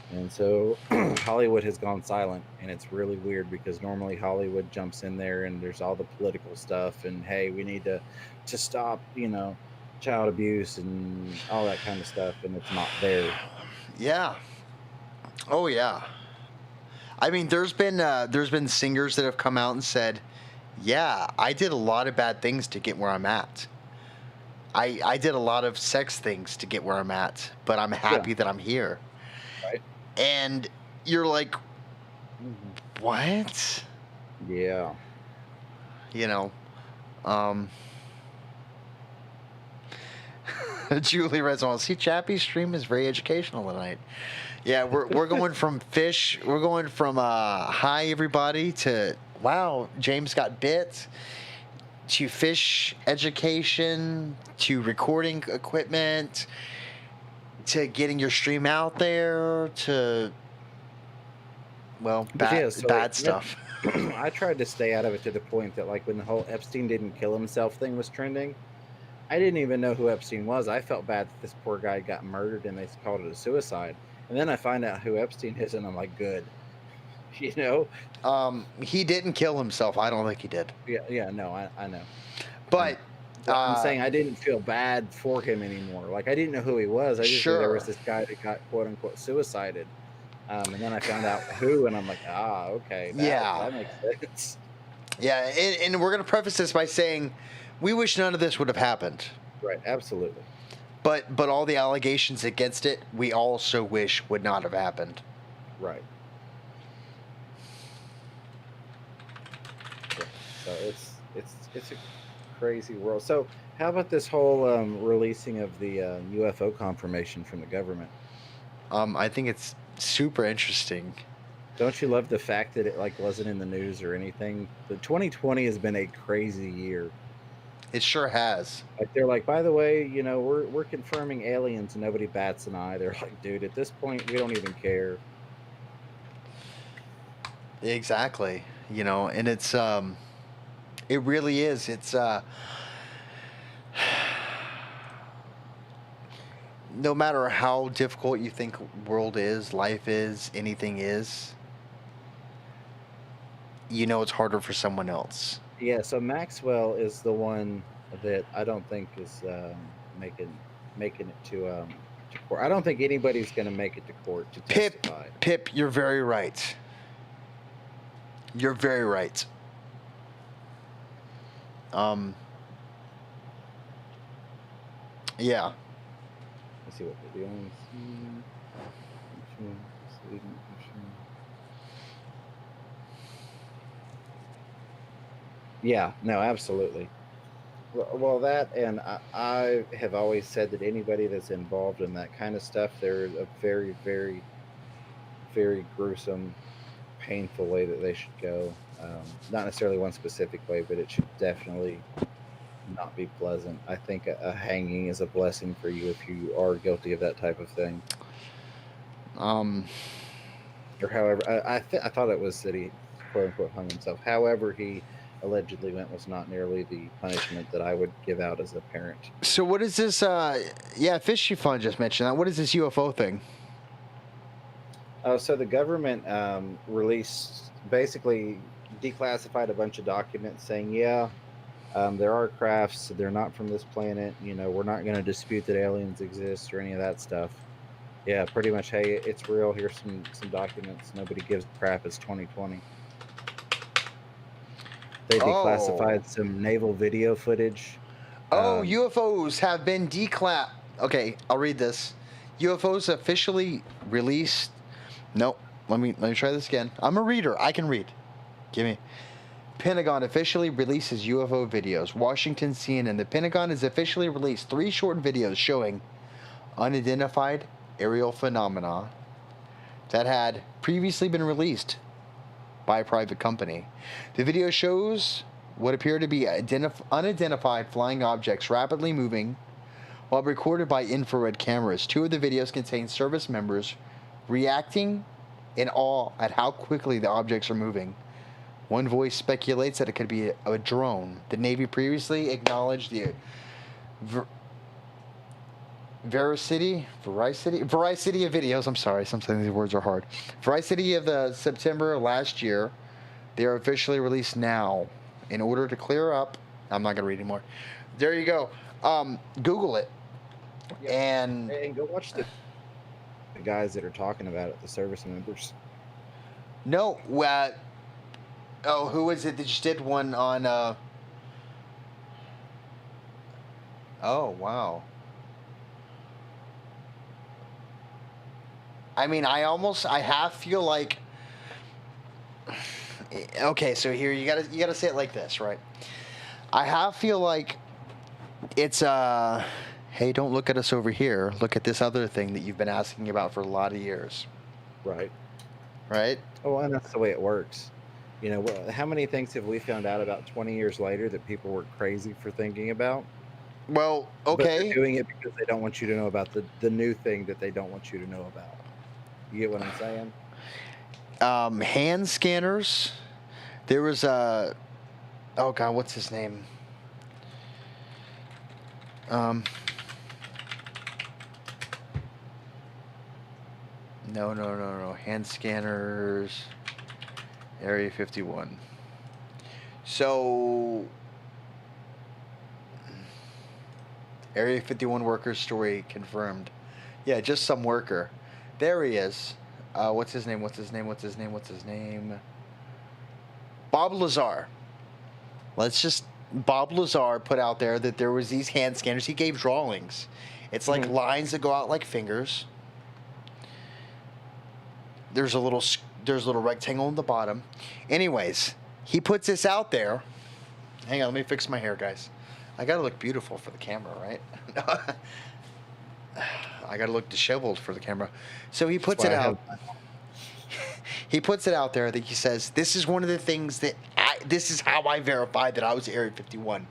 And so Hollywood has gone silent, and it's really weird because normally Hollywood jumps in there and there's all the political stuff and, hey, we need to stop, child abuse and all that kind of stuff, and it's not there. Yeah. Oh yeah. I mean, there's been singers that have come out and said, "Yeah, I did a lot of bad things to get where I'm at. I did a lot of sex things to get where I'm at, but I'm happy that I'm here." Right. And you're like, what? Yeah. Julie Redson, see, Chappy's stream is very educational tonight. Yeah, we're going from fish. We're going from hi everybody to wow, James got bit, to fish education, to recording equipment, to getting your stream out there, to bad stuff. I tried to stay out of it to the point that, like, when the whole Epstein didn't kill himself thing was trending, I didn't even know who Epstein was. I felt bad that this poor guy got murdered and they called it a suicide. And then I find out who Epstein is, and I'm like, good. You know? He didn't kill himself. I don't think he did. Yeah, no, I know. But I'm saying I didn't feel bad for him anymore. Like, I didn't know who he was. I just knew there was sure. this guy that got quote unquote suicided. And then I found out who, and I'm like, okay, Yeah. that makes sense. Yeah, and we're going to preface this by saying we wish none of this would have happened. Right, absolutely. But all the allegations against it, we also wish would not have happened. Right. Yeah. So it's a crazy world. So how about this whole releasing of the UFO confirmation from the government? I think it's super interesting. Don't you love the fact that it like wasn't in the news or anything? The 2020 has been a crazy year. It sure has. Like they're like, by the way, you know, we're confirming aliens, and nobody bats an eye. They're like, dude, at this point, we don't even care. Exactly. You know, and it's it really is. It's no matter how difficult you think world is, life is, anything is, you know it's harder for someone else. Yeah. So Maxwell is the one that I don't think is making it to court. I don't think anybody's going to make it to court to testify. Pip, you're very right. You're very right. Yeah. Let's see what the doing. Yeah, no, absolutely. Well, that, and I have always said that anybody that's involved in that kind of stuff, there's a very, very, very gruesome, painful way that they should go. Not necessarily one specific way, but it should definitely not be pleasant. I think a hanging is a blessing for you if you are guilty of that type of thing. Or however, I thought it was that he quote unquote hung himself. However, he allegedly went was not nearly the punishment that I would give out as a parent. So what is this? Yeah, Fishy Fun just mentioned that. What is this UFO thing? So the government released, basically declassified a bunch of documents saying, yeah, there are crafts. They're not from this planet. You know, we're not going to dispute that aliens exist or any of that stuff. Yeah, pretty much. Hey, it's real. Here's some documents. Nobody gives a crap. It's 2020. They declassified some naval video footage. UFOs have been declassified. Okay, I'll read this. UFOs officially released. Nope. Let me try this again. I'm a reader. I can read. Give me. Pentagon officially releases UFO videos. Washington CNN. The Pentagon has officially released 3 short videos showing unidentified aerial phenomena that had previously been released by a private company. The video shows what appear to be unidentified flying objects rapidly moving while recorded by infrared cameras. 2 of the videos contain service members reacting in awe at how quickly the objects are moving. One voice speculates that it could be a drone. The Navy previously acknowledged the veracity of videos. I'm sorry, sometimes these words are hard. Veracity of the September last year. They are officially released now. In order to clear up, I'm not going to read anymore. There you go. Google it. Yeah. And go watch the guys that are talking about it, the service members. No, who is it that just did one on? Oh wow. I mean, I half feel like. Okay, so here you gotta say it like this, right? I half feel like it's hey, don't look at us over here. Look at this other thing that you've been asking about for a lot of years. Right. Right. Oh, and that's the way it works. You know, how many things have we found out about 20 years later that people were crazy for thinking about? Well, okay. But they're doing it because they don't want you to know about the new thing that they don't want you to know about. You get what I'm saying? Hand scanners. There was oh God, what's his name? No. Hand scanners. Area 51. So, Area 51 worker story confirmed. Yeah, just some worker. There he is. What's his name? Bob Lazar. Bob Lazar put out there that there was these hand scanners. He gave drawings. It's like lines that go out like fingers. There's a little rectangle in the bottom. Anyways, he puts this out there. Hang on, let me fix my hair, guys. I gotta look beautiful for the camera, right? I gotta look disheveled for the camera. So he puts it out. He puts it out there that he says, this is one of the things that this is how I verified that I was Area 51.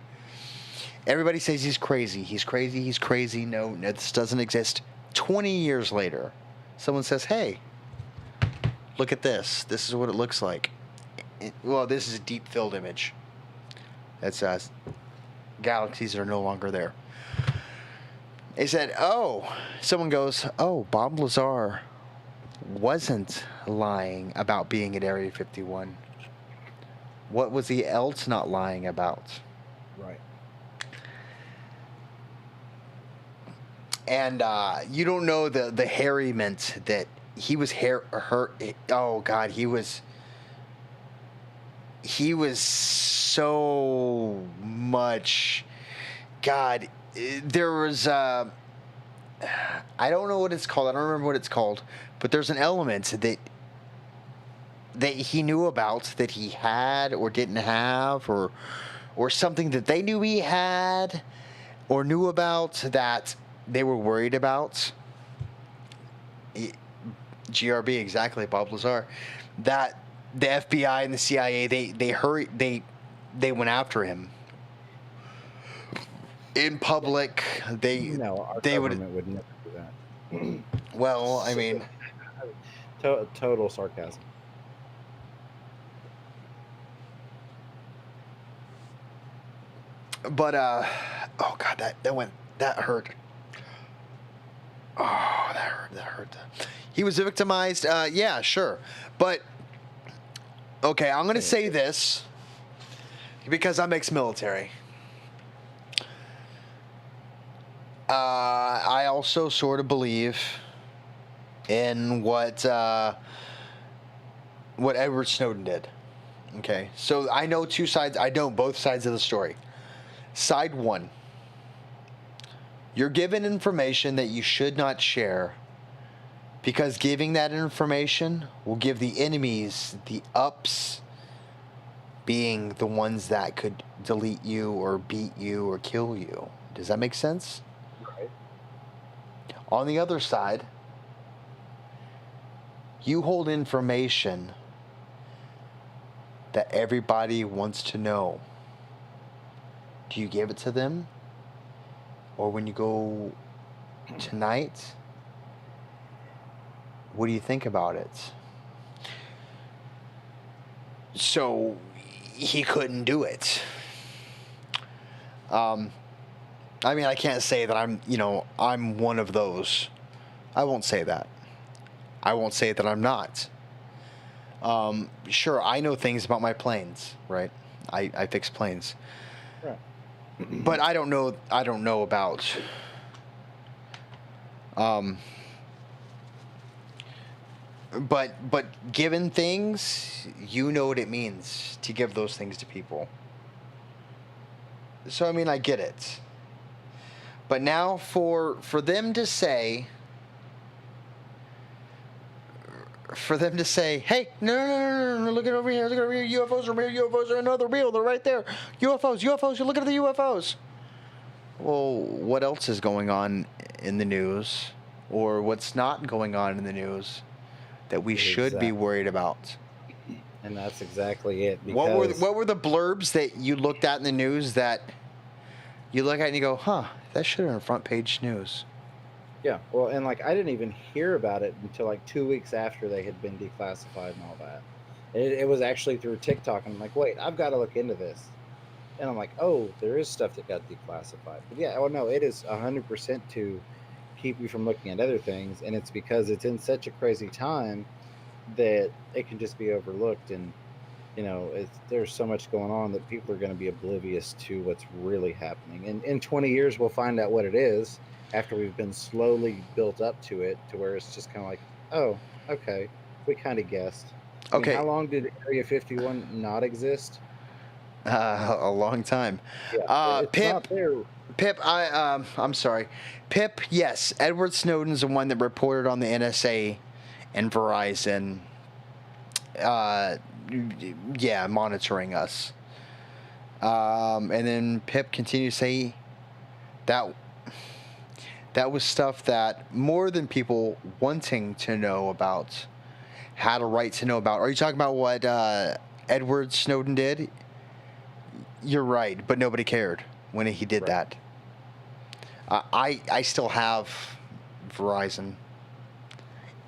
Everybody says he's crazy. He's crazy. No, this doesn't exist. 20 years later, someone says, hey, look at this. This is what it looks like. Well, this is a deep field image. That's galaxies that are no longer there. They said, someone goes, Bob Lazar wasn't lying about being at Area 51. What was he else not lying about? Right. And you don't know the harryment that he was oh God, he was so much. God, there was I don't know what it's called. I don't remember what it's called, but there's an element that he knew about that he had or didn't have, or something that they knew he had or knew about that they were worried about. GRB, exactly, Bob Lazar. That the FBI and the CIA, they went after him in public. Our they government would never do that. Well, I mean, total sarcasm. but oh God, that hurt. Oh, that hurt. He was victimized. Yeah, sure, but okay, I'm gonna say this because I'm ex-military. I also sort of believe in what Edward Snowden did. Okay, so I know two sides. I know both sides of the story. Side one, you're given information that you should not share because giving that information will give the enemies the ups, being the ones that could delete you or beat you or kill you. Does that make sense? Right. On the other side, you hold information that everybody wants to know. Do you give it to them? Or when you go tonight, what do you think about it? So he couldn't do it. I mean, I can't say that I'm one of those. I won't say that. I won't say that I'm not. Sure, I know things about my planes, right? I fix planes. Right. But I don't know about but given things, you know what it means to give those things to people. So I mean, I get it. But now for them to say, hey, no, look at over here, UFOs are real, UFOs are no, they're real, they're right there. UFOs, you look at the UFOs. Well, what else is going on in the news, or what's not going on in the news that we should be worried about? And that's exactly it. What were the blurbs that you looked at in the news that you look at and you go, that should have been front page news? Yeah, well, and I didn't even hear about it until 2 weeks after they had been declassified and all that. It was actually through TikTok, and I'm like, wait, I've got to look into this. And I'm like, oh, there is stuff that got declassified. But yeah, oh no, it is 100% to keep you from looking at other things, and it's because it's in such a crazy time that it can just be overlooked. And there's so much going on that people are going to be oblivious to what's really happening. And in 20 years, we'll find out what it is after we've been slowly built up to it, to where it's just kind of like, oh, okay, we kind of guessed. I mean, Okay, how long did Area 51 not exist? a long time. Yeah, it's Pip, not there. Pip, I'm sorry, Pip. Yes, Edward Snowden's the one that reported on the NSA and Verizon. Uh, yeah, monitoring us. And then Pip continues to say that that was stuff that more than people wanting to know about had a right to know about. Are you talking about what Edward Snowden did? You're right, but nobody cared when he did Right. that. I still have Verizon,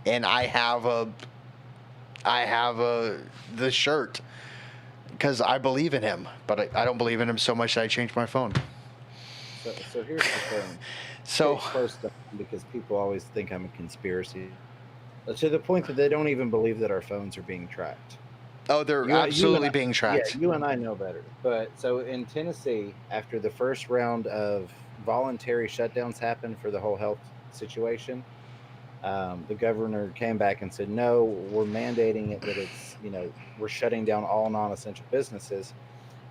and I have the shirt because I believe in him, but I don't believe in him so much that I changed my phone. So here's the thing. So Stay close to because people always think I'm a conspiracy. To the point that they don't even believe that our phones are being tracked. oh, they're You and absolutely I- being tracked. Yeah, you and I know better. But so in Tennessee, after the first round of voluntary shutdowns happened for the whole health situation, the governor came back and said, no, we're mandating it that it's, we're shutting down all non-essential businesses.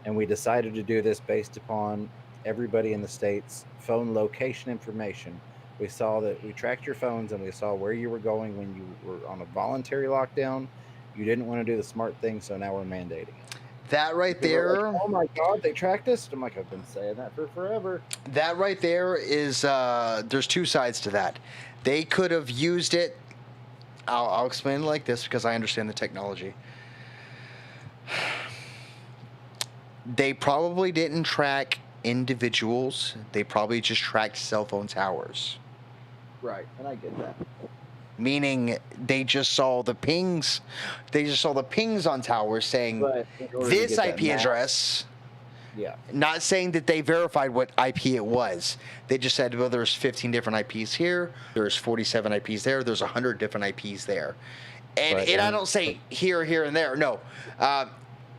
And we decided to do this based upon everybody in the state's phone location information. We saw that we tracked your phones and we saw where you were going when you were on a voluntary lockdown. You didn't want to do the smart thing, so now we're mandating it. That right People are there, like, oh my God, they tracked us. I'm like, I've been saying that for forever. that right there is there's two sides to that. They could have used it. I'll explain it like this because I understand the technology. They probably didn't track individuals. They probably just tracked cell phone towers. Right, and I get that. Meaning they just saw the pings. They just saw the pings on towers saying But in order to this get that IP map- address. Yeah. Not saying that they verified what IP it was. They just said, well, there's 15 different IPs here. There's 47 IPs there. There's 100 different IPs there. And, Right, and I and- don't say here, and there. No.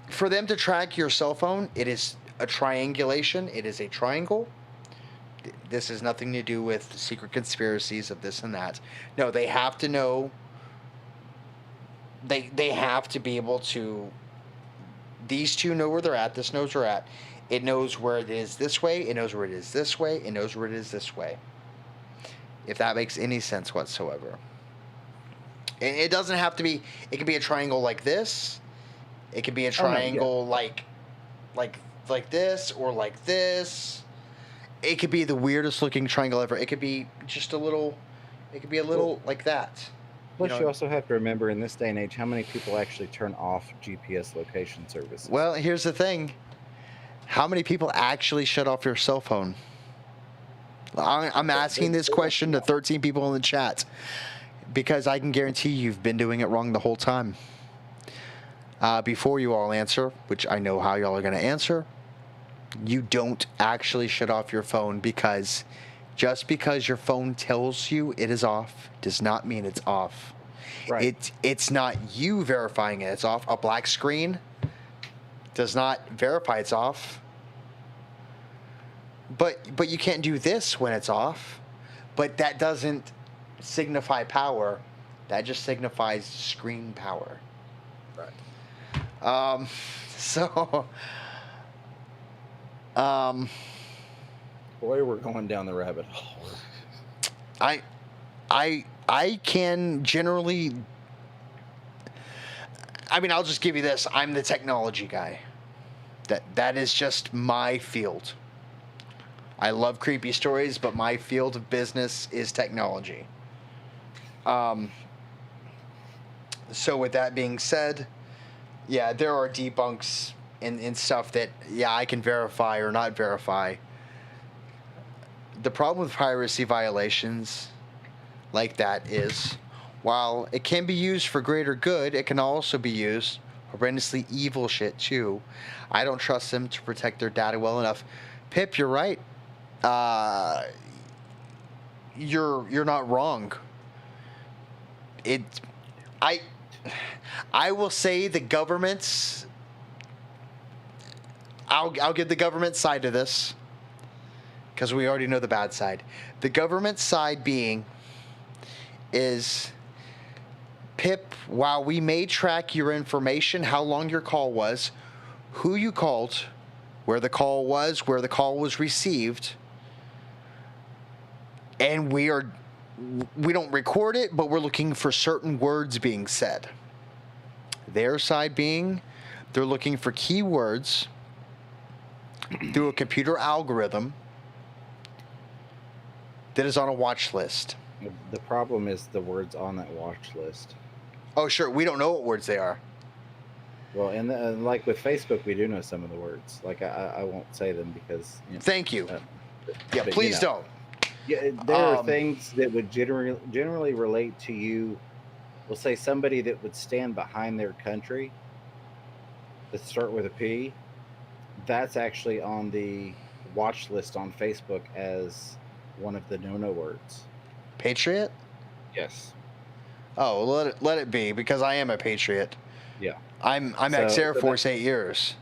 For them to track your cell phone, it is a triangulation. It is a triangle. This has nothing to do with secret conspiracies of this and that. No, they have to know. They have to be able to. These two know where they're at. This knows where they're at. It knows where it is this way. It knows where it is this way. It knows where it is this way. If that makes any sense whatsoever. And it doesn't have to be. It can be a triangle like this. It could be a triangle like this or like this. It could be the weirdest looking triangle ever. It could be just a little. It could be a little like that. Plus, you also have to remember in this day and age how many people actually turn off GPS location services. Well, here's the thing. How many people actually shut off your cell phone? I'm asking this question to 13 people in the chat because I can guarantee you've been doing it wrong the whole time. Before you all answer, which I know how y'all are going to answer, you don't actually shut off your phone because just because your phone tells you it is off does not mean it's off. Right. It's not you verifying it. It's off. A black screen does not verify it's off. But you can't do this when it's off. But that doesn't signify power. That just signifies screen power. Right. So Boy, we're going down the rabbit hole. I can generally. I mean, I'll just give you this. I'm the technology guy. That is just my field. I love creepy stories, but my field of business is technology. So with that being said, yeah, there are debunks in stuff that, yeah, I can verify or not verify. The problem with piracy violations like that is, while it can be used for greater good, it can also be used horrendously evil shit too. I don't trust them to protect their data well enough. Pip, you're right. You're not wrong. It, I will say the government's. I'll give the government side to this because we already know the bad side. The government side being is, Pip, while we may track your information, how long your call was, who you called, where the call was received, and we don't record it, but we're looking for certain words being said. Their side being, they're looking for keywords through a computer algorithm that is on a watch list. The problem is the words on that watch list. Oh, sure. We don't know what words they are. Well, and like with Facebook, we do know some of the words. Like I won't say them because. Thank you. Yeah, but, please don't. Yeah, there are things that would generally relate to you. We'll say somebody that would stand behind their country that start with a P. That's actually on the watch list on Facebook as one of the no words. Patriot? Yes. Oh, let it be, because I am a patriot. Yeah. I'm ex-Air Force 8 years.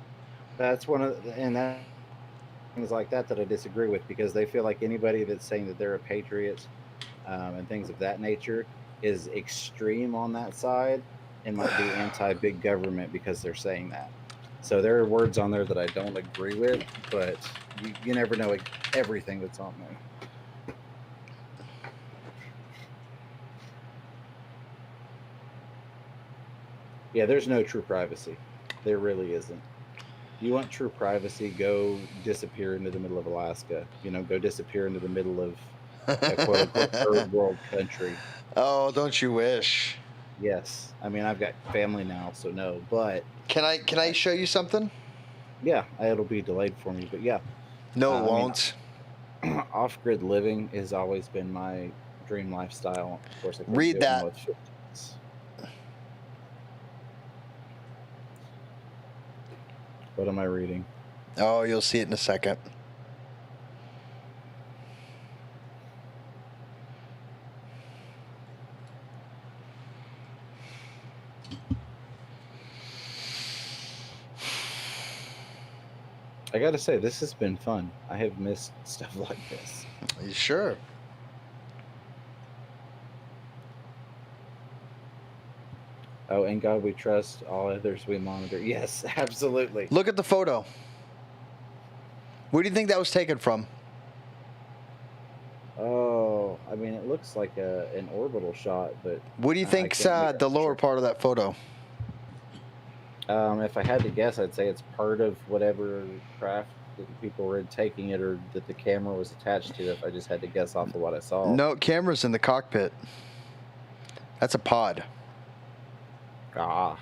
That's one of that things like that I disagree with, because they feel like anybody that's saying that they're a patriot and things of that nature is extreme on that side and might be anti-big government because they're saying that. So there are words on there that I don't agree with, but you never know everything that's on there. Yeah, there's no true privacy. There really isn't. You want true privacy, go disappear into the middle of Alaska. Go disappear into the middle of a quote-unquote third world country. Oh, don't you wish? Yes. I mean, I've got family now, so no. But can I show you something? Yeah, it'll be delayed for me, but yeah. No, it won't. Off-grid living has always been my dream lifestyle. Of course, I read that. What am I reading? Oh, you'll see it in a second. I gotta say, this has been fun. I have missed stuff like this. You sure? Oh, in God we trust, all others we monitor. Yes, absolutely. Look at the photo. Where do you think that was taken from? Oh, I mean, it looks like an orbital shot, but... What do you think's the lower part of that photo? If I had to guess, I'd say it's part of whatever craft that the people were taking it, or that the camera was attached to, if I just had to guess off of what I saw. No, camera's in the cockpit. That's a pod. Ah.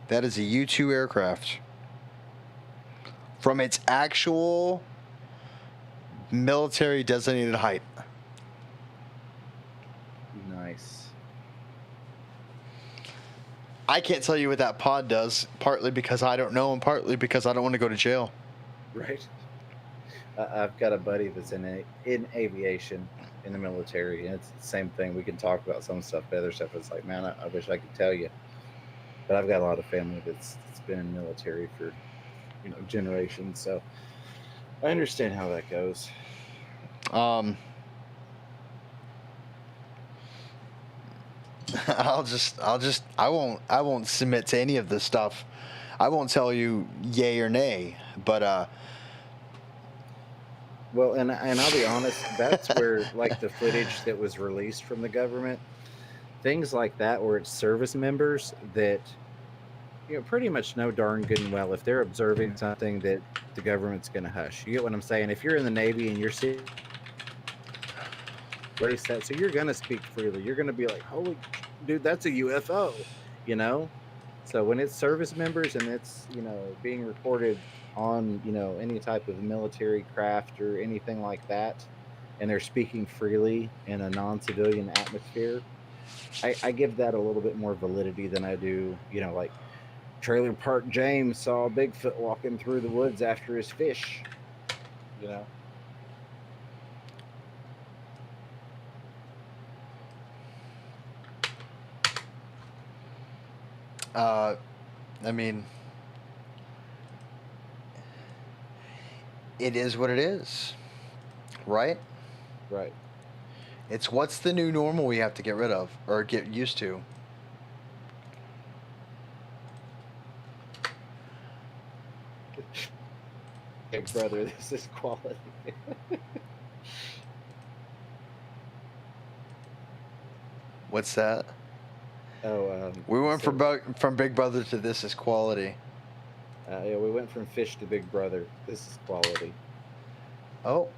That is a U-2 aircraft. From its actual military designated height. Nice. I can't tell you what that pod does, partly because I don't know and partly because I don't want to go to jail. Right. I've got a buddy that's in aviation in the military, and it's the same thing. We can talk about some stuff, but other stuff it's like, man, I wish I could tell you. But I've got a lot of family that's been in the military for generations, so I understand how that goes. I won't submit to any of this stuff. I won't tell you yay or nay, but well, and I'll be honest, that's where like the footage that was released from the government, things like that, where it's service members that pretty much know darn good and well if they're observing something that the government's going to hush. You get what I'm saying? If you're in the Navy and you're seeing that, so you're going to speak freely. You're going to be like, holy dude, that's a UFO, So when it's service members and it's, being reported on, any type of military craft or anything like that, and they're speaking freely in a non-civilian atmosphere, I give that a little bit more validity than I do, like Trailer Park James saw Bigfoot walking through the woods after his fish. You know. I mean, it is what it is, right? Right. It's what's the new normal we have to get rid of or get used to. Big brother, this is quality. What's that? Oh, We went so, from Big Brother to This Is Quality. yeah, we went from fish to Big Brother. This is quality. Oh,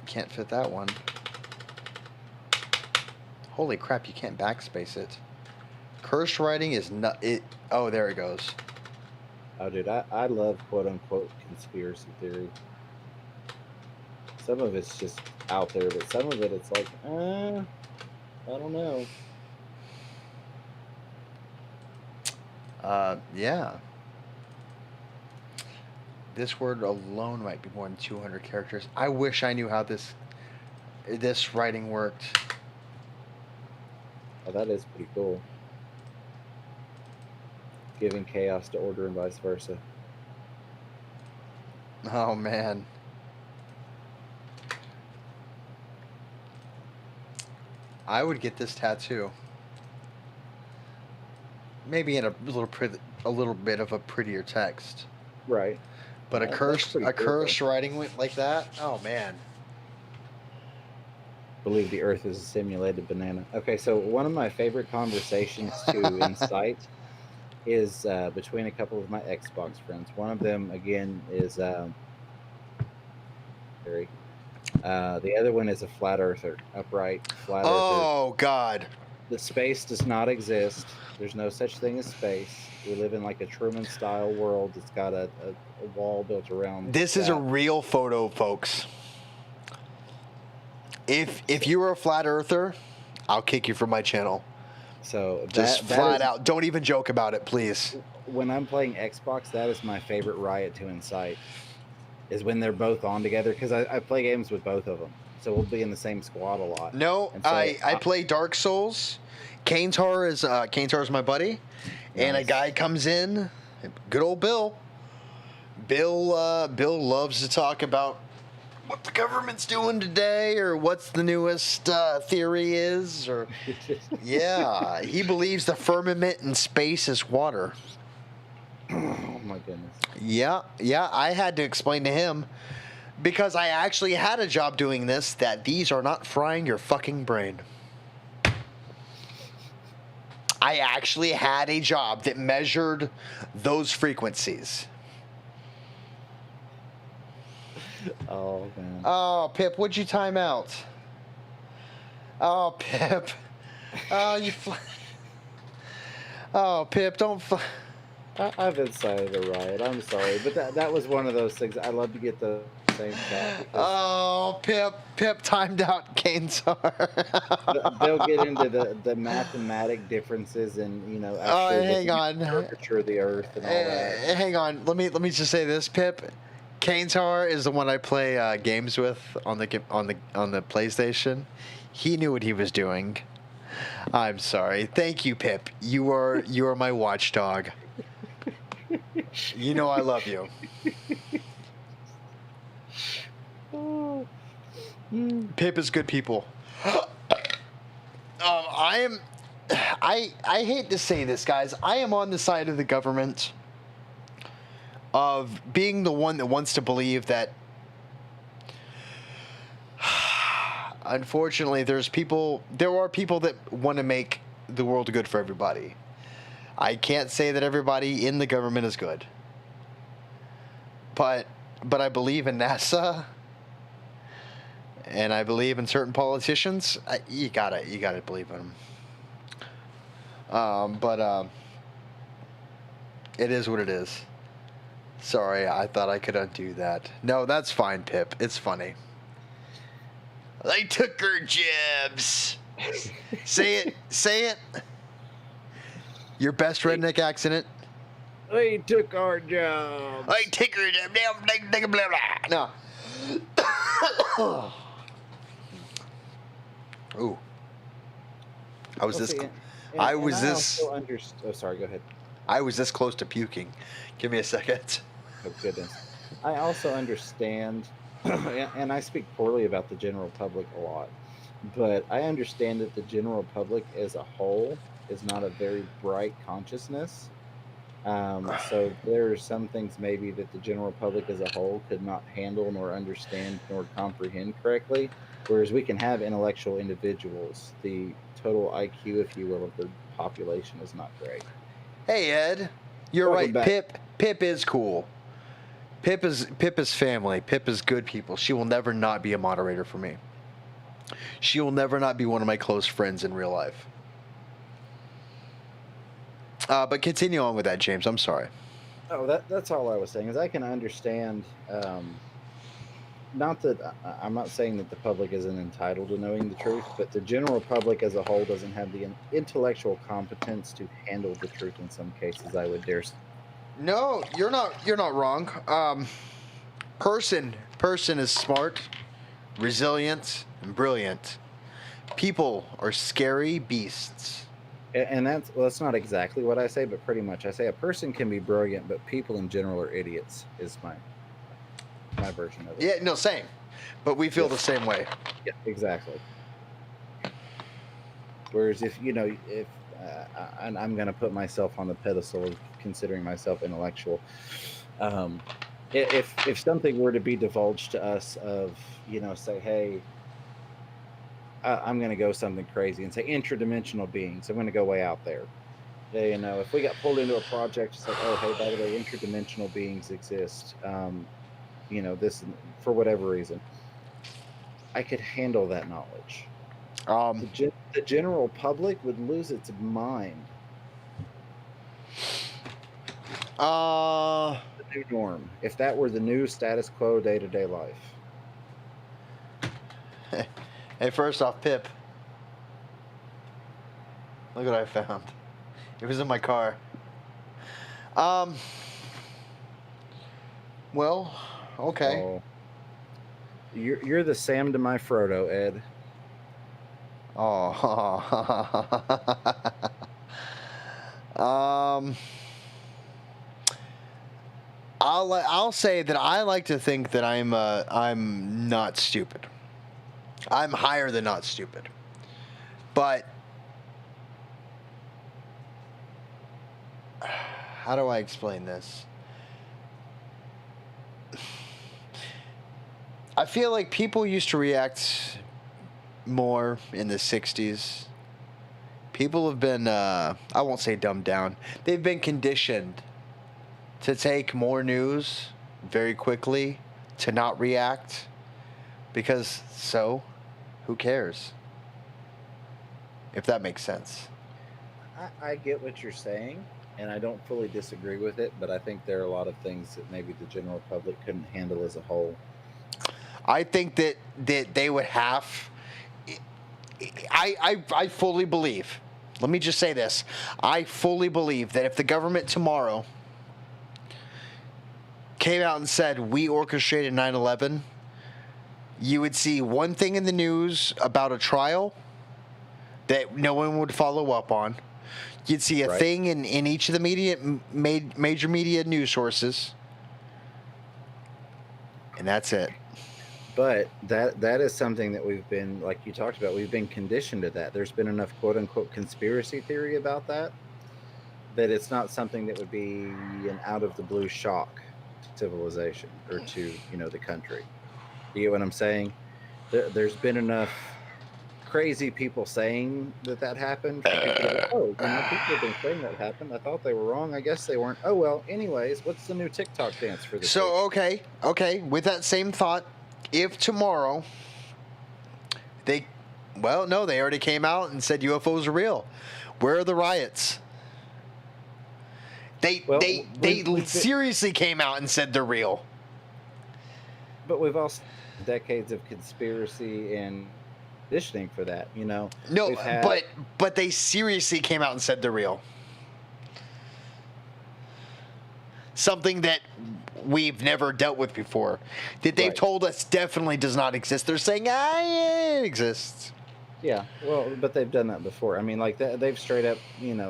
can't fit that one. Holy crap! You can't backspace it. Cursed writing is not it. Oh, there it goes. Oh, dude, I love quote unquote conspiracy theory. Some of it's just out there, but some of it, it's like, I don't know. Yeah. This word alone might be more than 200 characters. I wish I knew how this writing worked. Oh, that is pretty cool. Giving chaos to order and vice versa. Oh man. I would get this tattoo. Maybe in a little bit of a prettier text. Right. But That's pretty cool, cursed writing like that. Oh man. Believe the Earth is a simulated banana. Okay, so one of my favorite conversations to incite is between a couple of my Xbox friends. One of them, again, is Harry. The other one is a flat earther, upright flat earther. Oh God. The space does not exist. There's no such thing as space. We live in like a Truman-style world that's got a wall built around. This is a real photo, folks. If you were a flat earther, I'll kick you from my channel. So Just flat out. Don't even joke about it, please. When I'm playing Xbox, that is my favorite riot to incite. Is when they're both on together, because I play games with both of them, so we'll be in the same squad a lot. No, And so I play Dark Souls. Kanetar is my buddy, and a Nice. guy comes in, good old Bill. Bill loves to talk about what the government's doing today, or what's the newest theory is, or yeah, he believes the firmament in space is water. Oh my goodness. Yeah, I had to explain to him, because I actually had a job doing this, that these are not frying your fucking brain. I actually had a job that measured those frequencies. Oh man. Oh, Pip, what'd you time out? Oh, Pip. Oh, oh, Pip, don't I've incited a riot. I'm sorry, but that was one of those things. I love to get the same chat. Because Oh, Pip timed out Kanetar. they'll get into the mathematic differences and Oh, actually hang looking at on. the curvature of the Earth and all that. Hang on. Let me just say this, Pip. Kanetar is the one I play games with on the PlayStation. He knew what he was doing. I'm sorry. Thank you, Pip. You are my watchdog. You know I love you. Pip is good people. I hate to say this, guys. I am on the side of the government of being the one that wants to believe that unfortunately there are people that want to make the world good for everybody. I can't say that everybody in the government is good. But I believe in NASA, and I believe in certain politicians. You gotta believe in them. It is what it is. Sorry, I thought I could undo that. No, that's fine, Pip. It's funny. They took her jibs. Say it. Your best redneck accent. They took our jobs. I take her damn blah blah. No. Ooh. I was Well, this. see, Cl- and I was I this. also understand. Oh, sorry. Go ahead. I was this close to puking. Give me a second. Oh, goodness. I also understand, and I speak poorly about the general public a lot, but I understand that the general public as a whole is not a very bright consciousness. So there are some things maybe that the general public as a whole could not handle nor understand nor comprehend correctly, whereas we can have intellectual individuals. The total IQ, if you will, of the population is not great. Hey Ed, you're Welcome right. back. Pip is cool. Pip is family. Pip is good people. She will never not be a moderator for me. She will never not be one of my close friends in real life. But continue on with that, James. I'm sorry. Oh, that's all I was saying is I can understand. Not that I'm not saying that the public isn't entitled to knowing the truth, but the general public as a whole doesn't have the intellectual competence to handle the truth in some cases. I would dare say. No, you're not. You're not wrong. Person is smart, resilient, and brilliant. People are scary beasts. And that's not exactly what I say, but pretty much I say a person can be brilliant, but people in general are idiots. Is my version of it. Yeah, no, same. But we feel the same way. Yeah, exactly. Whereas if and I'm going to put myself on the pedestal of considering myself intellectual. If something were to be divulged to us of, say, hey, I'm going to go something crazy and say interdimensional beings. I'm going to go way out there. If we got pulled into a project, it's like, oh, hey, by the way, interdimensional beings exist. This for whatever reason, I could handle that knowledge. The general public would lose its mind. The new norm. If that were the new status quo day-to-day life. Hey, first off, Pip. Look what I found. It was in my car. Well, okay. Oh. You're the Sam to my Frodo, Ed. Oh. I'll say that I like to think that I'm not stupid. I'm higher than not stupid. But how do I explain this? I feel like people used to react more in the 60s. People have been, I won't say dumbed down, they've been conditioned to take more news very quickly, to not react, because who cares? If that makes sense. I get what you're saying, and I don't fully disagree with it, but I think there are a lot of things that maybe the general public couldn't handle as a whole. I think that they would have. I fully believe. Let me just say this. I fully believe that if the government tomorrow came out and said we orchestrated 9/11, you would see one thing in the news about a trial that no one would follow up on. You'd see a thing in each of the major media news sources, and that's it. But that is something that we've been, like you talked about, we've been conditioned to that. There's been enough quote unquote conspiracy theory about that it's not something that would be an out of the blue shock to civilization or to the country. You get what I'm saying? There's been enough crazy people saying that happened for people to go, people have been saying that happened. I thought they were wrong. I guess they weren't. Oh well. Anyways, what's the new TikTok dance for this? So week? Okay. With that same thought, if tomorrow they already came out and said UFOs are real. Where are the riots? They seriously came out and said they're real. But we've also decades of conspiracy and conditioning for that, No, but they seriously came out and said they're real. something that we've never dealt with before, that they've Right. told us definitely does not exist. They're saying, yeah, it exists. Yeah, well, but they've done that before. I mean, like they've straight up,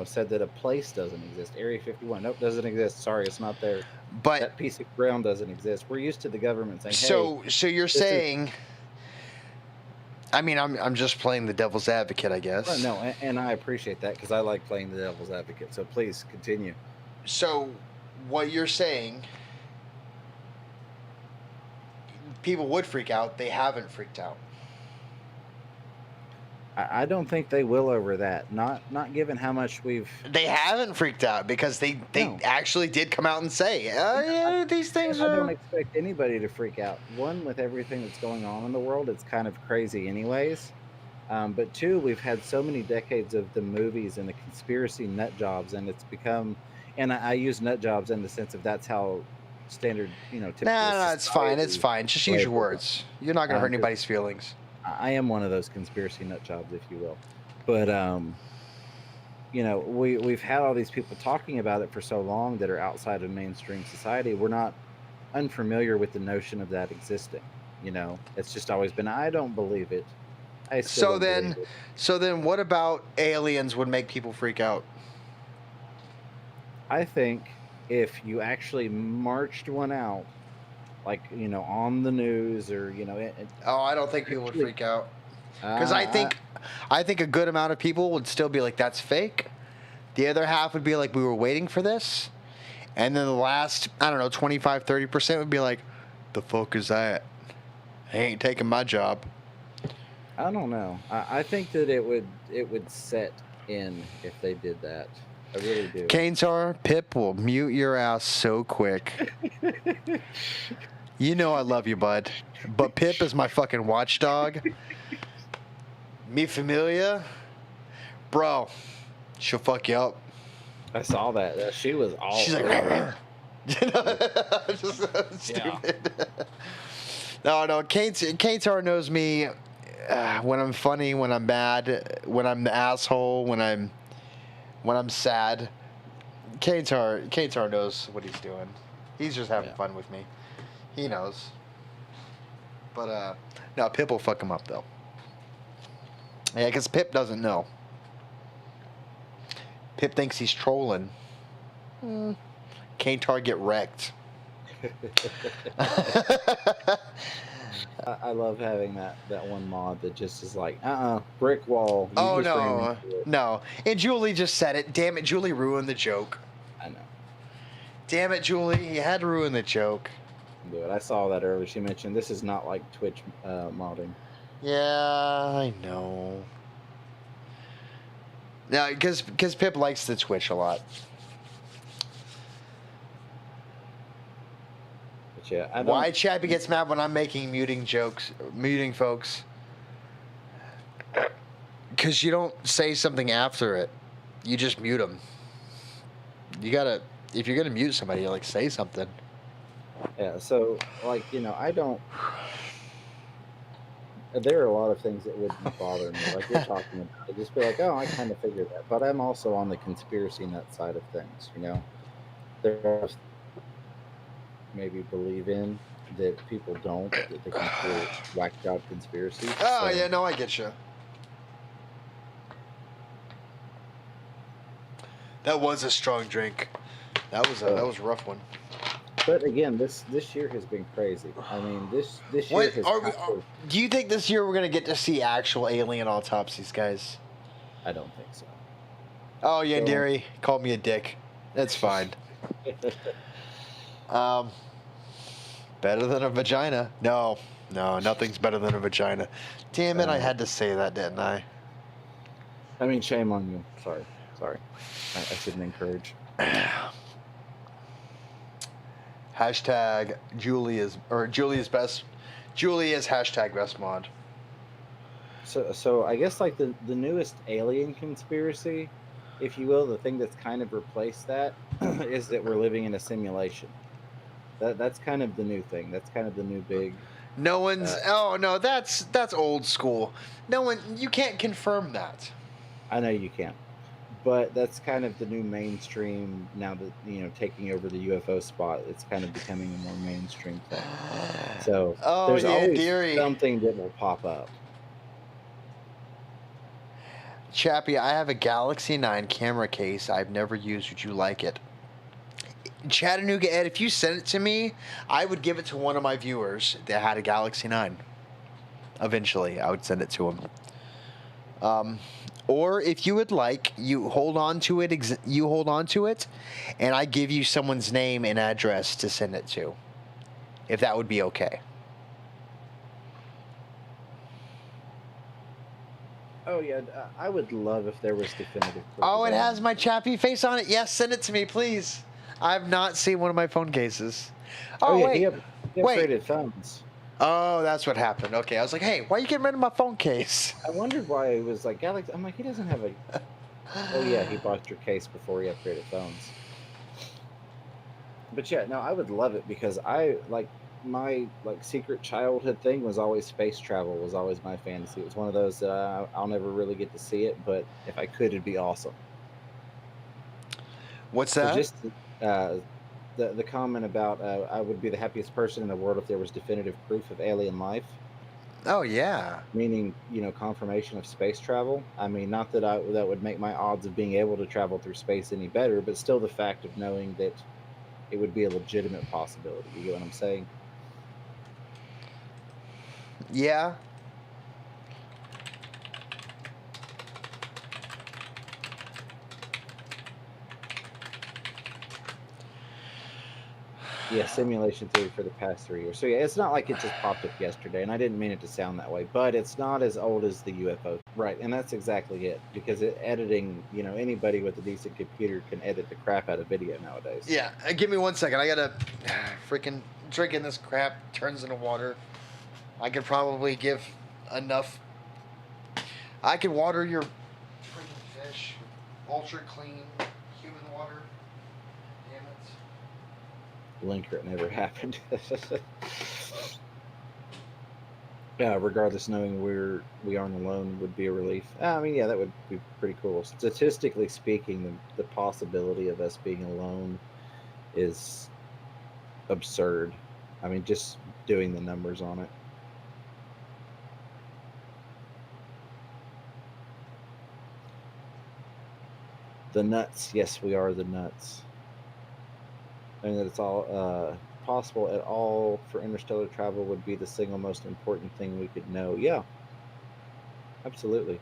said that a place doesn't exist. Area 51, nope, doesn't exist. Sorry, it's not there. But That piece of ground doesn't exist. We're used to the government saying, so you're this is- saying, I mean, I'm just playing the devil's advocate, I guess. Well, no, and I appreciate that because I like playing the devil's advocate. So please continue. So what you're saying, people would freak out. They haven't freaked out. I don't think they will over that. Not given how much we've. They haven't freaked out because they No. actually did come out and say, oh, yeah, these things I don't are. expect anybody to freak out. One, with everything that's going on in the world, it's kind of crazy, anyways. But two, we've had so many decades of the movies and the conspiracy nut jobs, and it's become. And I use nut jobs in the sense of that's how standard, typical. No, it's fine. It's society fine. Just use your labels words. You're not going to hurt 'cause anybody's feelings. I am one of those conspiracy nut jobs, if you will. But we've had all these people talking about it for so long that are outside of mainstream society. We're not unfamiliar with the notion of that existing. It's just always been. I don't believe it. I still So don't then, believe it. so then, what about aliens would make people freak out? I think if you actually marched one out, like on the news or Oh, I don't think people would Actually- freak out because I think a good amount of people would still be like, "That's fake." The other half would be like, "We were waiting for this," and then the last, I don't know, 25-30% would be like, "The fuck is that? They ain't taking my job." I don't know. I think that it would set in if they did that. I really do. Kanetar, Pip will mute your ass so quick. You know I love you, bud. But Pip is my fucking watchdog. Mi familia? Bro, she'll fuck you up. I saw that. She was all. She's like, over it. you know, just stupid. No, Kanetar knows me when I'm funny, when I'm bad, when I'm the asshole, when I'm sad. Kanetar knows what he's doing. He's just having Yeah. fun with me. He knows. But no, Pip will fuck him up though. Yeah, because Pip doesn't know. Pip thinks he's trolling. Kanetar get wrecked. I love having that one mod that just is like, brick wall. You Oh just ran no, into it. no! And Julie just said it. Damn it, Julie ruined the joke. I know. Damn it, Julie, you had to ruin the joke. Do it. I saw that earlier. She mentioned this is not like Twitch modding. Yeah, I know. No, because Pip likes the Twitch a lot. But yeah, I don't. Why Chappy gets mad when I'm making muting folks? Because you don't say something after it. You just mute them. You gotta, if you're gonna mute somebody, you like say something. Yeah. So like I don't. There are a lot of things that wouldn't bother me, like you're talking about. I just be like, oh, I kind of figured that. But I'm also on the conspiracy nut side of things. There are maybe believe in that people don't, that they can create whacked out conspiracies. Oh So, yeah, no, I get you. That was a strong drink. That was a rough one. But again, this year has been crazy. I mean, this year What has. do you think this year we're gonna get to see actual alien autopsies, guys? I don't think so. Oh yeah, So- Derry called me a dick. That's fine. Better than a vagina? No, nothing's better than a vagina. Damn it, I had to say that, didn't I? I mean, shame on you. Sorry. I shouldn't encourage. Hashtag Julia's best. Julia's hashtag best mod. So I guess like the newest alien conspiracy, if you will, the thing that's kind of replaced that is that we're living in a simulation. That's kind of the new thing. That's kind of the new big. No one's. Oh no, that's old school. No one. You can't confirm that. I know you can't, but that's kind of the new mainstream now that taking over the UFO spot. It's kind of becoming a more mainstream thing. So Oh there's yeah, always dearie. something that will pop up. Chappy, I have a Galaxy 9 camera case I've never used. Would you like it? Chattanooga Ed, if you sent it to me, I would give it to one of my viewers that had a Galaxy 9. Eventually, I would send it to him. Or if you would like, you hold on to it. You hold on to it, and I give you someone's name and address to send it to. If that would be okay. Oh yeah, I would love if there was definitive proof. Oh, of it that. has my Chappy face on it. Yes, send it to me, please. I've not seen one of my phone cases. Oh, yeah, wait. he Wait. upgraded phones. Oh, that's what happened. Okay, I was like, hey, why are you getting rid of my phone case? I wondered why it was like Galaxy. I'm like, he doesn't have a. Oh yeah, he bought your case before he upgraded phones. But yeah, no, I would love it because my secret childhood thing was always space travel. Was always my fantasy. It was one of those I'll never really get to see it, but if I could, it'd be awesome. What's So that? just the comment about I would be the happiest person in the world if there was definitive proof of alien life. Oh, yeah. Meaning, confirmation of space travel. I mean, not that that would make my odds of being able to travel through space any better, but still the fact of knowing that it would be a legitimate possibility. You get what I'm saying? Yeah. Yeah, simulation theory for the past 3 years. So yeah, it's not like it just popped up yesterday, and I didn't mean it to sound that way, but it's not as old as the UFO. Right, and that's exactly it. Because editing, anybody with a decent computer can edit the crap out of video nowadays. Yeah, give me 1 second. I gotta freaking drinking this crap turns into water. I could probably give enough. I could water your freaking fish. Ultra clean human water. Damn it. Linker, it never happened. Regardless, knowing we aren't alone would be a relief. I mean, yeah, that would be pretty cool. Statistically speaking, the possibility of us being alone is absurd. I mean, just doing the numbers on it. The nuts. Yes, we are the nuts. And that it's all possible at all for interstellar travel would be the single most important thing we could know. Yeah, absolutely.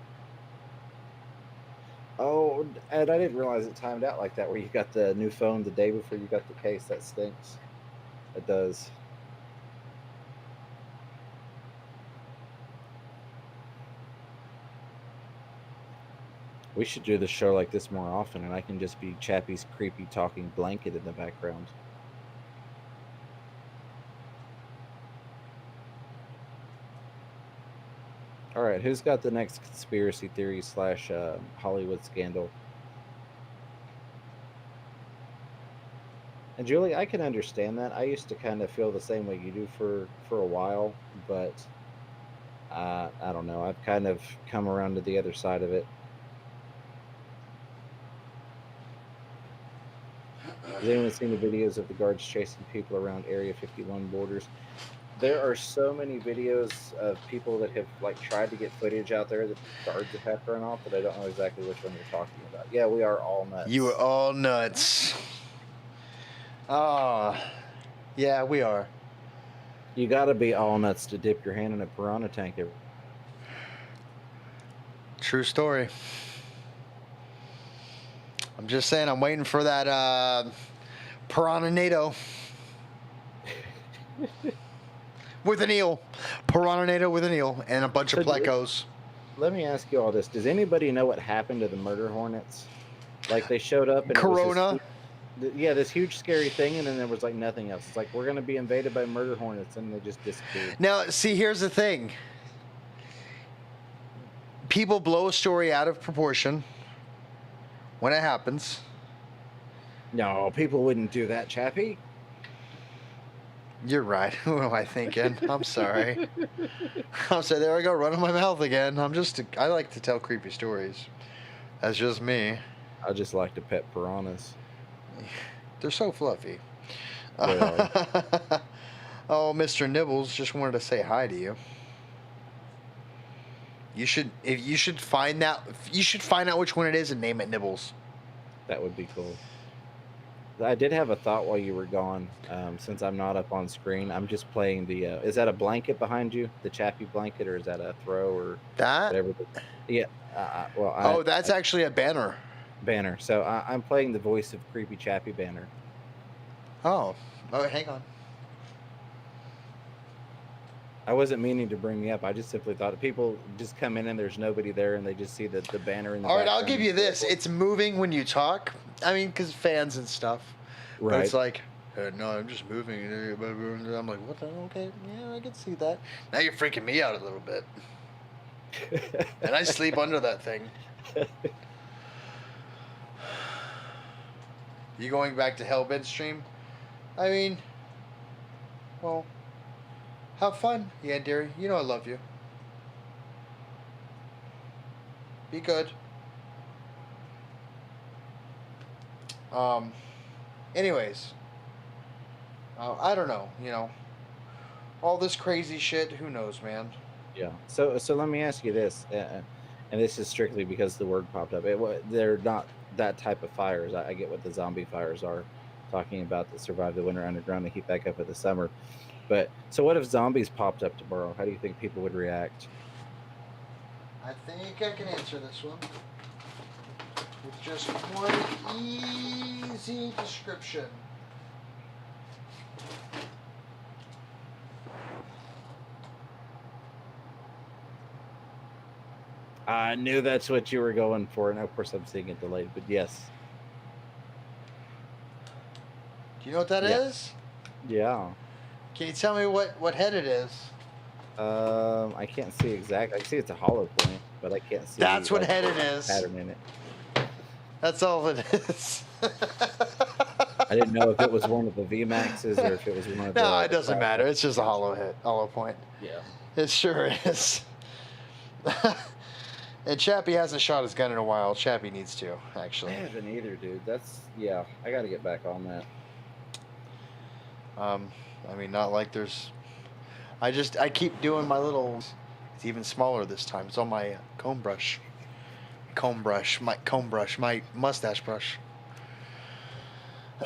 Oh, and I didn't realize it timed out like that, where you got the new phone the day before you got the case. That stinks. It does. We should do the show like this more often, and I can just be Chappy's creepy talking blanket in the background. All right, who's got the next conspiracy theory / Hollywood scandal? And Julie, I can understand that. I used to kind of feel the same way you do for a while, but I don't know. I've kind of come around to the other side of it. Has anyone seen the videos of the guards chasing people around Area 51 borders? There are so many videos of people that have tried to get footage out there that guards have had thrown off that I don't know exactly which one you're talking about. Yeah, we are all nuts. You are all nuts. Oh, yeah, we are. You got to be all nuts to dip your hand in a piranha tank. True story. I'm just saying, I'm waiting for that piranha-nado. With an eel. Piranha-nado with an eel and a bunch of plecos. Let me ask you all this. Does anybody know what happened to the murder hornets? Like, they showed up and Corona. This huge scary thing, and then there was nothing else. It's like, we're going to be invaded by murder hornets, and they just disappeared. Now, see, here's the thing. People blow a story out of proportion when it happens. No, people wouldn't do that, Chappy. You're right. Who am I thinking? I'm sorry. I'm sorry. There I go, running my mouth again. I like to tell creepy stories. That's just me. I just like to pet piranhas. They're so fluffy. They are. Oh, Mr. Nibbles just wanted to say hi to you. You should find out which one it is and name it Nibbles. That would be cool. I did have a thought while you were gone. Since I'm not up on screen, I'm just playing the. Is that a blanket behind you, the Chappy blanket, or is that a throw or That? whatever? Yeah. Oh, that's actually a banner. Banner. So I'm playing the voice of Creepy Chappy Banner. Oh, hang on. I wasn't meaning to bring you up. I just simply thought people just come in and there's nobody there and they just see the banner in the All right, background. I'll give you this. It's moving when you talk. I mean, because fans and stuff. But Right. it's like, no, I'm just moving. I'm like, what the hell? Okay, yeah, I can see that. Now you're freaking me out a little bit. And I sleep under that thing. You going back to Hellbent stream? I mean, well, have fun, Yandere. You know I love you. Be good. Anyways, I don't know. You know, all this crazy shit. Who knows, man? Yeah. So let me ask you this, and this is strictly because the word popped up. They're not that type of fires. I get what the zombie fires are, talking about that survive the winter underground and heat back up in the summer. But so what if zombies popped up tomorrow? How do you think people would react? I think I can answer this one with just one easy description. I knew that's what you were going for, and of course I'm seeing it delayed. But yes. Do you know what that is? Yeah. Can you tell me what head it is? I can't see exactly. I can see it's a hollow point, but I can't see. That's what head it is. Pattern in it. That's all it is. I didn't know if it was one of the VMAXs or if it was one of the. No, it doesn't matter. It's just a hollow point. Yeah. It sure is. And Chappy hasn't shot his gun in a while. Chappy needs to, actually. I haven't either, dude. Yeah. I got to get back on that. I mean, not like there's. I keep doing my little. It's even smaller this time. It's on my comb brush. My mustache brush.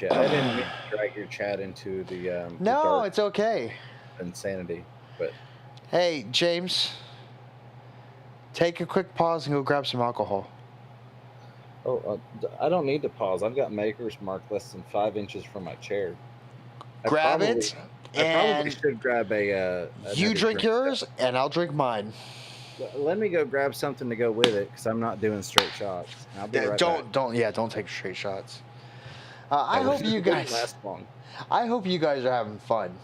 Yeah, I didn't mean to drag your chat into the. No, dark it's okay. insanity, but. Hey, James. Take a quick pause and go grab some alcohol. Oh, I don't need to pause. I've got makers marked less than 5 inches from my chair. Grab it, I probably and should grab a. you drink yours, and I'll drink mine. Let me go grab something to go with it, because I'm not doing straight shots. I'll be right back. Don't take straight shots. I hope you guys. Last long. I hope you guys are having fun.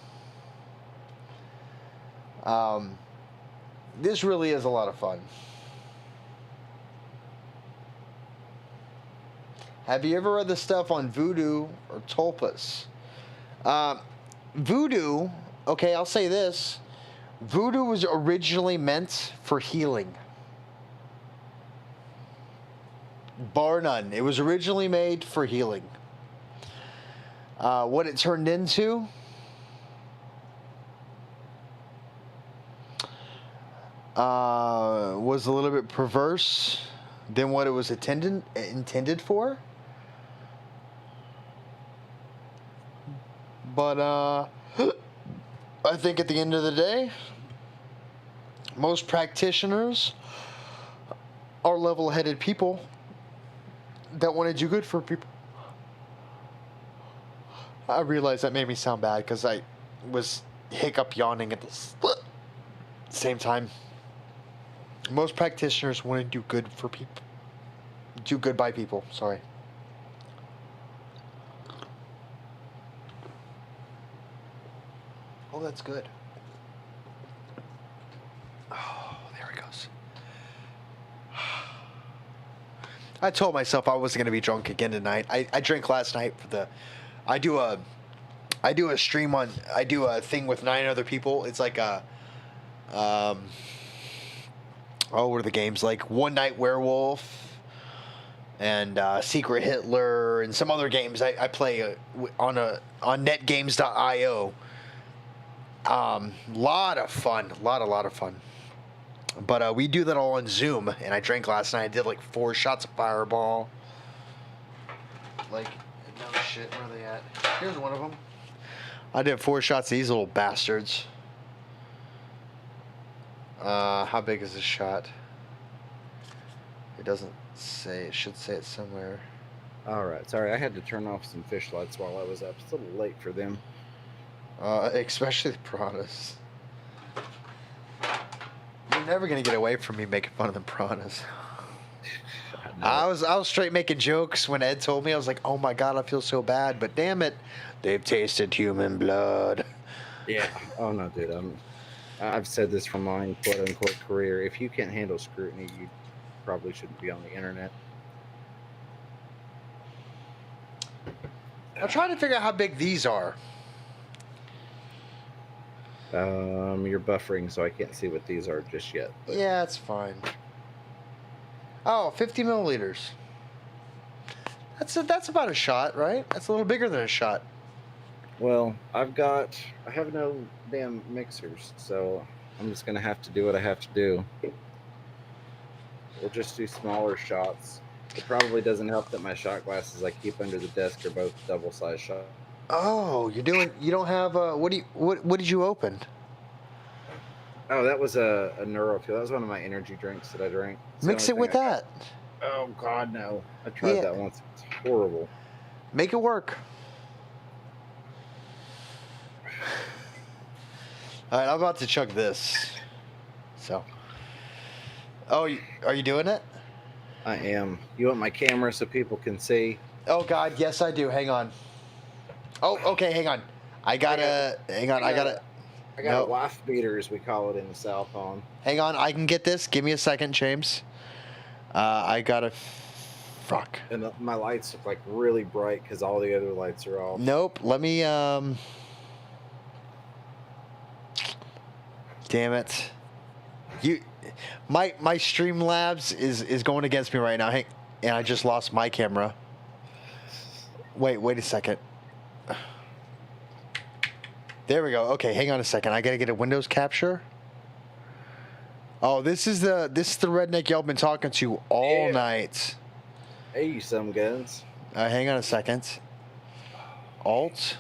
This really is a lot of fun. Have you ever read the stuff on voodoo or tulpas? Voodoo, okay, I'll say this. Voodoo was originally meant for healing. Bar none. It was originally made for healing. What it turned into was a little bit perverse than what it was intended for. But I think at the end of the day, most practitioners are level-headed people that want to do good for people. I realize that made me sound bad because I was hiccup yawning at the same time. Most practitioners want to do good for people. Do good by people, sorry. Oh, that's good. Oh, there it goes. I told myself I wasn't going to be drunk again tonight. I drank last night for the... I do a stream on... I do a thing with 9 other people. It's like a... what are the games? Like One Night Werewolf. and Secret Hitler and some other games I play on netgames.io. Lot of fun, lot of fun. But we do that all on Zoom, and I drank last night. I did like 4 shots of Fireball. Like, no shit, where are they at? Here's one of them. I did 4 shots of these little bastards. How big is this shot? It doesn't say. It should say it somewhere. All right. Sorry, I had to turn off some fish lights while I was up. It's a little late for them. Especially the piranhas. You're never gonna get away from me making fun of the piranhas. I was straight making jokes when Ed told me. I was like, oh my god, I feel so bad, but damn it, they've tasted human blood. Yeah. Oh no, dude. I've said this from my quote unquote career. If you can't handle scrutiny, you probably shouldn't be on the internet. I'm trying to figure out how big these are. You're buffering, so I can't see what these are just yet. But. Yeah, it's fine. Oh, 50 milliliters. That's about a shot, right? That's a little bigger than a shot. Well, I have no damn mixers, so I'm just gonna have to do what I have to do. We'll just do smaller shots. It probably doesn't help that my shot glasses I keep under the desk are both double-sized shots. Oh, you don't have what did you open? Oh, that was a NeuroFuel. That was one of my energy drinks that I drank. Mix it with that. Oh God, no! I tried that once. It's horrible. Make it work. All right, I'm about to chug this. So. Oh, are you doing it? I am. You want my camera so people can see? Oh God, yes I do. Hang on. Oh, okay, hang on. I got a wife beater, as we call it in the South on. Hang on, I can get this. Give me a second, James. I gotta. Fuck. And my lights look like really bright because all the other lights are off. Nope. Let me. Damn it. My Streamlabs is going against me right now. Hey, and I just lost my camera. Wait a second. There we go. Okay, hang on a second. I gotta get a Windows capture. Oh, this is the redneck y'all been talking to all night. Hey, you some guns. Hang on a second. Alt.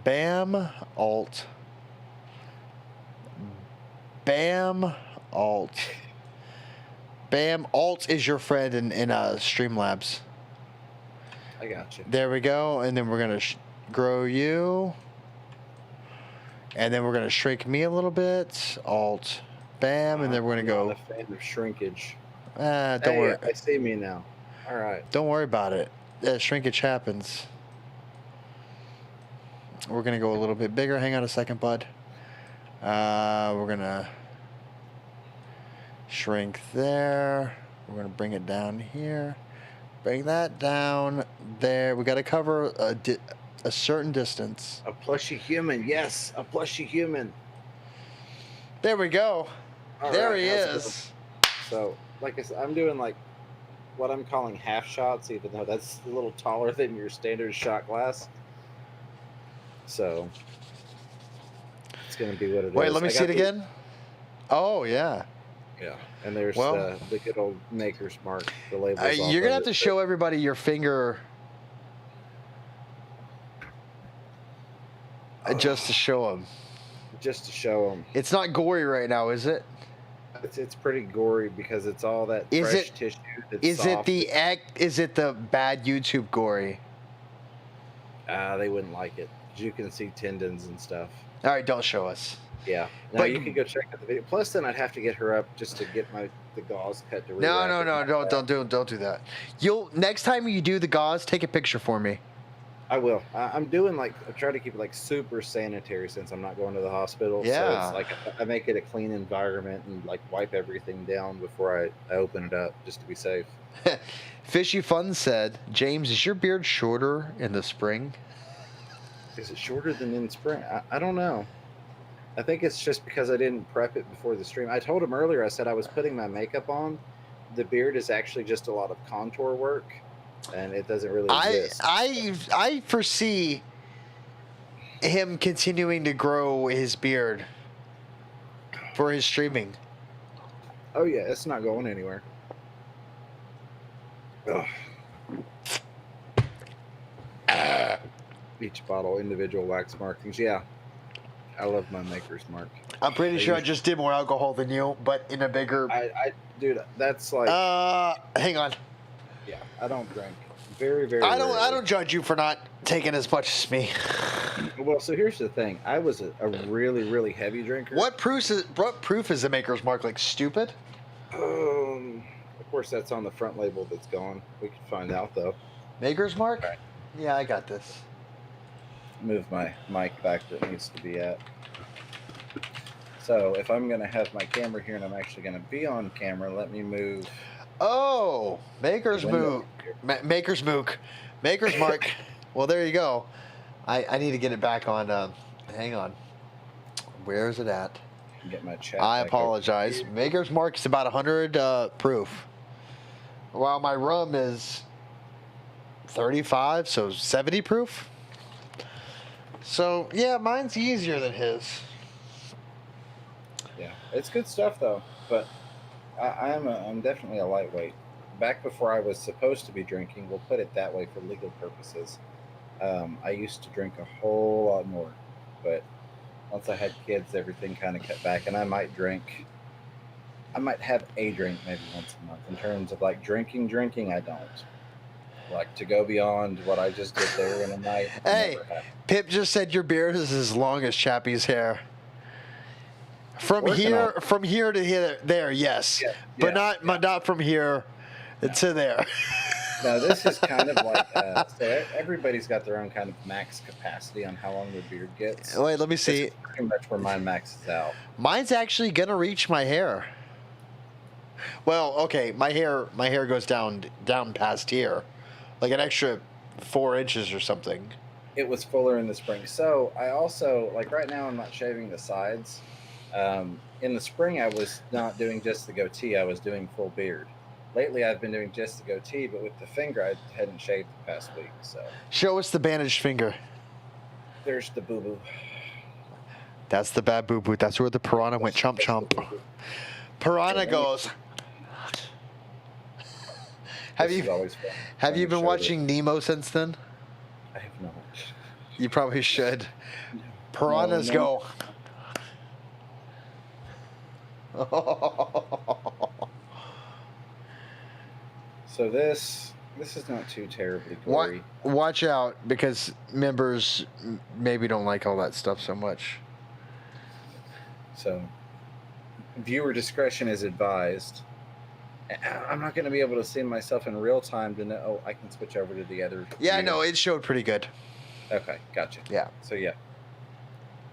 Bam. Alt. Bam. Alt. Bam. Alt is your friend in Streamlabs. I got you. There we go. And then we're going to grow you. And then we're going to shrink me a little bit. Alt. Bam. And then we're going to go. I'm not a fan of shrinkage. Don't worry. I see me now. All right. Don't worry about it. Shrinkage happens. We're going to go a little bit bigger. Hang on a second, bud. We're going to shrink there. We're going to bring it down here. Bring that down there. We got to cover a certain distance. A plushy human. Yes, a plushy human. There we go. All there right, he is. So, like I said, I'm doing like what I'm calling half shots, even though that's a little taller than your standard shot glass. So it's going to be what it is. Wait, let me see it again. Oh, yeah. Yeah. And there's Well, the good old maker's mark, the label. you're going to have to show everybody your finger just to show them. Just to show them. It's not gory right now, is it? It's pretty gory because it's all that Is fresh it- tissue. That's Is soft. is it the bad YouTube gory? They wouldn't like it. You can see tendons and stuff. All right, don't show us. Yeah. No, But- you can go check out the video. Plus, then I'd have to get her up just to get the gauze cut to No, rewrap no, it no, and all that. don't do that. Next time you do the gauze, take a picture for me. I will. I'm doing I try to keep it super sanitary since I'm not going to the hospital. Yeah. So it's I make it a clean environment and wipe everything down before I open it up just to be safe. Fishy Fun said, James, is your beard shorter in the spring? Is it shorter than in spring? I don't know. I think it's just because I didn't prep it before the stream. I told him earlier, I said I was putting my makeup on, the beard is actually just a lot of contour work, and it doesn't really I exist. I foresee him continuing to grow his beard for his streaming. Oh yeah, it's not going anywhere. Ugh. Each bottle individual wax markings. Yeah, I love my Maker's Mark. I'm pretty I sure I used- just did more alcohol than you, but in a bigger. Dude, that's like, Hang on. yeah, I don't drink. Very, very. I don't rarely. judge you for not taking as much as me. Well, so here's the thing. I was a really, really heavy drinker. What proof is the Maker's Mark? Like stupid? Of course, that's on the front label that's gone. We can find out though. Maker's Mark? Right. Yeah, I got this. Move my mic back where it needs to be at. So if I'm gonna have my camera here and I'm actually gonna be on camera, let me move. Oh, Maker's the window Mook. here. Maker's Mook. Maker's Mark. Well, there you go. I need to get it back on. Hang on. Where is it at? Get my chat. I back over apologize. here. Maker's Mark is about 100 proof. While my rum is 35, so 70 proof. So, yeah, mine's easier than his. Yeah, it's good stuff though. But I'm definitely a lightweight. Back before I was supposed to be drinking, we'll put it that way for legal purposes. I used to drink a whole lot more, but once I had kids, everything kind of cut back, and I might have a drink maybe once a month. In terms of like drinking, I don't. Like to go beyond what I just did there in a night. Hey. never happened. Pip just said your beard is as long as Chappy's hair. From Working here to here, there, yes, Yeah, but yeah. not from here to there. No, this is kind of like so everybody's got their own kind of max capacity on how long their beard gets. Wait, let me This see. is pretty much where mine maxes out. Mine's actually gonna reach my hair. Well, okay, my hair goes down past here, like an extra 4 inches or something. It was fuller in the spring. So I also like right now I'm not shaving the sides. In the spring I was not doing just the goatee. I was doing full beard. Lately I've been doing just the goatee, but with the finger I hadn't shaved the past week. So Show us the bandaged finger. there's the boo boo. That's the bad boo boo. That's where the piranha went chomp chomp. Piranha goes. Have you Always fun. have you Trying to been show watching Nemo since then? I have not. You probably should. Piranhas No. go. So this is not too terribly Wa- gory. Watch out, because members maybe don't like all that stuff so much. So viewer discretion is advised. I'm not going to be able to see myself in real time to know. Oh, I can switch over to the other. Yeah, I view. know, it showed pretty good. Okay, gotcha. Yeah. So yeah.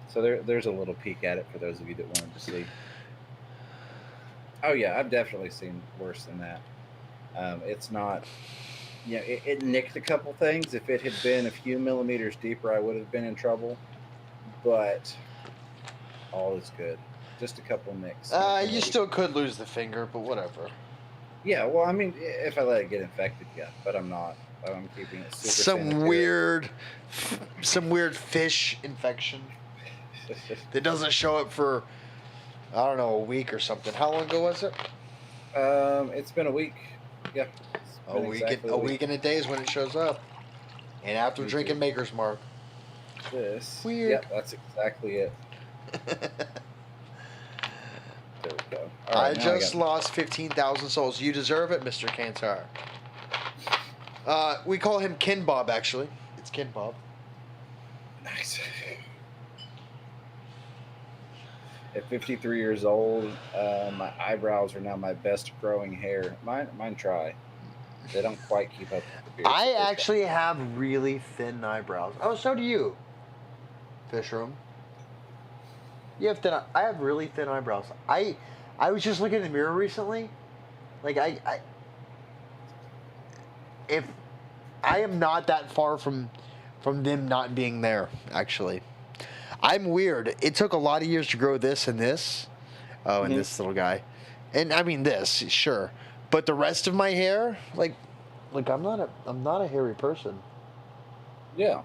So there's a little peek at it for those of you that wanted to see. Oh yeah, I've definitely seen worse than that. It's not. Yeah, it nicked a couple things. If it had been a few millimeters deeper, I would have been in trouble. But all is good. Just a couple nicks. Nothing You really- still could lose the finger, but whatever. Yeah, well, I mean, if I let it get infected, yeah, but I'm not. I'm keeping it super Some sanitary. weird fish infection that doesn't show up for, I don't know, a week or something. How long ago was it? It's been a week. Yeah. it's A been week, exactly a week and a day is when it shows up. And after Me drinking too. Maker's Mark. This. Weird. Yep, that's exactly it. There we go. All I right, now just lost 15,000 souls. You deserve it, Mr. Kantar. We call him Kin Bob, actually. It's Kin Bob. Nice. At 53 years old, my eyebrows are now my best growing hair. Mine try. They don't quite keep up with the beard. I but they try. actually have really thin eyebrows. Oh, so do you, Fishroom. You have thin. I have really thin eyebrows. I was just looking in the mirror recently. Like if I am not that far from them not being there, actually. I'm weird. It took a lot of years to grow this and this. Oh, and Mhm. this little guy. And I mean this, sure. But the rest of my hair, like I'm not a hairy person. Yeah.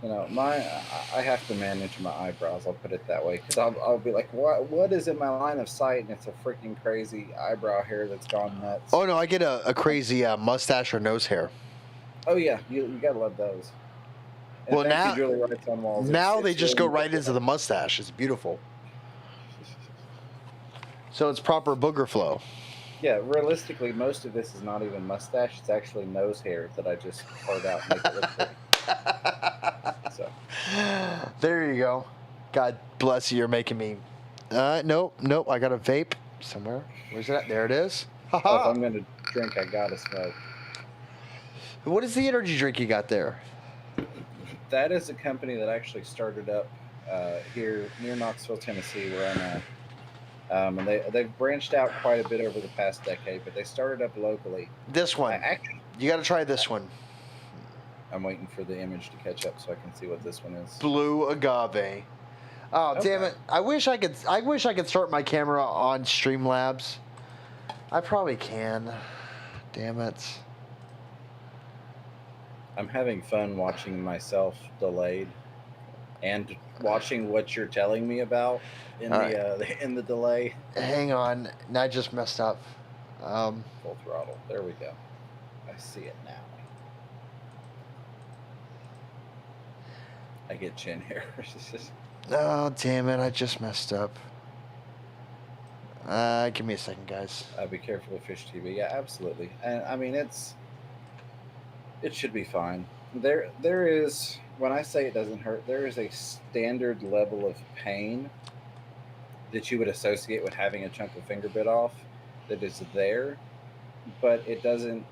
You know, I have to manage my eyebrows. I'll put it that way, because I'll be like, what is in my line of sight, and it's a freaking crazy eyebrow hair that's gone nuts. Oh no, I get a crazy mustache or nose hair. Oh yeah, you gotta love those. And Well, thank now- you, Julie Wrights on Walls. Now It's they just go really right into the mustache. It's beautiful. So it's proper booger flow. Yeah, realistically, most of this is not even mustache. It's actually nose hair that I just part out and make it look pretty. So There you go. God bless you. You're making me. Nope. I got a vape somewhere. Where's it at? There it is. if I'm gonna drink, I gotta smoke. What is the energy drink you got there? That is a company that actually started up here near Knoxville, Tennessee, where I'm at. And they've branched out quite a bit over the past decade, but they started up locally. This one. You got to try this one. I'm waiting for the image to catch up so I can see what this one is. Blue agave. Oh Okay. damn it! I wish I could start my camera on Streamlabs. I probably can. Damn it. I'm having fun watching myself delayed and watching what you're telling me about in in the delay. Hang on. I just messed up. Full throttle. There we go. I see it now. I get chin hair. Oh damn it! I just messed up. Give me a second, guys. Be careful with Fish TV. Yeah, absolutely. And I mean, it should be fine. There is, when I say it doesn't hurt, there is a standard level of pain that you would associate with having a chunk of finger bit off that is there, but it doesn't.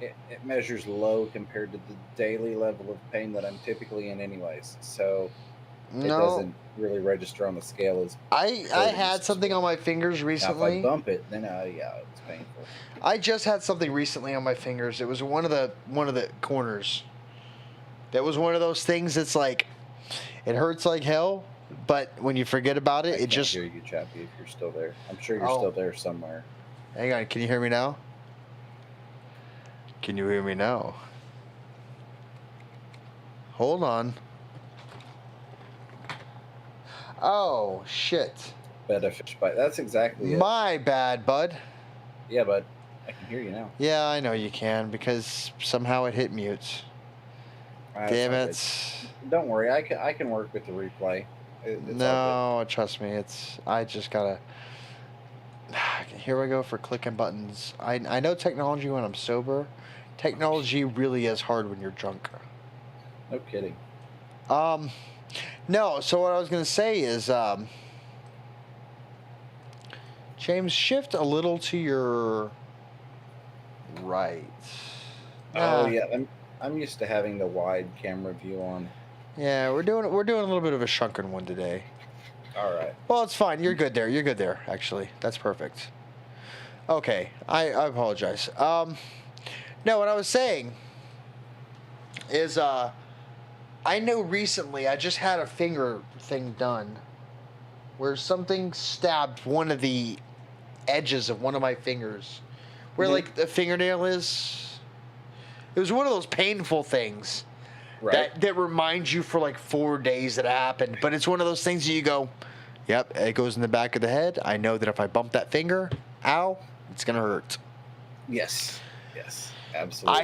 It measures low compared to the daily level of pain that I'm typically in, anyways. So it doesn't really register on the scale as. I had something on my fingers Now, recently. if I bump it, then yeah, it's painful. I just had something recently on my fingers. It was one of the corners. That was one of those things that's like, it hurts like hell, but when you forget about it, I it just. hear you, Chappy, if you're still there. I'm sure you're still there somewhere. Hang on, can you hear me now? Can you hear me now? Hold on. Oh shit! Better fish bite. That's exactly it. My bad, bud. Yeah, but I can hear you now. Yeah, I know you can because somehow it hit mute. That's Damn all it! good. Don't worry, I can work with the replay. It's all No, trust me. I just gotta. Here we go for clicking buttons. I know technology when I'm sober. Technology really is hard when you're drunk. good. No kidding. No. So what I was gonna say is, James, shift a little to your right. Oh yeah, I'm used to having the wide camera view on. Yeah, we're doing a little bit of a shrunken one today. All right. Well, it's fine. You're good there. You're good there. Actually, that's perfect. Okay, I apologize. No, what I was saying is, I know recently I just had a finger thing done where something stabbed one of the edges of one of my fingers, where like the fingernail is. It was one of those painful things. Right. That reminds you for like 4 days that it happened. But it's one of those things that you go, yep, it goes in the back of the head. I know that if I bump that finger, ow, it's going to hurt. Yes. Yes. Absolutely.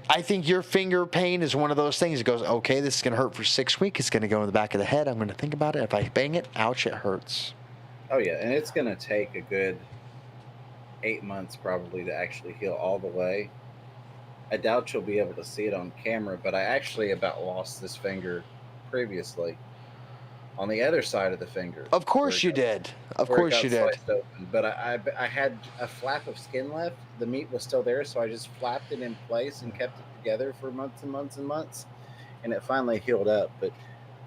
I think your finger pain is one of those things. It goes, okay, this is going to hurt for 6 weeks. It's going to go in the back of the head. I'm going to think about it. If I bang it, ouch, it hurts. Oh yeah, and it's gonna take a good 8 months probably to actually heal all the way. I doubt you'll be able to see it on camera, but I actually about lost this finger previously on the other side of the finger. Of course you did. Of where it course got you did. sliced open. But I had a flap of skin left. The meat was still there, so I just flapped it in place and kept it together for months and months and months, and it finally healed up. But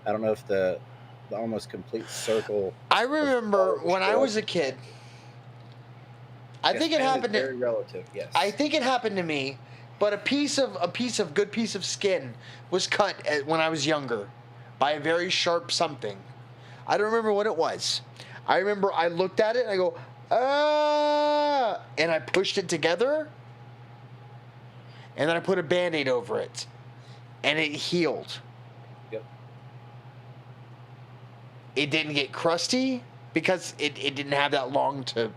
I don't know if the almost complete circle. I remember when I was a kid. I think it happened. Very relative, yes. I think it happened to me, but a good piece of skin was cut when I was younger by a very sharp something. I don't remember what it was. I remember I looked at it and I go, and I pushed it together, and then I put a Band-Aid over it, and it healed. Yep. It didn't get crusty because it didn't have that long to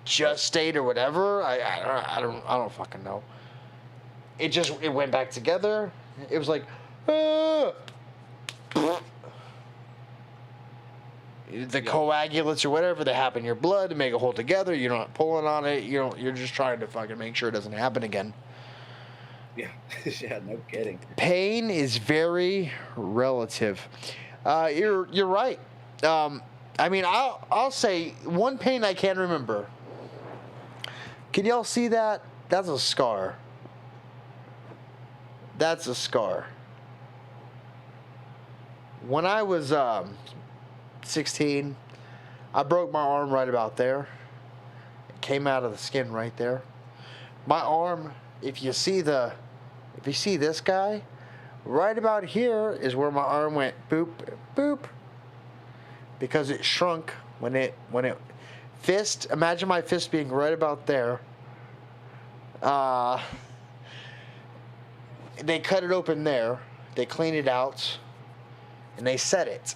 gestate or whatever. I don't fucking know. It went back together. It was like, the coagulates or whatever that happen in your blood to make it hold together. You're not pulling on it. You're just trying to fucking make sure it doesn't happen again. Yeah. Yeah. No kidding. Pain is very relative. You're right. I mean, I'll say one pain I can remember. Can y'all see that? That's a scar. That's a scar. When I was 16, I broke my arm right about there. It came out of the skin right there. My arm, if you see this guy, right about here is where my arm went boop, boop. Because it shrunk when it fist, imagine my fist being right about there. They cut it open there. They cleaned it out. And they set it.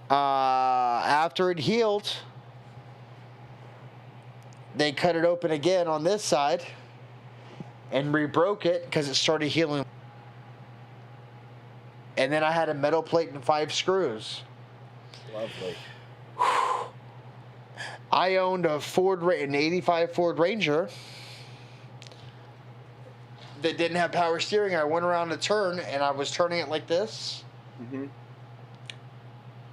After it healed, they cut it open again on this side and rebroke it because it started healing. And then I had a metal plate and 5 screws. Lovely. I owned an 85 Ford Ranger that didn't have power steering. I went around a turn and I was turning it like this. Mm-hmm.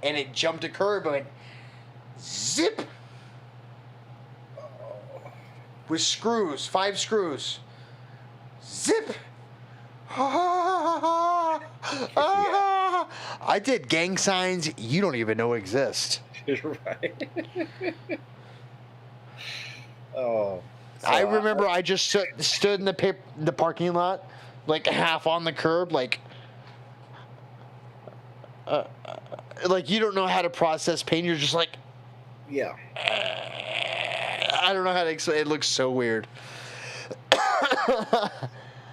And it jumped a curb and went zip. With screws, 5 screws. Zip. I did gang signs you don't even know exist. You're right. Oh. So I remember I just stood in the parking lot, like half on the curb, like you don't know how to process pain. You're just like, yeah. I don't know how to explain. It looks so weird.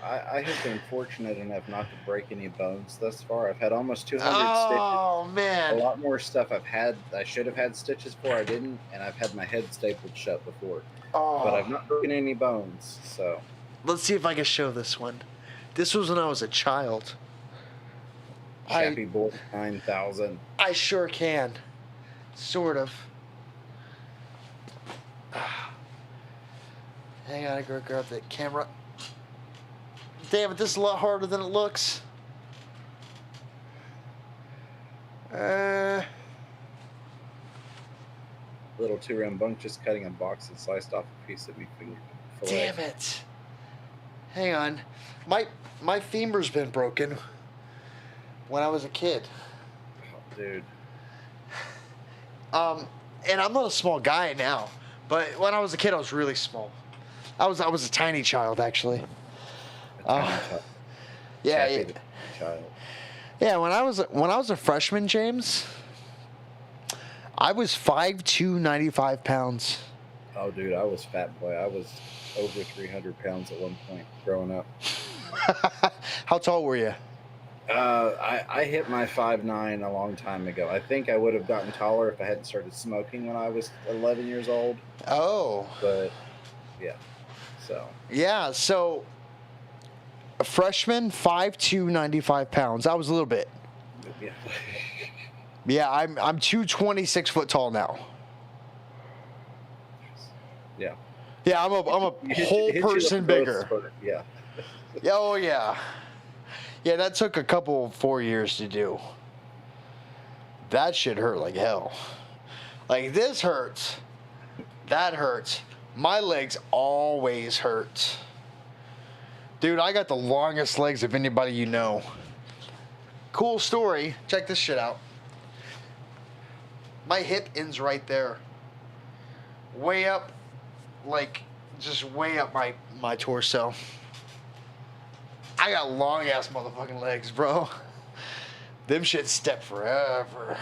I have been fortunate enough not to break any bones thus far. I've had almost 200 Oh stitches. man! A lot more stuff I should have had stitches for. I didn't, and I've had my head stapled shut before. Oh. But I've not broken any bones, so. Let's see if I can show this one. This was when I was a child. Chappy Boy 9000. I sure can. Sort of. Hang on, I gotta grab the camera. Damn it, this is a lot harder than it looks. Little 2 rambunctious cutting a box and sliced off a piece of beef fillet. Damn it. Hang on. My femur's been broken when I was a kid. Oh, dude. And I'm not a small guy now, but when I was a kid, I was really small. I was a tiny child, actually. A tiny child. Yeah, Chappy yeah. the tiny child. Yeah, when I was a freshman, James, I was 5'2", 95 pounds. Oh, dude, I was fat boy. I was over 300 pounds at one point growing up. How tall were you? I hit my 5'9" a long time ago. I think I would have gotten taller if I hadn't started smoking when I was 11 years old. Oh. But, yeah. So. Yeah, so a freshman, 5'2", 95 pounds. I was a little bit. Yeah. Yeah, I'm 226 foot tall now. Yeah. Yeah, I'm a whole person bigger. Yeah. Oh yeah. Yeah, that took a couple 4 years to do. That shit hurt like hell. Like this hurts. That hurts. My legs always hurt. Dude, I got the longest legs of anybody you know. Cool story. Check this shit out. My hip ends right there. Way up, like, just way up my torso. I got long ass motherfucking legs, bro. Them shit step forever.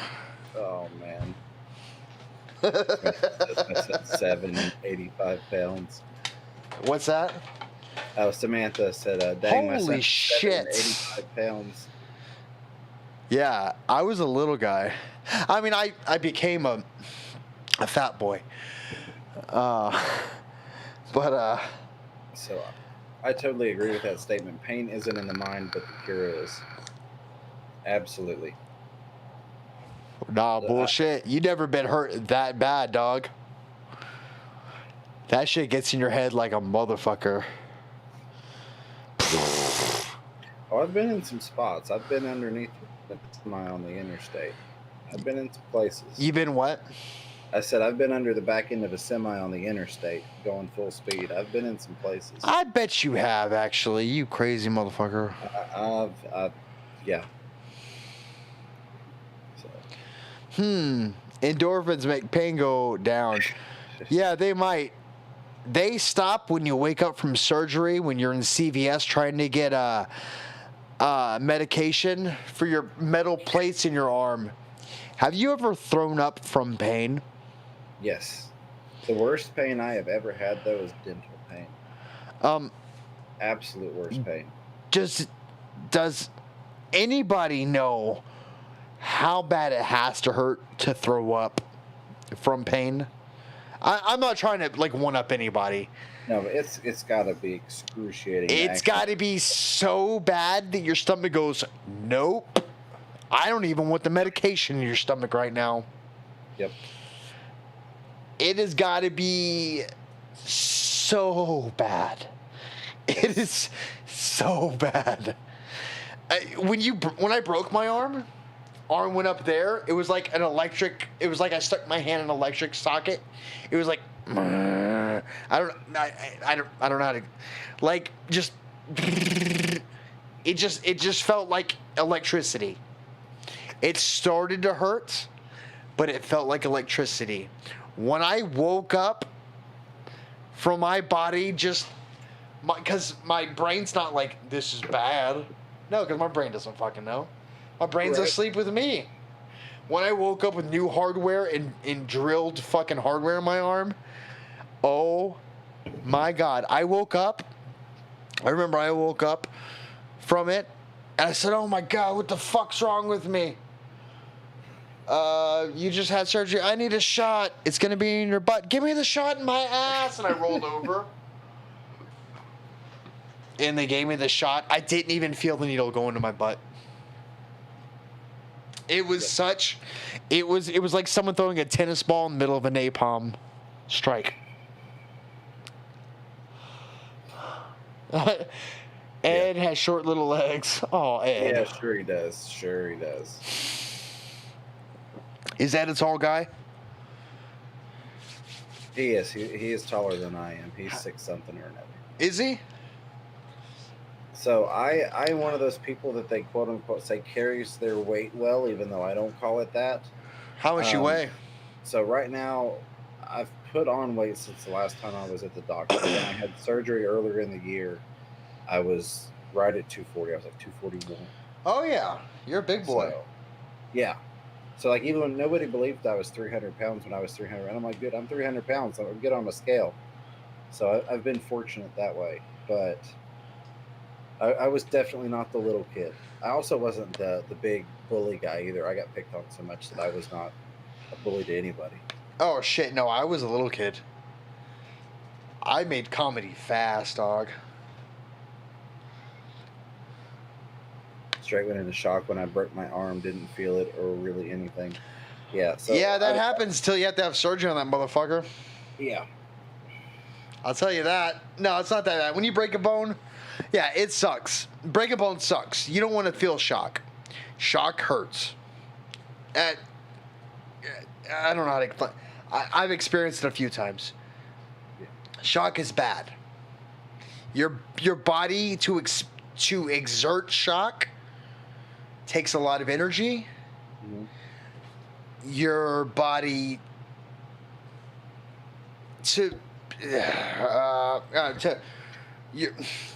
Oh man. I said 785 pounds. What's that? Oh, Samantha said, dang, my Holy son's shit. 785 pounds. Yeah, I was a little guy. I mean, I became a fat boy. But So I totally agree with that statement. Pain isn't in the mind, but the cure is. Absolutely. nah, bullshit. You never been hurt that bad, dog. That shit gets in your head like a motherfucker. Oh, I've been in some spots. I've been underneath the semi on the interstate. I've been in some places. You been what? I said I've been under the back end of a semi on the interstate going full speed. I've been in some places. I bet you have, actually. You crazy motherfucker. Yeah. So. Endorphins make pain go down. Yeah, they might. They stop when you wake up from surgery, when you're in CVS trying to get medication for your metal plates in your arm. Have you ever thrown up from pain? Yes. The worst pain I have ever had, though, is dental pain. Absolute worst pain. Does anybody know how bad it has to hurt to throw up from pain? I'm not trying to like one up anybody. No, but it's got to be excruciating. It's got to be so bad that your stomach goes, nope. I don't even want the medication in your stomach right now. Yep. It has got to be so bad. It is so bad. When I broke my arm went up there. It was like an electric. It was like I stuck my hand in an electric socket. It was like I don't know how to like just. It just felt like electricity. It started to hurt, but it felt like electricity. When I woke up from my body, because my brain's not like, this is bad. No, because my brain doesn't fucking know. My brain's asleep with me. When I woke up with new hardware and drilled fucking hardware in my arm, oh my God. I remember I woke up from it, and I said, oh my God, what the fuck's wrong with me? You just had surgery. I need a shot. It's going to be in your butt. Give me the shot in my ass. And I rolled over. And they gave me the shot. I didn't even feel the needle go into my butt. It was it was like someone throwing a tennis ball in the middle of a napalm strike. Ed has short little legs. Oh, Ed. Yeah, sure he does. Sure he does. Is Ed a tall guy? He is. He is taller than I am. He's 6 something or another. Is he? So I'm one of those people that they quote unquote say carries their weight well, even though I don't call it that. How much you weigh? So right now, I've put on weight since the last time I was at the doctor. When I had surgery earlier in the year, I was right at 240. I was like 241. Oh yeah, you're a big boy. So, yeah. So like even when nobody believed I was 300 pounds when I was 300, and I'm like, dude, I'm 300 pounds. I'm good on a scale. So I've been fortunate that way, but I was definitely not the little kid. I also wasn't the big bully guy either. I got picked on so much that I was not a bully to anybody. Oh shit, no, I was a little kid. I made comedy fast, dog. Straight went into shock when I broke my arm, didn't feel it or really anything. Yeah. So yeah, that happens till you have to have surgery on that motherfucker. Yeah. I'll tell you that. No, it's not that bad. When you break a bone, yeah, it sucks. Break a bone sucks. You don't want to feel shock. Shock hurts. I don't know how to explain. I've experienced it a few times. Yeah. Shock is bad. Your body to exert shock takes a lot of energy. Mm-hmm. Your body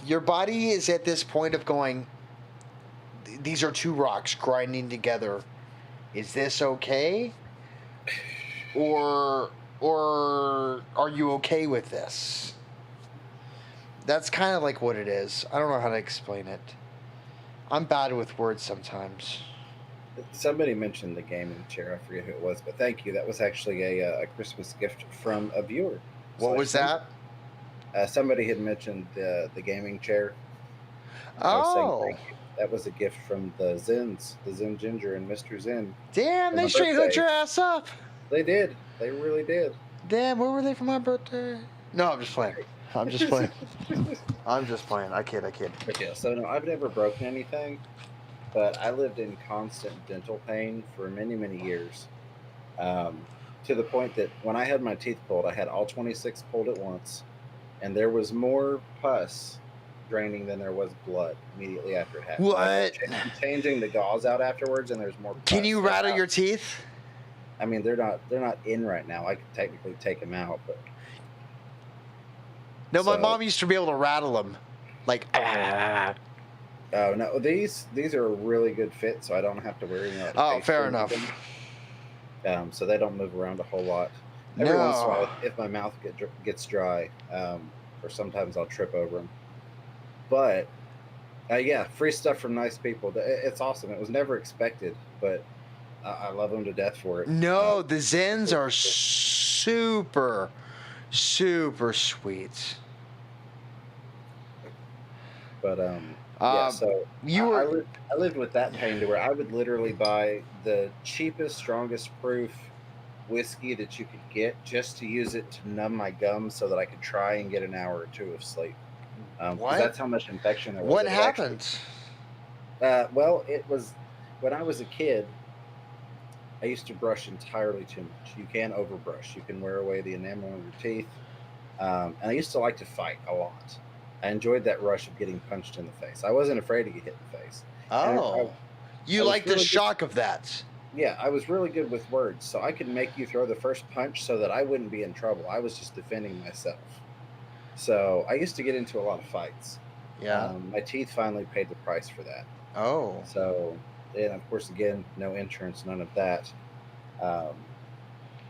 your body is at this point of going, these are two rocks grinding together Is this okay? Or are you okay with this? That's kind of like what it is. I don't know how to explain it. I'm bad with words sometimes. Somebody mentioned the gaming chair. I forget who it was, but thank you. That was actually a Christmas gift from a viewer. What was that? Somebody had mentioned the gaming chair. I was saying Oh, thank you. That was a gift from the Zens, the Zen Ginger and Mr. Zen. damn! For They my straight hooked birthday. your ass up. They did. They really did. Damn, where were they for my birthday? No, I'm just playing. I'm just playing. I'm just playing. I kid. But yeah, so no, I've never broken anything, but I lived in constant dental pain for many, many years. To the point that when I had my teeth pulled, I had all 26 pulled at once, and there was more pus draining than there was blood immediately after it happened. What? I'm changing the gauze out afterwards, and there's more pus. Can you still rattle out. your teeth? I mean, they're not in right now. I could technically take them out, but No, my So- mom used to be able to rattle them. Like, oh no, these are a really good fit, so I don't have to worry about. oh, fair enough. So they don't move around a whole lot. Every once in a No. while, if my mouth gets dry, or sometimes I'll trip over them. But yeah, free stuff from nice people. It's awesome. It was never expected, but I love them to death for it. No, the Zens are super, super sweet. But yeah, so you were I lived with that pain to where I would literally buy the cheapest, strongest proof whiskey that you could get just to use it to numb my gums so that I could try and get an hour or two of sleep. 'Cause What? That's how much infection there was. what It was actually- happened? Well, it was when I was a kid. I used to brush entirely too much. You can overbrush. You can wear away the enamel on your teeth. And I used to like to fight a lot. I enjoyed that rush of getting punched in the face. I wasn't afraid to get hit in the face. Oh, you I was like the really good- shock of that? Yeah, I was really good with words, so I could make you throw the first punch so that I wouldn't be in trouble. I was just defending myself. So I used to get into a lot of fights. Yeah. My teeth finally paid the price for that. Oh. So, and of course, again, no insurance, none of that.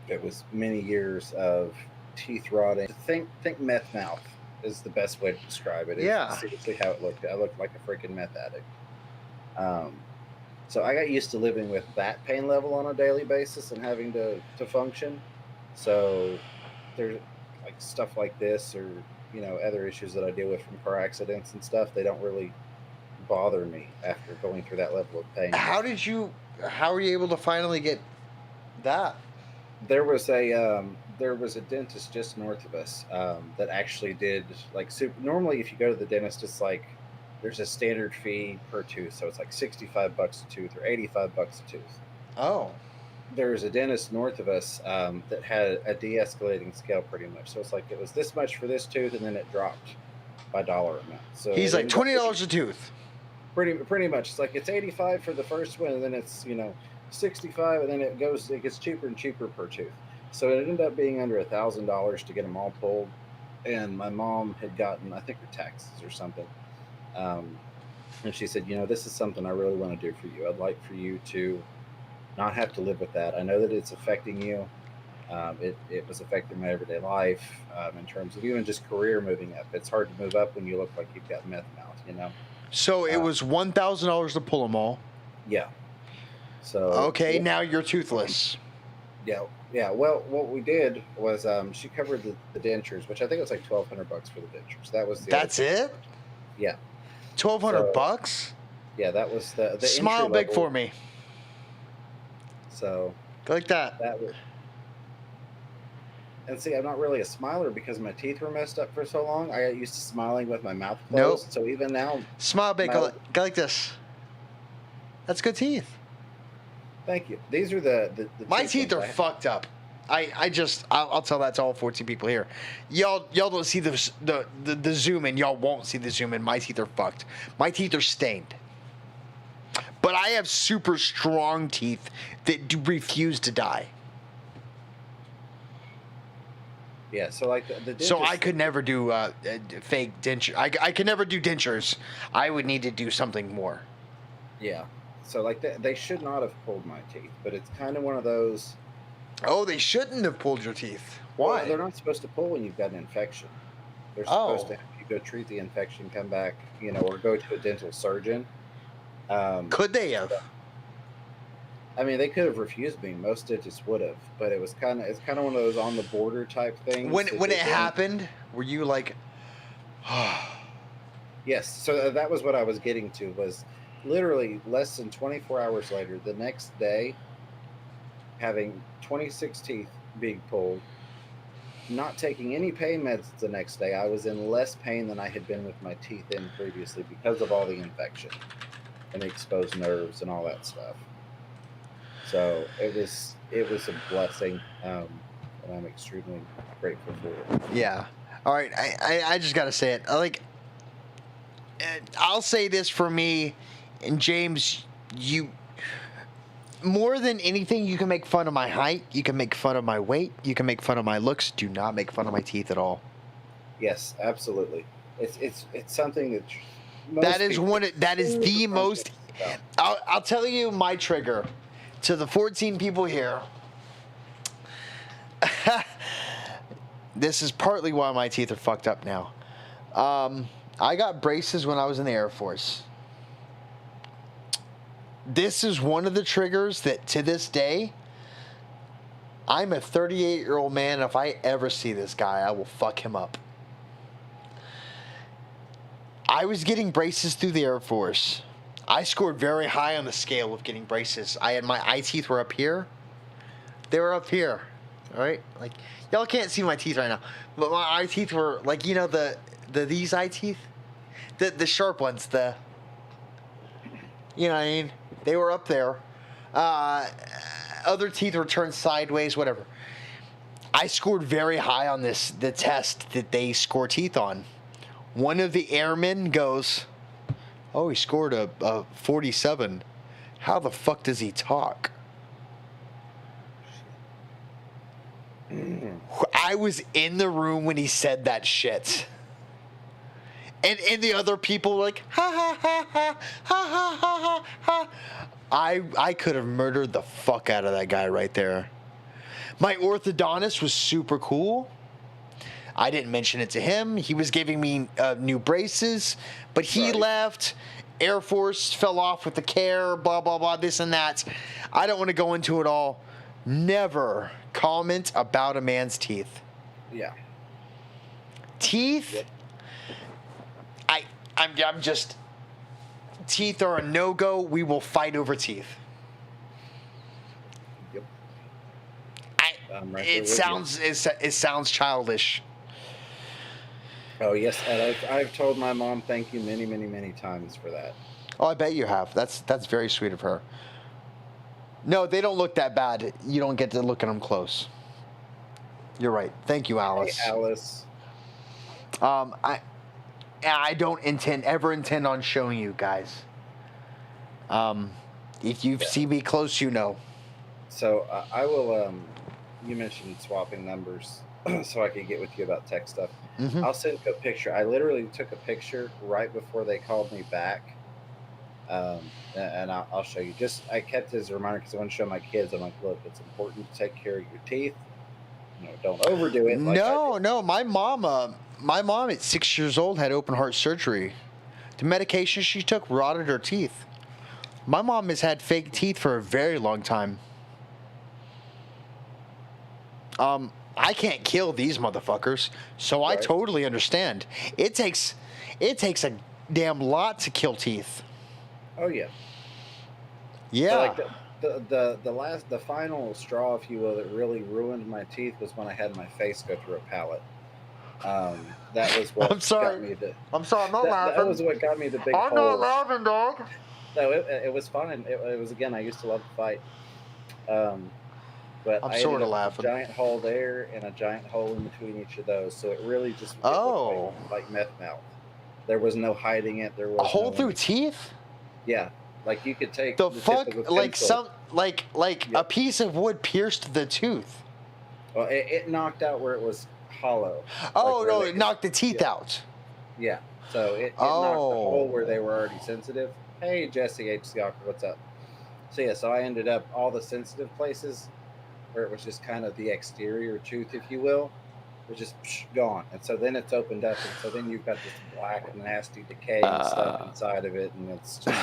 It was many years of teeth rotting. Think meth mouth is the best way to describe it. It's Yeah. seriously how it looked. I looked like a freaking meth addict. So I got used to living with that pain level on a daily basis and having to function. So there's like stuff like this or other issues that I deal with from car accidents and stuff. They don't really bother me after going through that level of pain. How were you able to finally get that? There was a dentist just north of us that actually did like normally if you go to the dentist it's like there's a standard fee per tooth, so it's like $65 a tooth or $85 a tooth. Oh. There's a dentist north of us that had a de-escalating scale pretty much, so it's like it was this much for this tooth and then it dropped by dollar amount. So He's it like ended up being $20 a tooth. pretty much. It's like it's 85 for the first one and then it's 65 and then it gets cheaper and cheaper per tooth. So it ended up being under $1,000 to get them all pulled, and my mom had gotten I think her taxes or something, and she said, this is something I really want to do for you. I'd like for you to not have to live with that. I know that it's affecting you. It was affecting my everyday life in terms of even just career moving up. It's hard to move up when you look like you've got meth mouth. So it was $1,000 to pull them all. Yeah. So Okay, yeah. now you're toothless. Yeah. Well, what we did was she covered the dentures, which I think was like $1,200 for the dentures. That was the That's it? Yeah. $1,200? Yeah, that was the Smile entry big level. for me. So Go like that. that was. And see, I'm not really a smiler because my teeth were messed up for so long. I got used to smiling with my mouth closed. Nope. So even now, Smile big. Smile. Go like this. That's good teeth. thank you. These are the My cheap teeth are ones. fucked up. I'll tell that to all 14 people here. Y'all don't see the zoom in. Y'all won't see the zoom in. My teeth are fucked. My teeth are stained. But I have super strong teeth that refuse to die. Yeah, so like the So dentist, I could never do fake denture. I could never do dentures. I would need to do something more. Yeah. So like they should not have pulled my teeth, but it's kind of one of those. Oh, they shouldn't have pulled your teeth. Well, Why? they're not supposed to pull when you've got an infection. They're supposed to have you go treat the infection, come back, or go to a dental surgeon. Could they have? I mean, they could have refused me. Most dentists would have, but it's kind of one of those on the border type things. When it happened, were you like, yes? So that was what I was getting to. Was literally less than 24 hours later, the next day, having 26 teeth being pulled, not taking any pain meds the next day. I was in less pain than I had been with my teeth in previously because of all the infection and the exposed nerves and all that stuff. So it was a blessing, and I'm extremely grateful for it. Yeah. All right. I just gotta say it. I'll say this for me, and James, you. More than anything, you can make fun of my height. You can make fun of my weight. You can make fun of my looks. Do not make fun of my teeth at all. Yes, absolutely. It's something that that is the most. I'll tell you my trigger to the 14 people here. This is partly why my teeth are fucked up now. I got braces when I was in the Air Force. This is one of the triggers that, to this day, I'm a 38-year-old man. If I ever see this guy, I will fuck him up. I was getting braces through the Air Force. I scored very high on the scale of getting braces. My eye teeth were up here. They were up here. All right? Like, y'all can't see my teeth right now. But my eye teeth were, like, these eye teeth? The sharp ones, you know what I mean? They were up there. Other teeth were turned sideways, whatever. I scored very high on the test that they score teeth on. One of the airmen goes, "Oh, he scored a 47. How the fuck does he talk?" I was in the room when he said that shit. And the other people were like, ha ha ha ha ha ha ha ha. I could have murdered the fuck out of that guy right there. My orthodontist was super cool. I didn't mention it to him. He was giving me new braces, but he left. Air Force fell off with the care, blah, blah, blah, this and that. I don't want to go into it all. Never comment about a man's teeth. Yeah. Teeth? Yep. I'm just, teeth are a no-go. We will fight over teeth. Yep. It sounds childish. Oh yes, and I've told my mom thank you many, many, many times for that. Oh, I bet you have. That's very sweet of her. No, they don't look that bad. You don't get to look at them close. You're right. Thank you, Alice. Hey, Alice. I don't ever intend on showing you guys. If you see me close, you know. So I will. You mentioned swapping numbers, so I could get with you about tech stuff. Mm-hmm. I'll send you a picture. I literally took a picture right before they called me back, and I'll show you. I kept it as a reminder because I want to show my kids. I'm like, look, it's important to take care of your teeth. Don't overdo it. No. My mom at 6 years old had open heart surgery. The medication she took rotted her teeth. My mom has had fake teeth for a very long time. I can't kill these motherfuckers, so I totally understand. It takes a damn lot to kill teeth. Oh yeah. Yeah. So like the final straw, if you will, that really ruined my teeth was when I had my face go through a pallet. That was what I'm sorry. got me the. I'm sorry, I'm not laughing. That was what got me the big hole. I'm not laughing, dog. No, it was fun. It was, again, I used to love to fight. But I'm I sort ended of up with laughing. a giant hole there and a giant hole in between each of those. So it really just looked like meth mouth. There was no hiding it. There was a hole through teeth? Yeah. Like you could take the tip fuck, of a like pencil. a piece of wood pierced the tooth. Well, it knocked out where it was hollow. Oh, no, it knocked the teeth out. Yeah. So it knocked the hole where they were already sensitive. Hey, Jesse H. Scocker, what's up? So yeah, so I ended up all the sensitive places where it was just kind of the exterior tooth, if you will, was just gone. And so then it's opened up, and so then you've got this black, nasty, decaying stuff Uh, inside of it, and it's just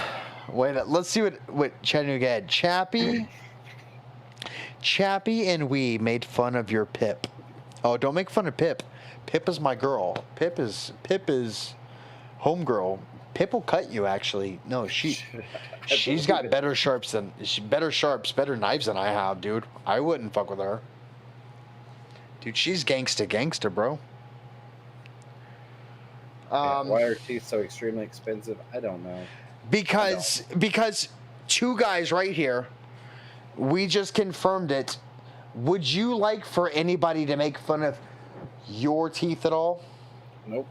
Wait, let's see what Chattanooga had. Chappy and we made fun of your Pip. Oh, don't make fun of Pip. Pip is my girl. Pip is homegirl. Pip will cut you. Actually, no, she's got better sharps, better knives than I have, dude. I wouldn't fuck with her. Dude, she's gangsta, bro. why are teeth so extremely expensive? I don't know. Because two guys right here, we just confirmed it. Would you like for anybody to make fun of your teeth at all? Nope.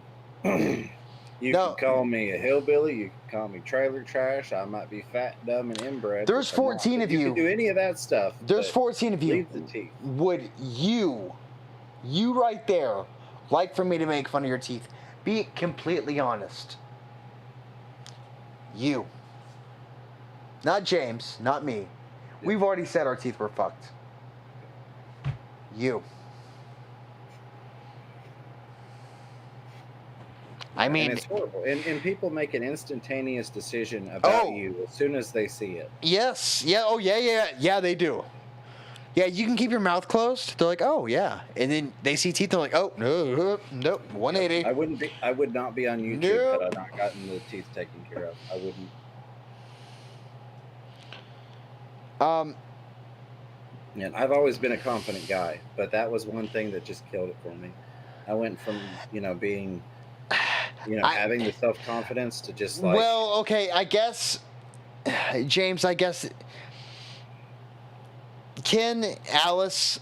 You can call me a hillbilly. You can call me trailer trash. I might be fat, dumb, and inbred. There's 14 of you. You can do any of that stuff. There's 14 of you. Leave the teeth. Would you right there, like for me to make fun of your teeth? Be completely honest. You. Not James, not me. We've already said our teeth were fucked. You. I mean, and it's horrible. And people make an instantaneous decision about you as soon as they see it. Yes. Yeah. Oh, yeah, they do. Yeah, you can keep your mouth closed. They're like, oh, yeah. And then they see teeth, they're like, oh, no, nope, 180. I would not be on YouTube had I not gotten the teeth taken care of. I wouldn't. And I've always been a confident guy, but that was one thing that just killed it for me. I went from, being, having the self-confidence to just like... Well, okay, I guess, James, Ken, Alice,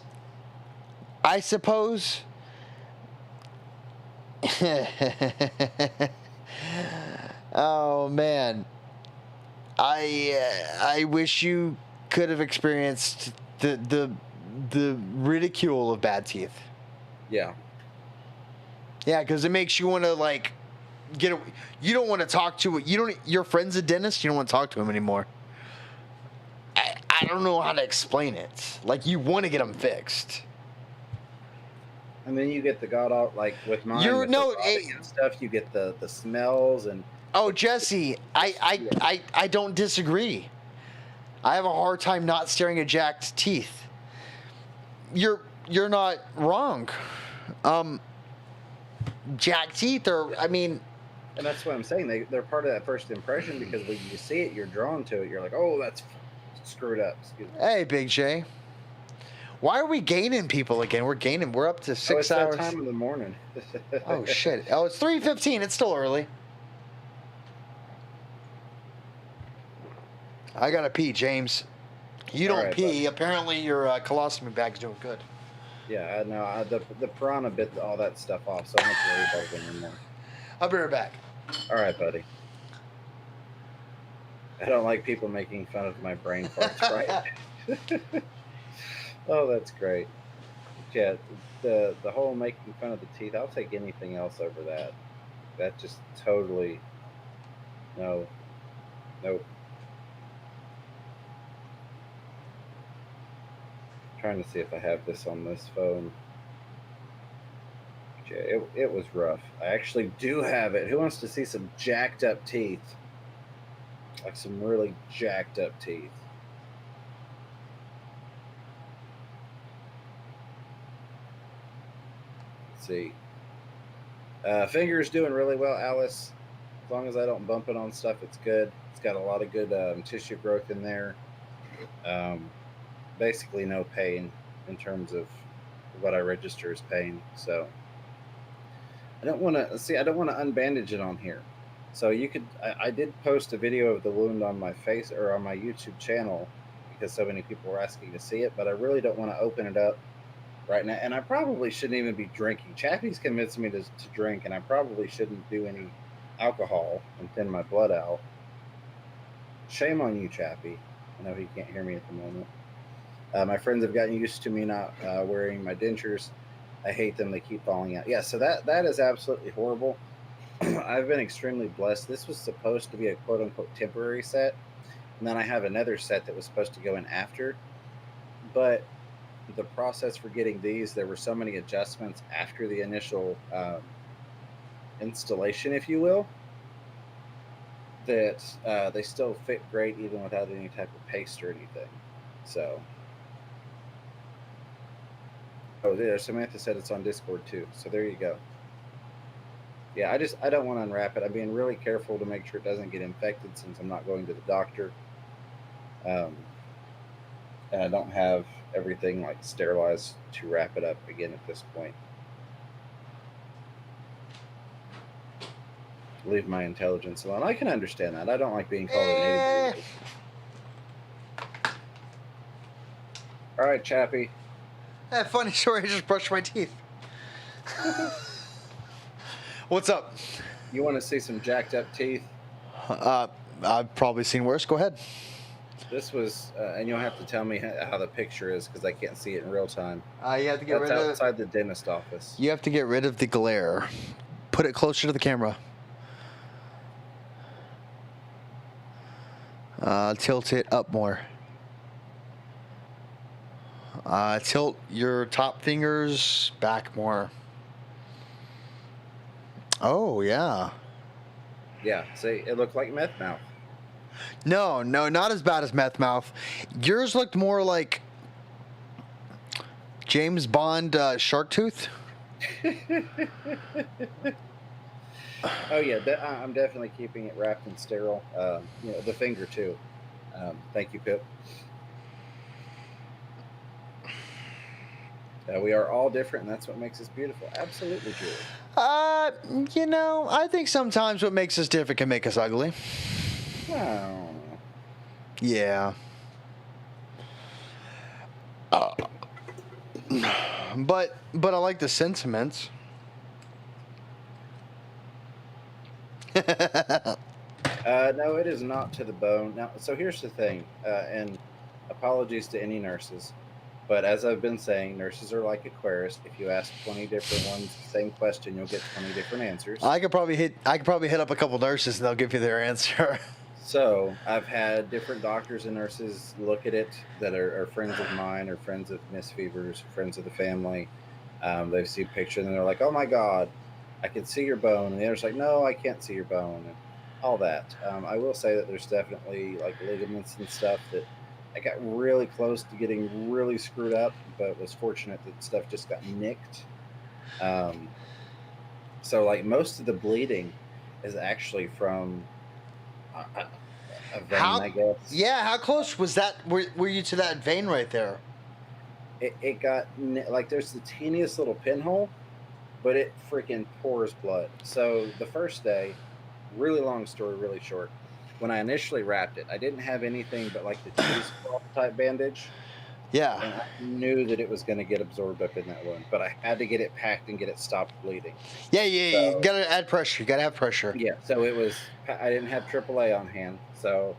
I suppose. Oh man, I wish you could have experienced the ridicule of bad teeth. Yeah. Yeah, because it makes you want to like you don't want to talk to it. Your friend's a dentist. You don't want to talk to him anymore. I don't know how to explain it. Like, you want to get them fixed. And then you get the like with mine. And stuff. You get the smells and. Oh, Jesse, I don't disagree. I have a hard time not staring at jacked teeth. You're not wrong. Jacked teeth are, And that's what I'm saying. They're part of that first impression because when you see it, you're drawn to it. You're like, oh, that's screwed up. Excuse me. Hey, Big J. Why are we gaining people again? We're up to 6 hours. That time of the morning. Oh shit! Oh, it's 3:15. It's still early. I gotta pee, James. You don't pee. Buddy. Apparently, your colostomy bag's doing good. Yeah, I know. The piranha bit all that stuff off, so I don't have to worry about it anymore. I'll be right back. All right, buddy. I don't like people making fun of my brain parts, right? Oh, that's great. Yeah, the whole making fun of the teeth, I'll take anything else over that. That just totally... No. Nope. I'm trying to see if I have this on this phone. Yeah, it was rough. I actually do have it. Who wants to see some jacked up teeth? Like some really jacked up teeth. Let's see. Finger's doing really well, Alice. As long as I don't bump it on stuff, it's good. It's got a lot of good tissue growth in there. Basically no pain in terms of what I register as pain. So I don't want to unbandage it on here. So you could, I did post a video of the wound on my face or on my YouTube channel because so many people were asking to see it, but I really don't want to open it up right now. And I probably shouldn't even be drinking. Chappy's convinced me to drink, and I probably shouldn't do any alcohol and thin my blood out. Shame on you, Chappy. I know he can't hear me at the moment. My friends have gotten used to me not wearing my dentures. I hate them. They keep falling out. Yeah, so that is absolutely horrible. I've been extremely blessed. This was supposed to be a quote-unquote temporary set, and then I have another set that was supposed to go in after. But the process for getting these, there were so many adjustments after the initial installation, if you will, that they still fit great even without any type of paste or anything. So, oh, there, Samantha said it's on Discord too. So there you go. Yeah, I don't want to unwrap it. I'm being really careful to make sure it doesn't get infected since I'm not going to the doctor. And I don't have everything like sterilized to wrap it up again at this point. Leave my intelligence alone. I can understand that. I don't like being called an idiot. All right, Chappy. Funny story. I just brushed my teeth. What's up? You want to see some jacked up teeth? I've probably seen worse. Go ahead. This was, and you'll have to tell me how the picture is because I can't see it in real time. You have to get That's rid of. outside the dentist office. You have to get rid of the glare. Put it closer to the camera. Tilt it up more. Tilt your top fingers back more. Oh, yeah. Yeah, see, it looked like meth mouth. No, not as bad as Meth Mouth. Yours looked more like James Bond Shark Tooth. Oh yeah, I'm definitely keeping it wrapped and sterile. The finger too. Thank you, Pip. We are all different, and that's what makes us beautiful. Absolutely, Julie. I think sometimes what makes us different can make us ugly. Wow. Yeah. But I like the sentiments. No, it is not to the bone. Now, so here's the thing, and apologies to any nurses, but as I've been saying, nurses are like Aquarius. If you ask 20 different ones the same question, you'll get 20 different answers. I could probably hit up a couple nurses and they'll give you their answer. So I've had different doctors and nurses look at it that are friends of mine or friends of Miss Fever's, friends of the family. They see a picture and they're like, "Oh my God, I can see your bone," and the other's like, "No, I can't see your bone," and all that. I will say that there's definitely like ligaments and stuff that I got really close to getting really screwed up, but was fortunate that stuff just got nicked. So like most of the bleeding is actually from a vein, I guess. Yeah, how close was that? Were you to that vein right there? It got like there's the teeniest little pinhole, but it freaking pours blood. So the first day, really long story, really short. When I initially wrapped it, I didn't have anything but like the cheesecloth type bandage. Yeah. And I knew that it was going to get absorbed up in that wound, but I had to get it packed and get it stopped bleeding. Yeah. So, You gotta add pressure. You gotta have pressure. Yeah. So it was. I didn't have AAA on hand, so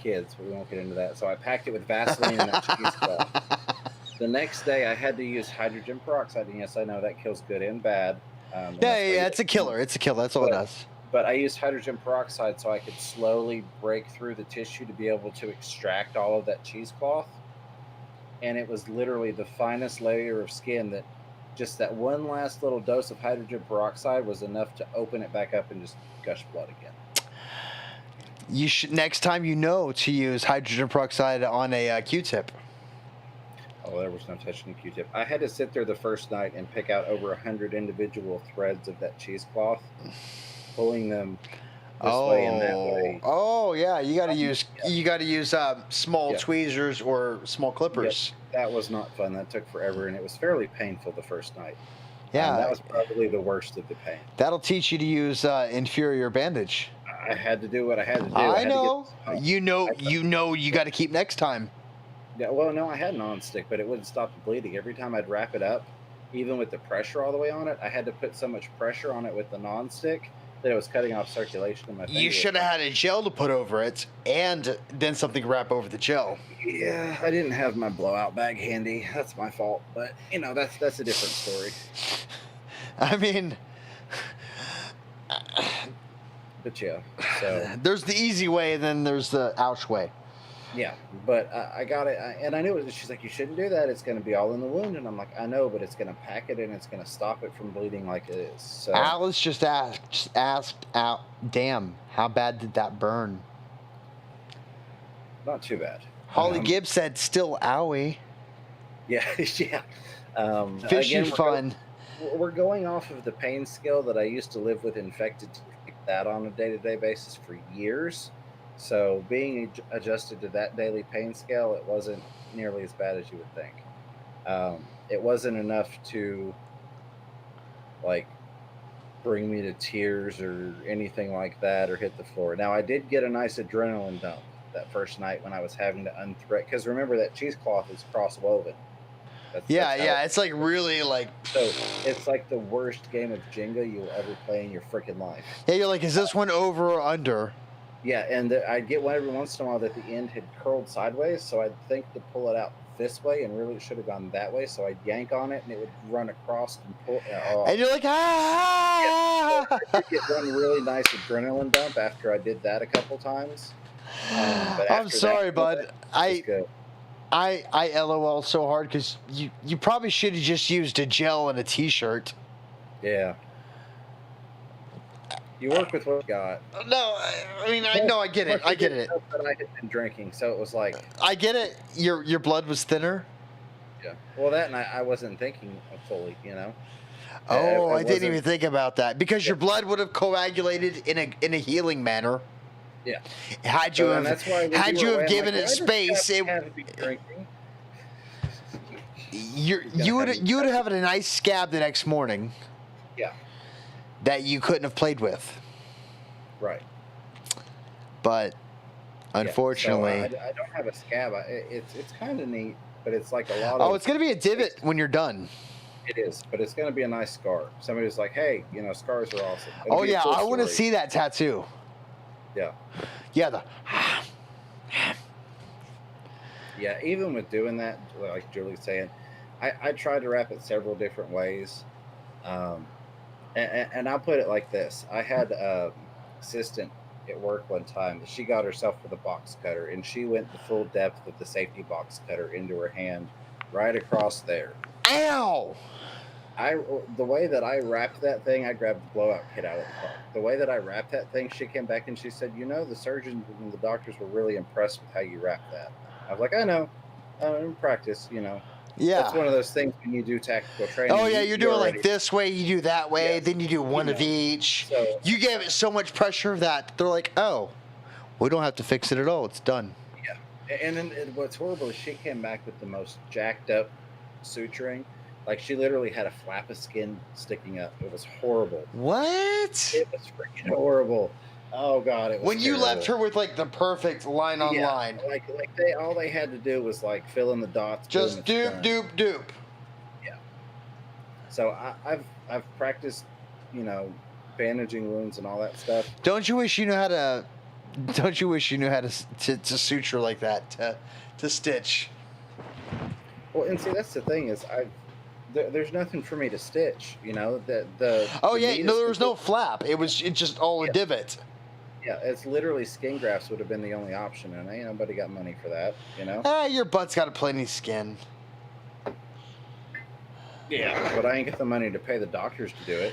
kids. We won't get into that. So I packed it with Vaseline and that cheesecloth. The next day, I had to use hydrogen peroxide, and yes, I know that kills good and bad. Yeah. It's a killer. It's a killer. That's all it does. But I used hydrogen peroxide so I could slowly break through the tissue to be able to extract all of that cheesecloth. And it was literally the finest layer of skin that just that one last little dose of hydrogen peroxide was enough to open it back up and just gush blood again. You should next time to use hydrogen peroxide on a Q-tip. Oh, there was no touching the Q-tip. I had to sit there the first night and pick out over 100 individual threads of that cheesecloth, pulling them this way and that way. Oh yeah, you got to use small tweezers or small clippers. Yep. That was not fun. That took forever, and it was fairly painful the first night. Yeah, that was probably the worst of the pain. That'll teach you to use inferior bandage. I had to do what I had to do. I know. You got to keep next time. Yeah, well, no, I had non-stick, but it wouldn't stop the bleeding. Every time I'd wrap it up, even with the pressure all the way on it, I had to put so much pressure on it with the non-stick that it was cutting off circulation in my finger. You should have had a gel to put over it, and then something to wrap over the gel. Yeah, I didn't have my blowout bag handy. That's my fault, but that's a different story. I mean, But yeah, so There's the easy way, and then there's the ouch way. yeah, but I got it, and I knew it. She's like, you shouldn't do that. It's going to be all in the wound, and I'm like, I know, but it's going to pack it and it's going to stop it from bleeding like it is. So Alice just asked out. Damn, how bad did that burn? not too bad. Holly Gibbs said, "Still owie." Yeah, yeah. Fishy again, fun. We're going off of the pain scale that I used to live with infected to keep that on a day-to-day basis for years. So being adjusted to that daily pain scale, it wasn't nearly as bad as you would think. It wasn't enough to like bring me to tears or anything like that or hit the floor. Now I did get a nice adrenaline dump that first night when I was having to unthread, because remember that cheesecloth is cross woven. Yeah, it's like really like. So it's like the worst game of Jenga you'll ever play in your freaking life. Yeah, you're like, is this one over or under? Yeah, and I'd get one every once in a while that the end had curled sideways, so I'd think to pull it out this way, and really it should have gone that way. So I'd yank on it, and it would run across and pull. And you're like, ah! Yeah, so I did get one really nice adrenaline dump after I did that a couple times. But I'm after sorry, that, bud. it was good. I LOL so hard because you probably should have just used a gel and a t-shirt. Yeah. You work with what you got. No, I mean, I know, I get it. I get it. That I had been drinking, so it was like. I get it. Your blood was thinner. Yeah. Well, that and I wasn't thinking fully, you know. Oh, I didn't even think about that because your blood would have coagulated in a healing manner. Yeah. Had you and that's why had you have given it space, you would have had a nice scab the next morning. Yeah. That you couldn't have played with. Right. But unfortunately, yeah, so I don't have a scab. It's kind of neat, but it's like a lot of. Oh, it's gonna be a divot when you're done. It is, but it's gonna be a nice scar. Somebody was like, "Hey, you know, scars are awesome." Oh yeah, I want to see that tattoo. Yeah. Yeah. Yeah, even with doing that, like Julie's saying, I tried to wrap it several different ways. And I'll put it like this. I had an assistant at work one time. She got herself with a box cutter, and she went the full depth of the safety box cutter into her hand, right across there. Ow! The way that I wrapped that thing, I grabbed the blowout kit out of the car. The way that I wrapped that thing, she came back and she said, "You know, the surgeons and the doctors were really impressed with how you wrapped that." I was like, "I know, in practice, you know." Yeah. That's one of those things when you do tactical training. Oh yeah, you're doing like this way, you do that way, then you do one of each. So, you gave it so much pressure that they're like, "Oh, we don't have to fix it at all. It's done." Yeah. And then what's horrible is she came back with the most jacked up suturing. Like she literally had a flap of skin sticking up. It was horrible. What? It was freaking horrible. Oh god, it was. When you terrible. left her with like the perfect line on line. Like all they had to do was like fill in the dots. Just doop. Yeah. So I've practiced, you know, bandaging wounds and all that stuff. Don't you wish you knew how to? Don't you wish you knew how to suture like that to stitch? Well, and see that's the thing is there's nothing for me to stitch, you know. The oh yeah, no, there was no flap. It's just all a divot. Yeah, it's literally skin grafts would have been the only option, and ain't nobody got money for that, you know. Your butt's got plenty skin. Yeah, but I ain't got the money to pay the doctors to do it.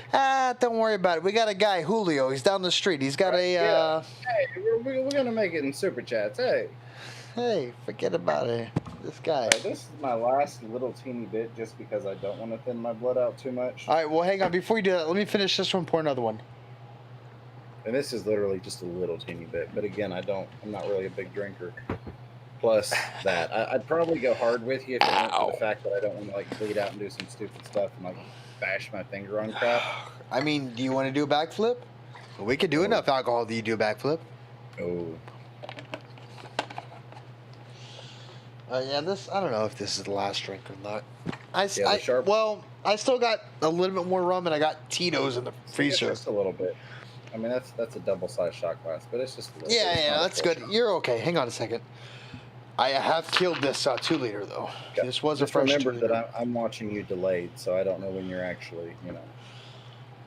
Don't worry about it. We got a guy, Julio. He's down the street. He's got a. Yeah. Hey, we're gonna make it in super chats. Hey, forget about it. This guy. Right, this is my last little teeny bit, just because I don't want to thin my blood out too much. All right. Well, hang on. Before you do that, let me finish this one. Pour another one. And this is literally just a little teeny bit. But again, I'm not really a big drinker. Plus that, I'd probably go hard with you if it weren't for the fact that I don't want to like bleed out and do some stupid stuff and like bash my finger on crap. I mean, do you want to do a backflip? We could do enough alcohol that you do a backflip. Oh. Yeah, I don't know if this is the last drink or not. I still got a little bit more rum and I got Tito's in the freezer. Just a little bit. I mean, that's a double-sized shot glass, but it's just a little bit. Yeah, that's good. Shot. You're okay. Hang on a second. I have killed this 2-liter, though. Okay. This was just a fresh 2-liter. Remember that I'm watching you delayed, so I don't know when you're actually, you know.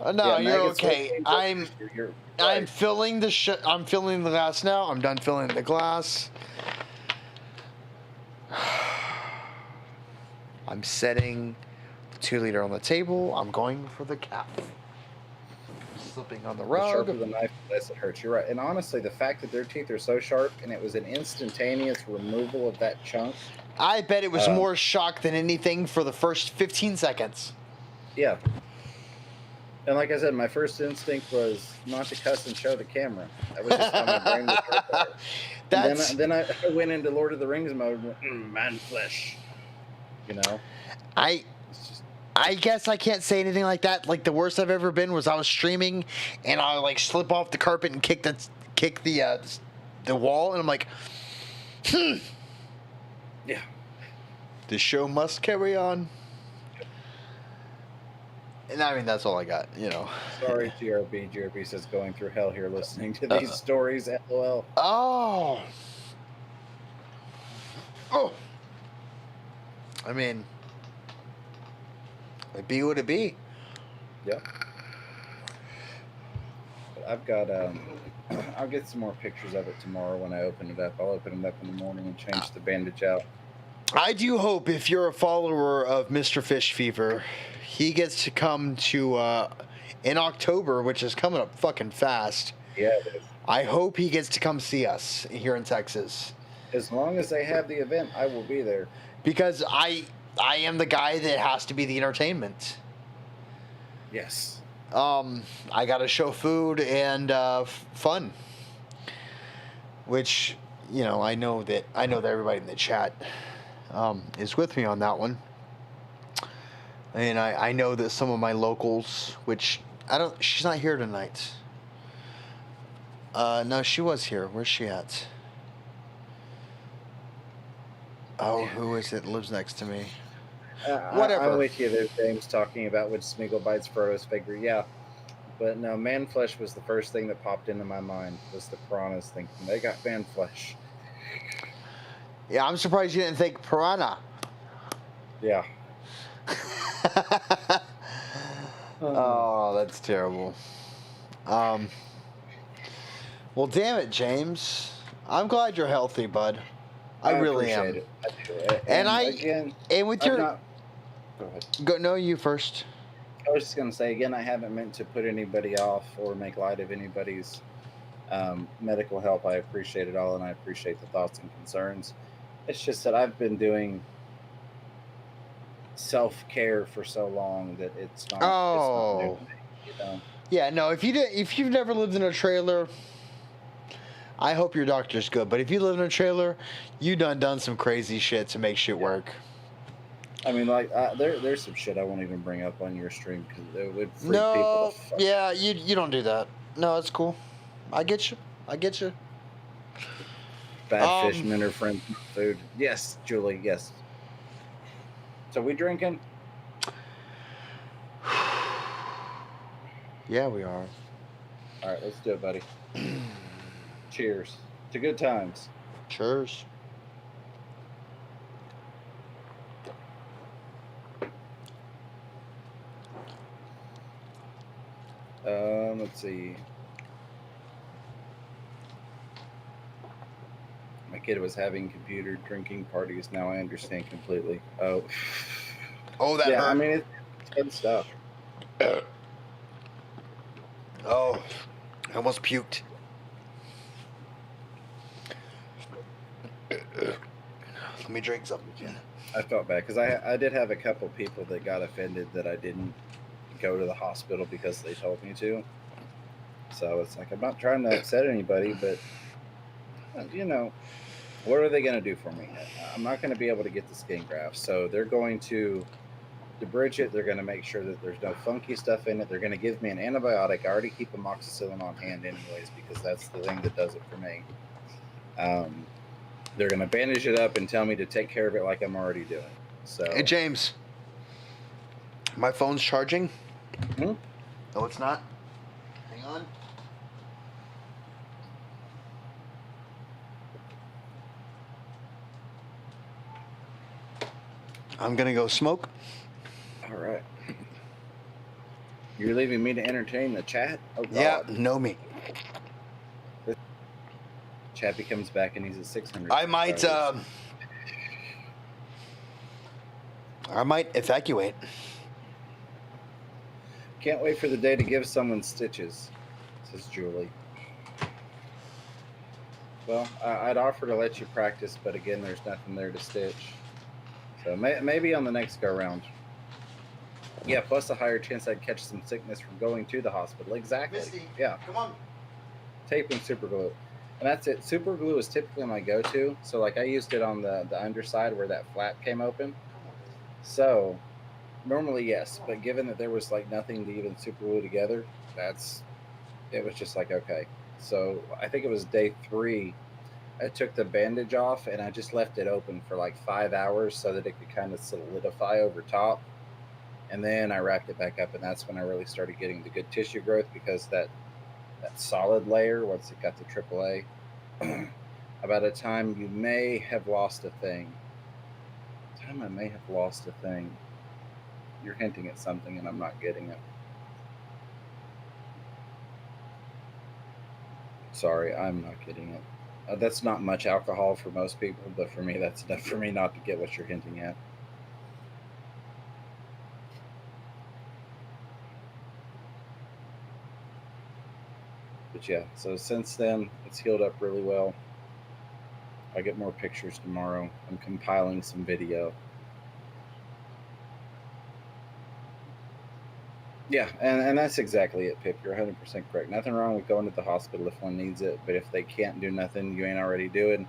No, Yeah, you're maggots will okay. change I'm up. You're I'm right. filling the I'm filling the glass now. I'm done filling the glass. I'm setting the 2 liter on the table. I'm going for the cap. Slipping on the The sharper rug. the knife, the less it hurts. You're right. And honestly, the fact that their teeth are so sharp and it was an instantaneous removal of that chunk. I bet it was Um, more shock than anything for the first 15 seconds. Yeah. And like I said, my first instinct was not to cuss and show the camera. That was just how my brain was right there. That's And then I went into Lord of the Rings mode and went, man flesh. You know? I It's just, I guess I can't say anything like that. Like the worst I've ever been was I was streaming and I like slip off the carpet and kick the wall and I'm like, yeah. the show must carry on. And I mean that's all I got, you know. Sorry, GRB. GRB says going through hell here listening to these stories. LOL. Oh. Oh. I mean, it be what it be. Yep. But I've got I'll get some more pictures of it tomorrow when I open it up. I'll open it up in the morning and change the bandage out. I do hope if you're a follower of Mr. Fish Fever, he gets to come to in October, which is coming up fucking fast. Yeah, it is. I hope he gets to come see us here in Texas. As long as they have the event, I will be there. Because I am the guy that has to be the entertainment. Yes. I got to show food and fun. Which, you know, I know that everybody in the chat is with me on that one. And I know that some of my locals, which she's not here tonight. No, she was here. Where's she at? Oh, who is it that lives next to me? Whatever. I'm with you there, James, talking about which Smeagol bites Frodo's figure. Yeah. But no, man flesh was the first thing that popped into my mind, was the piranhas, thinking they got man flesh. Yeah, I'm surprised you didn't think piranha. Yeah. Oh, that's terrible. Well, damn it, James. I'm glad you're healthy, bud. I really am. appreciate it. And again, and with I've your not, go ahead. no, you first. I was just going to say, again, I haven't meant to put anybody off or make light of anybody's medical help. I appreciate it all, and I appreciate the thoughts and concerns. It's just that I've been doing self-care for so long that it's not new to me, you know? Yeah, no, if you've never lived in a trailer, I hope your doctor's good. But if you live in a trailer, you done some crazy shit to make shit work. I mean, like, there's some shit I won't even bring up on your stream because it would freak people the fuck. Yeah, you don't do that. No, it's cool. I get you. Bad fishmen are friends with food. Yes, Julie, yes. So we drinking? Yeah, we are. All right, let's do it, buddy. Cheers to good times. Cheers. Let's see. My kid was having computer drinking parties. Now I understand completely. Oh, that yeah. hurt. I mean, it's good stuff. Oh, I almost puked. Let me drink something again. I felt bad because I did have a couple people that got offended that I didn't go to the hospital because they told me to. So it's like, I'm not trying to upset anybody, but you know, what are they going to do for me? I'm not going to be able to get the skin grafts. So they're going to debridge it. They're going to make sure that there's no funky stuff in it. They're going to give me an antibiotic. I already keep amoxicillin on hand anyways, because that's the thing that does it for me. They're going to bandage it up and tell me to take care of it like I'm already doing. So, Hey, James. My phone's charging. Hmm? No, it's not. Hang on. I'm going to go smoke. All right. You're leaving me to entertain the chat? Oh, God. Yeah, know me. Chappy comes back and he's at 600. I might subscribers. evacuate. Can't wait for the day to give someone stitches, says Julie. Well, I'd offer to let you practice, but again, there's nothing there to stitch. So maybe on the next go round. Yeah, plus a higher chance I'd catch some sickness from going to the hospital. Exactly. Misty, Yeah. come on. Tape and super glue. And that's it. Super glue is typically my go-to. So like I used it on the underside where that flap came open. So normally yes, but given that there was like nothing to even super glue together, it was just like, okay. So I think it was day 3. I took the bandage off and I just left it open for like 5 hours so that it could kind of solidify over top. And then I wrapped it back up, and that's when I really started getting the good tissue growth, because that solid layer, once it got to AAA, about a time you may have lost a thing. Time I may have lost a thing. You're hinting at something and I'm not getting it. Sorry, I'm not getting it. That's not much alcohol for most people, but for me, that's enough for me not to get what you're hinting at. But yeah, so since then, it's healed up really well. I get more pictures tomorrow. I'm compiling some video. Yeah, and that's exactly it, Pip. You're 100% correct. Nothing wrong with going to the hospital if one needs it, but if they can't do nothing you ain't already doing,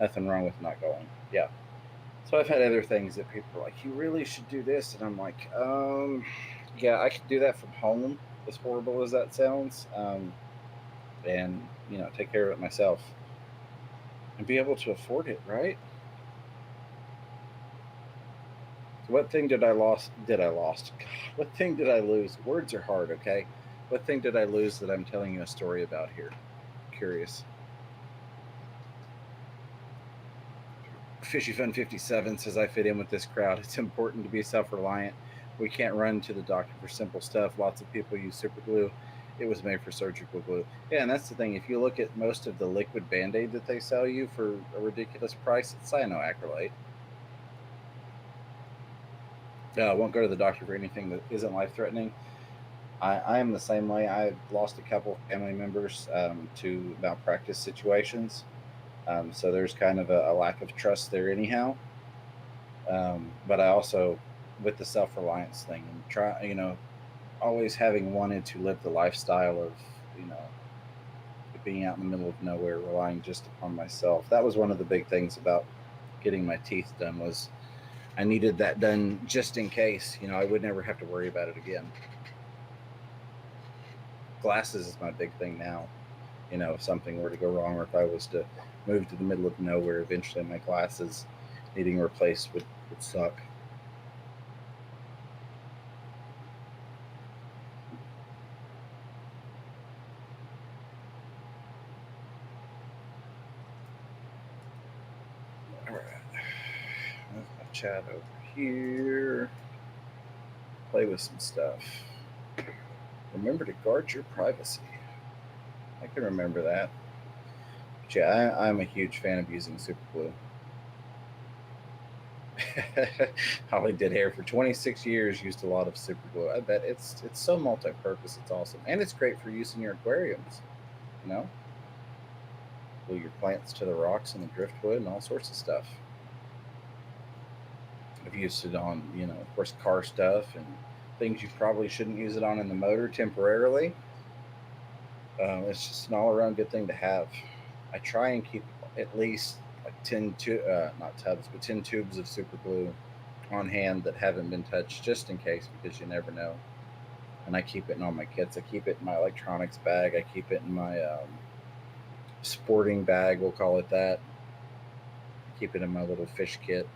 nothing wrong with not going. Yeah. So I've had other things that people are like, you really should do this. And I'm like, yeah, I could do that from home, as horrible as that sounds, and, take care of it myself and be able to afford it, right? So what thing did I lost? God, what thing did I lose? Words are hard, okay? What thing did I lose that I'm telling you a story about here? Curious. Fishy Fun 57 says, I fit in with this crowd. It's important to be self-reliant. We can't run to the doctor for simple stuff. Lots of people use super glue. It was made for surgical glue. Yeah, and that's the thing. If you look at most of the liquid Band-Aid that they sell you for a ridiculous price, it's cyanoacrylate. I won't go to the doctor for anything that isn't life-threatening. I am the same way. I've lost a couple family members to malpractice situations. So there's kind of a lack of trust there anyhow. But I also, with the self-reliance thing, and always having wanted to live the lifestyle of, being out in the middle of nowhere, relying just upon myself. That was one of the big things about getting my teeth done, was I needed that done just in case, I would never have to worry about it again. Glasses is my big thing now. If something were to go wrong, or if I was to move to the middle of nowhere, eventually my glasses needing replaced would suck. All right. Move my chat over here. Play with some stuff. Remember to guard your privacy. I can remember that. But yeah, I'm a huge fan of using super glue. Holly did hair for 26 years, used a lot of super glue. I bet it's so multi-purpose. It's awesome. And it's great for use in your aquariums. Glue your plants to the rocks and the driftwood and all sorts of stuff. I've used it on, of course, car stuff and things you probably shouldn't use it on in the motor temporarily. It's just an all-around good thing to have. I try and keep at least like 10 tubes of super glue on hand that haven't been touched, just in case, because you never know. And I keep it in all my kits. I keep it in my electronics bag. I keep it in my sporting bag, we'll call it that. I keep it in my little fish kit.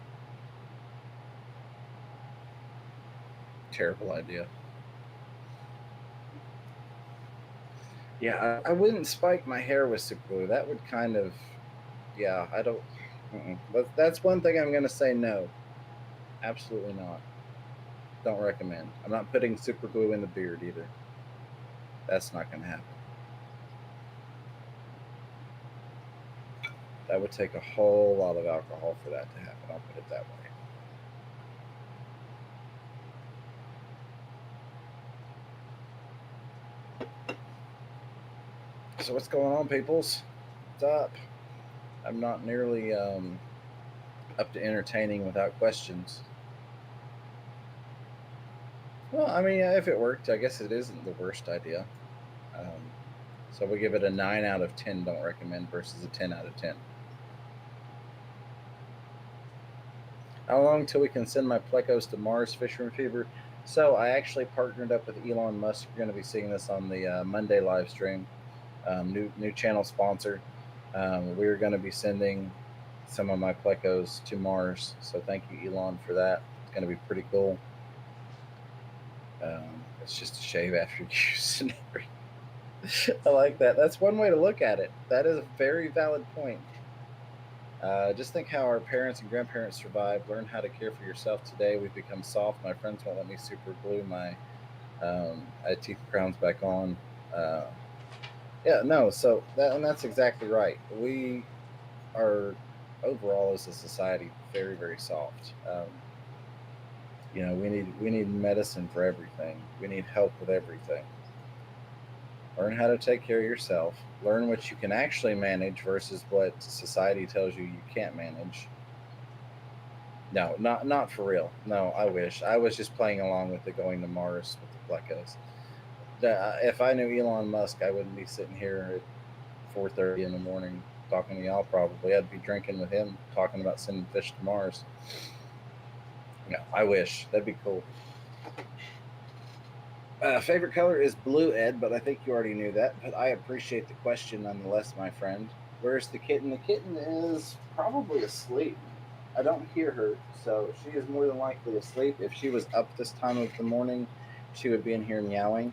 Terrible idea. Yeah, I wouldn't spike my hair with super glue. That would kind of, I don't. That's one thing I'm going to say no. Absolutely not. Don't recommend. I'm not putting super glue in the beard either. That's not going to happen. That would take a whole lot of alcohol for that to happen. I'll put it that way. So what's going on, peoples? What's up? I'm not nearly up to entertaining without questions. Well, I mean, if it worked, I guess it isn't the worst idea. So we give it a 9 out of 10 don't recommend versus a 10 out of 10. How long till we can send my plecos to Mars, Fisherman Fever? So I actually partnered up with Elon Musk. You're going to be seeing this on the Monday live stream. New channel sponsor. We're going to be sending some of my plecos to Mars. So thank you, Elon, for that. It's going to be pretty cool. It's just a shave after use. I like that. That's one way to look at it. That is a very valid point. Just think how our parents and grandparents survived. Learn how to care for yourself today. We've become soft. My friends won't let me super glue my teeth crowns back on. Yeah, no. So that's exactly right. We are overall as a society very, very soft. We need medicine for everything. We need help with everything. Learn how to take care of yourself. Learn what you can actually manage versus what society tells you can't manage. No, not for real. No, I wish. I was just playing along with the going to Mars with the plecos. If I knew Elon Musk, I wouldn't be sitting here at 4:30 in the morning talking to y'all probably. I'd be drinking with him, talking about sending fish to Mars. No, I wish. That'd be cool. Favorite color is blue, Ed, but I think you already knew that. But I appreciate the question nonetheless, my friend. Where's the kitten? The kitten is probably asleep. I don't hear her, so she is more than likely asleep. If she was up this time of the morning, she would be in here meowing.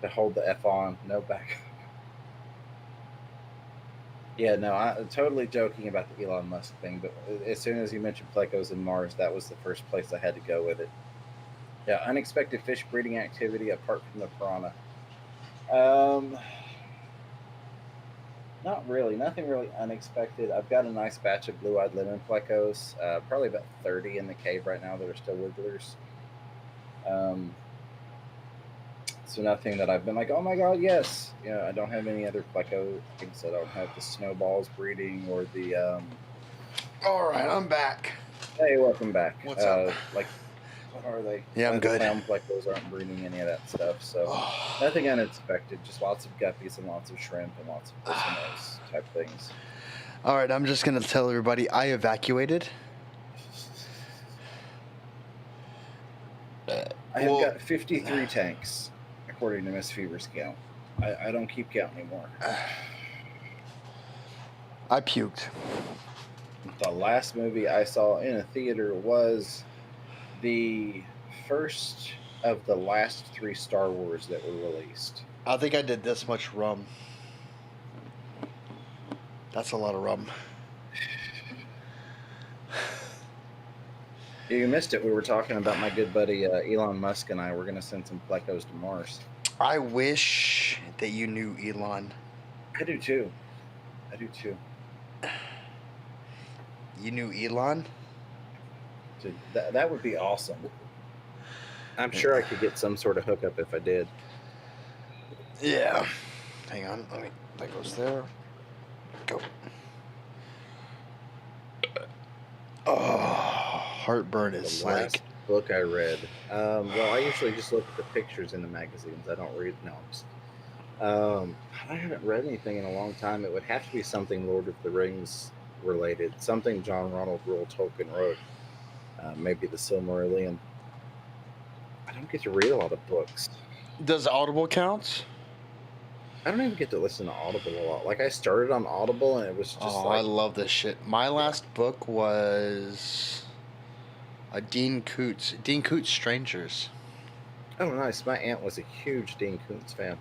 To hold the F on, no back. Yeah, no, I'm totally joking about the Elon Musk thing, but as soon as you mentioned plecos and Mars, that was the first place I had to go with it. Yeah, unexpected fish breeding activity apart from the piranha. Not really. Nothing really unexpected. I've got a nice batch of blue-eyed lemon plecos. Probably about 30 in the cave right now that are still wigglers. So nothing that I've been like, oh my god, yes. I don't have any other pleco things. I don't have the snowballs breeding or the. All right, I'm back. Hey, welcome back. What's up? What are they? Yeah, I'm good. The clown plecos aren't breeding any of that stuff, so nothing unexpected. Just lots of guppies and lots of shrimp and lots of those type things. All right, I'm just gonna tell everybody I evacuated. I have got 53 tanks, according to Miss Fever's count. I don't keep count anymore. I puked. The last movie I saw in a theater was the first of the last 3 Star Wars that were released. I think I did this much rum. That's a lot of rum. You missed it. We were talking about my good buddy Elon Musk and I. We're going to send some plecos to Mars. I wish that you knew Elon. I do too. You knew Elon? Dude, that would be awesome. I'm sure I could get some sort of hookup if I did. Yeah. Hang on. That goes there. Go. Oh, heartburn is The last book I read. Well, I usually just look at the pictures in the magazines. I don't read. No, I haven't read anything in a long time. It would have to be something Lord of the Rings related, something John Ronald Reuel Tolkien wrote. Maybe the Silmarillion. I don't get to read a lot of books. Does Audible count? I don't even get to listen to Audible a lot. Like, I started on Audible and it was just I love this shit. My last book was a Dean Koontz Strangers. Oh, nice. My aunt was a huge Dean Koontz fan.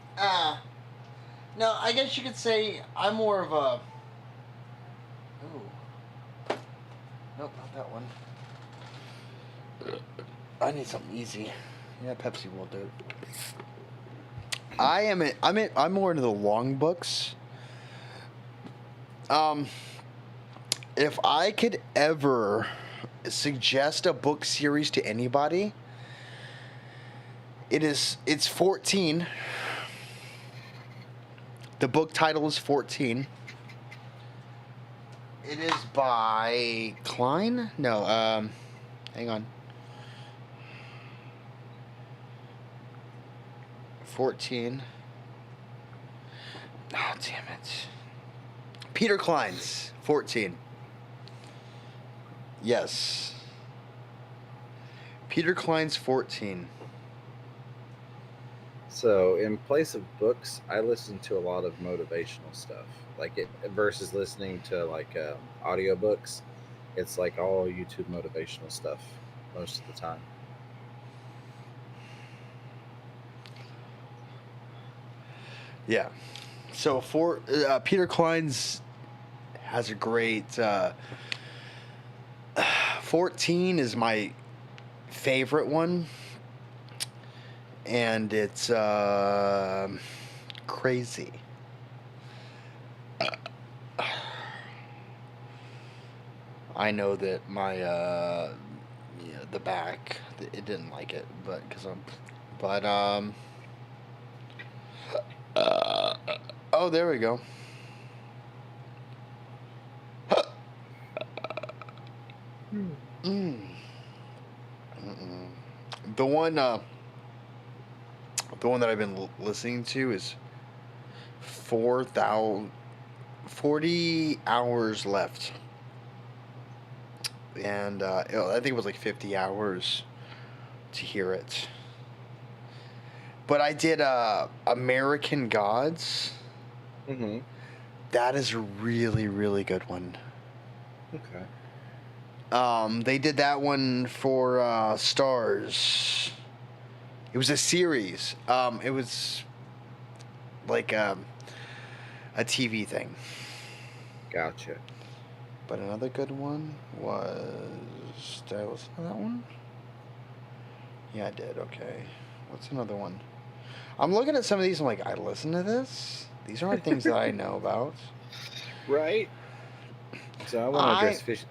No, I guess you could say I'm more of a... Ooh. Nope, not that one. I need something easy. Yeah, Pepsi will do. I'm more into the long books. If I could ever suggest a book series to anybody, it's 14. The book title is 14. It is by Klein? No, hang on. 14. Oh, damn it. Peter Klein's 14. Yes. Peter Klein's 14. So, in place of books, I listen to a lot of motivational stuff. Like it versus listening to like audiobooks, it's like all YouTube motivational stuff most of the time. Yeah. So for Peter Klein's has a great 14 is my favorite one, and it's crazy. I know that my the back it didn't like it, but oh, there we go. Mm. Mm-mm. The one that I've been listening to is 40 hours left, and I think it was like 50 hours to hear it. But I did American Gods. Mm-hmm. That is a really, really good one. Okay. They did that one for Stars. It was a series. It was like a TV thing. Gotcha. But another good one was... Did I listen to that one? Yeah, I did. Okay. What's another one? I'm looking at some of these. I'm like, I listen to this? These aren't things that I know about. Right. So I want to address fish.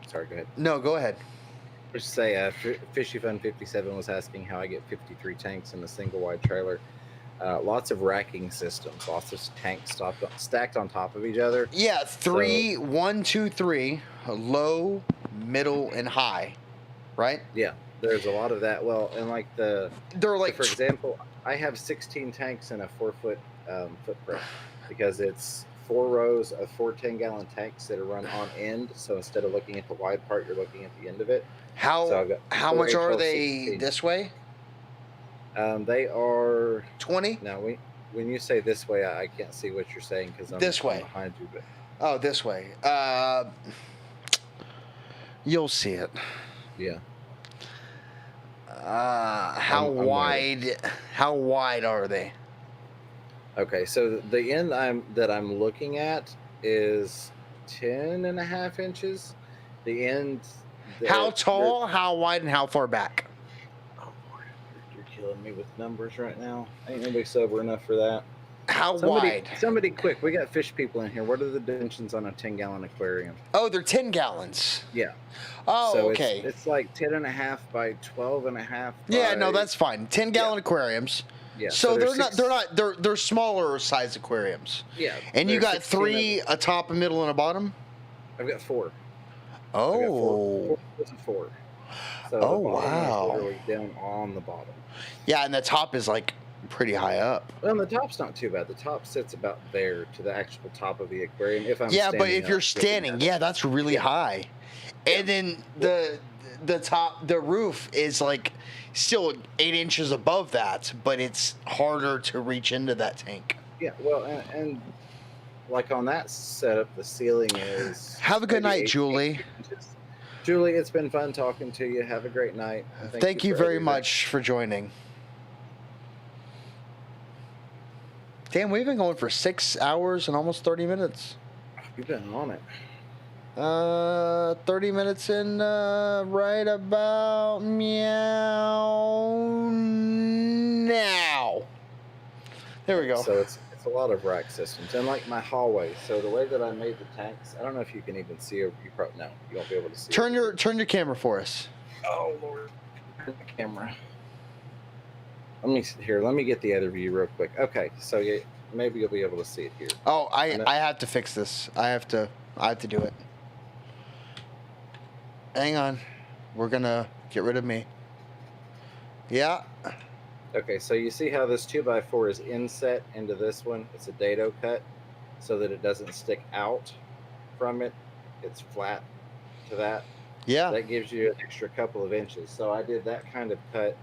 Sorry, go ahead. No, go ahead. Just say, Fishy Fun 57 was asking how I get 53 tanks in a single wide trailer. Lots of racking systems, lots of tanks stacked on top of each other. Yeah, 3, 1, 2, 3, low, middle, and high, right? Yeah, there's a lot of that. Well, and like they're like, for example, I have 16 tanks in a 4-foot footprint because it's 4 rows of 4 10-gallon tanks that are run on end. So instead of looking at the wide part, you're looking at the end of it. How much are they 16. this way? They are 20. Now, when you say this way, I can't see what you're saying because I'm This way. behind you. But Oh, this way. You'll see it. yeah. How wide? How wide are they? Okay, so the end that I'm looking at is 10.5 inches. The end. How tall? How wide? And how far back? Oh, you're killing me with numbers right now. Ain't nobody sober enough for that. How wide? Somebody quick. We got fish people in here. What are the dimensions on a 10-gallon aquarium? Oh, they're 10 gallons. Yeah. Oh, so okay. It's like 10.5 by 12.5. Yeah, no, that's fine. 10-gallon aquariums. Yeah. So they're smaller size aquariums. Yeah. And you got 3, a top, a middle, and a bottom? I've got 4. Oh. 4. So Oh, the bottom wow. is literally down on the bottom. Yeah, and the top is like pretty high up. Well, the top's not too bad. The top sits about there to the actual top of the aquarium. If I'm but if you're standing, that's really high. And then the top, the roof is like still 8 inches above that, but it's harder to reach into that tank. Yeah, well, and like on that setup, the ceiling is. Have a good night, Julie. Julie, it's been fun talking to you. Have a great night. Thank you very much for joining. Damn, we've been going for 6 hours and almost 30 minutes. You've been on it. 30 minutes in, right about meow now. There we go. So it's a lot of rack systems, and like my hallway. So the way that I made the tanks, I don't know if you can even see. You probably no, you won't be able to see. Turn your camera for us. Oh Lord, turn the camera. Let me get the other view real quick. Okay, so maybe you'll be able to see it here. Oh, I have to fix this. I have to do it. Hang on. We're gonna get rid of me. Yeah. Okay, so you see how this 2x4 is inset into this one? It's a dado cut so that it doesn't stick out from it. It's flat to that. Yeah. That gives you an extra couple of inches. So I did that kind of cut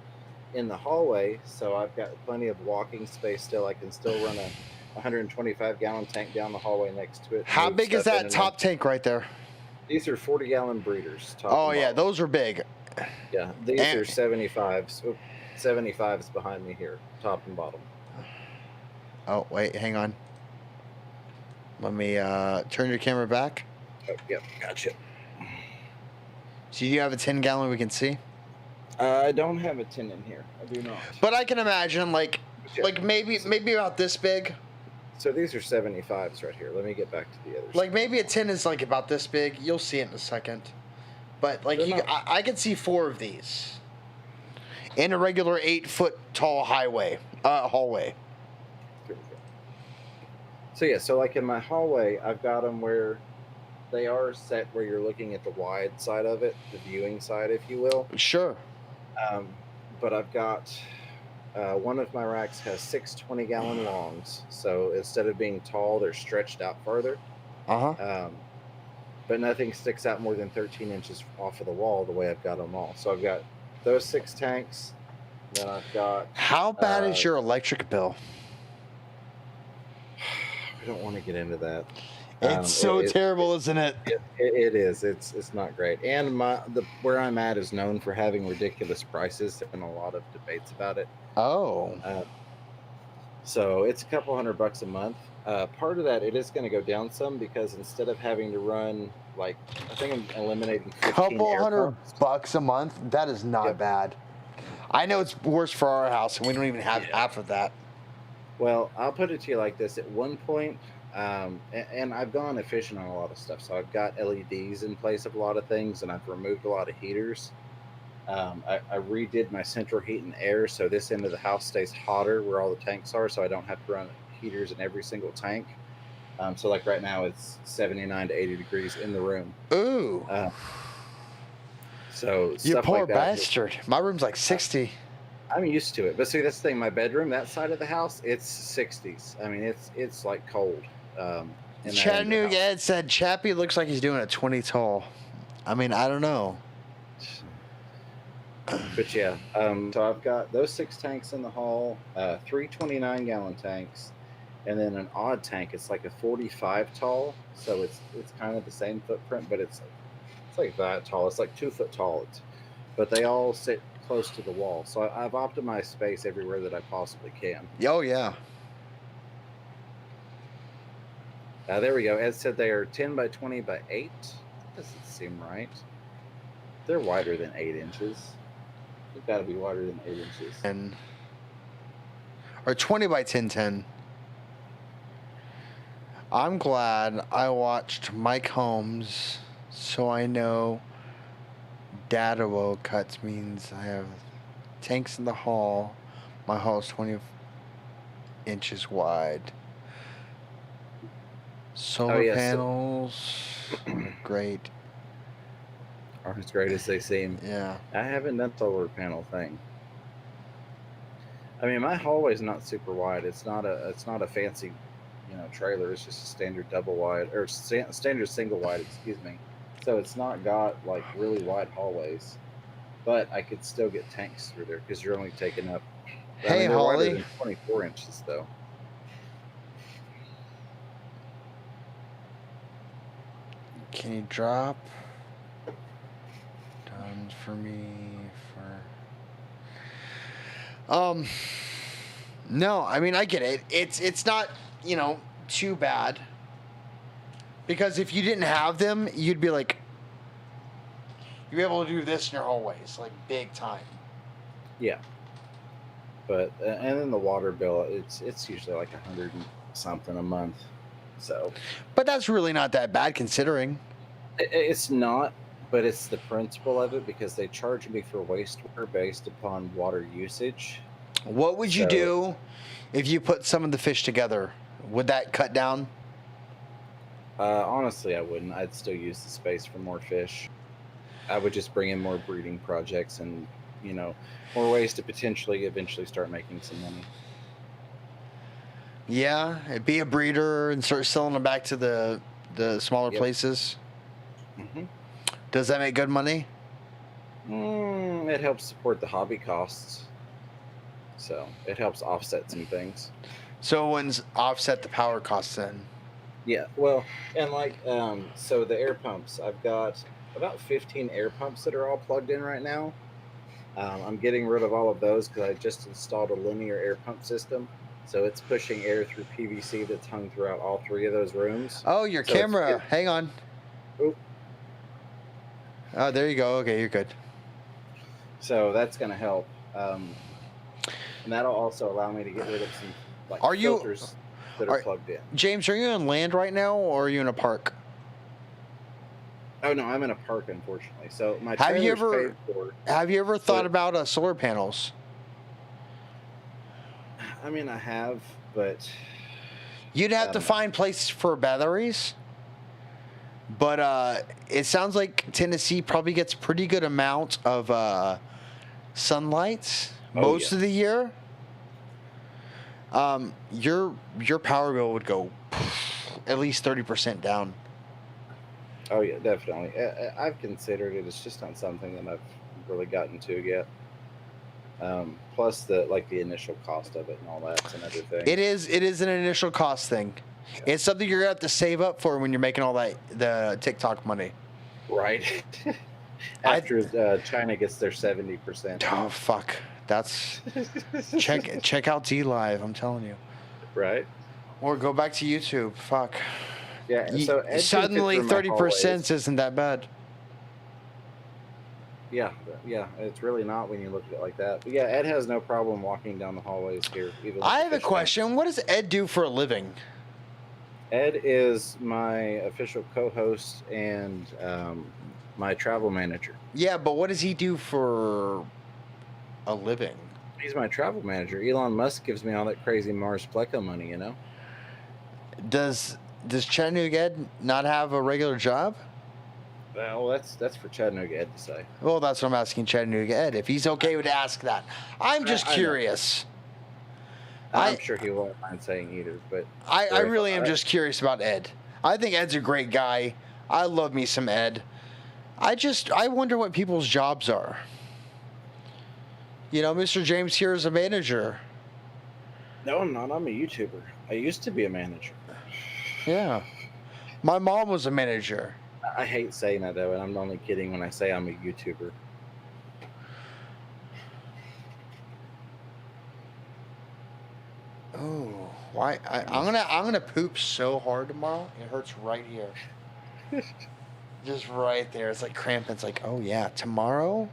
in the hallway, so I've got plenty of walking space still. I can still run a 125-gallon tank down the hallway next to it. How big is that top tank right there? These are 40-gallon breeders. Oh, yeah, those are big. Yeah, these are 75s. 75s behind me here, top and bottom. Oh, wait, hang on. Let me turn your camera back. Oh, yep, gotcha. So you have a 10-gallon we can see? I don't have a 10 in here. I do not. But I can imagine, like maybe about this big. So these are 75s right here. Let me get back to the others. Like maybe a 10 is like about this big. You'll see it in a second. But like I could see 4 of these in a regular 8-foot tall hallway. Here we go. So yeah, so like in my hallway, I've got them where they are set where you're looking at the wide side of it, the viewing side, if you will. Sure. But I've got one of my racks has 6 20-gallon longs, so instead of being tall, they're stretched out further. But nothing sticks out more than 13 inches off of the wall the way I've got them all. So I've got those 6 tanks. Then I've got. How bad is your electric bill? I don't want to get into that. It's so terrible, isn't it? It is. It's not great. And where I'm at is known for having ridiculous prices. There's been a lot of debates about it. Oh. So it's a couple $100 a month. Part of that, it is going to go down some because instead of having to run, like, I think I'm eliminating 15 couple AirPods. $100 a month. That is not bad. I know it's worse for our house, and we don't even have half of that. Well, I'll put it to you like this. At one point, and I've gone efficient on a lot of stuff. So I've got LEDs in place of a lot of things, and I've removed a lot of heaters. I redid my central heat and air, so this end of the house stays hotter where all the tanks are, so I don't have to run heaters in every single tank. So like right now, it's 79 to 80 degrees in the room. Ooh. So you stuff poor like that, bastard. My room's like 60. I'm used to it, but see, that's the thing. My bedroom, that side of the house, it's 60s. I mean, it's like cold. Chattanooga Ed said Chappy looks like he's doing a 20 tall. I mean, I don't know. But yeah, so I've got those 6 tanks in the hall, 3 29-gallon tanks, and then an odd tank. It's like a 45 tall, so it's kind of the same footprint, but it's like that tall. It's like 2 foot tall. But they all sit close to the wall, so I've optimized space everywhere that I possibly can. Oh yeah. There we go. Ed said they are 10 by 20 by 8. Doesn't seem right. They're wider than 8 inches. They've got to be wider than 8 inches. Or 20 by 10. I'm glad I watched Mike Holmes, so I know dado cuts means I have tanks in the hall. My hall is 20 inches wide. Solar panels are great. Are as great as they seem. Yeah. I haven't done solar panel thing. I mean, my hallway's not super wide. It's not a fancy, trailer. It's just a standard double wide or standard single wide. Excuse me. So it's not got like really wide hallways, but I could still get tanks through there because you're only taking up. Hey, they're Holly. wider than 24 inches though. Can you drop? Done for me for. No, I mean I get it. It's not too bad. Because if you didn't have them, you'd be like, you'd be able to do this in your hallways, like big time. Yeah. But and then the water bill, it's usually like 100 and something a month. So But that's really not that bad considering. it's not, but it's the principle of it because they charge me for wastewater based upon water usage. What would you So- do if you put some of the fish together? Would that cut down? Honestly, I wouldn't. I'd still use the space for more fish. I would just bring in more breeding projects and, you know, more ways to potentially eventually start making some money. Yeah, be a breeder and start selling them back to the smaller Yep. places. Mm-hmm. Does that make good money? It helps support the hobby costs. So it helps offset some things. So it wouldn't offset the power costs then. Yeah, well, and like, so the air pumps, I've got about 15 air pumps that are all plugged in right now. I'm getting rid of all of those because I just installed a linear air pump system. So it's pushing air through PVC that's hung throughout all 3 of those rooms. Oh, your So it's camera. good. Hang on. Oop. Oh, there you go. Okay, you're good. So that's going to help. And that'll also allow me to get rid of some like Are you- filters that are are- plugged in. James, are you on land right now or are you in a park? Oh, no, I'm in a park, unfortunately. So my Have you trailer's ever- paid for. Have you ever thought What? about solar panels? I mean, I have, but You'd have to Um, find places for batteries. But it sounds like Tennessee probably gets pretty good amount of sunlight Oh, most yeah. of the year. Your power bill would go at least 30% down. oh yeah, definitely. I've considered it. It's just not something that I've really gotten to yet. Plus the initial cost of it and all that's another thing. It is an initial cost thing. Yeah. It's something you're gonna have to save up for when you're making all the TikTok money. Right. After China gets their 70%. Oh fuck, that's check out D Live. I'm telling you, Right. or go back to YouTube. Fuck. Yeah. So Ed can fit Suddenly through my 30% hallways. isn't that bad. Yeah. It's really not when you look at it like that. But yeah, Ed has no problem walking down the hallways here. Even with I the have a fish tank. question. What does Ed do for a living? Ed is my official co-host and my travel manager. Yeah, but what does he do for a living? He's my travel manager. Elon Musk gives me all that crazy Mars Pleco money, you know? Does Chattanooga Ed not have a regular job? Well, that's for Chattanooga Ed to say. Well, that's what I'm asking Chattanooga Ed if he's okay with ask that. I'm just I know. curious. I'm I- sure he won't mind saying either, but I Very really am fun. just curious about Ed. I think Ed's a great guy. I love me some Ed. I wonder what people's jobs are. You know, Mr. James here is a manager. no, I'm not. I'm a YouTuber. I used to be a manager. Yeah. My mom was a manager. I hate saying that though, and I'm only kidding when I say I'm a YouTuber. Oh, why? I'm gonna poop so hard tomorrow. It hurts right here. Just right there. It's like cramping. It's like, oh yeah, tomorrow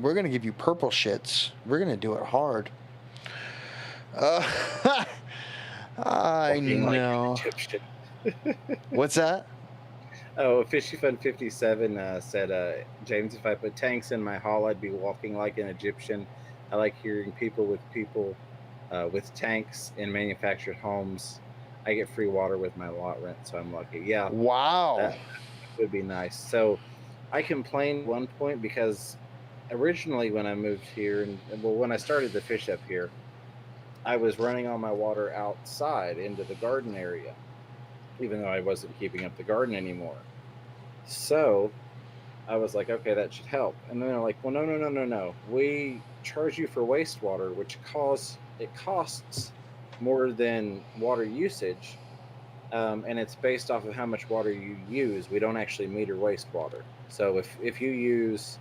we're gonna give you purple shits. We're gonna do it hard. I Walking like an know. Egyptian. What's that? Oh, Fishy Fun 57 said, James, if I put tanks in my hall, I'd be walking like an Egyptian. I like hearing people with tanks in manufactured homes. I get free water with my lot rent, so I'm lucky. Yeah, Wow. that would be nice. So I complained at one point because originally when I moved here, and well, when I started the fish up here, I was running all my water outside into the garden area, even though I wasn't keeping up the garden anymore. So I was like, okay, that should help. And then they're like, well, no. We charge you for wastewater, which costs more than water usage. And it's based off of how much water you use. We don't actually meter wastewater. So if you use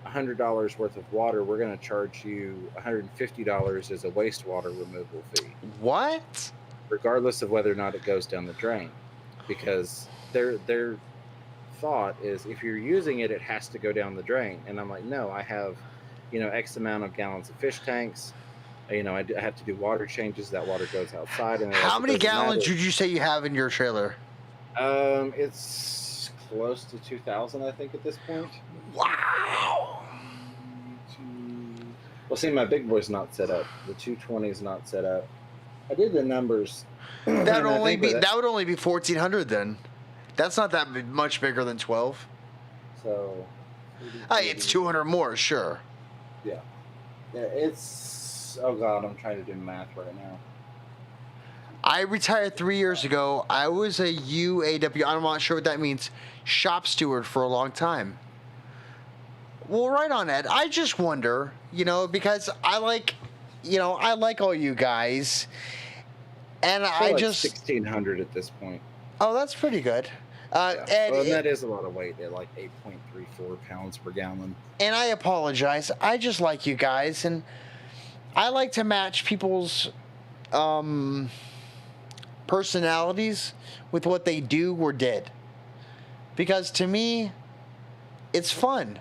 $100 worth of water, we're going to charge you $150 as a wastewater removal fee, What? regardless of whether or not it goes down the drain. because their thought is if you're using it, it has to go down the drain. And I'm like, no, I have, X amount of gallons of fish tanks. I have to do water changes. That water goes outside, and How it many doesn't gallons matter. did you say you have in your trailer? It's close to 2,000, I think, at this point. Wow. Well, see, my big boy's not set up. The 220 is not set up. I did the numbers. That would only be 1,400 then. That's not that much bigger than 12. So. Hey, it's 200 more, sure. Yeah. It's. Oh God, I'm trying to do math right now. I retired 3 years ago. I was a UAW. I'm not sure what that means. Shop steward for a long time. Well, right on, Ed. I just wonder, because I like all you guys, and I like just 1,600 at this point. Oh, that's pretty good. Yeah. Ed, and that is a lot of weight at like 8.34 pounds per gallon. And I apologize. I just like you guys, and I like to match people's personalities with what they do or did, because to me, it's fun.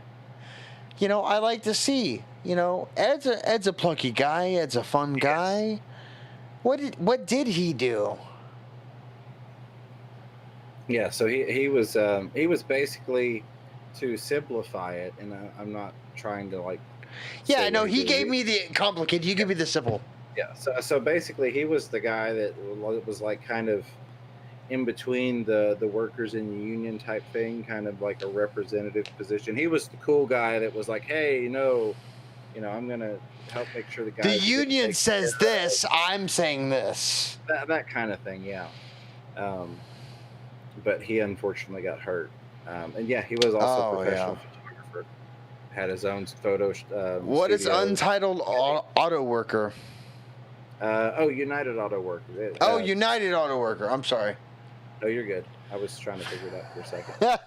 I like to see. Ed's a plucky guy. Ed's a fun guy. What did he do? Yeah, so he was basically, to simplify it, and I'm not trying to like. Yeah, no, he gave me the complicated. You give me the simple. Yeah, so basically, he was the guy that was like kind of in between the workers in the union type thing, kind of like a representative position. He was the cool guy that was like, hey, I'm gonna help make sure the guys. The union says this. I'm saying this. That kind of thing, yeah. But he unfortunately got hurt, and yeah, he was also a professional photographer. Had his own photo. What is Untitled Auto Worker? United Auto Worker. United Auto Worker. I'm sorry. No, you're good. I was trying to figure it out for a second.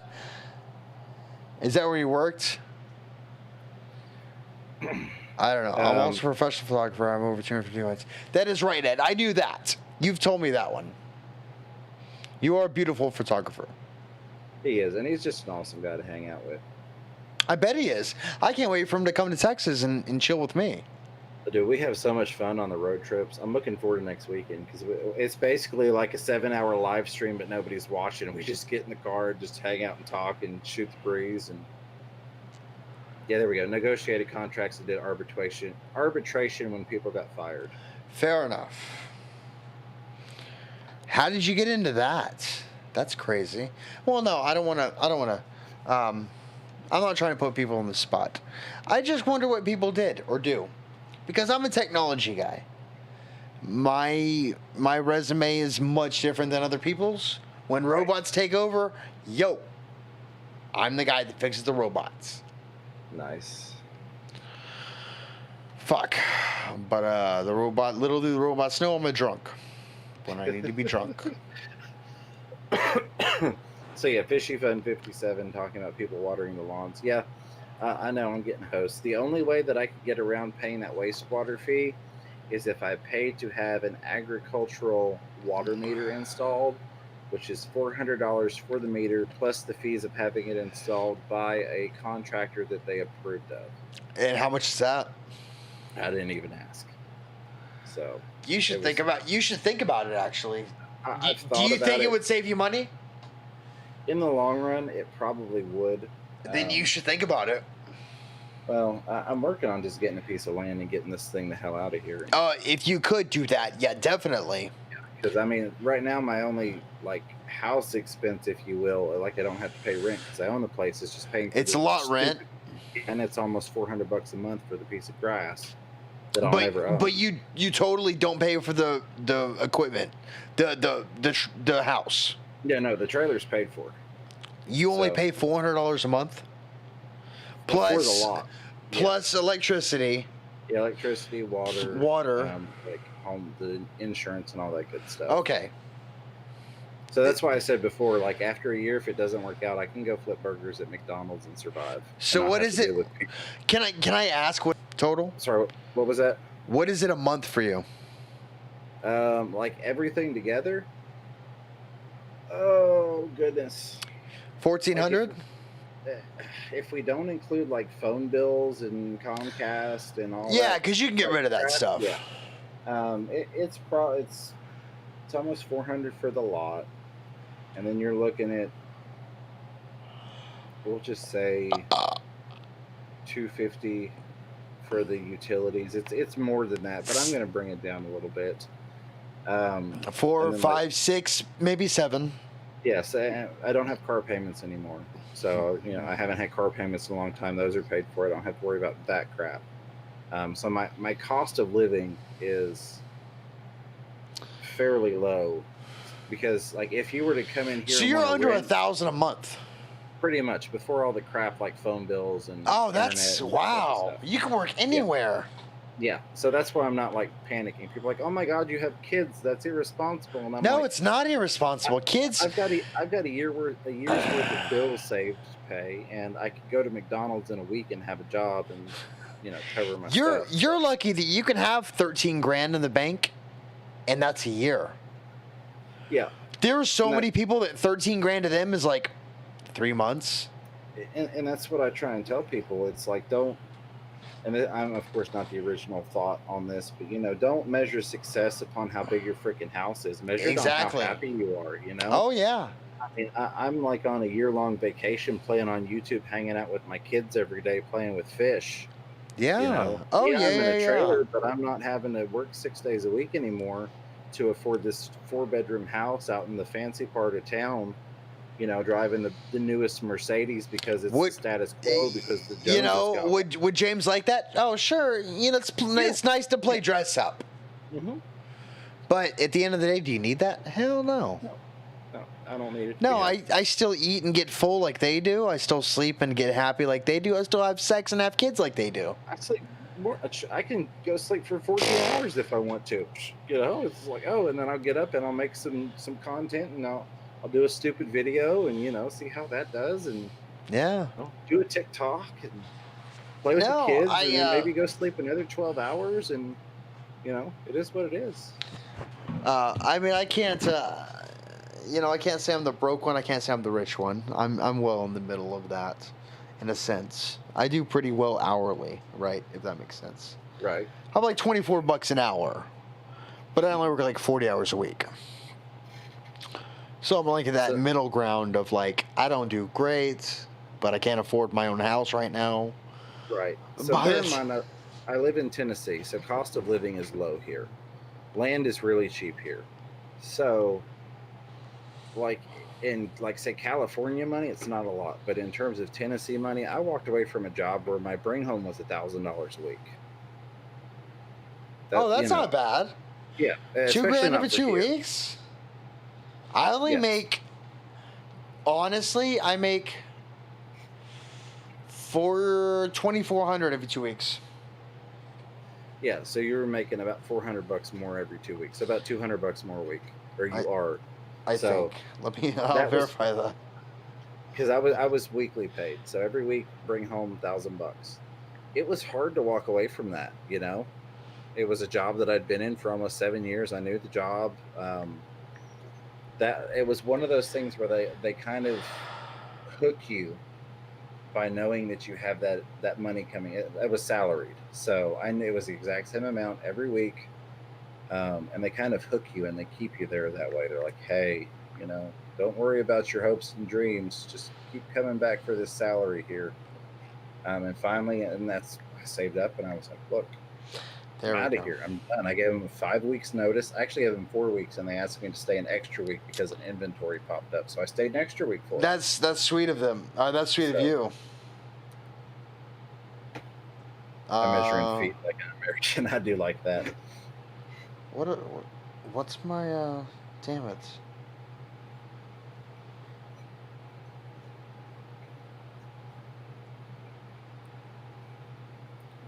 Is that where you worked? I don't know. I'm also a professional photographer. I'm over 250 lights. That is right, Ed. I knew that. You've told me that one. You are a beautiful photographer. He is, and he's just an awesome guy to hang out with. I bet he is. I can't wait for him to come to Texas and chill with me. Dude, we have so much fun on the road trips. I'm looking forward to next weekend because it's basically like a 7-hour live stream, but nobody's watching. We just get in the car, just hang out and talk and shoot the breeze. And yeah, there we go. Negotiated contracts and did arbitration when people got fired. Fair enough. How did you get into that? That's crazy. Well, no, I don't want to. I'm not trying to put people on the spot. I just wonder what people did or do. Because I'm a technology guy. My resume is much different than other people's. When robots take over, I'm the guy that fixes the robots. Nice. Fuck. But little do the robots know I'm a drunk. When I need to be drunk. So yeah, Fishy Fun 57 talking about people watering the lawns. Yeah. I know, I'm getting host. The only way that I could get around paying that wastewater fee is if I paid to have an agricultural water meter installed, which is $400 for the meter, plus the fees of having it installed by a contractor that they approved of. And how much is that? I didn't even ask. So you should think about it actually. Do you think it would save you money? In the long run, it probably would. Then you should think about it. Well, I'm working on just getting a piece of land and getting this thing the hell out of here. If you could do that, yeah, definitely. Because right now my only house expense, if you will, I don't have to pay rent because I own the place. It's just paying. It's a lot rent, and it's almost $400 a month for the piece of grass that I'll never own. But you totally don't pay for the equipment, the house. Yeah, no, the trailer's paid for. You only pay $400 a month, plus electricity. Yeah, electricity, water, home, the insurance, and all that good stuff. Okay. So that's why I said before, after a year, if it doesn't work out, I can go flip burgers at McDonald's and survive. So what is it? Can I ask what total? Sorry, what was that? What is it a month for you? Everything together. goodness. 1,400. If we don't include like phone bills and Comcast and all Yeah, that, because you can get rid of that crap, stuff. yeah. It's almost 400 for the lot, and then you're looking at, we'll just say 250 for the utilities. It's more than that, but I'm going to bring it down a little bit. 4, and then, 5, 6, maybe 7. Yes, I don't have car payments anymore. So, I haven't had car payments in a long time. Those are paid for. I don't have to worry about that crap. So my cost of living is fairly low, because like if you were to come in here, So and you're wanna under rent, 1,000 a month. pretty much, before all the crap like phone bills and Oh, internet that's and wow. stuff. You can work anywhere. Yeah, so that's why I'm not like panicking. People are like, oh my God, you have kids. That's irresponsible. And I'm No, like, it's not irresponsible. Kids. I've got a year's worth of bills saved to pay, and I could go to McDonald's in a week and have a job and cover my stuff. You're lucky that you can have 13 grand in the bank, and that's a year. Yeah, There are so many people that 13 grand to them is like 3 months. and that's what I try and tell people. It's like, don't. And I'm of course not the original thought on this, but don't measure success upon how big your freaking house is. Measure it on how happy you are. Oh yeah. I mean, I'm like on a year-long vacation, playing on YouTube, hanging out with my kids every day, playing with fish. Yeah. Oh yeah. I'm in a trailer, Yeah. but I'm not having to work 6 days a week anymore to afford this 4-bedroom house out in the fancy part of town. Driving the newest Mercedes because it's the status quo, because the Joneses got would James like that? Oh sure. It's nice to play dress up. Mm-hmm. But at the end of the day, do you need that? Hell no. No, I don't need it. No, I still eat and get full like they do. I still sleep and get happy like they do. I still have sex and have kids like they do. I sleep more. I can go sleep for 14 hours if I want to. It's like, and then I'll get up and I'll make some content, and I'll do a stupid video and see how that does, and I'll do a TikTok and play with the kids, and then maybe go sleep another 12 hours, and it is what it is. I mean, I can't. I can't say I'm the broke one. I can't say I'm the rich one. I'm well in the middle of that, in a sense. I do pretty well hourly, right? If that makes sense. Right. I'm like $24 an hour, but I only work like 40 hours a week. So I'm like in that middle ground of like, I don't do great, but I can't afford my own house right now. Right. So bear in mind, I live in Tennessee, so cost of living is low here. Land is really cheap here. So, like in say California money, it's not a lot, but in terms of Tennessee money, I walked away from a job where my bring home was $1,000 a week. That's not bad. Yeah, $2,000 for 2 weeks. I only make. Honestly, I make $2,400 every 2 weeks. Yeah, so you're making about $400 more every 2 weeks, about $200 more a week, or you are. I think. I'll verify that. Because I was weekly paid, so every week bring home $1,000. It was hard to walk away from that. It was a job that I'd been in for almost 7 years. I knew the job. That it was one of those things where they kind of hook you by knowing that you have that money coming. It was salaried, so I knew it was the exact same amount every week, and they kind of hook you and they keep you there that way. They're like, hey, don't worry about your hopes and dreams, just keep coming back for this salary here. And finally, I saved up, and I was like, look, I'm out of here. I'm done. I gave them 5 weeks notice. I actually gave them 4 weeks, and they asked me to stay an extra week because an inventory popped up. So I stayed an extra week for them. That's sweet of them. That's sweet of you. I'm measuring feet like an American. I do like that. What's my damn it.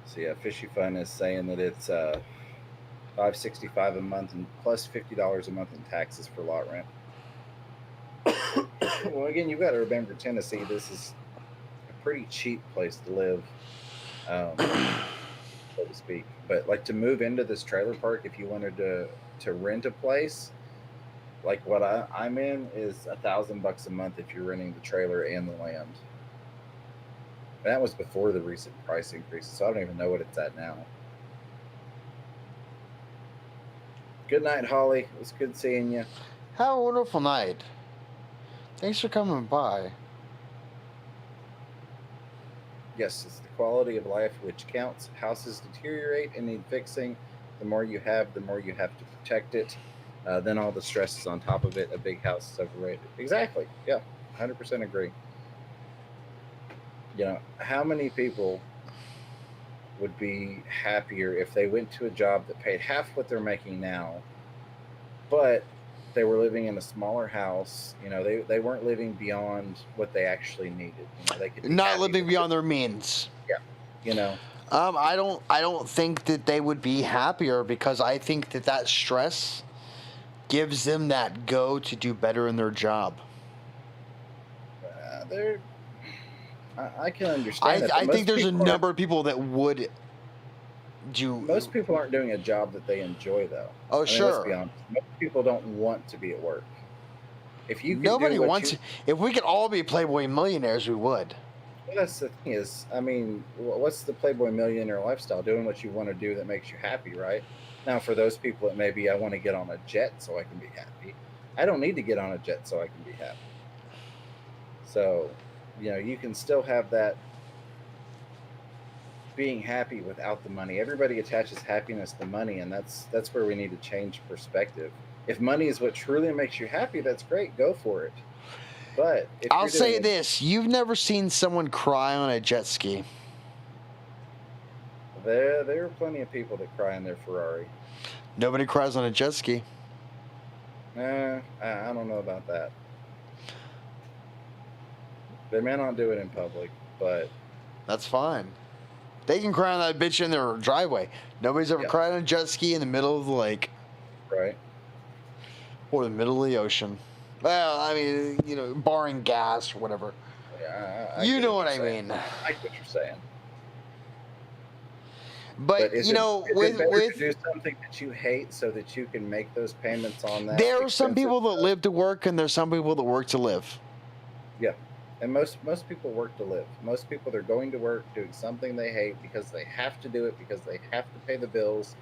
So yeah, Fishy Fun is saying that it's $565 a month and plus $50 a month in taxes for lot rent. Well, again, you've got to remember, Tennessee, this is a pretty cheap place to live, so to speak. But like to move into this trailer park, if you wanted to rent a place, Like what I'm in is $1,000 a month if you're renting the trailer and the land. That was before the recent price increases, so I don't even know what it's at now. Good night, Holly. It was good seeing you. Have a wonderful night. Thanks for coming by. Yes, it's the quality of life which counts. Houses deteriorate and need fixing. The more you have, the more you have to protect it. Then all the stress is on top of it. A big house is overrated. Exactly. Yeah, 100% agree. You know, how many people would be happier if they went to a job that paid half what they're making now, but they were living in a smaller house? You know, they weren't living beyond what they actually needed. You know, they could be Not happy living with beyond their means. Yeah, you know, I don't think that they would be happier, because I think that stress gives them that go to do better in their job. they're. I can understand it. I But think there's a people aren't- number of people that would do. Most people aren't doing a job that they enjoy, though. Oh, I mean, sure. Let's be honest. Most people don't want to be at work. If you can Nobody do what wants. If we could all be Playboy millionaires, we would. Well, that's the thing is, I mean, what's the Playboy millionaire lifestyle? Doing what you want to do that makes you happy, right? Now, for those people, it may be I want to get on a jet so I can be happy. I don't need to get on a jet so I can be happy. So, you know, you can still have that being happy without the money. Everybody attaches happiness to money, and that's where we need to change perspective. If money is what truly makes you happy, that's great. Go for it. But if I'll you're say doing- this: you've never seen someone cry on a jet ski. There are plenty of people that cry in their Ferrari. Nobody cries on a jet ski. I don't know about that. They may not do it in public, but That's fine. They can cry on that bitch in their driveway. Nobody's ever Yeah. cried on a jet ski in the middle of the lake right. or the middle of the ocean. Well, I mean, you know, barring gas or whatever. Yeah, I You get know what you're I saying. mean. I get what you're saying. But is you know, it better with to do something that you hate so that you can make those payments on that? there are some expensive people that stuff? live to work, and there's some people that work to live. Yeah, and most people work to live. Most people, they're going to work doing something they hate because they have to do it, because they have to pay the bills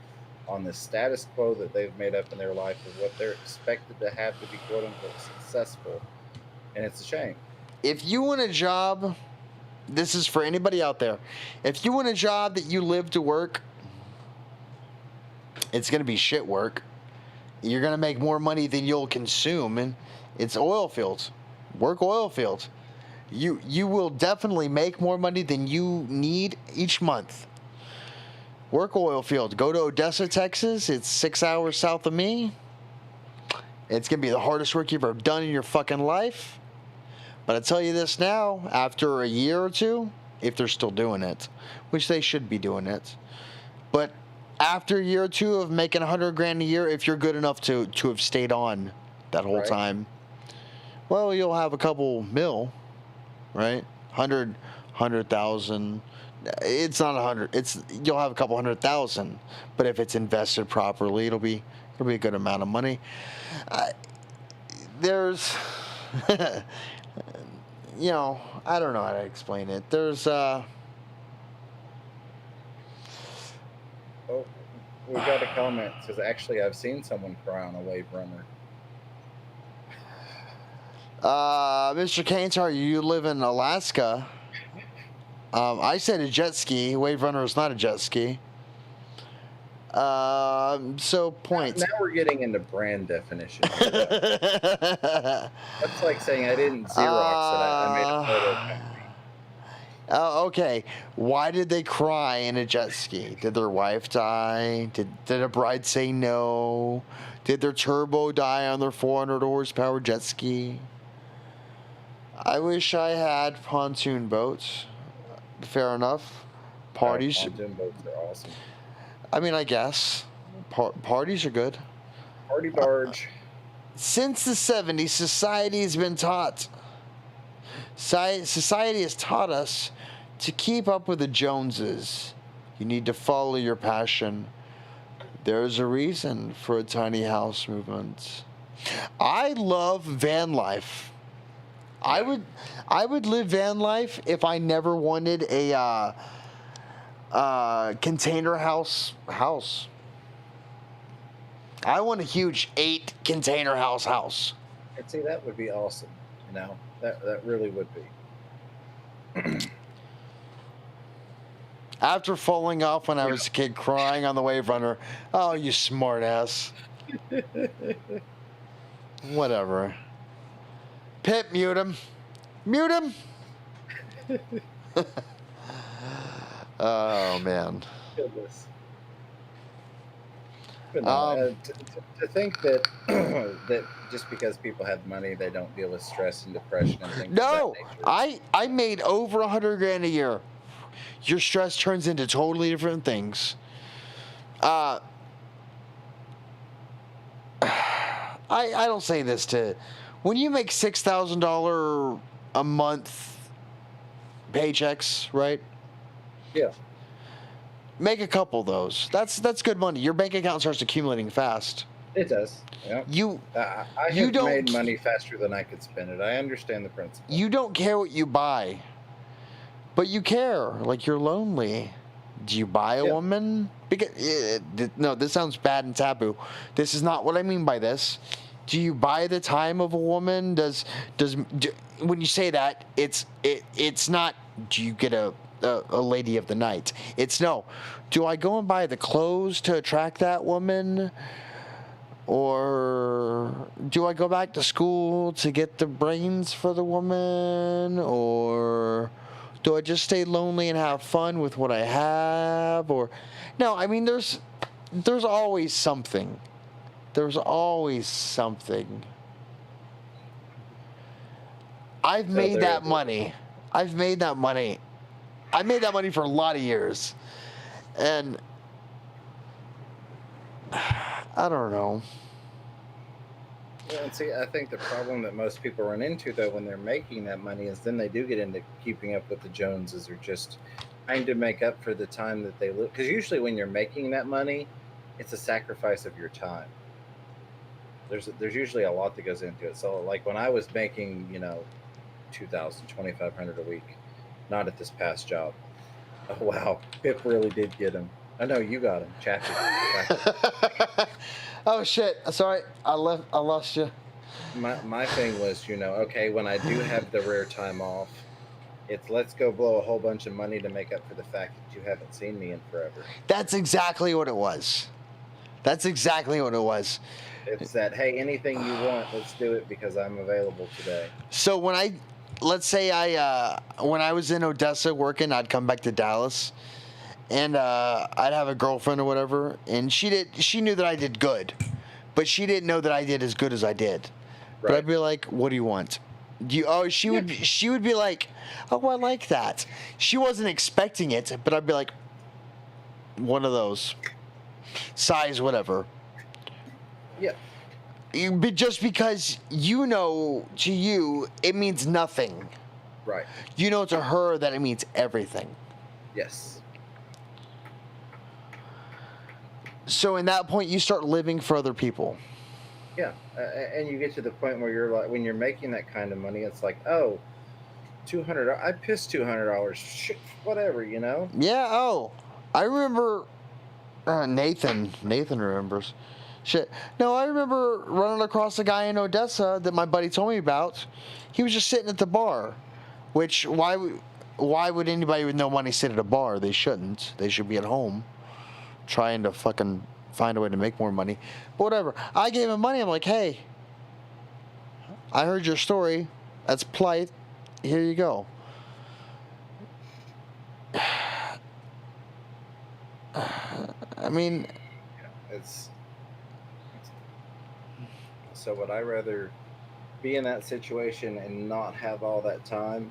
on the status quo that they've made up in their life of what they're expected to have to be quote unquote successful, and it's a shame. If you want a job, this is for anybody out there. If you want a job that you live to work, it's going to be shit work. You're going to make more money than you'll consume, and it's oil fields. Work oil fields. You will definitely make more money than you need each month. Work oil field. Go to Odessa, Texas. It's 6 hours south of me. It's going to be the hardest work you've ever done in your fucking life. But I tell you this now, after a year or two, if they're still doing it, which they should be doing it, but after a year or two of making $100,000 a year, if you're good enough to have stayed on that whole Right. time, well, you'll have a couple mil, right? 100,000. It's not 100. You'll have a couple 100,000, but if it's invested properly, it'll be a good amount of money. There's, you know, I don't know how to explain it. There's Oh, we got a comment. It says, actually, I've seen someone cry on a wave runner. Mr. Kaintar, you live in Alaska. I said a jet ski. Wave runner is not a jet ski. So points. Now we're getting into brand definition. That's like saying I didn't Xerox it. I made a photo company. Okay. Why did they cry in a jet ski? Did their wife die? Did a bride say no? Did their turbo die on their 400 horsepower jet ski? I wish I had pontoon boats. Fair enough. Parties. Pontoon boats are awesome. I mean, I guess. Parties are good. Party barge. Since the 70s, society has been taught. Society has taught us to keep up with the Joneses. You need to follow your passion. There's a reason for a tiny house movement. I love van life. I would live van life if I never wanted a container house. I want a huge 8 container house. And see, that would be awesome. You know, that really would be. After falling off when I was a kid, crying on the wave runner. Oh, you smart ass. Whatever. Pip, mute him. Mute him. Oh man. Goodness. But no, to think that that just because people have money, they don't deal with stress and depression and things No, of that nature. I made over 100 grand a year. Your stress turns into totally different things. I don't say this to when you make $6,000 a month paychecks, right? Yeah. Make a couple of those. That's good money. Your bank account starts accumulating fast. It does. Yeah. I You have don't- made money faster than I could spend it. I understand the principle. You don't care what you buy, but you care. Like you're lonely. Do you buy a woman? Because no, this sounds bad and taboo. This is not what I mean by this. Do you buy the time of a woman? When you say that, it's not. Do you get a lady of the night? It's no. Do I go and buy the clothes to attract that woman? Or do I go back to school to get the brains for the woman? Or do I just stay lonely and have fun with what I have? Or no, I mean there's always something. There's always something. I've made that money. I made that money for a lot of years. And I don't know. Yeah, and see, I think the problem that most people run into, though, when they're making that money is then they do get into keeping up with the Joneses or just trying to make up for the time that they live. Because usually when you're making that money, it's a sacrifice of your time. There's usually a lot that goes into it. So, like when I was making, $2,000, $2,500 a week, not at this past job. Oh, wow. Pip really did get him. Oh, no, you got him. Chappy. Oh shit! Sorry, I lost you. My thing was, okay, when I do have the rare time off, it's let's go blow a whole bunch of money to make up for the fact that you haven't seen me in forever. That's exactly what it was. It's that, hey, anything you want, let's do it because I'm available today. So let's say when I was in Odessa working, I'd come back to Dallas, and I'd have a girlfriend or whatever, and she knew that I did good, but she didn't know that I did as good as I did. Right. But I'd be like, "What do you want?" She would be like, "Oh, I like that." She wasn't expecting it, but I'd be like, "One of those, size whatever." Yeah. But just because to you it means nothing. Right. To her that it means everything. Yes. So in that point, you start living for other people. Yeah, and you get to the point where you're like, when you're making that kind of money, it's like, oh, $200. I pissed $200. Shit, whatever, Yeah. Oh, I remember. Nathan remembers. Shit. No, I remember running across a guy in Odessa that my buddy told me about. He was just sitting at the bar. Which why would anybody with no money sit at a bar? They shouldn't. They should be at home, trying to fucking find a way to make more money. But whatever. I gave him money. I'm like, hey, I heard your story. That's polite. Here you go. I mean, it's so would I rather be in that situation and not have all that time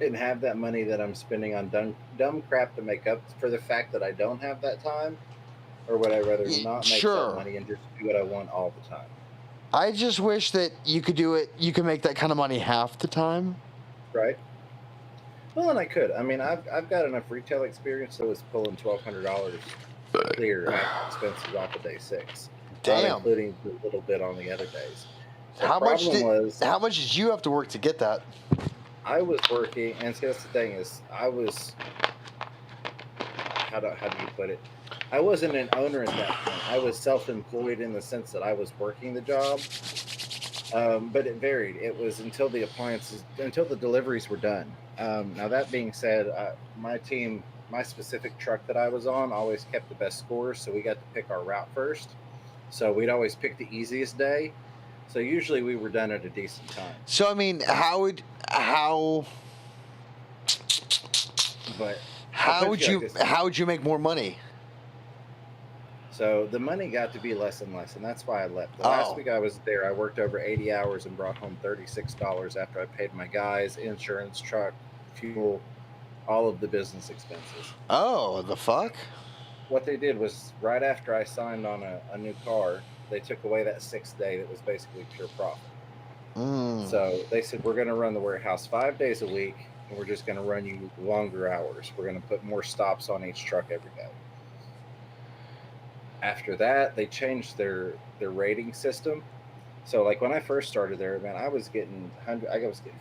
and have that money that I'm spending on dumb crap to make up for the fact that I don't have that time? Or would I rather not make that money and just do what I want all the time? I just wish that you could do it. You could make that kind of money half the time. Right. Well, and I could. I mean, I've got enough retail experience, so it's pulling $1,200 clear after expenses off of day 6. not Damn. including the little bit on the other days. The How much problem was did you have to work to get that? I was working, and see, that's the thing is I was how do you put it? I wasn't an owner at that point. I was self-employed in the sense that I was working the job, but it varied. It was until the deliveries were done. Now that being said, my team, my specific truck that I was on, always kept the best scores, so we got to pick our route first. So we'd always pick the easiest day. So usually we were done at a decent time. So I mean, how But how would you make more money? So the money got to be less and less, and that's why I left. The Oh. last week I was there, I worked over 80 hours and brought home $36 after I paid my guys, insurance, truck, fuel, all of the business expenses. Oh, the fuck? What they did was right after I signed on a new car, they took away that 6th day that was basically pure profit. So they said, we're going to run the warehouse 5 days a week, and we're just going to run you longer hours. We're going to put more stops on each truck every day. After that, they changed their rating system. So like when I first started there, man, I was getting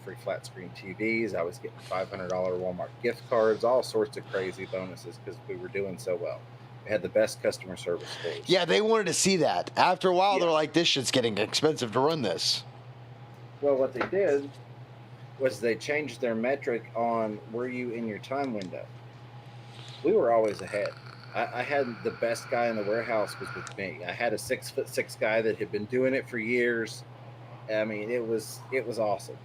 free flat screen TVs. I was getting $500 Walmart gift cards, all sorts of crazy bonuses because we were doing so well. We had the best customer service scores. Yeah, they wanted to see that. After a while, Yeah. they're like, this shit's getting expensive to run this. Well, what they did was they changed their metric on were you in your time window. We were always ahead. I had the best guy in the warehouse was with me. I had a 6'6" guy that had been doing it for years. I mean, it was awesome.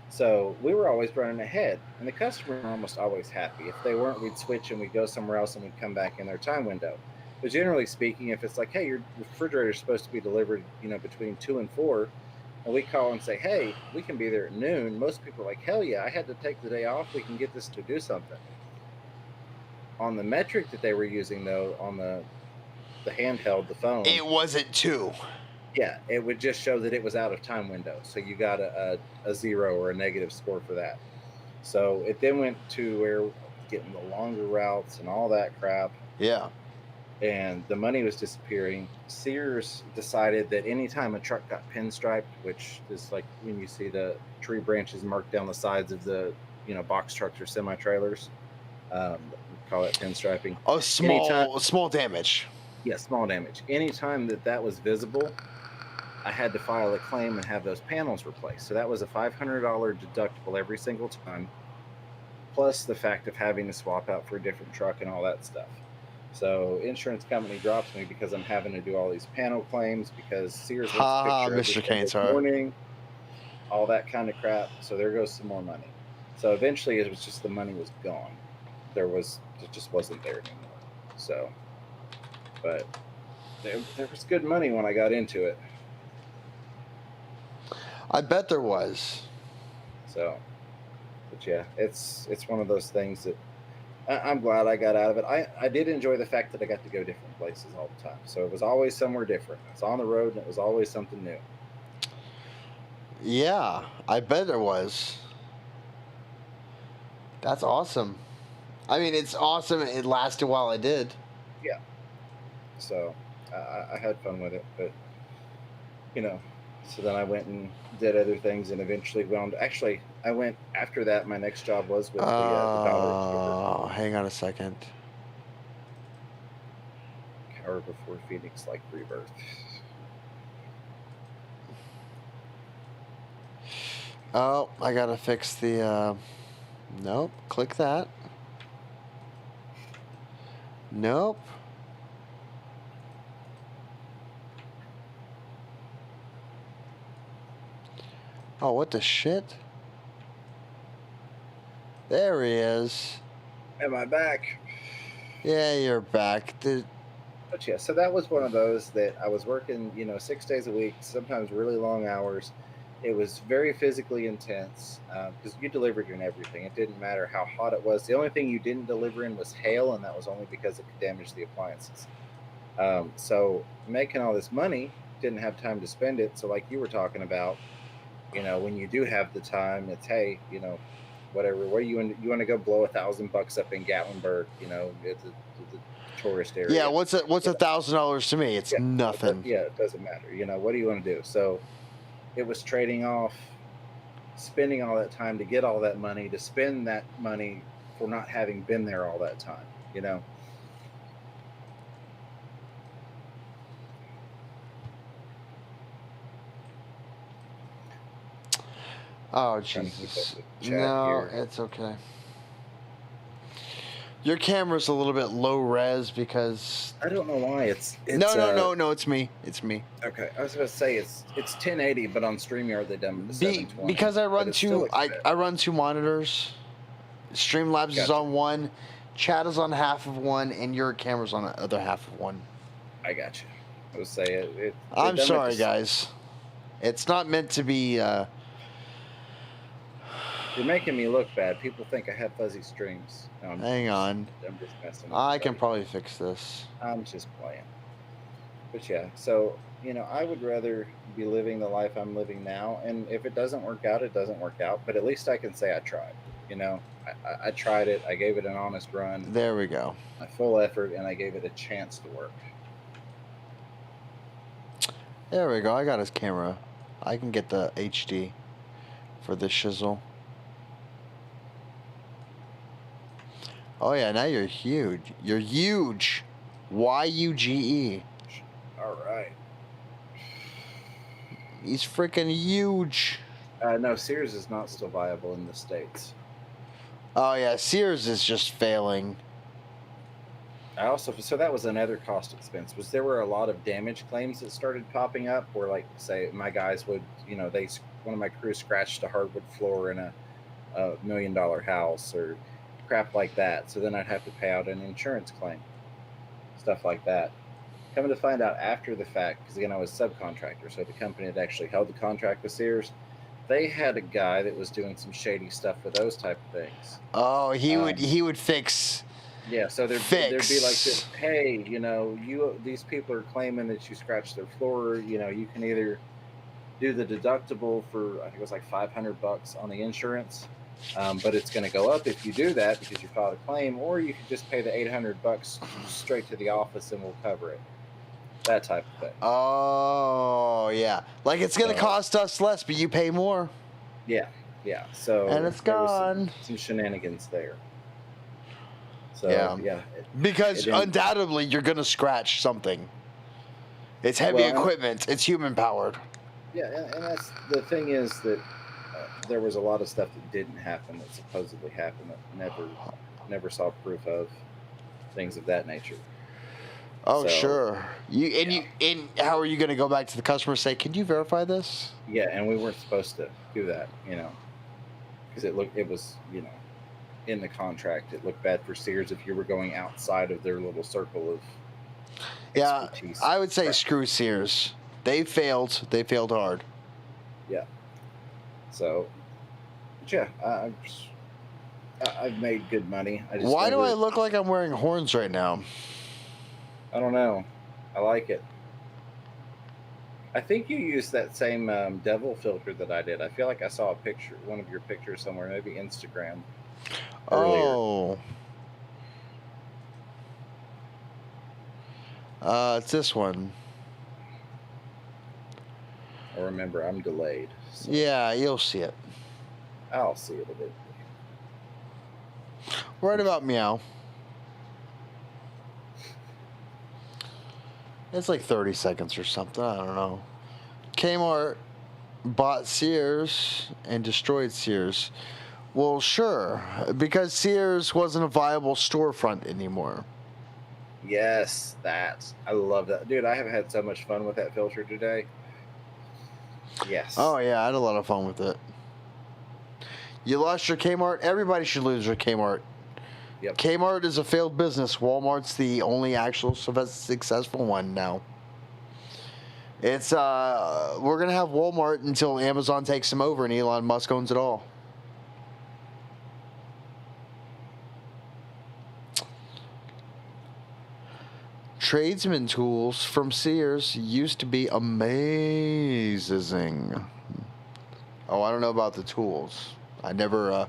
So we were always running ahead, and the customers were almost always happy. If they weren't, we'd switch and we'd go somewhere else and we'd come back in their time window. But generally speaking, if it's like, hey, your refrigerator is supposed to be delivered, between 2 and 4, and we call and say, hey, we can be there at noon, most people are like, hell yeah, I had to take the day off. We can get this to do something. On the metric that they were using, though, on the handheld, the phone, It wasn't 2. yeah, it would just show that it was out of time window. So you got a 0 or a negative score for that. So it then went to where getting the longer routes and all that crap. Yeah. And the money was disappearing. Sears decided that anytime a truck got pinstriped, which is like when you see the tree branches marked down the sides of the box trucks or semi-trailers, we call it pinstriping. Oh, small damage. Yeah, small damage. Anytime that was visible, I had to file a claim and have those panels replaced. So that was a $500 deductible every single time, plus the fact of having to swap out for a different truck and all that stuff. So insurance company drops me because I'm having to do all these panel claims because Sears wants a picture Mr. this morning, all that kind of crap. So there goes some more money. So eventually it was just the money was gone. It just wasn't there anymore. So, but there was good money when I got into it. I bet there was. So, but yeah, it's one of those things that I'm glad I got out of it. I did enjoy the fact that I got to go different places all the time. So it was always somewhere different. It's on the road and it was always something new. Yeah, I bet there was. That's awesome. I mean, it's awesome. It lasted while I did. Yeah. So I had fun with it, but so then I went and did other things and eventually wound. Actually, I went after that. My next job was with the Dollar Store. Hang on a second. Cower Before Phoenix, like Rebirth. Oh, I gotta fix the. Nope. Click that. Nope. Oh, what the shit? There he is. Am I back? Yeah, you're back. But yeah, so that was one of those that I was working, 6 days a week, sometimes really long hours. It was very physically intense because you delivered in everything. It didn't matter how hot it was. The only thing you didn't deliver in was hail, and that was only because it could damage the appliances. So making all this money, didn't have time to spend it. So like you were talking about, when you do have the time, it's, hey, whatever. What do you want to go blow $1,000 up in Gatlinburg? The tourist area. Yeah, what's $1,000 to me? It's nothing. Yeah, it doesn't matter. What do you want to do? So it was trading off spending all that time to get all that money, to spend that money for not having been there all that time. Oh Trying to keep Jesus! up with the chat No, here. it's okay. Your camera's a little bit low res because. I don't know why it's No, it's me. It's me. Okay, I was going to say it's 1080, but on StreamYard they done the 720. Because I but run it still two looks I bad. run two monitors. Streamlabs is Gotcha. on one, chat is on half of one, and your camera's on the other half of one. I got you. I would say it I'm they've done sorry, it guys. It's not meant to be. You're making me look bad. People think I have fuzzy streams. No, Hang on. I'm just messing with I can everybody. probably fix this. I'm just playing. But yeah, so I would rather be living the life I'm living now, and if it doesn't work out, it doesn't work out. But at least I can say I tried. I tried it. I gave it an honest run, There we go. my full effort, and I gave it a chance to work. There we go. I got his camera. I can get the HD for this shizzle. Oh yeah, now you're huge. You're huge. YUGE. All right. He's freaking huge. No, Sears is not still viable in the States. Oh yeah, Sears is just failing. So that was another cost expense. There were a lot of damage claims that started popping up where, like, say my guys would, one of my crew scratched a hardwood floor in a $1 million house or crap like that. So then I'd have to pay out an insurance claim, stuff like that. Coming to find out after the fact, because again, I was a subcontractor, so the company that actually held the contract with Sears, they had a guy that was doing some shady stuff with those type of things. Oh, he would fix. Yeah, so there'd be like this, hey, these people are claiming that you scratched their floor. You can either do the deductible for, I think it was like $500 on the insurance, but it's going to go up if you do that because you filed a claim, or you can just pay the $800 straight to the office and we'll cover it. That type of thing. Oh yeah, like it's gonna cost us less, but you pay more. Yeah. So and it's gone. Some shenanigans there. So yeah. Because undoubtedly you're gonna scratch something. It's heavy equipment. It's human powered. Yeah, and that's the thing is that there was a lot of stuff that didn't happen that supposedly happened that never saw proof of, things of that nature. Oh, so, sure. And how are you going to go back to the customer and say, "Can you verify this?" Yeah, and we weren't supposed to do that, because it was, in the contract. It looked bad for Sears if you were going outside of their little circle of expertise. I would say screw Sears. They failed. They failed hard. Yeah. So, yeah, I've made good money. Why do I look like I'm wearing horns right now? I don't know. I like it. I think you used that same devil filter that I did. I feel like I saw one of your pictures somewhere, maybe Instagram. Earlier. Oh. It's this one. I remember I'm delayed. So yeah, you'll see it. I'll see it eventually. Right about meow. It's like 30 seconds or something. I don't know. Kmart bought Sears and destroyed Sears. Well, sure, because Sears wasn't a viable storefront anymore. Yes, I love that. Dude, I have had so much fun with that filter today. Yes. Oh, yeah, I had a lot of fun with it. You lost your Kmart? Everybody should lose their Kmart. Yep. Kmart is a failed business. Walmart's the only actual successful one now. It's we're gonna have Walmart until Amazon takes them over and Elon Musk owns it all. Tradesman tools from Sears used to be amazing. Oh, I don't know about the tools. I never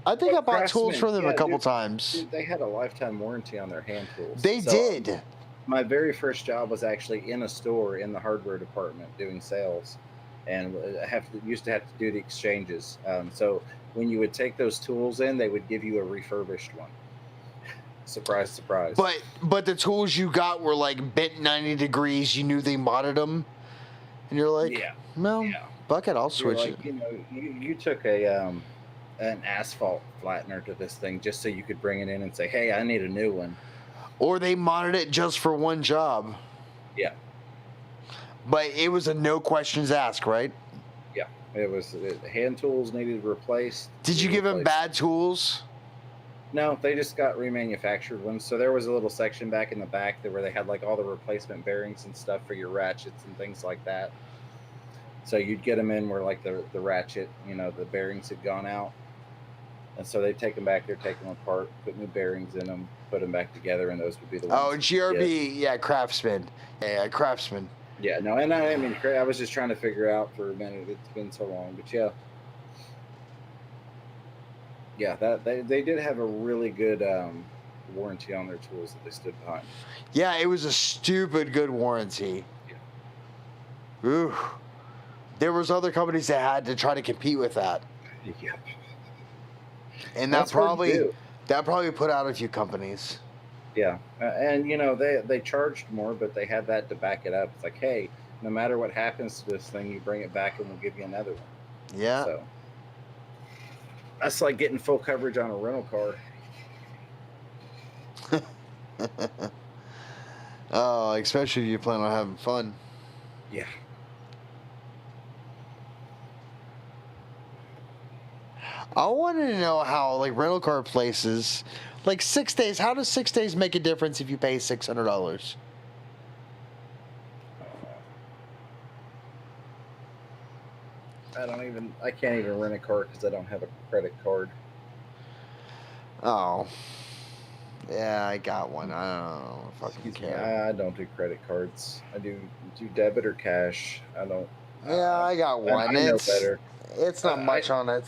I think I bought tools Craftsman, from them a yeah, couple dude, times. dude, they had a lifetime warranty on their hand tools. They So, did. my very first job was actually in a store in the hardware department doing sales, and used to have to do the exchanges. So when you would take those tools in, they would give you a refurbished one. Surprise, surprise. But the tools you got were like bent 90 degrees. You knew they modded them, and you're like, Yeah. well, Yeah. fuck it, I'll You're switch like, it. you know, you took an asphalt flattener to this thing just so you could bring it in and say, hey, I need a new one. Or they modded it just for one job. Yeah. But it was a no questions asked, right? Yeah. It was hand tools needed replaced. Did you give them bad tools? No, they just got remanufactured ones. So there was a little section back in the back there where they had like all the replacement bearings and stuff for your ratchets and things like that. So you'd get them in where like the ratchet, you know, the bearings had gone out. And so they'd take them back there, take them apart, put new bearings in them, put them back together, and those would be the ones. Oh, GRB, yeah, Craftsman. Yeah, Craftsman. Yeah, no, and I mean, I was just trying to figure out for a minute. It's been so long, but yeah. Yeah, that they did have a really good warranty on their tools that they stood behind. Yeah, it was a stupid good warranty. Yeah. Ooh. There was other companies that had to try to compete with that. Yeah. And That's that probably put out a few companies. Yeah, and you know they charged more, but they had that to back it up. It's like, hey, no matter what happens to this thing, you bring it back and we'll give you another one. Yeah. So that's like getting full coverage on a rental car. Oh, especially if you plan on having fun. Yeah. I wanted to know how, like, rental car places, like 6 days. How does 6 days make a difference if you pay $600? I can't even rent a car because I don't have a credit card. Oh, yeah, I got one. I don't fucking care. I don't do credit cards. I do debit or cash. I don't. Yeah, I got one. I know better. It's not much on it.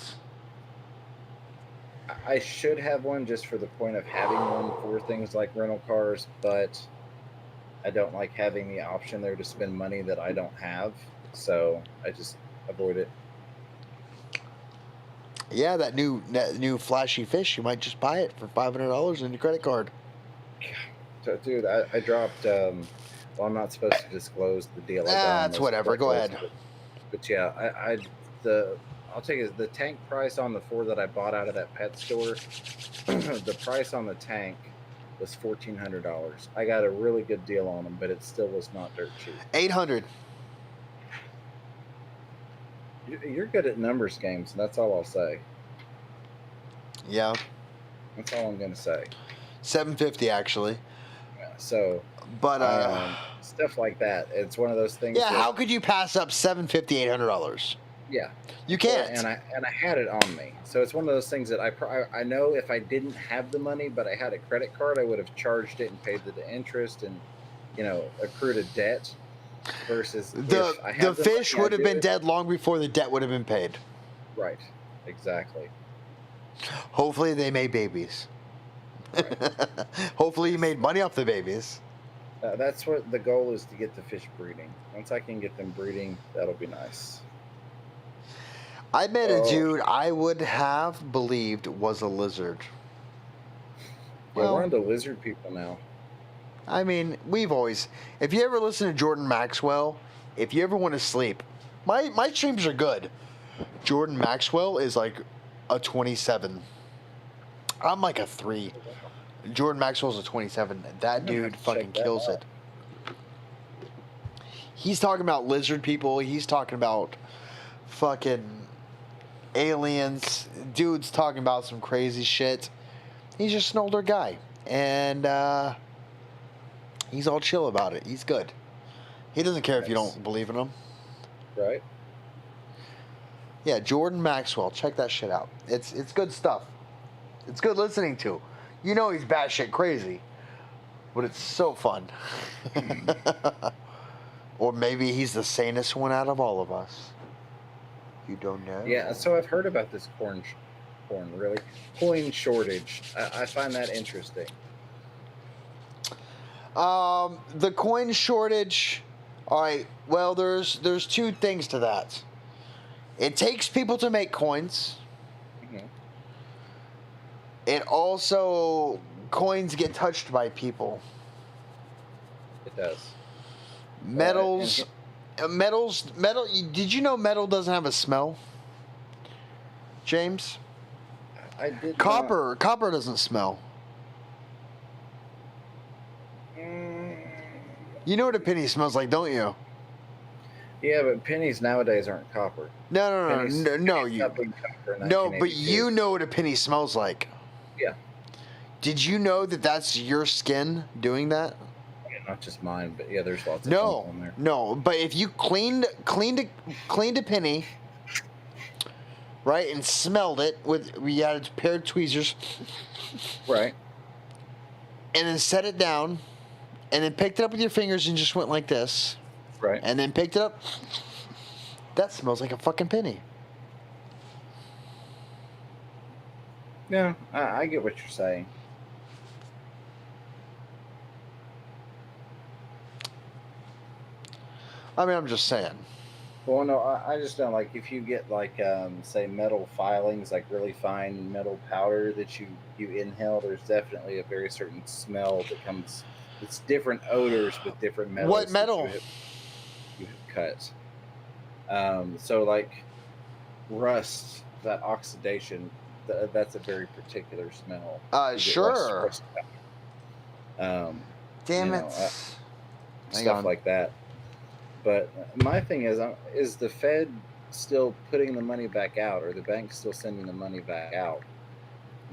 I should have one just for the point of having one for things like rental cars, but I don't like having the option there to spend money that I don't have, so I just avoid it. Yeah, that new flashy fish, you might just buy it for $500 in your credit card. So, dude, I dropped. Well, I'm not supposed to disclose the deal. That's whatever. Go ahead. But yeah, I'll tell you, the tank price on the 4 that I bought out of that pet store, the price on the tank was $1,400. I got a really good deal on them, but it still was not dirt cheap. $800. You're good at numbers games, and that's all I'll say. Yeah. That's all I'm gonna say. $750 actually. Yeah, so, but stuff like that. It's one of those things. Yeah, how could you pass up $750, $800? Yeah, you can't. And I had it on me, so it's one of those things that I know if I didn't have the money, but I had a credit card, I would have charged it and paid the interest and, you know, accrued a debt. Versus the fish would have been dead long before the debt would have been paid. Right, exactly. Hopefully they made babies. Right. Hopefully you made money off the babies. That's what the goal is, to get the fish breeding. Once I can get them breeding, that'll be nice. I met a dude I would have believed was a lizard. Yeah, we're into lizard people now. I mean, we've always... If you ever listen to Jordan Maxwell, if you ever want to sleep... My streams are good. Jordan Maxwell is like a 27. I'm like a 3. Jordan Maxwell's a 27. That dude fucking kills it. He's talking about lizard people. He's talking about fucking aliens. Dude's talking about some crazy shit. He's just an older guy. And, he's all chill about it. He's good. He doesn't care if you don't believe in him. Right. Yeah, Jordan Maxwell. Check that shit out. It's good stuff. It's good listening to. You know he's batshit crazy. But it's so fun. Or maybe he's the sanest one out of all of us. You don't know. Yeah, so I've heard about this corn coin, really. Coin shortage. I find that interesting. The coin shortage. All right. Well, there's two things to that. It takes people to make coins. Mm-hmm. It also coins get touched by people. It does. Metals, metal. Did you know metal doesn't have a smell? James, I did copper doesn't smell. You know what a penny smells like, don't you? Yeah, but pennies nowadays aren't copper. No, Pennies no. stopped being copper in No, but 1982. you know what a penny smells like. Yeah. Did you know that that's your skin doing that? Yeah, not just mine, but yeah, there's lots of chemicals in there. No. But if you cleaned a penny, right, and smelled it we had a pair of tweezers, Right. and then set it down, and then picked it up with your fingers and just went like this, Right. and then picked it up, that smells like a fucking penny. Yeah, I get what you're saying. I mean, I'm just saying. Well, no, I just don't like if you get like say metal filings, like really fine metal powder that you inhale. There's definitely a very certain smell that comes. It's different odors with different metals. What metal? You have cut. So like rust, that oxidation, that's a very particular smell. You get Sure. rust powder. Damn you it. know, Hang stuff on. like that. But my thing is the Fed still putting the money back out, or the bank still sending the money back out?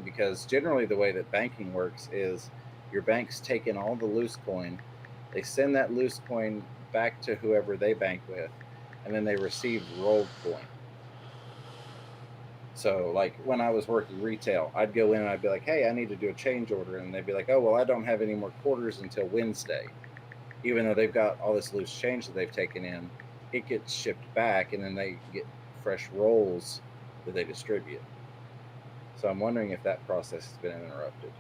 Because generally the way that banking works is your bank's taking all the loose coin, they send that loose coin back to whoever they bank with, and then they receive rolled coin. So like when I was working retail, I'd go in and I'd be like, hey, I need to do a change order. And they'd be like, oh, well, I don't have any more quarters until Wednesday. Even though they've got all this loose change that they've taken in, it gets shipped back, and then they get fresh rolls that they distribute. So I'm wondering if that process has been interrupted.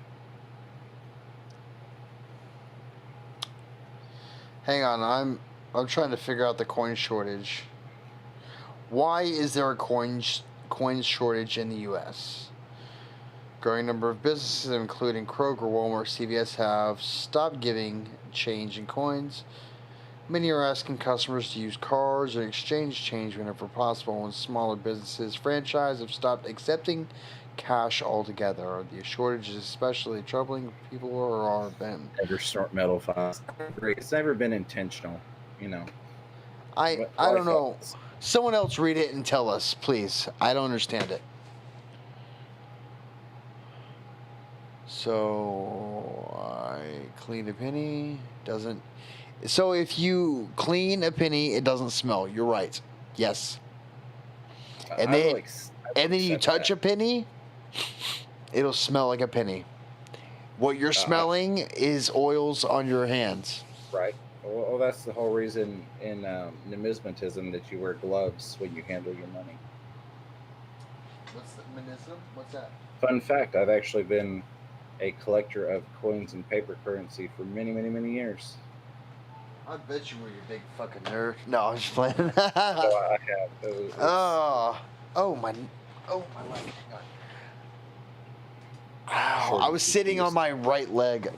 Hang on, I'm trying to figure out the coin shortage. Why is there a coin shortage in the U.S.? Growing number of businesses, including Kroger, Walmart, CVS, have stopped giving change in coins. Many are asking customers to use cards or exchange change whenever possible, and smaller businesses, franchise, have stopped accepting cash altogether. The shortage is especially troubling for people who are been. Never snort metal files. It's never been intentional, you know. I don't know. Someone else read it and tell us, please. I don't understand it. So I clean a penny. Doesn't. So if you clean a penny, it doesn't smell. You're right. Yes. And then you touch a penny, it'll smell like a penny. What you're smelling is oils on your hands. Right. Well, that's the whole reason in numismatism that you wear gloves when you handle your money. What's the numismatism? What's that? Fun fact, I've actually been a collector of coins and paper currency for many, many, many years. I bet you were your big fucking nerd. No, I'm just playing. So I have. Oh my leg. Ow, I was sitting on my right leg.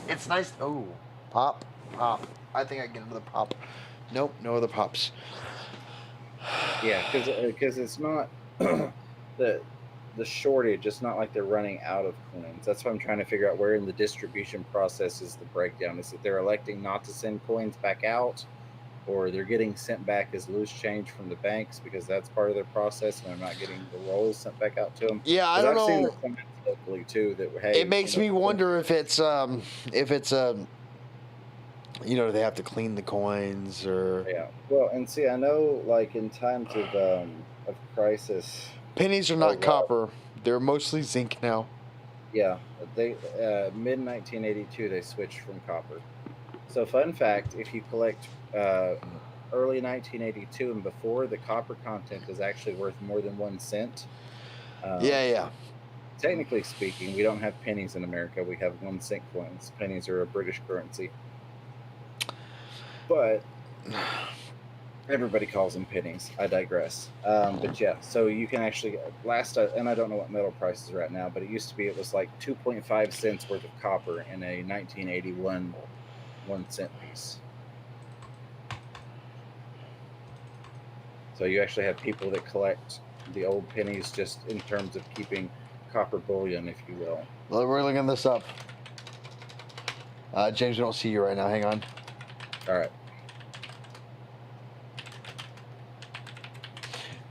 It's nice. Oh, pop. I think I can get another pop. Nope, no other pops. Yeah, because it's not the shortage. It's not like they're running out of coins. That's why I'm trying to figure out where in the distribution process is the breakdown. Is that they're electing not to send coins back out, or they're getting sent back as loose change from the banks because that's part of their process, and they're not getting the rolls sent back out to them. Yeah, I don't know. I've seen the comments locally too that hey, it makes me wonder if it's you know, do they have to clean the coins or? Yeah. Well, and see, I know like in times of crisis, pennies are not copper. They're mostly zinc now. Yeah, they mid 1982 they switched from copper. So fun fact, if you collect early 1982 and before, the copper content is actually worth more than 1 cent. Yeah, yeah. Technically speaking, we don't have pennies in America. We have 1 cent coins. Pennies are a British currency. But everybody calls them pennies. I digress. But yeah, so you can actually and I don't know what metal prices are at now, but it was like 2.5 cents worth of copper in a 1981 1 cent piece. So you actually have people that collect the old pennies just in terms of keeping copper bullion, if you will. Well, we're looking this up. James, we don't see you right now. Hang on. All right.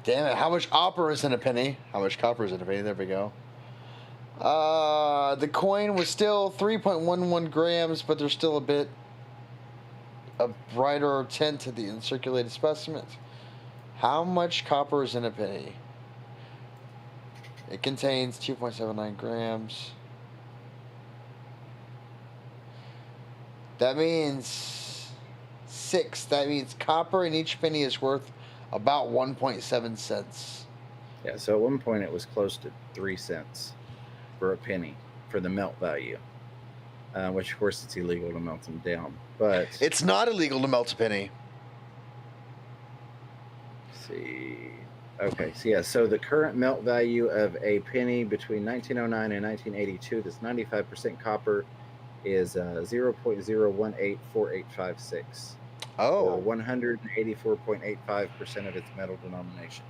Damn it. How much copper is in a penny? How much copper is in a penny? There we go. The coin was still 3.11 grams, but there's still a bit of brighter tint to the uncirculated specimens. How much copper is in a penny? It contains 2.79 grams. That means 6. That means copper in each penny is worth about 1.7 cents. Yeah, so at one point it was close to 3 cents for a penny for the melt value, which of course it's illegal to melt them down. But it's not illegal to melt a penny. Let's see. Okay, so yeah, so the current melt value of a penny between 1909 and 1982, that's 95% copper, is 0.0184856. Oh. Or 184.85% of its metal denomination.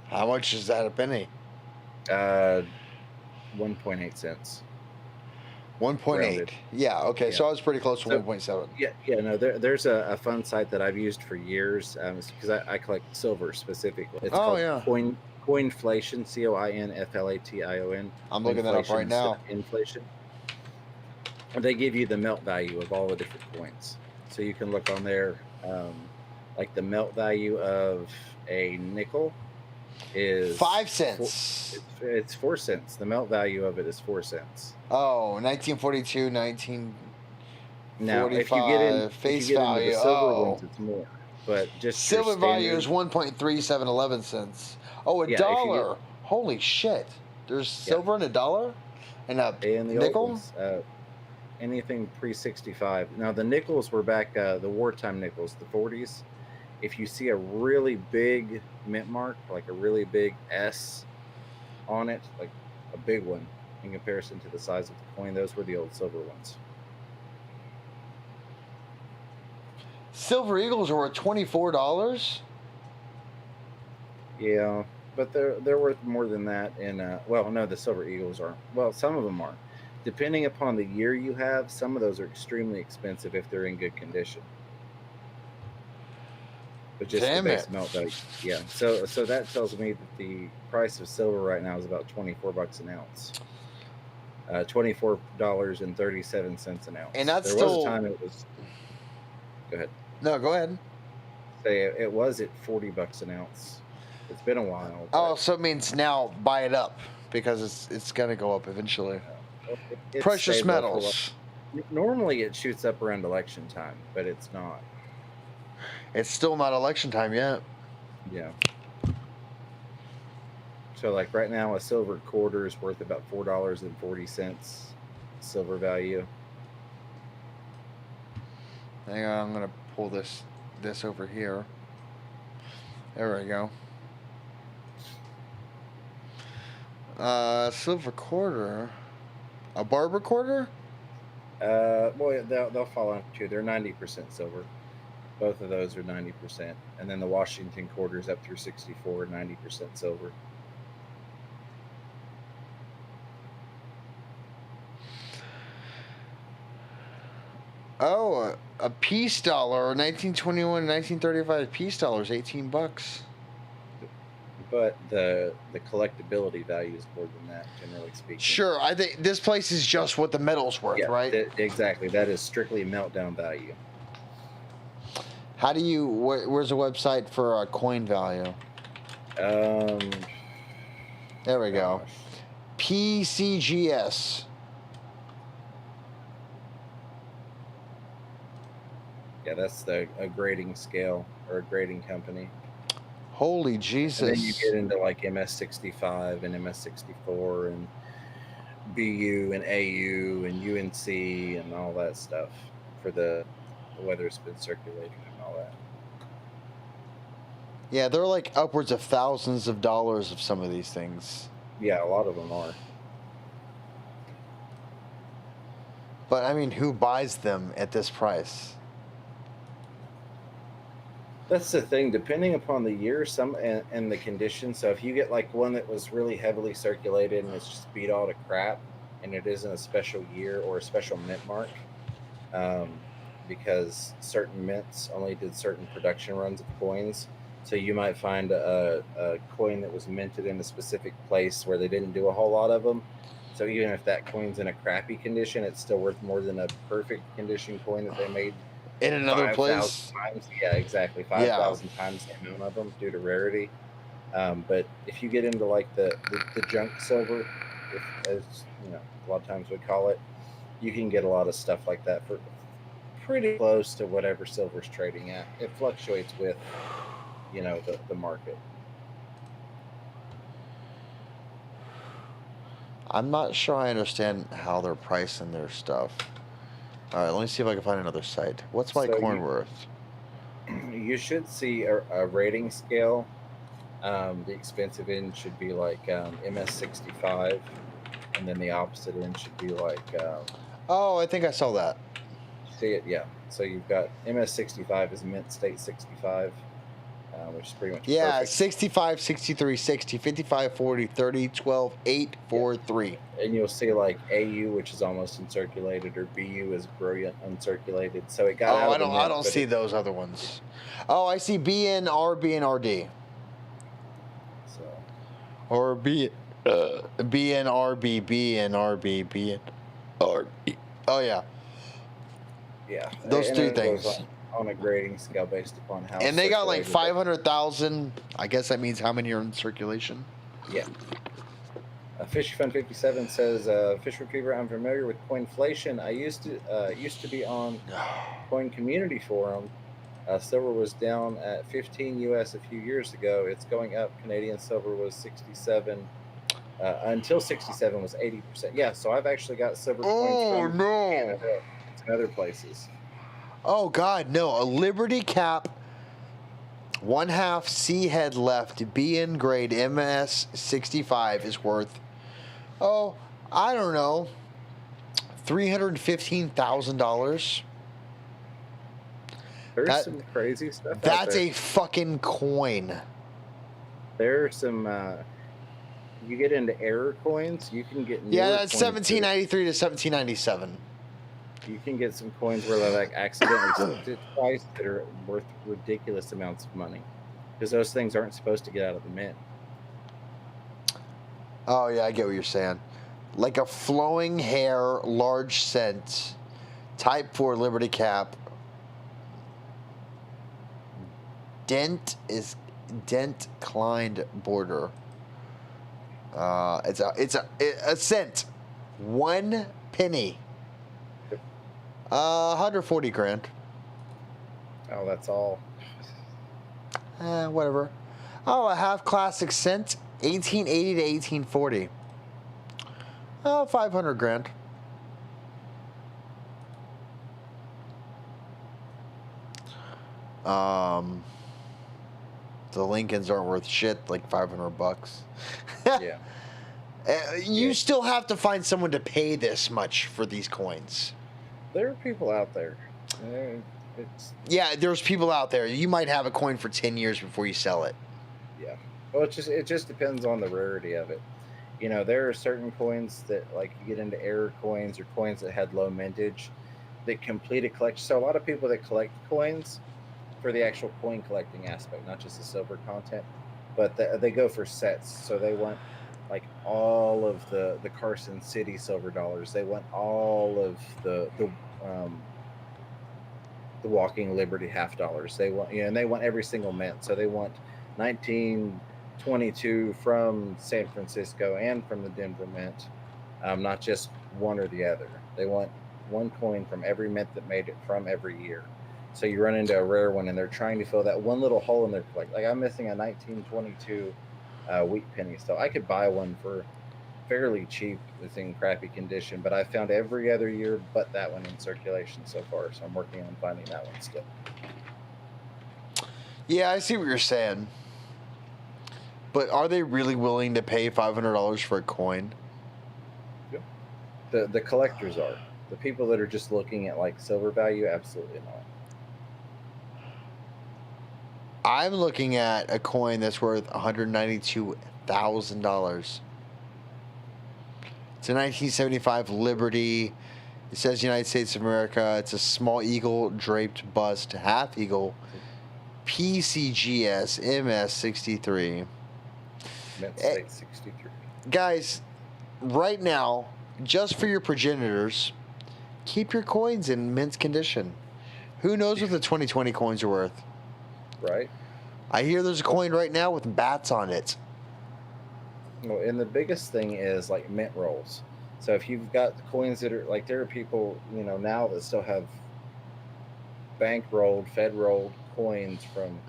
How much is that a penny? 1.8 cents. 1.8. Yeah, okay, Yeah. so I was pretty close to So- 1.7. Yeah, no, there's a fun site that I've used for years because I collect silver specifically. It's called Coinflation, COINFLATION. I'm looking that up right now. Inflation. And they give you the melt value of all the different coins. So you can look on there, like the melt value of a nickel is 5 cents. It's 4 cents. The melt value of it is 4 cents. Oh, 1942, 1945. Now, if you get in, face into value. the silver ones, it's more. But just silver value is 1.3711 cents. Oh, a dollar. Holy shit! There's silver in a dollar, and a nickel. Anything pre-65. Now the nickels were back the wartime nickels, the 40s. If you see a really big mint mark, like a really big S on it, like a big one in comparison to the size of the coin, those were the old silver ones. Silver eagles are worth $24. Yeah, but they're worth more than that. And well, no, the silver eagles aren't. Well, some of them are. Depending upon the year you have, some of those are extremely expensive if they're in good condition. But just the base melt value. Yeah. So that tells me that the price of silver right now is about $24 an ounce. $24.37 an ounce. And that's there was a time it was. Go ahead. No, go ahead. Say it was at $40 an ounce. It's been a while. Oh, so it means now buy it up because it's gonna go up eventually. Precious metals. Normally it shoots up around election time, but it's not. It's still not election time yet. Yeah. So like right now a silver quarter is worth about $4.40 silver value. Hang on, I'm gonna pull this over here. There we go. Silver quarter. A barber quarter? Well, they'll fall on too. They're 90% silver. Both of those are 90%. And then the Washington quarters up through 64, 90% silver. Oh, a peace dollar, 1921, 1935 peace dollar is $18. But the collectability value is more than that, generally speaking. Sure, I think this place is just what the metal's worth, right? Exactly. That is strictly meltdown value. How do you? Where's the website for a coin value? There we go. PCGS. Yeah, that's a grading scale or a grading company. Holy And then you Jesus. get into like MS65 and MS64 and BU and AU and UNC and all that stuff for the weather it's been circulating and all that. Yeah, they're like upwards of thousands of dollars of some of these things. Yeah, a lot of them are. But I mean, who buys them at this price? That's the thing, depending upon the year, some and the condition. So if you get like one that was really heavily circulated and it's just beat all to crap, and it isn't a special year or a special mint mark, um, because certain mints only did certain production runs of coins. So you might find a coin that was minted in a specific place where they didn't do a whole lot of them. So even if that coin's in a crappy condition, it's still worth more than a perfect condition coin that they made In another 5,000 place? times. Yeah, exactly. 5,000 times the amount of them due to rarity. But if you get into like the junk silver, as you know, a lot of times we call it, you can get a lot of stuff like that for pretty close to whatever silver's trading at. It fluctuates with, you know, the market. I'm not sure I understand how they're pricing their stuff. All right, let me see if I can find another site. What's my So coin worth? You should see a rating scale. The expensive end should be like MS65, and then the opposite end should be like Oh, I think I saw that. see it, yeah. So you've got MS65 is mint state 65, which is pretty much Yeah, perfect. 65, 63, 60, 55, 40, 30, 12, 8, 4, 3. And you'll see like AU, which is almost uncirculated, or BU is brilliant uncirculated. So it got Oh, out I of the don't mint, I don't but see those other ones. Oh, I see BN, RB, and RD. So Or BN, RB, BN, RB, BN, RB. Oh, yeah. yeah, Those and three it goes things. on a grading scale based upon how. And they got like circulated 500,000. I guess that means how many are in circulation? Yeah. Fish Fun 57 says, Fish Retriever, I'm familiar with coinflation. I used to be on Coin Community Forum. Silver was down at 15 US a few years ago. It's going up. Canadian silver was 67. Until 67 was 80%. Yeah, so I've actually got silver coins from no. Canada and other places. Oh, God, no. A Liberty Cap, 1/2 C head left, BN grade MS 65 is worth, oh, I don't know, $315,000. There's some crazy stuff out That's there. a fucking coin. There are some. You get into error coins, you can get Yeah, newer that's coins 1793 to 1797. You can get some coins where they're like accidentally stitched twice that are worth ridiculous amounts of money, because those things aren't supposed to get out of the mint. Oh, yeah, I get what you're saying. Like a flowing hair, large cent, type 4 Liberty Cap. Dent Klein border. It's a cent. 1 penny. 140 grand. Oh, that's all. Whatever. Oh, a half classic cent. 1880 to 1840. Oh, 500 grand. The Lincolns aren't worth shit, like $500. Yeah. You still have to find someone to pay this much for these coins. There are people out there. Yeah, there's people out there. You might have a coin for 10 years before you sell it. Yeah. Well, it just depends on the rarity of it. You know, there are certain coins that, like, you get into error coins or coins that had low mintage that complete a collection. So a lot of people that collect coins for the actual coin collecting aspect, not just the silver content, but they go for sets. So they want like all of the Carson City silver dollars. They want all of the Walking Liberty half dollars. They want, and they want every single mint. So they want 1922 from San Francisco and from the Denver Mint, not just one or the other. They want one coin from every mint that made it from every year. So you run into a rare one, and they're trying to fill that one little hole in their collection. Like I'm missing a 1922 wheat penny, so I could buy one for fairly cheap. It's in crappy condition, but I found every other year but that one in circulation so far. So I'm working on finding that one still. Yeah, I see what you're saying. But are they really willing to pay $500 for a coin? The collectors are. The people that are just looking at like silver value, absolutely not. I'm looking at a coin that's worth $192,000. It's a 1975 Liberty. It says United States of America. It's a small eagle draped bust, half eagle, PCGS MS63. Mint State 63. Guys, right now, just for your progenitors, keep your coins in mint condition. Who knows what the 2020 coins are worth? Right? I hear there's a coin right now with bats on it. Well, and the biggest thing is like mint rolls. So if you've got coins that are like, there are people, now that still have bank rolled, Fed rolled coins from,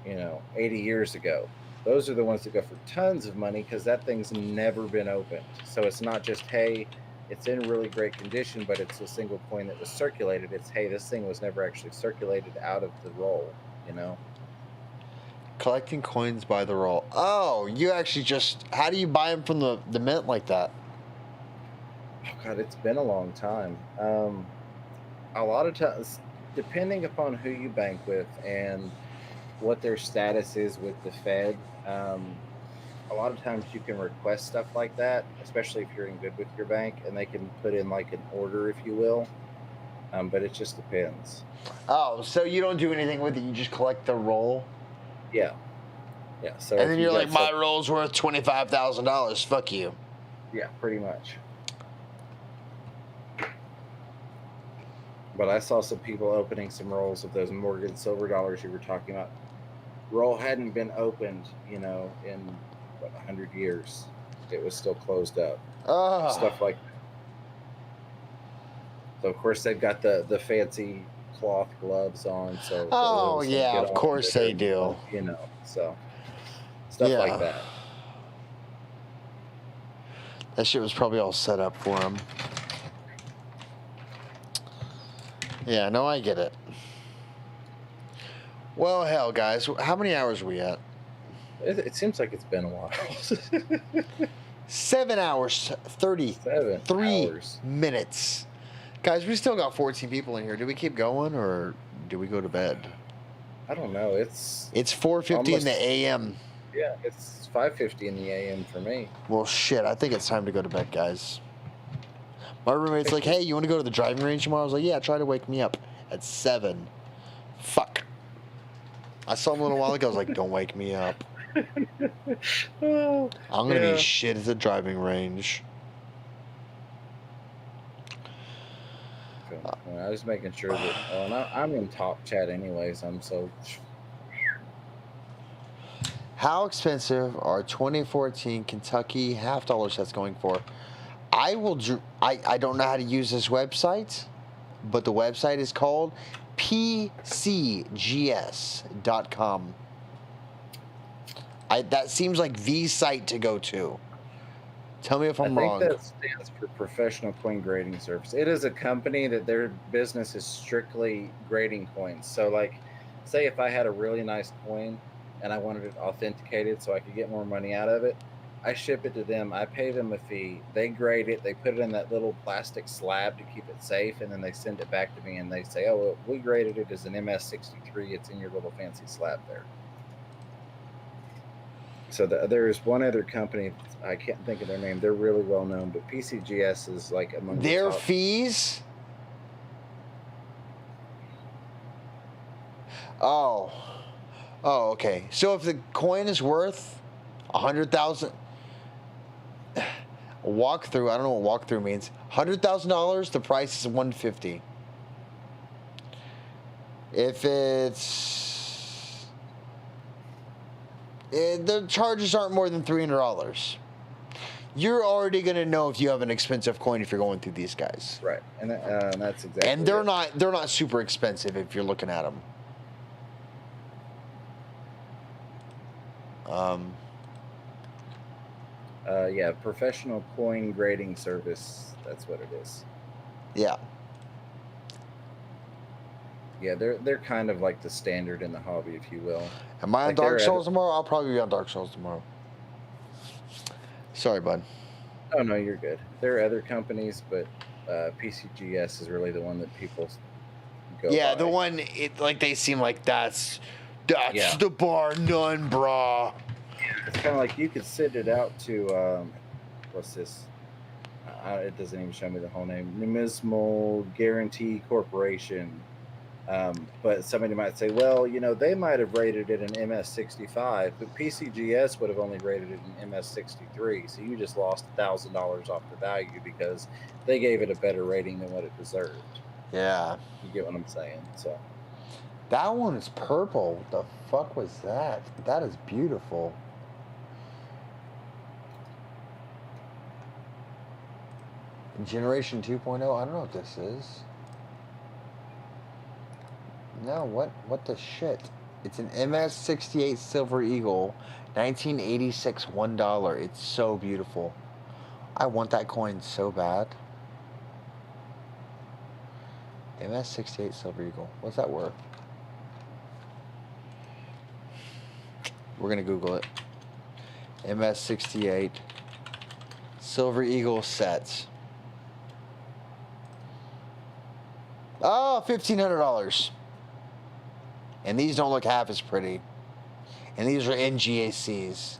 80 years ago. Those are the ones that go for tons of money because that thing's never been opened. So it's not just, hey, it's in really great condition, but it's a single coin that was circulated. It's, hey, this thing was never actually circulated out of the roll, Collecting coins by the roll. Oh, you actually how do you buy them from the mint like that? Oh, God, it's been a long time. A lot of times, depending upon who you bank with and what their status is with the Fed, a lot of times you can request stuff like that, especially if you're in good with your bank, and they can put in like an order, if you will. But it just depends. Oh, so you don't do anything with it? You just collect the roll? Yeah. So and then you're like, my roll's worth $25,000. Fuck you. Yeah, pretty much. But I saw some people opening some rolls of those Morgan silver dollars you were talking about. Roll hadn't been opened, in 100 years. It was still closed up. Stuff like that. So of course they've got the fancy cloth gloves on. So yeah, of course they do. So stuff like that. That shit was probably all set up for them. Yeah, no, I get it. Well, hell, guys, how many hours are we at? It seems like it's been a while. 7 hours, 33 minutes. Guys, we still got 14 people in here. Do we keep going or do we go to bed? I don't know. It's 4:50 in the a.m. Yeah, it's 5:50 in the a.m. for me. Well, shit, I think it's time to go to bed, guys. My roommate's like, hey, you want to go to the driving range tomorrow? I was like, yeah, try to wake me up at 7. Fuck. I saw him a little while ago. I was like, don't wake me up. I'm going to be shit at the driving range. I was making sure that I'm in top chat anyways. I'm so... How expensive are 2014 Kentucky $50 sets going for? I don't know how to use this website, but the website is called pcgs.com. That seems like the site to go to. Tell me if I'm wrong. I think that stands for Professional Coin Grading Service. It is a company that their business is strictly grading coins. So, like, say if I had a really nice coin and I wanted it authenticated so I could get more money out of it, I ship it to them. I pay them a fee. They grade it. They put it in that little plastic slab to keep it safe, and then they send it back to me, and they say, oh, well, we graded it as an MS63. It's in your little fancy slab there. So there's one other company. I can't think of their name. They're really well known, but PCGS is like among their top. Fees? Oh, okay. So if the coin is worth 100,000, walkthrough. I don't know what walkthrough means. $100,000. The price is $150. If the charges aren't more than $300. you're already gonna know if you have an expensive coin if you're going through these guys. Right, and that's exactly. And they're it. not super expensive if you're looking at them. Yeah, professional coin grading service. That's what it is. Yeah. Yeah, they're kind of like the standard in the hobby, if you will. Am I on Like, Dark they're Souls tomorrow? I'll probably be on Dark Souls tomorrow. Sorry, bud. Oh no, you're good. There are other companies, but PCGS is really the one that people go Yeah, by. the one like they seem like that's Yeah. the bar none, brah. It's kind of like you could send it out to what's this? It doesn't even show me the whole name. Numismal Guarantee Corporation. But somebody might say, well, you know, they might have rated it an MS65, but PCGS would have only rated it an MS63. So you just lost $1,000 off the value because they gave it a better rating than what it deserved. Yeah. You get what I'm saying? So That one is purple. What the fuck was that? That is beautiful. Generation 2.0? I don't know what this is. No, what the shit? It's an MS68 Silver Eagle, 1986, $1. It's so beautiful. I want that coin so bad. MS68 Silver Eagle. What's that worth? We're gonna Google it. MS68 Silver Eagle sets. Oh, $1,500. And these don't look half as pretty. And these are NGACs.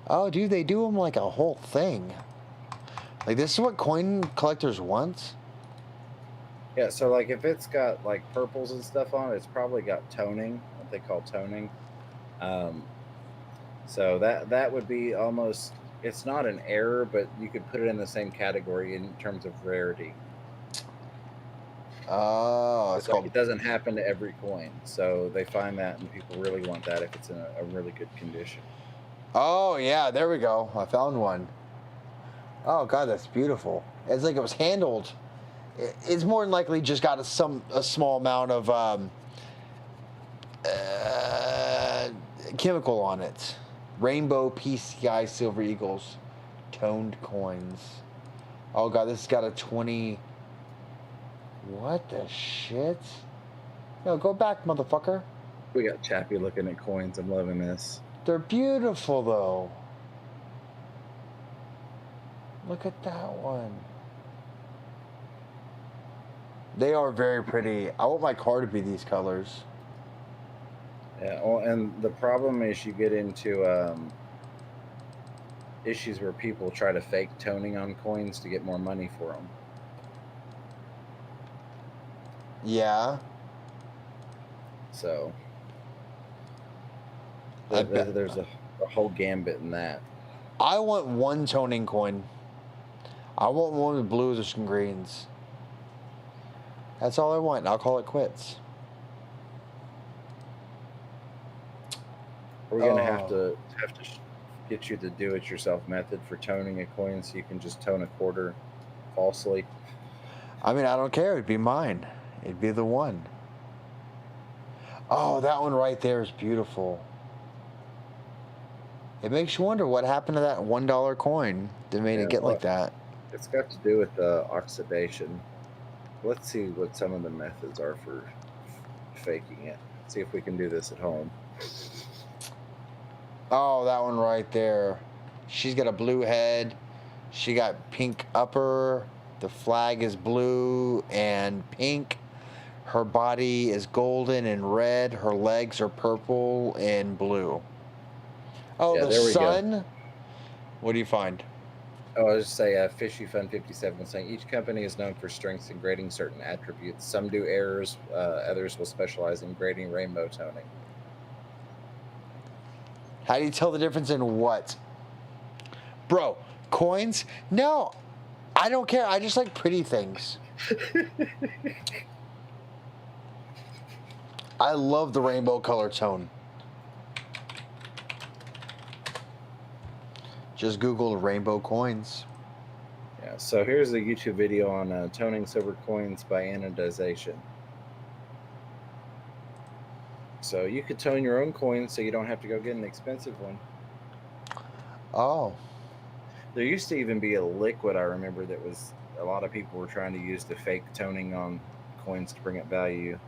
Oh, dude, they do them like a whole thing. Like, this is what coin collectors want? yeah, so like if it's got like purples and stuff on it, it's probably got toning, what they call toning. So that would be almost, it's not an error, but you could put it in the same category in terms of rarity. Oh, it's It's like called... it doesn't happen to every coin, so they find that, and people really want that if it's in a really good condition. Oh, yeah, there we go. I found one. Oh, God, that's beautiful. It's like it was handled. It's more than likely just got a small amount of chemical on it. Rainbow PCI Silver Eagles. Toned coins. Oh, God, this has got a 20... What the shit? No, go back, motherfucker. We got Chappy looking at coins. I'm loving this. They're beautiful, though. Look at that one. They are very pretty. I want my car to be these colors. Yeah, well, and the problem is you get into issues where people try to fake toning on coins to get more money for them. Yeah. So I bet. there's a whole gambit in that. I want one toning coin. I want one with blues and greens. That's all I want, and I'll call it quits. We're gonna have to get you the do-it-yourself method for toning a coin, so you can just tone a quarter falsely. I mean, I don't care. It'd be mine. It'd be the one. Oh, that one right there is beautiful. It makes you wonder what happened to that $1 coin that made it get like that. It's got to do with oxidation. Let's see what some of the methods are for faking it. See if we can do this at home. Oh, that one right there. She's got a blue head. She got pink upper. The flag is blue and pink. Her body is golden and red. Her legs are purple and blue. Oh, Yeah, the there we go. sun. What do you find? Oh, I was just say Fishy Fun 57 was saying each company is known for strengths in grading certain attributes. Some do errors, others will specialize in grading rainbow toning. How do you tell the difference in what? Bro, coins? No, I don't care. I just like pretty things. I love the rainbow color tone. Just Google rainbow coins. Yeah, so here's a YouTube video on toning silver coins by anodization. So you could tone your own coins so you don't have to go get an expensive one. Oh. There used to even be a liquid, I remember, that was a lot of people were trying to use the fake toning on coins to bring up value.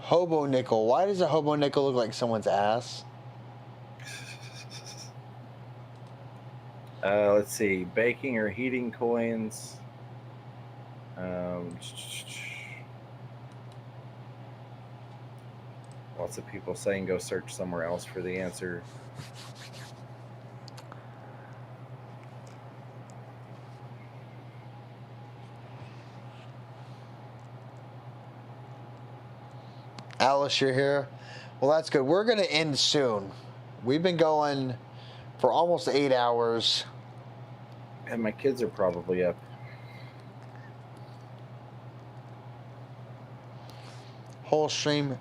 Hobo nickel. Why does a hobo nickel look like someone's ass? Let's see, baking or heating coins. Lots of people saying go search somewhere else for the answer. Alice, you're here. Well, that's good. We're going to end soon. We've been going for almost 8 hours. And my kids are probably up. Whole stream,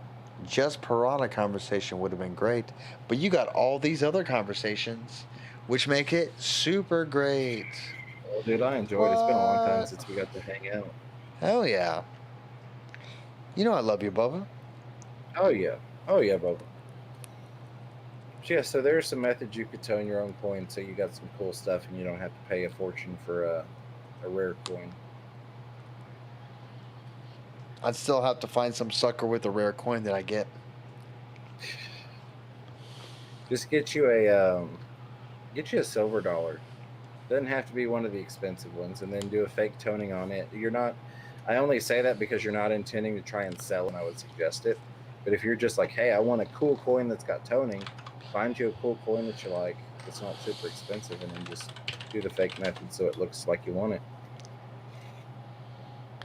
just piranha conversation would have been great. But you got all these other conversations, which make it super great. Well, dude, I enjoyed it. It's been a long time since we got to hang out. Hell yeah. You know I love you, Bubba. Oh, yeah. Oh, yeah, Bubba. Yeah, so there are some methods you could tone your own coin so you got some cool stuff and you don't have to pay a fortune for a rare coin. I'd still have to find some sucker with a rare coin that I get. Just get you a silver dollar. Doesn't have to be one of the expensive ones, and then do a fake toning on it. I only say that because you're not intending to try and sell, and I would suggest it. But if you're just like, hey, I want a cool coin that's got toning, find you a cool coin that you like. It's not super expensive, and then just do the fake method so it looks like you want it.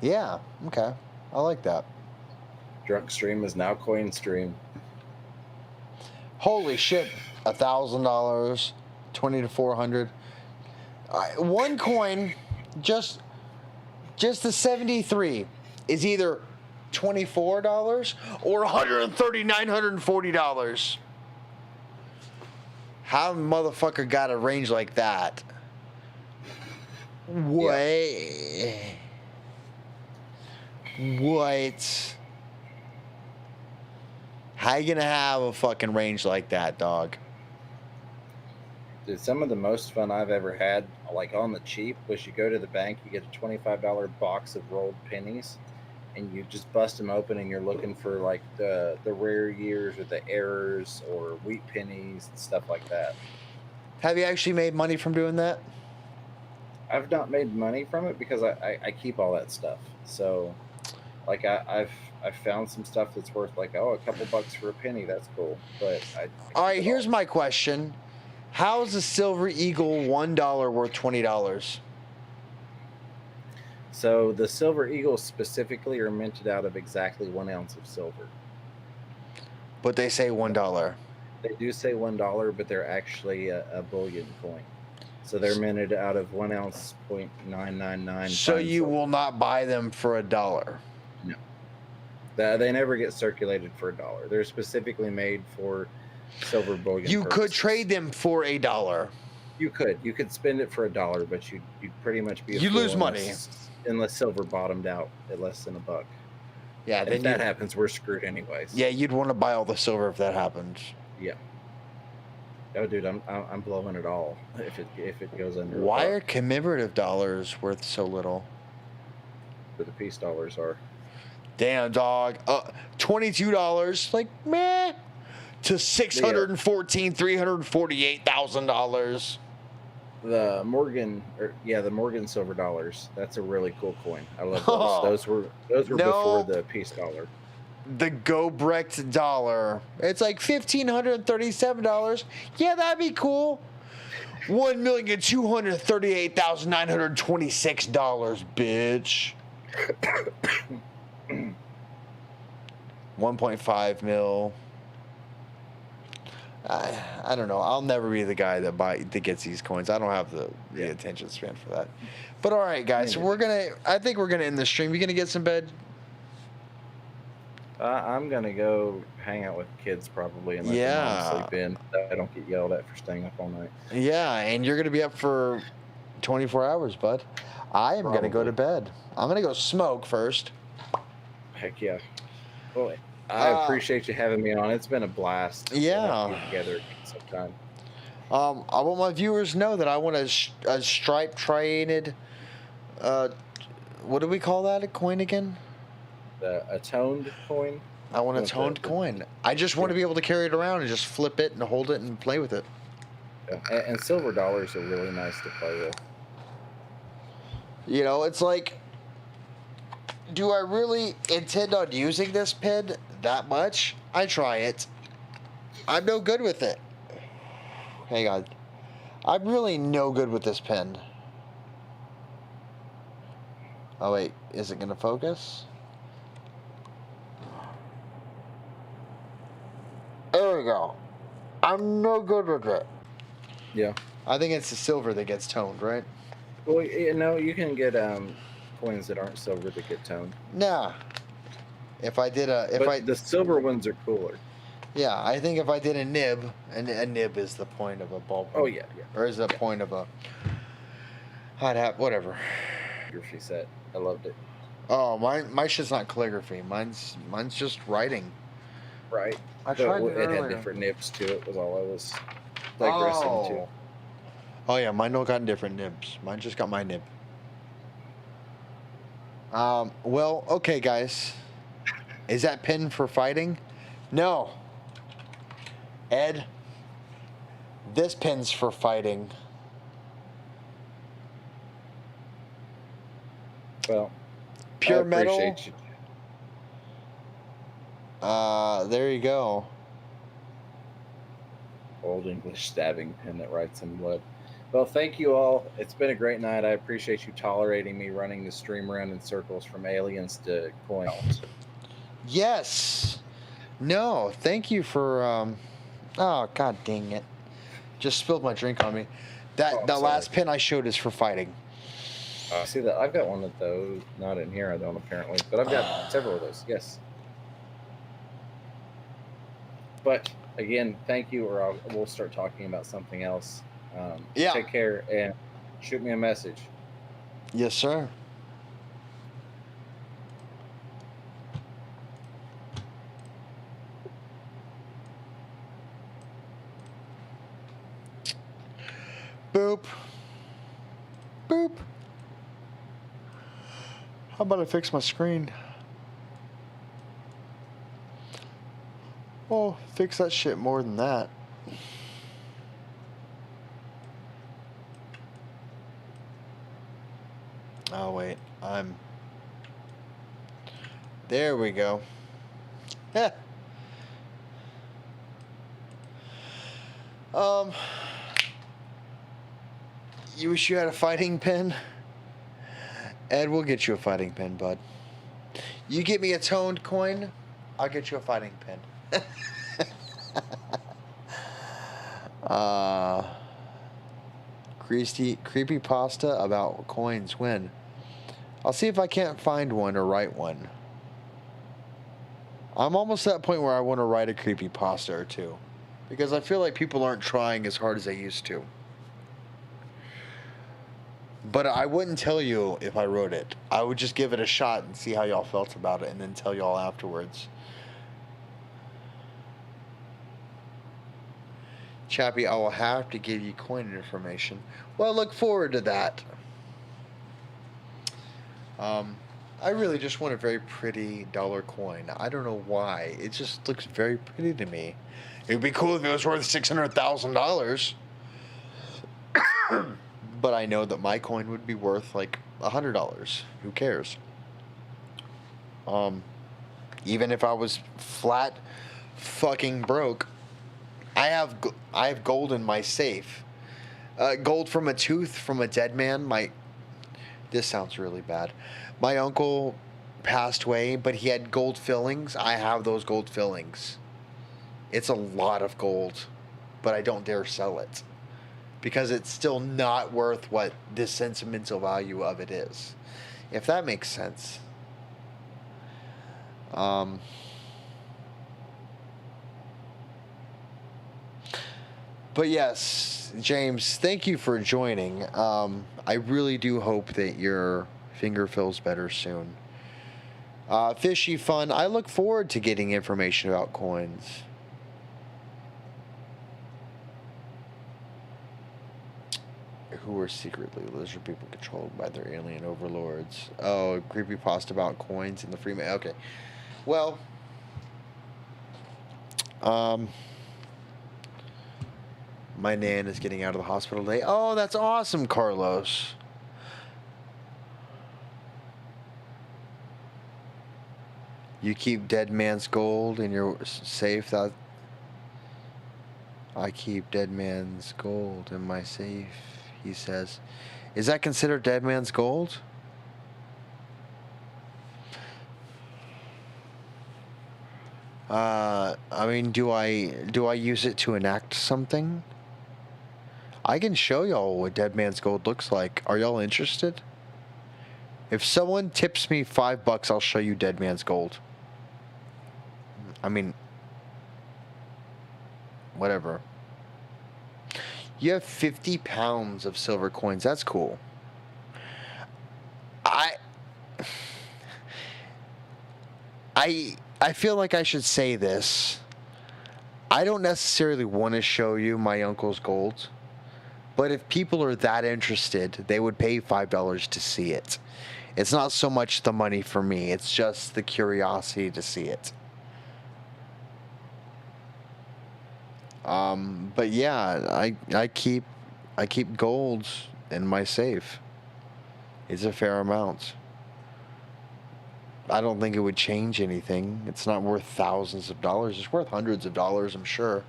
Yeah, okay. I like that. Drunk stream is now coin stream. Holy shit. $1,000, 20 to 400. One coin, just the 73, is either $24 or $139.40. How motherfucker got a range like that? Way. What? How you gonna have a fucking range like that, dog? Dude, some of the most fun I've ever had, like on the cheap, was you go to the bank, you get a $25 box of rolled pennies, and you just bust them open, and you're looking for like the rare years or the errors or wheat pennies and stuff like that. Have you actually made money from doing that? I've not made money from it because I keep all that stuff. So, like I've found some stuff that's worth like a couple bucks for a penny. That's cool. But all right, here's my question: how is the Silver Eagle $1 worth $20? So the Silver Eagles specifically are minted out of exactly 1 ounce of silver. But they say $1. They do say $1, but they're actually a bullion coin. So they're minted out of 1 ounce, 0.999. So you will not buy them for $1? No. They never get circulated for $1. They're specifically made for silver bullion You purposes. could trade them for $1. You could spend it for $1, but you'd pretty much be a You fool lose money. unless silver bottomed out at less than $1. Yeah, And then if that happens, we're screwed anyways. Yeah, you'd want to buy all the silver if that happened. Yeah. Oh, dude, I'm blowing it all if it goes under. Why are commemorative dollars worth so little? Where the peace dollars are. Damn, dog. $22, like meh, to $348,000. The Morgan silver dollars. That's a really cool coin. I love those. Those were before the peace dollar. The Gobrecht dollar. It's like $1,537. Yeah, that'd be cool. $1,238,926, bitch. 1.5 mil. I don't know. I'll never be the guy that gets these coins. I don't have the attention span for that. But all right, guys. I think we're gonna end the stream. You gonna get some bed? I'm gonna go hang out with the kids probably and let their mom Yeah. sleep in. So I don't get yelled at for staying up all night. Yeah, and you're gonna be up for 24 hours, bud. I am gonna go to Probably. bed. I'm gonna go smoke first. Heck yeah. Well, I Uh, appreciate you having me on. It's been a blast. We'll have to yeah. get together again sometime. I want my viewers to know that I want a stripe trianted. Uh, what do we call that? A coin again? A toned coin. I want a With toned coin. I just want to be able to carry it around and just flip it and hold it and play with it. and silver dollars are really nice to play with. You know, it's like, do I really intend on using this pen that much? I try it. I'm no good with it. Hang on. I'm really no good with this pen. Oh, wait. Is it going to focus? There we go. I'm no good with it. Yeah. I think it's the silver that gets toned, right? Well, you can get coins that aren't silver that get toned. Nah. If I did The silver ones are cooler. Yeah, I think if I did a nib, and a nib is the point of a ballpoint. Oh yeah. Or is the point of a... I'd have... Whatever. Calligraphy set. I loved it. Oh, my shit's not calligraphy. Mine's just writing. Right. I tried it It earlier. had different nibs to it. Was all I was digressing to. Oh yeah, mine don't got different nibs. Mine just got my nib. Well, okay, guys. Is that pin for fighting? No. Ed, this pin's for fighting. Well, Pure I metal. appreciate you. There you go. Old English stabbing pen that writes in blood. Well, thank you all. It's been a great night. I appreciate you tolerating me running the stream around in circles from aliens to coins. Yes. No, thank you for oh god dang it. Just spilled my drink on me. That sorry. last pin I showed is for fighting. See that? I've got one of those. Not in here, I don't apparently, but I've got several of those. Yes. But again, thank you, or we'll start talking about something else. Yeah. Take care and shoot me a message. Yes, sir. Boop. Boop. How about I fix my screen? Oh, fix that shit more than that. Oh, wait. There we go. Yeah. You wish you had a fighting pen? Ed, we'll get you a fighting pen, bud. You get me a toned coin, I'll get you a fighting pen. Creepy pasta about coins when? I'll see if I can't find one or write one. I'm almost at that point where I want to write a creepy pasta or two. Because I feel like people aren't trying as hard as they used to. But I wouldn't tell you if I wrote it. I would just give it a shot and see how y'all felt about it and then tell y'all afterwards. Chappy, I will have to give you coin information. Well, I look forward to that. I really just want a very pretty dollar coin. I don't know why. It just looks very pretty to me. It would be cool if it was worth $600,000. But I know that my coin would be worth like $100. Who cares? Even if I was flat fucking broke, I have gold in my safe. Gold from a tooth from a dead man. This sounds really bad. My uncle passed away, but he had gold fillings. I have those gold fillings. It's a lot of gold, but I don't dare sell it because it's still not worth what the sentimental value of it is. If that makes sense. But yes, James, thank you for joining. I really do hope that your finger feels better soon. Fishy fun. I look forward to getting information about coins. Who are secretly lizard people controlled by their alien overlords? Oh, creepypasta about coins in the Freeman. Okay. Well, my nan is getting out of the hospital today. Oh, that's awesome, Carlos. You keep dead man's gold in your safe. That I keep dead man's gold in my safe, he says. Is that considered dead man's gold? I mean, do I use it to enact something? I can show y'all what dead man's gold looks like. Are y'all interested? If someone tips me $5, I'll show you dead man's gold. I mean, whatever. You have 50 pounds of silver coins. That's cool. I feel like I should say this. I don't necessarily want to show you my uncle's gold, but if people are that interested, they would pay $5 to see it. It's not so much the money for me, it's just the curiosity to see it. But yeah, I keep gold in my safe. It's a fair amount. I don't think it would change anything. It's not worth thousands of dollars. It's worth hundreds of dollars, I'm sure.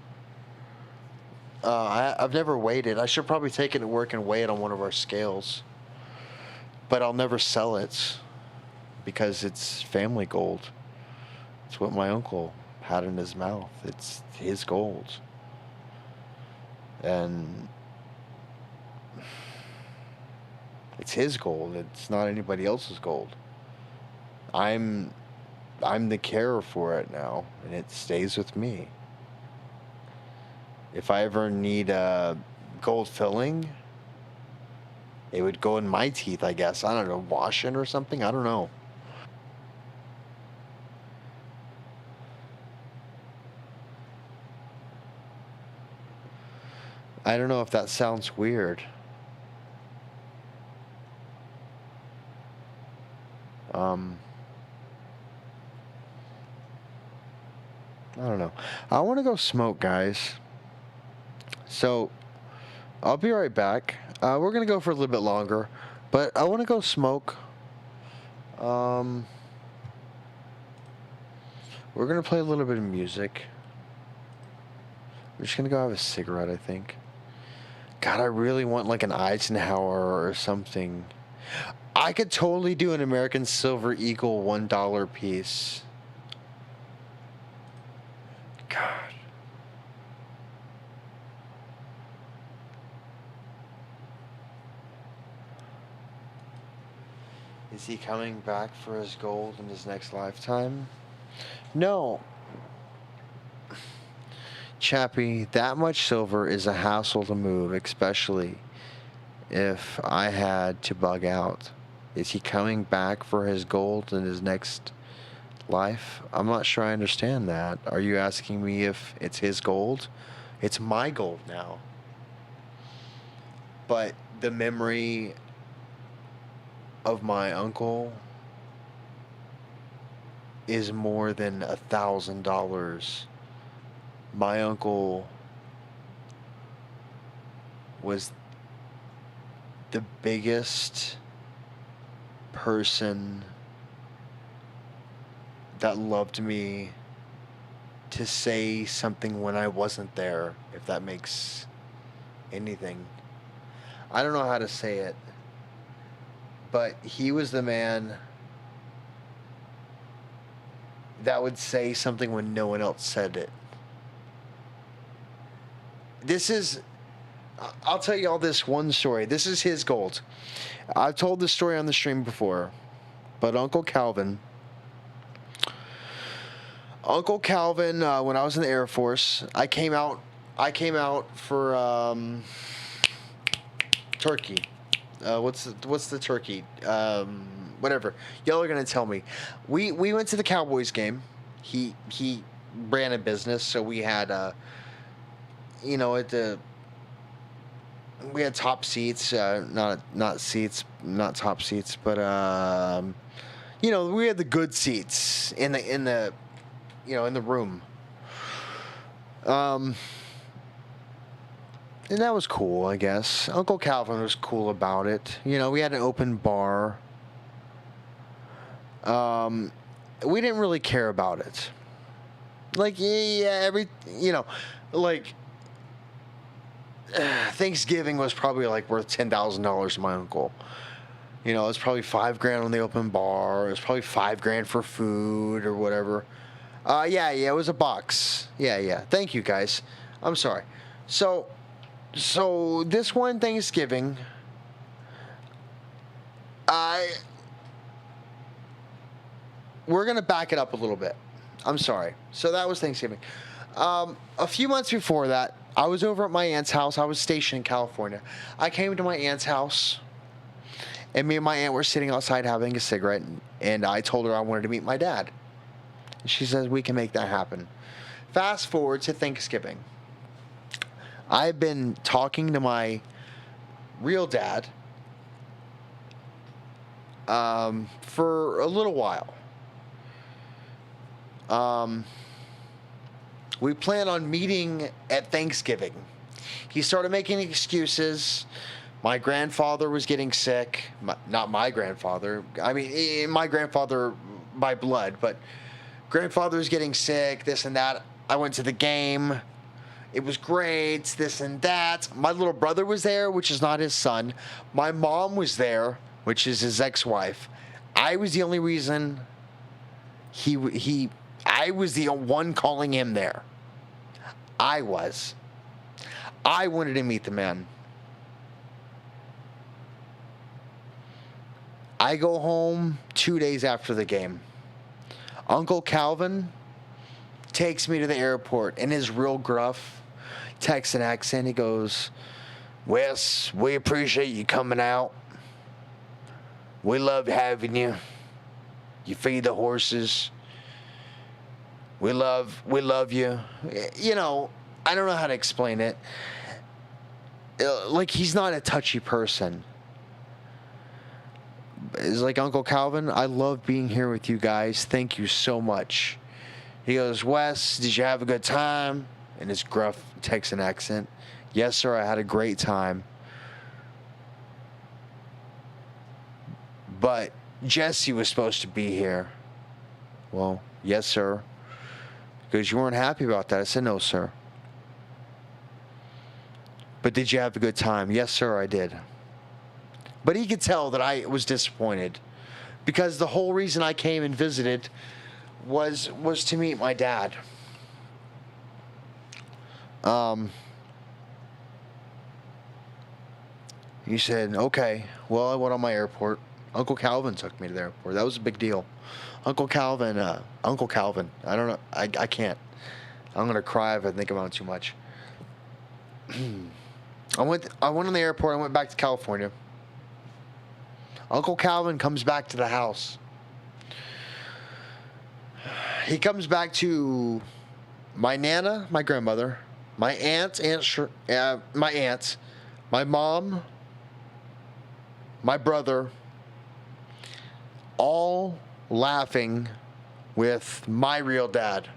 I've never weighed it. I should probably take it to work and weigh it on one of our scales. But I'll never sell it because it's family gold. It's what my uncle had in his mouth. It's his gold. And it's his gold. It's not anybody else's gold. I'm the carer for it now, and it stays with me. If I ever need a gold filling, it would go in my teeth, I guess. I don't know, washing or something? I don't know. I don't know if that sounds weird. I don't know. I want to go smoke, guys. So, I'll be right back. We're going to go for a little bit longer, but I want to go smoke. We're going to play a little bit of music. We're just going to go have a cigarette, I think. God, I really want like an Eisenhower or something. I could totally do an American Silver Eagle $1 piece. God. Is he coming back for his gold in his next lifetime? No. Chappy, that much silver is a hassle to move, especially if I had to bug out. Is he coming back for his gold in his next life? I'm not sure I understand that. Are you asking me if it's his gold? It's my gold now. But the memory of my uncle is more than $1,000. My uncle was the biggest person that loved me to say something when I wasn't there, if that makes anything. I don't know how to say it, but he was the man that would say something when no one else said it. I'll tell you all this one story. This is his gold. I've told this story on the stream before, but Uncle Calvin, when I was in the Air Force, I came out I came out for turkey. What's the turkey? Whatever. Y'all are gonna tell me. We went to the Cowboys game. He ran a business, so we had at the we had top seats, not seats, not top seats, but we had the good seats in the in the room. And that was cool, I guess. Uncle Calvin was cool about it. We had an open bar. We didn't really care about it. Like, Thanksgiving was probably like worth $10,000 to my uncle. It was probably $5,000 on the open bar. It was probably $5,000 for food or whatever. Yeah, it was a box. Yeah. Thank you, guys. I'm sorry. So this one Thanksgiving, we're gonna back it up a little bit. I'm sorry. So that was Thanksgiving. A few months before that, I was over at my aunt's house. I was stationed in California. I came to my aunt's house, and me and my aunt were sitting outside having a cigarette, and I told her I wanted to meet my dad. And she says, we can make that happen. Fast forward to Thanksgiving. I've been talking to my real dad for a little while. We plan on meeting at Thanksgiving. He started making excuses. My grandfather was getting sick. Not my grandfather. I mean, my grandfather by blood, but grandfather was getting sick, this and that. I went to the game. It was great, this and that. My little brother was there, which is not his son. My mom was there, which is his ex-wife. I was the only reason I was the one calling him there. I wanted to meet the man. I go home 2 days after the game. Uncle Calvin takes me to the airport in his real gruff Texan accent. He goes, Wes, we appreciate you coming out. We love having you. You feed the horses. We love you. I don't know how to explain it. Like, he's not a touchy person. It's like, Uncle Calvin, I love being here with you guys. Thank you so much. He goes, Wes, did you have a good time? In his gruff Texan accent. Yes, sir, I had a great time. But Jesse was supposed to be here. Well, yes, sir. Because you weren't happy about that. I said, no, sir. But did you have a good time? Yes, sir, I did. But he could tell that I was disappointed. Because the whole reason I came and visited was to meet my dad. He said, okay. Well, I went on my airport. Uncle Calvin took me to the airport. That was a big deal. Uncle Calvin. I don't know. I can't. I'm gonna cry if I think about it too much. I went on the airport. I went back to California. Uncle Calvin comes back to the house. He comes back to my Nana, my grandmother, my aunt, my mom, my brother, all laughing with my real dad.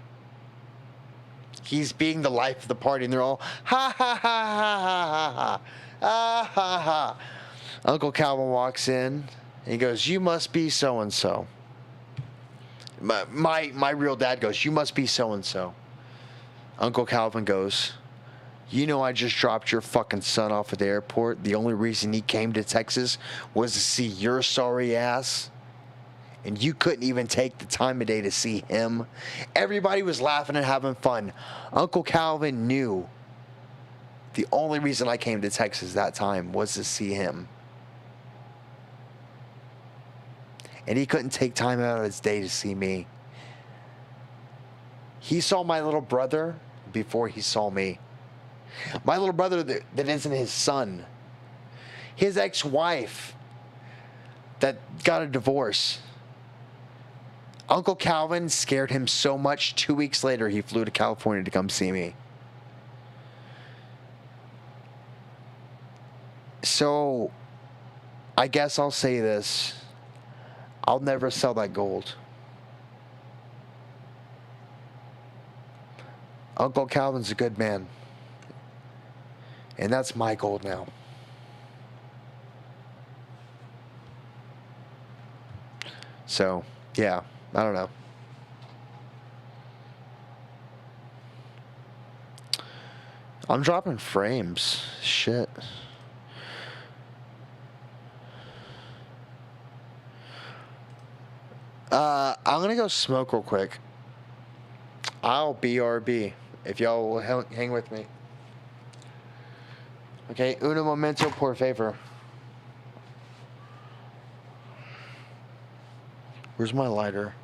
He's being the life of the party, and they're all, ha, ha, ha, ha, ha, ha, ha, ha. Uncle Calvin walks in, and he goes, you must be so-and-so. My real dad goes, you must be so-and-so. Uncle Calvin goes, I just dropped your fucking son off at the airport. The only reason he came to Texas was to see your sorry ass. And you couldn't even take the time of day to see him. Everybody was laughing and having fun. Uncle Calvin knew the only reason I came to Texas that time was to see him. And he couldn't take time out of his day to see me. He saw my little brother before he saw me. My little brother that isn't his son. His ex-wife that got a divorce. Uncle Calvin scared him so much, 2 weeks later he flew to California to come see me. So, I guess I'll say this. I'll never sell that gold. Uncle Calvin's a good man. And that's my gold now. So, yeah, I don't know. I'm dropping frames. Shit. I'm gonna go smoke real quick. I'll BRB if y'all will hang with me. Okay, uno momento por favor. Where's my lighter?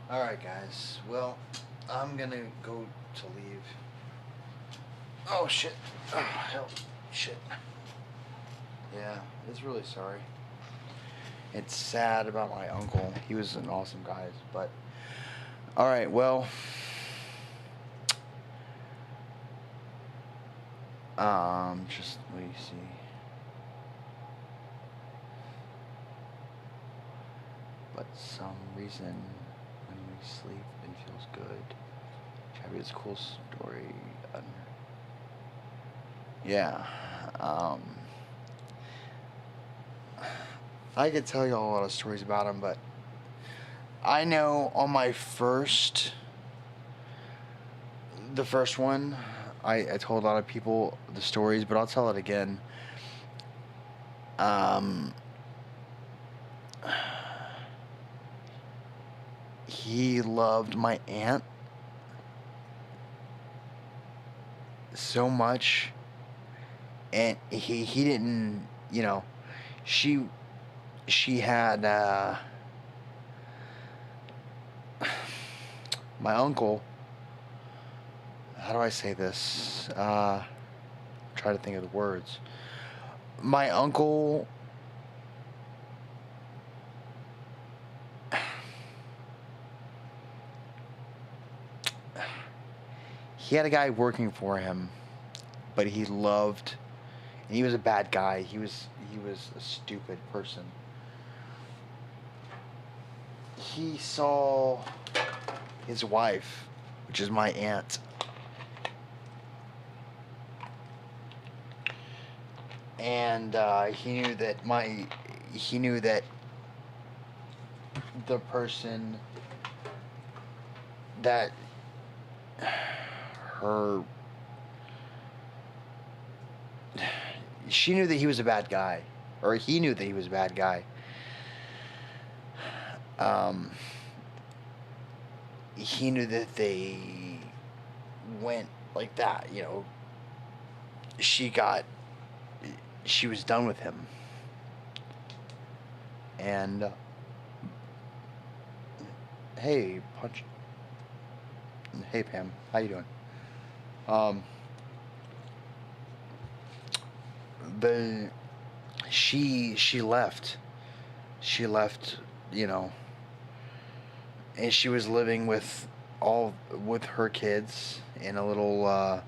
Alright, guys. Well, I'm gonna go to leave. Oh, shit. Oh, hell. Shit. Yeah, it's really sorry. It's sad about my uncle. He was an awesome guy, but... Alright, well... just let me see. But some reason when we sleep it feels good. Chappy is a cool story. Yeah. I could tell you a lot of stories about him, but I know on my the first one, I told a lot of people the stories, but I'll tell it again. He loved my aunt so much, and he didn't, you know, she had my uncle. How do I say this? Try to think of the words. My uncle. He had a guy working for him, but he loved, and he was a bad guy. He was a stupid person. He saw his wife, which is my aunt, and he knew that the person that she knew that he was a bad guy, or he knew that he was a bad guy. He knew that they went like that, you know. She was done with him. And hey, Punch. Hey, Pam. How you doing? She left. She left, you know, and she was living with her kids in a little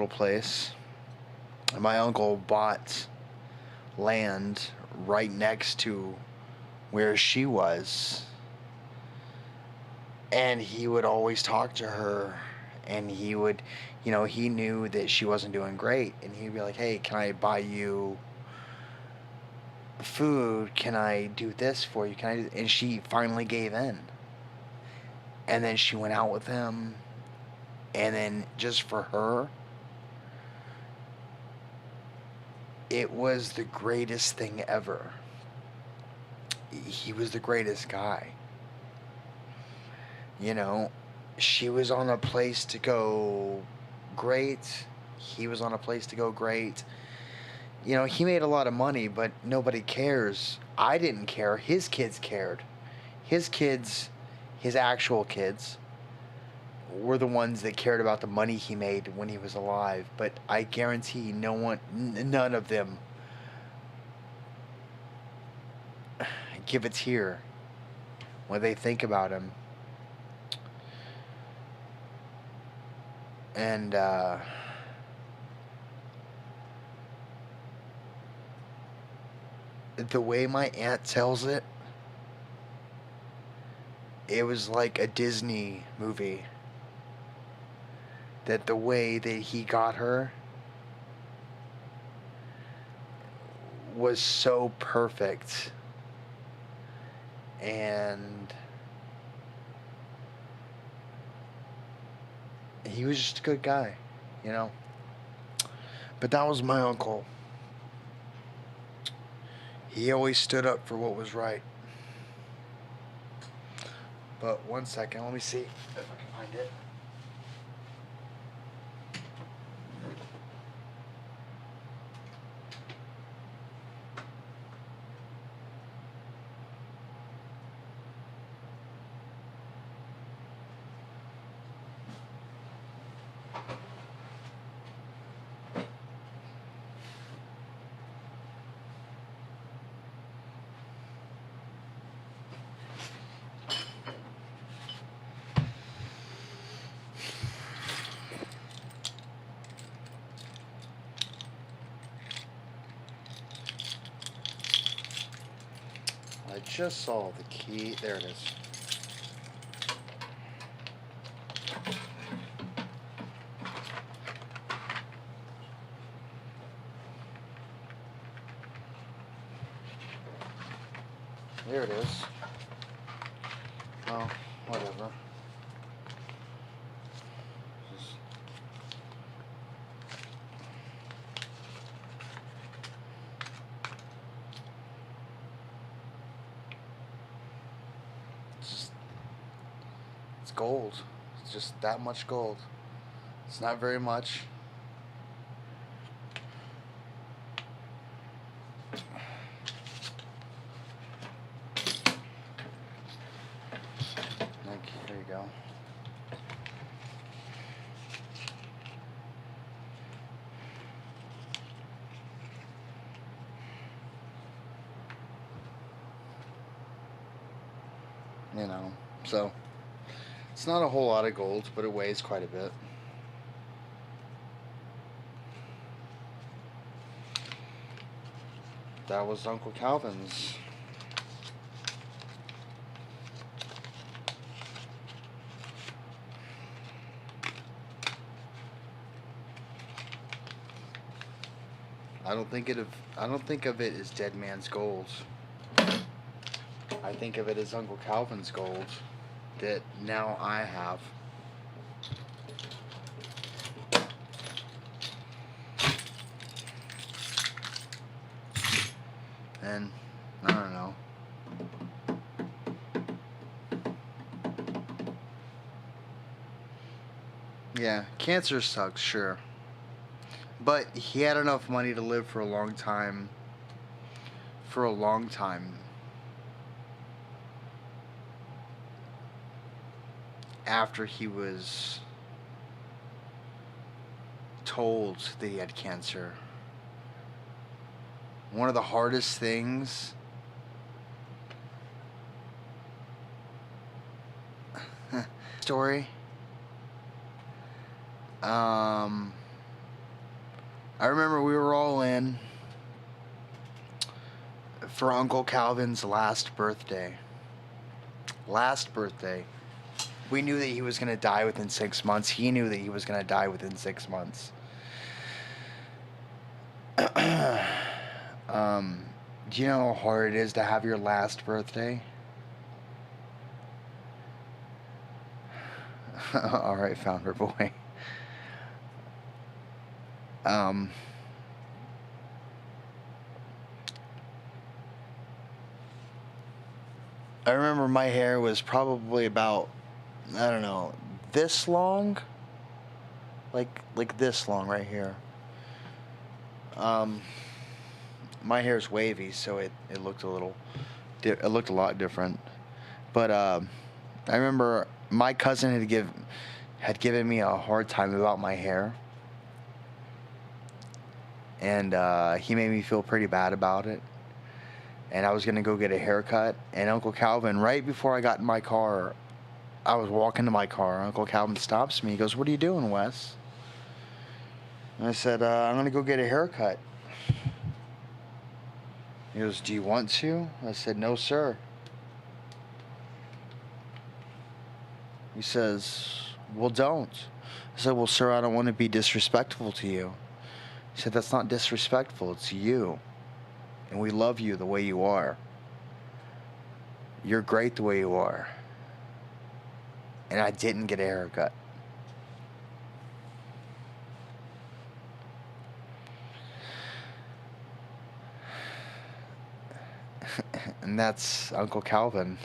place. And my uncle bought land right next to where she was, and he would always talk to her, and he would, you know, he knew that she wasn't doing great, and he'd be like, hey, can I buy you food? Can I do this for you? Can I do... And she finally gave in, and then she went out with him, and then just for her, it was the greatest thing ever. He was the greatest guy. You know, she was on a place to go great. He was on a place to go great. You know, he made a lot of money, but nobody cares. I didn't care. His kids cared. His kids, his actual kids, were the ones that cared about the money he made when he was alive. But I guarantee none of them give a tear when they think about him. And the way my aunt tells it, it was like a Disney movie. That the way that he got her was so perfect. And he was just a good guy, you know. But that was my uncle. He always stood up for what was right. But one second, let me see if I can find it. I just saw the key. There it is. There it is. Oh, whatever. Just... It's gold. It's just that much gold. It's not very much. There you go. You know, so it's not a whole lot of gold, but it weighs quite a bit. That was Uncle Calvin's. I don't think of it as dead man's gold. I think of it as Uncle Calvin's gold that now I have. And I don't know. Yeah, cancer sucks, sure. But he had enough money to live for a long time. For a long time. After he was told that he had cancer. One of the hardest things story. I remember we were all in for Uncle Calvin's last birthday. We knew that he was going to die within 6 months. He knew that he was going to die within 6 months. Do you know how hard it is to have your last birthday? All right, Founder Boy. I remember my hair was probably about, I don't know, this long, like this long right here. My hair's wavy, so it looked a lot different. But I remember my cousin had given me a hard time about my hair, and he made me feel pretty bad about it. And I was gonna go get a haircut, and Uncle Calvin, right before I got in my car, I was walking to my car. Uncle Calvin stops me. He goes, "What are you doing, Wes?" And I said, "I'm gonna go get a haircut." He goes, "Do you want to?" I said, "No, sir." He says, "Well, don't." I said, "Well, sir, I don't want to be disrespectful to you." He said, "That's not disrespectful. It's you. And we love you the way you are. You're great the way you are." And I didn't get a haircut. And that's Uncle Calvin.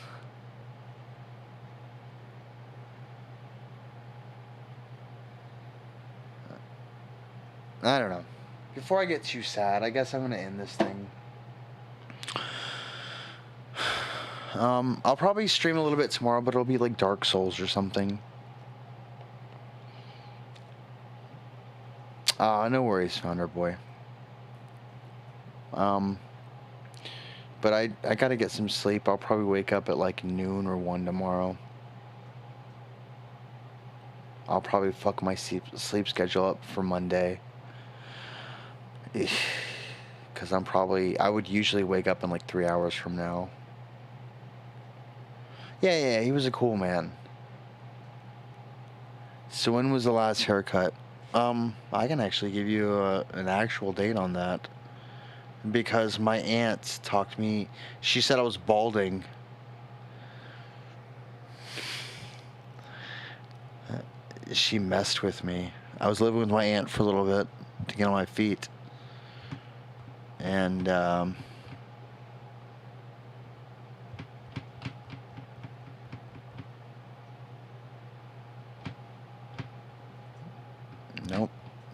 I don't know. Before I get too sad, I guess I'm going to end this thing. I'll probably stream a little bit tomorrow, but it'll be like Dark Souls or something. No worries, Founder Boy. But I gotta get some sleep. I'll probably wake up at like noon or 1 tomorrow. I'll probably fuck my sleep schedule up for Monday. Because I would usually wake up in like 3 hours from now. Yeah, he was a cool man. So when was the last haircut? I can actually give you an actual date on that. Because my aunt talked to me. She said I was balding. She messed with me. I was living with my aunt for a little bit to get on my feet. And, nope.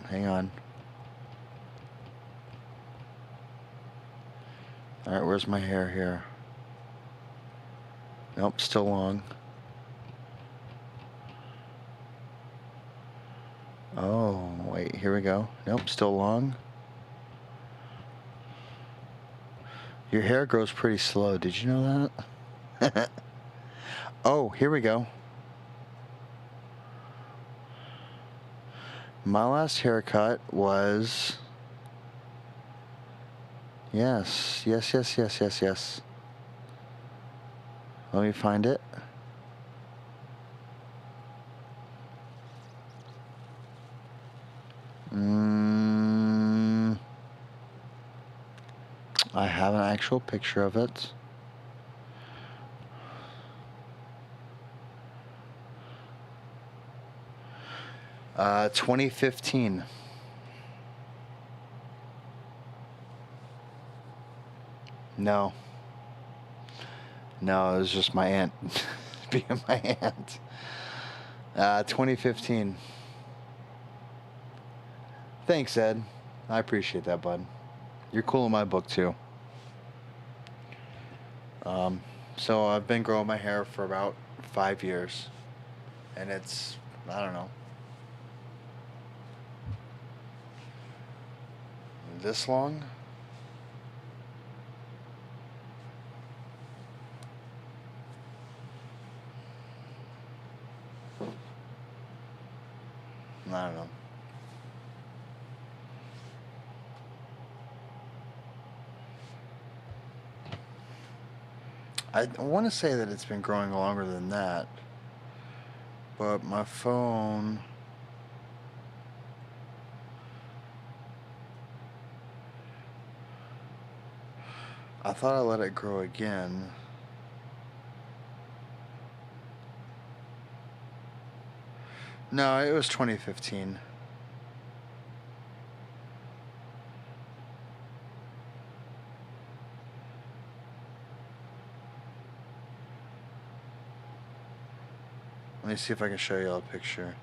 Hang on. Alright, where's my hair here? Nope, still long. Oh, wait, here we go. Nope, still long. Your hair grows pretty slow. Did you know that? Oh, here we go. My last haircut was... Yes. Let me find it. I have an actual picture of it. Uh, 2015. No. No, it was just my aunt being my aunt. 2015. Thanks, Ed. I appreciate that, bud. You're cool in my book, too. So I've been growing my hair for about 5 years. And it's, I don't know, this long? I don't know. I want to say that it's been growing longer than that, but my phone... I thought I let it grow again. No, it was 2015. Let me see if I can show you all a picture.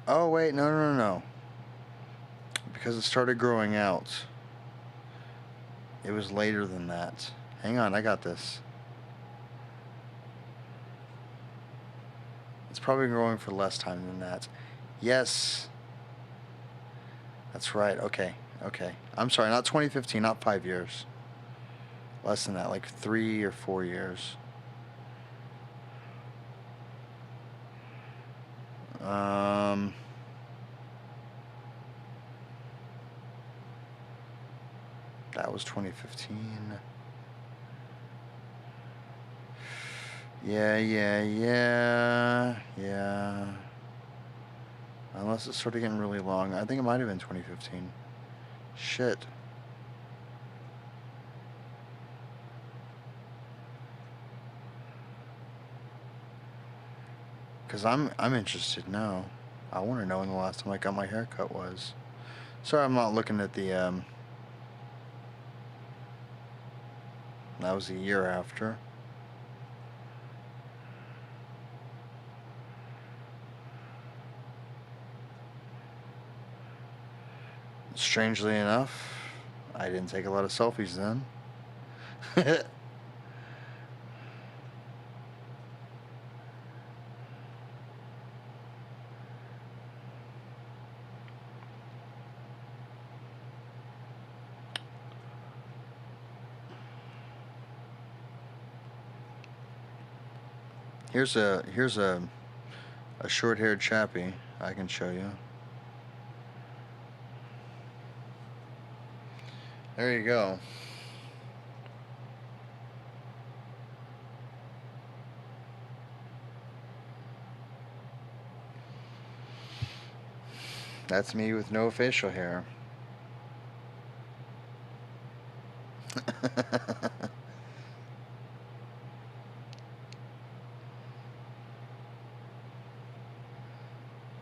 Oh, wait, no. Because it started growing out. It was later than that. Hang on, I got this. It's probably growing for less time than that. Yes. That's right. Okay. I'm sorry, not 2015, not 5 years. Less than that, like 3 or 4 years. That was 2015. Yeah. Unless it started getting really long. I think it might have been 2015. Shit. Because I'm interested now. I want to know when the last time I got my haircut was. Sorry, I'm not looking at the, that was a year after. Strangely enough, I didn't take a lot of selfies then. Here's a A short-haired chappy. I can show you. There you go. That's me with no facial hair.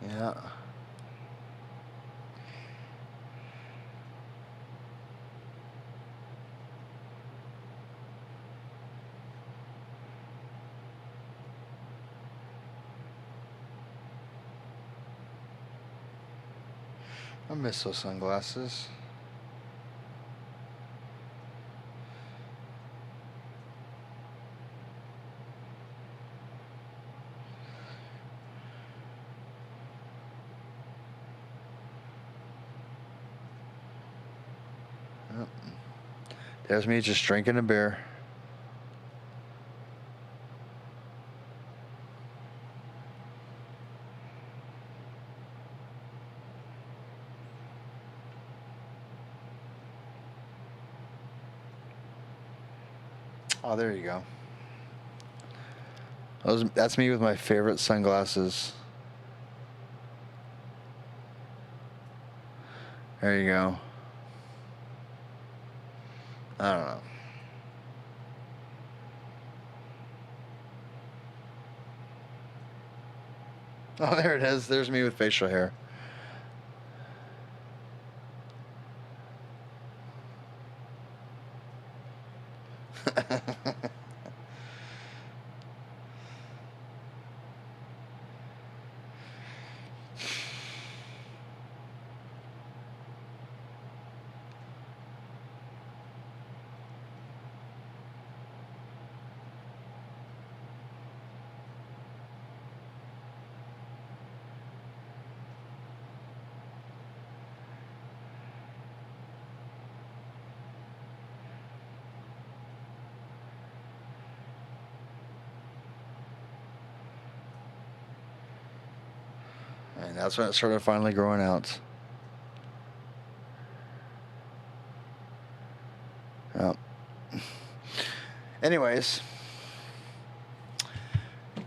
Yeah. I miss those sunglasses. Yep. There's me just drinking a beer. Oh, there you go. That's me with my favorite sunglasses. There you go. I don't know. Oh, there it is. There's me with facial hair. And that's when it started finally growing out. Yep. Anyways,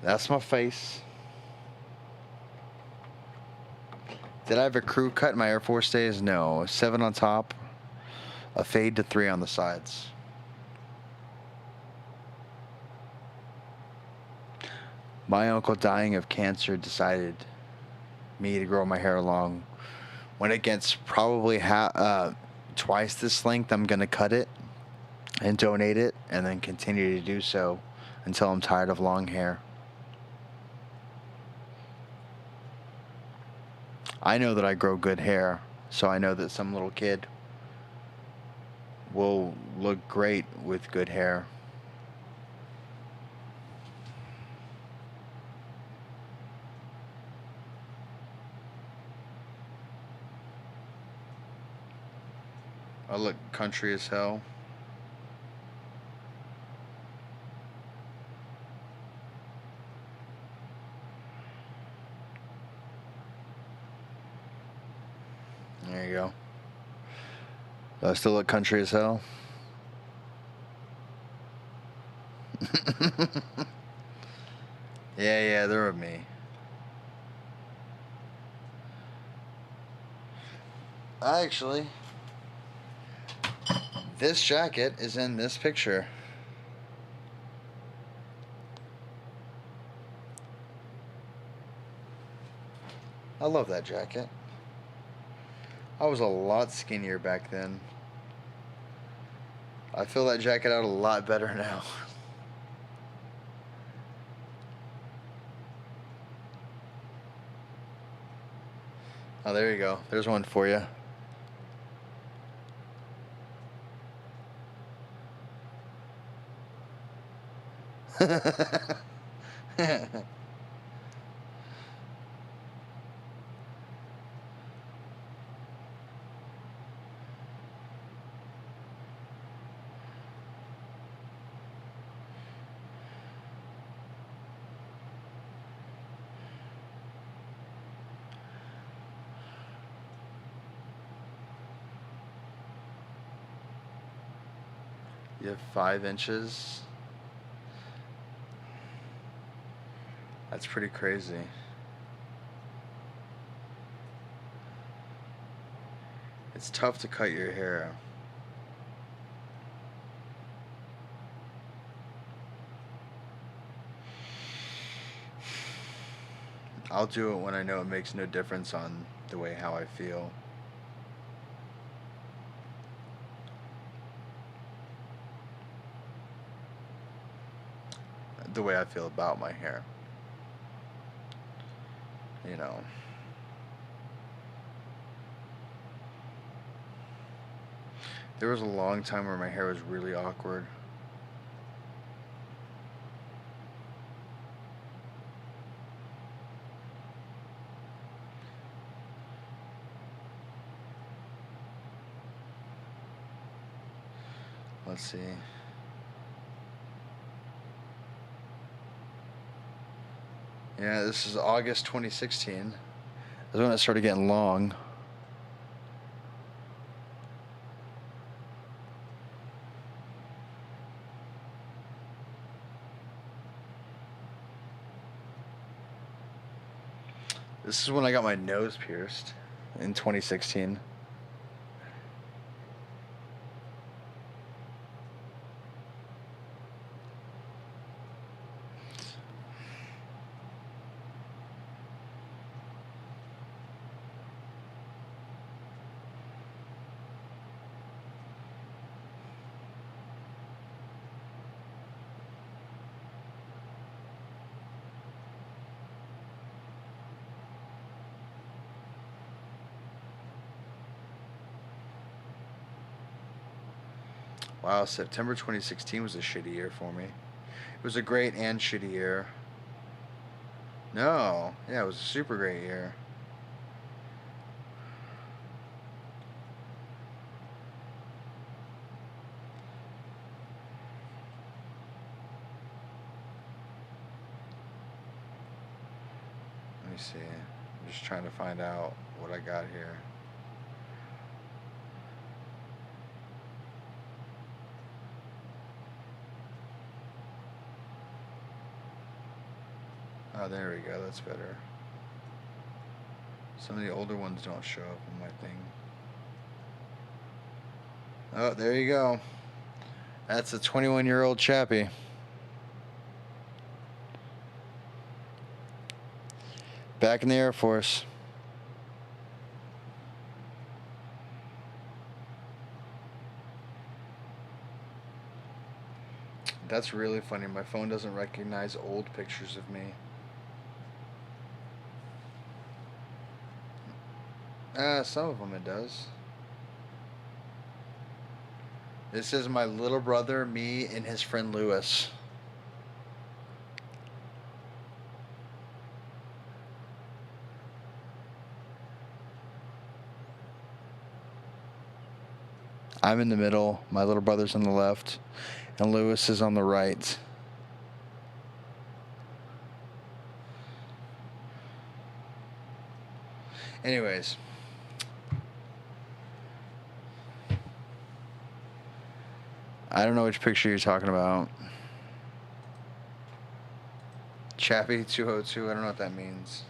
that's my face. Did I have a crew cut in my Air Force days? No. 7 on top, a fade to 3 on the sides. My uncle dying of cancer decided me to grow my hair long. When it gets probably twice this length, I'm going to cut it and donate it and then continue to do so until I'm tired of long hair. I know that I grow good hair, so I know that some little kid will look great with good hair. I look country as hell. There you go. Do I still look country as hell? Yeah, they're of me. Actually, this jacket is in this picture. I love that jacket. I was a lot skinnier back then. I fill that jacket out a lot better now. Oh, there you go. There's one for you. You have 5 inches. That's pretty crazy. It's tough to cut your hair. I'll do it when I know it makes no difference on the way how I feel. The way I feel about my hair. You know. There was a long time where my hair was really awkward. Let's see. Yeah, this is August 2016. That's when it started getting long. This is when I got my nose pierced in 2016. Wow, September 2016 was a shitty year for me. It was a great and shitty year. No, yeah, it was a super great year. Let me see. I'm just trying to find out what I got here. Oh, there we go. That's better. Some of the older ones don't show up in my thing. Oh, there you go. That's a 21-year-old Chappy. Back in the Air Force. That's really funny. My phone doesn't recognize old pictures of me. Some of them it does. This is my little brother, me, and his friend Lewis. I'm in the middle, my little brother's on the left, and Lewis is on the right. Anyways. I don't know which picture you're talking about. Chappy 202, I don't know what that means.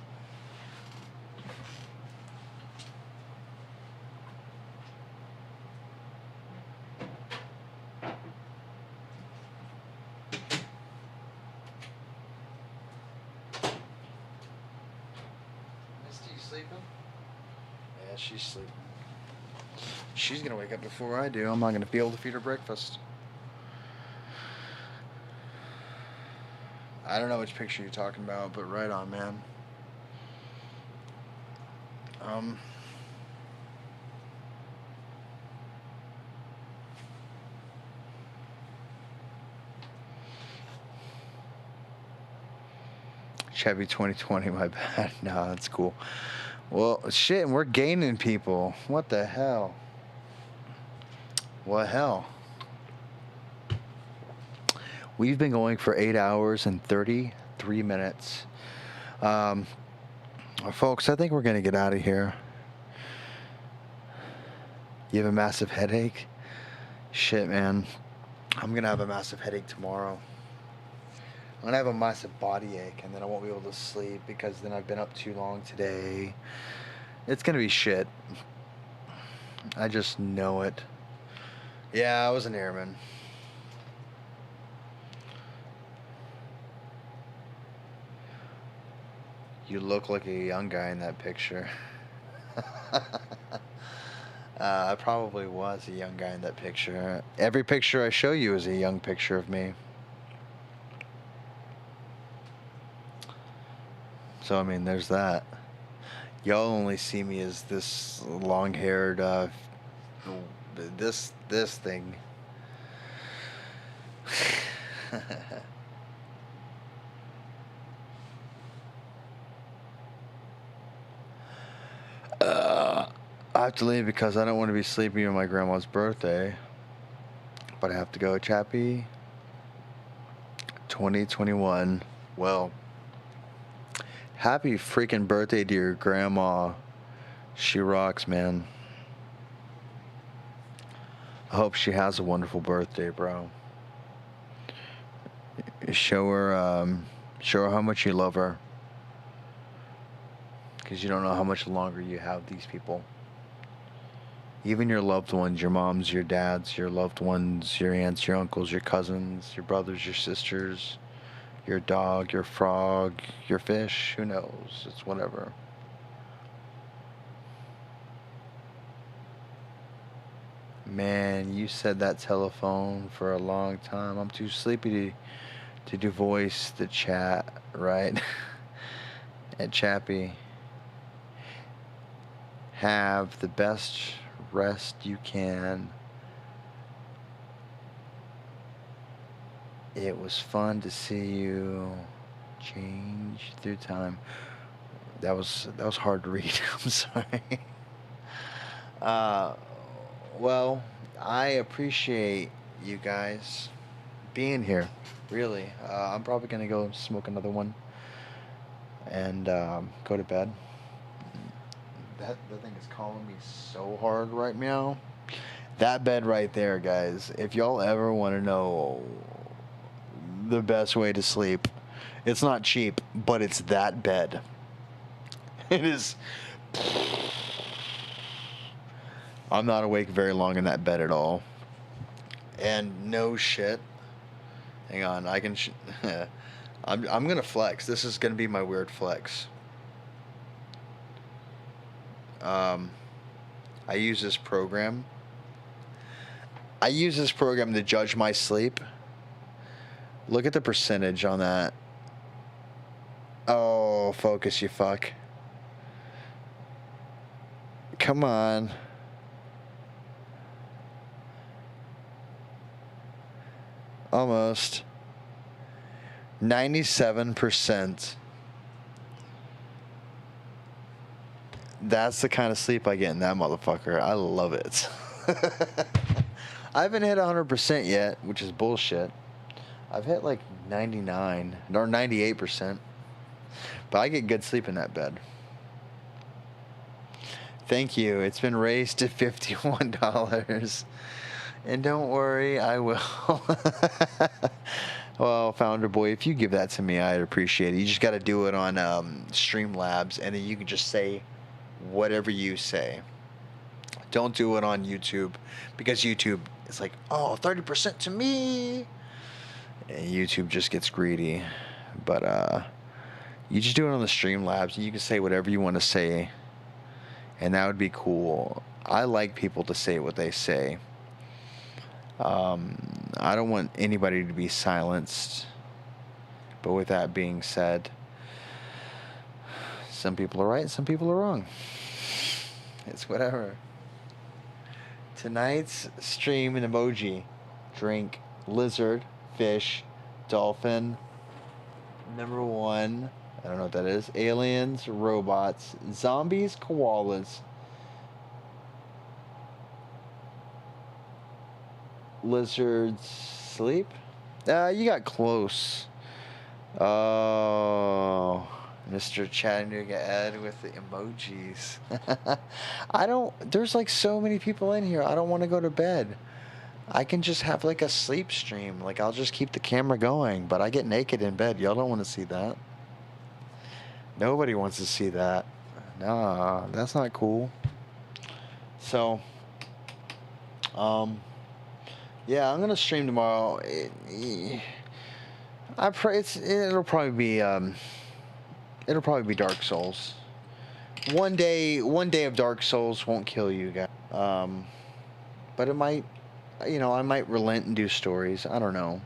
Misty, you sleeping? Yeah, she's sleeping. She's gonna wake up before I do. I'm not gonna be able to feed her breakfast. I don't know which picture you're talking about, but right on, man. Chevy 2020, my bad. No, that's cool. Well, shit, we're gaining people. What the hell? What hell? We've been going for 8 hours and 33 minutes. Folks, I think we're going to get out of here. You have a massive headache? Shit, man. I'm going to have a massive headache tomorrow. I'm going to have a massive body ache, and then I won't be able to sleep because then I've been up too long today. It's going to be shit. I just know it. Yeah, I was an airman. You look like a young guy in that picture. I probably was a young guy in that picture. Every picture I show you is a young picture of me. So, I mean, there's that. Y'all only see me as this long-haired, this thing. I have to leave because I don't want to be sleeping on my grandma's birthday. But I have to go. Chappy 2021. Well, happy freaking birthday to your grandma. She rocks, man. I hope she has a wonderful birthday, bro. Show her how much you love her. Because you don't know how much longer you have these people. Even your loved ones, your moms, your dads, your loved ones, your aunts, your uncles, your cousins, your brothers, your sisters, your dog, your frog, your fish, who knows? It's whatever. Man, you said that telephone for a long time. I'm too sleepy to do voice the chat, right? At Chappy. Have the best rest you can. It was fun to see you change through time. That was hard to read. I'm sorry. Well, I appreciate you guys being here. Really, I'm probably gonna go smoke another one and go to bed. The thing is calling me so hard right now. That bed right there, guys. If y'all ever want to know the best way to sleep, it's not cheap, but it's that bed. It is. I'm not awake very long in that bed at all. And no shit. Hang on, I can. I'm gonna flex. This is gonna be my weird flex. I use this program. I use this program to judge my sleep. Look at the percentage on that. Oh, focus, you fuck. Come on. Almost. 97%. That's the kind of sleep I get in that motherfucker. I love it. I haven't hit 100% yet, which is bullshit. I've hit like 99 or 98%. But I get good sleep in that bed. Thank you. It's been raised to $51. And don't worry, I will. Well, Founder Boy, if you give that to me, I'd appreciate it. You just got to do it on Streamlabs, and then you can just say whatever you say. Don't do it on YouTube, because YouTube is like, oh, 30% to me. And YouTube just gets greedy. But you just do it on the Streamlabs, and you can say whatever you want to say. And that would be cool. I like people to say what they say. I don't want anybody to be silenced. But with that being said, some people are right and some people are wrong. It's whatever. Tonight's stream and emoji: drink, lizard, fish, dolphin. Number 1, I don't know what that is. Aliens, robots, zombies, koalas. Lizards sleep? You got close. Oh, Mr. Chattanooga Ed with the emojis. There's like so many people in here. I don't want to go to bed. I can just have like a sleep stream. Like I'll just keep the camera going, but I get naked in bed. Y'all don't want to see that. Nobody wants to see that. Nah, that's not cool. So, yeah, I'm gonna stream tomorrow. I pray it'll probably be Dark Souls. One day of Dark Souls won't kill you guys. But it might, I might relent and do stories. I don't know.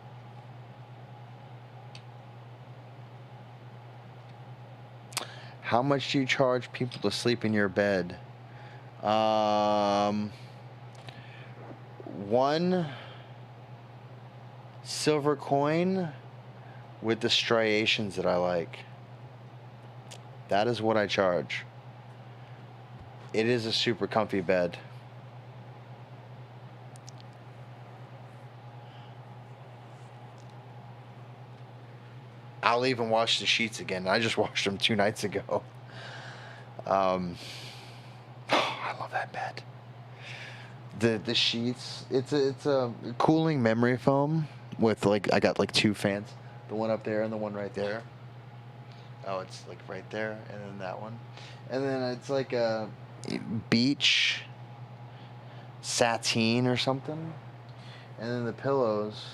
How much do you charge people to sleep in your bed? 1 silver coin with the striations that I like. That is what I charge. It is a super comfy bed. I'll even wash the sheets again. I just washed them 2 nights ago. I love that bed. The sheets. It's a cooling memory foam with I got 2 fans. The one up there and the one right there. Oh, it's right there, and then that one, and then it's like a beach sateen or something, and then the pillows.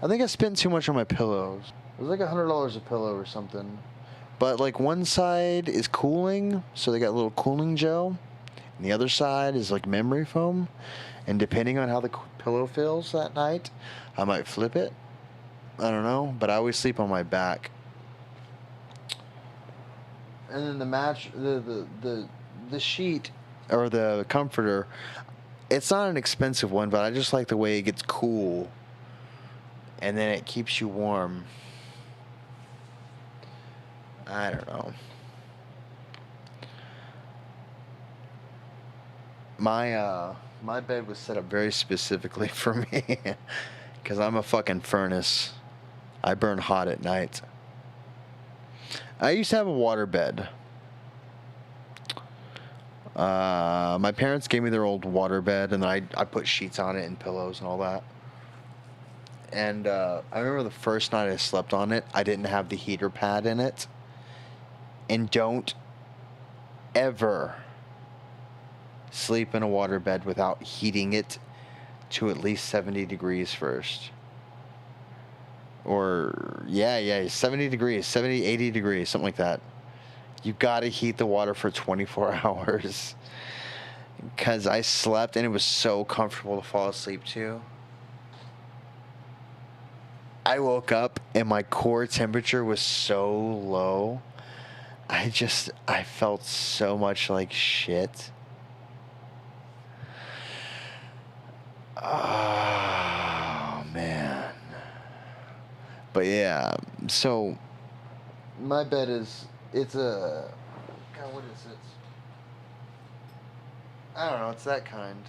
I think I spent too much on my pillows. It was like $100 a pillow or something. But one side is cooling, so they got a little cooling gel, and the other side is memory foam. And depending on how the pillow feels that night, I might flip it. I don't know, but I always sleep on my back. And then the sheet or the comforter, it's not an expensive one, but I just like the way it gets cool, and then it keeps you warm. I don't know. My bed was set up very specifically for me because I'm a fucking furnace. I burn hot at night. I used to have a water bed. My parents gave me their old water bed, and then I put sheets on it and pillows and all that. And I remember the first night I slept on it, I didn't have the heater pad in it. And don't ever sleep in a water bed without heating it to at least 70 degrees first. Or, yeah, 70 degrees, 70, 80 degrees, something like that. You gotta heat the water for 24 hours. Because I slept and it was so comfortable to fall asleep to. I woke up and my core temperature was so low. I felt so much like shit. Oh, man. But yeah, so my bed it's a, God, what is it? I don't know, it's that kind.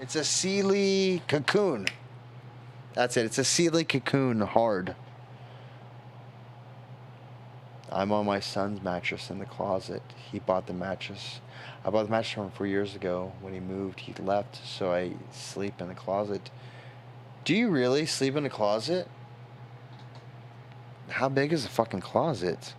It's a Sealy Cocoon. That's it, it's a Sealy Cocoon hard. I'm on my son's mattress in the closet. He bought the mattress. I bought the mattress from him 4 years ago. When he moved, he left, so I sleep in the closet. Do you really sleep in a closet? How big is the fucking closet?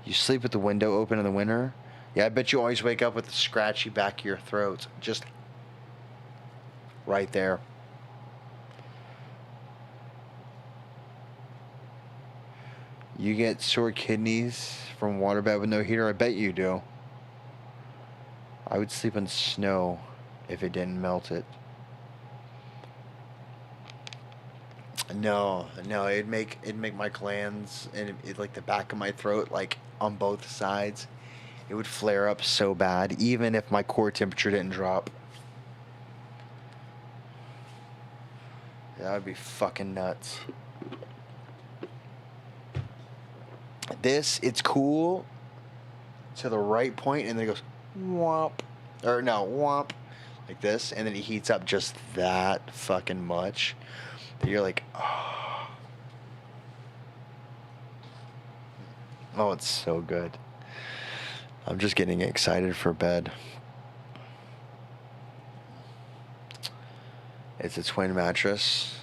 You sleep with the window open in the winter? Yeah, I bet you always wake up with the scratchy back of your throat. Just right there. You get sore kidneys from waterbed with no heater? I bet you do. I would sleep in snow if it didn't melt it. No, it'd make my glands and it like the back of my throat, on both sides, it would flare up so bad, even if my core temperature didn't drop. That would be fucking nuts. It's cool to the right point, and then it goes womp, or no, womp, like this, and then it heats up just that fucking much that you're like, oh, it's so good. I'm just getting excited for bed. It's a twin mattress.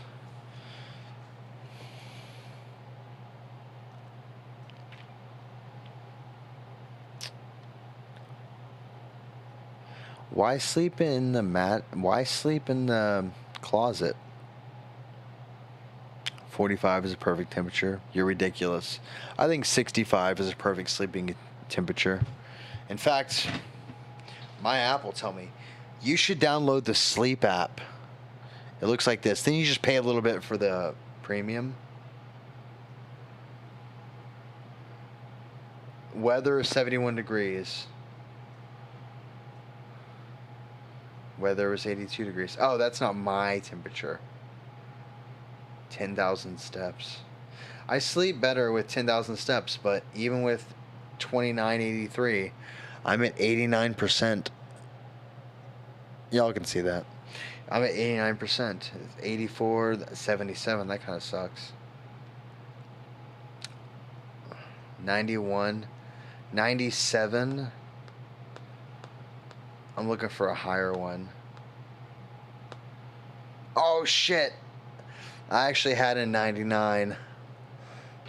Why sleep in the Why sleep in the closet? 45 is a perfect temperature. You're ridiculous. I think 65 is a perfect sleeping temperature. In fact, my app will tell me you should download the Sleep app. It looks like this. Then you just pay a little bit for the premium. Weather is 71 degrees. Weather is 82 degrees. Oh, that's not my temperature. 10,000 steps. I sleep better with 10,000 steps, but even with 2983, I'm at 89%. Y'all can see that. I'm at 89%. 84, 77, that kind of sucks. 91, 97. I'm looking for a higher one. Oh shit. I actually had a 99.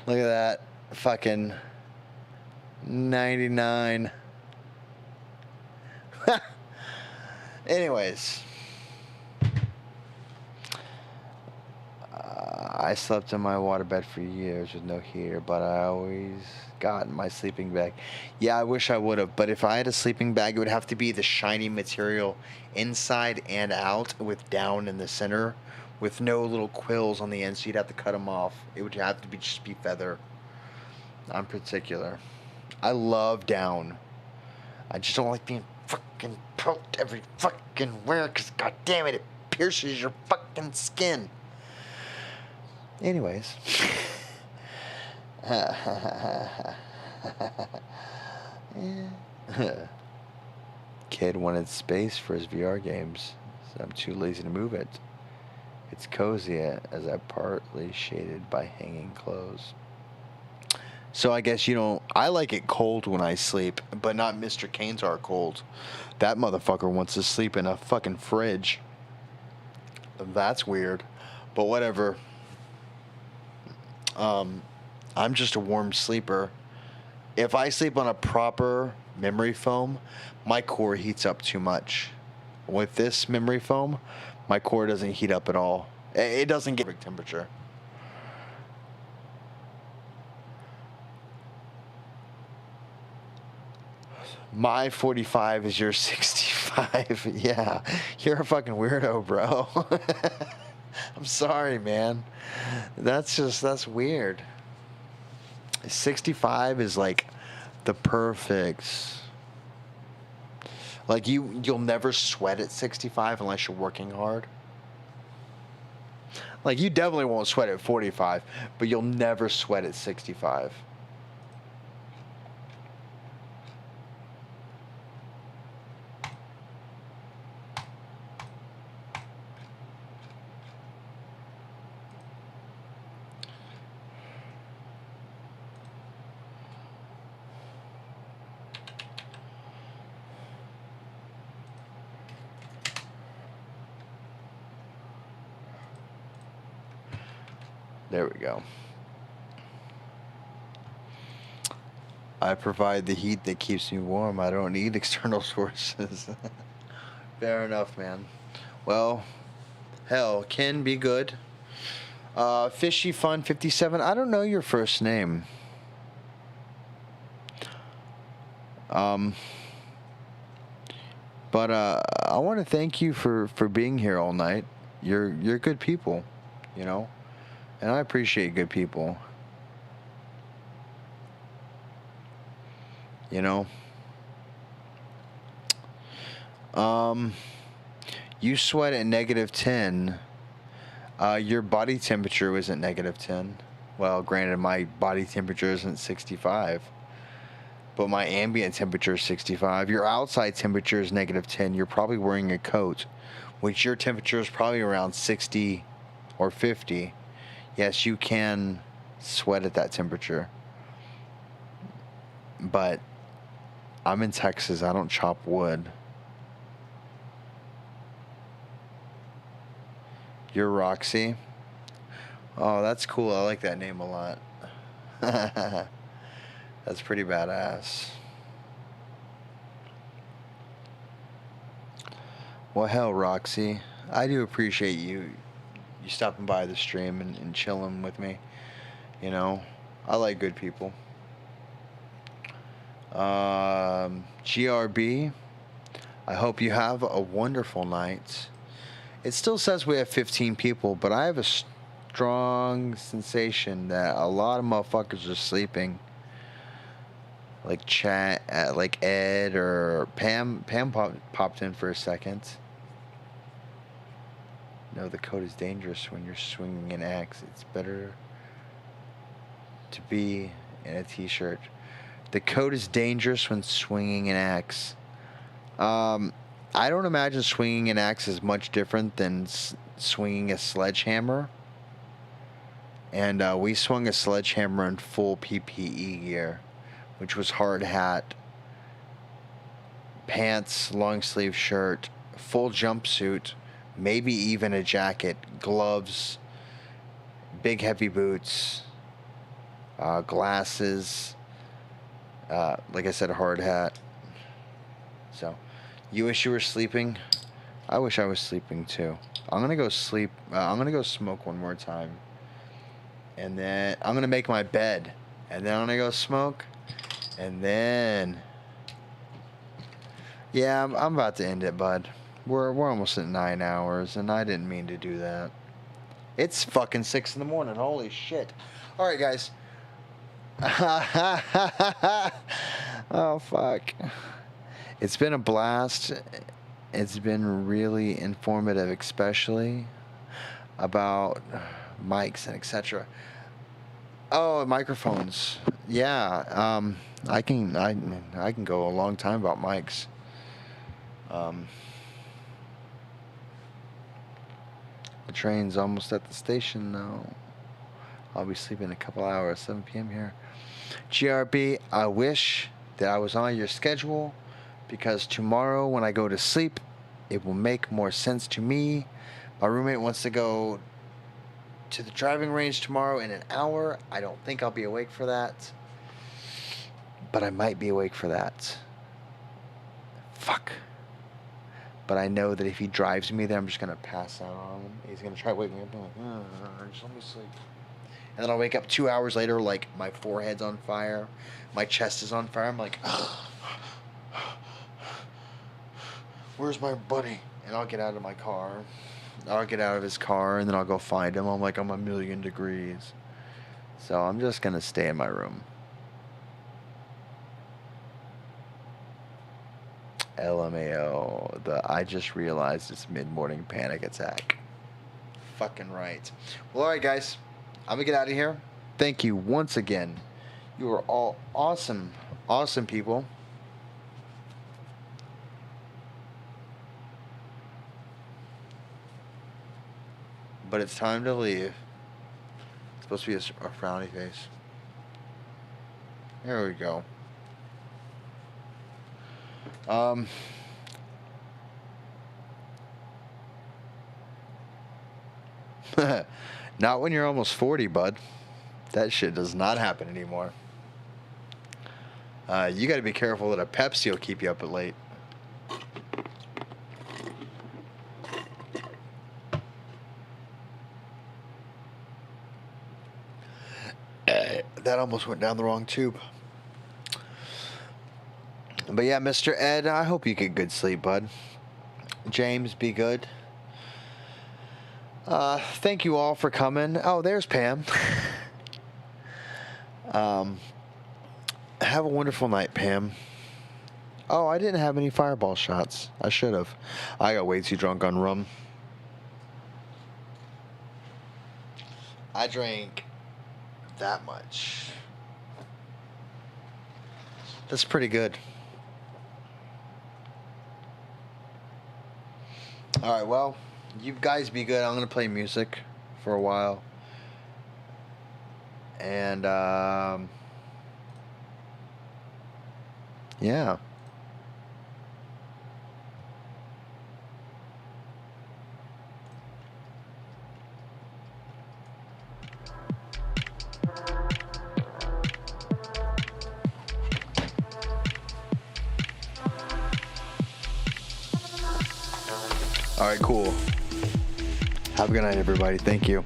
Look at that. Fucking 99. Anyways. I slept in my waterbed for years with no heater, but I always got my sleeping bag. Yeah, I wish I would have, but if I had a sleeping bag, it would have to be the shiny material inside and out with down in the center with no little quills on the end, so you'd have to cut them off. It would have to be just be feather. I'm particular. I love down. I just don't like being fucking poked every fucking where, because god damn it, it pierces your fucking skin. Anyways. Kid wanted space for his VR games, so I'm too lazy to move it. It's cozy as I partly shaded by hanging clothes. So I guess you don't... I like it cold when I sleep, but not Mr. Kane's are cold. That motherfucker wants to sleep in a fucking fridge. That's weird, but whatever. I'm just a warm sleeper. If I sleep on a proper memory foam, my core heats up too much. With this memory foam, my core doesn't heat up at all. It doesn't get perfect temperature. My 45 is your 65. Yeah, you're a fucking weirdo, bro. I'm sorry, man. That's weird. 65 is like the perfect. Like you'll never sweat at 65 unless you're working hard. Like you definitely won't sweat at 45, but you'll never sweat at 65. There we go. I provide the heat that keeps me warm. I don't need external sources. Fair enough, man. Well, hell, Ken, be good. Fishy Fun 57. I don't know your first name. But I want to thank you for being here all night. You're good people, you know, and I appreciate good people. You know. You sweat at -10. Your body temperature was at -10. Well, granted, my body temperature isn't 65. But my ambient temperature is 65. Your outside temperature is -10. You're probably wearing a coat, which your temperature is probably around 60 or 50. Yes, you can sweat at that temperature. But I'm in Texas. I don't chop wood. You're Roxy. Oh, that's cool. I like that name a lot. That's pretty badass. Well, hell, Roxy, I do appreciate you stopping by the stream and chilling with me. You know, I like good people. GRB, I hope you have a wonderful night. It still says we have 15 people, but I have a strong sensation that a lot of motherfuckers are sleeping. Like like Ed or Pam. Pam popped in for a second. No, the code is dangerous when you're swinging an axe. It's better to be in a t-shirt. The code is dangerous when swinging an axe. I don't imagine swinging an axe is much different than swinging a sledgehammer. And we swung a sledgehammer in full PPE gear, which was hard hat, pants, long sleeve shirt, full jumpsuit, maybe even a jacket, gloves, big heavy boots, glasses, like I said, a hard hat. So, you wish you were sleeping? I wish I was sleeping too. I'm gonna go sleep. I'm gonna go smoke one more time. And then I'm gonna make my bed. And then I'm gonna go smoke. And then, yeah, I'm about to end it, bud. We're almost at 9 hours, and I didn't mean to do that. It's fucking 6 in the morning. Holy shit! All right, guys. Oh fuck! It's been a blast. It's been really informative, especially about mics and etc. Oh, microphones. Yeah, I can go a long time about mics. The train's almost at the station now. I'll be sleeping in a couple hours, 7 p.m. here. GRB, I wish that I was on your schedule, because tomorrow when I go to sleep, it will make more sense to me. My roommate wants to go to the driving range tomorrow in an hour. I don't think I'll be awake for that, but I might be awake for that. Fuck. But I know that if he drives me there, I'm just going to pass out on him. He's going to try to wake me up. I'm like, just let me sleep. And then I'll wake up 2 hours later, like my forehead's on fire. My chest is on fire. I'm like, where's my buddy? And I'll get out of my car. I'll get out of his car, and then I'll go find him. I'm like, I'm a million degrees. So I'm just going to stay in my room. LMAO. I just realized it's mid-morning panic attack. Fucking right. Well, alright, guys. I'm going to get out of here. Thank you once again. You are all awesome, awesome people. But it's time to leave. It's supposed to be a frowny face. There we go. Not when you're almost 40, bud. That shit does not happen anymore. You got to be careful that a Pepsi will keep you up at late. That almost went down the wrong tube. But yeah, Mr. Ed, I hope you get good sleep, bud. James, be good. Thank you all for coming. Oh, there's Pam. Have a wonderful night, Pam. Oh, I didn't have any fireball shots. I should have. I got way too drunk on rum. I drank that much. That's pretty good. Alright, well, you guys be good. I'm going to play music for a while. And, yeah. All right, cool. Have a good night, everybody. Thank you.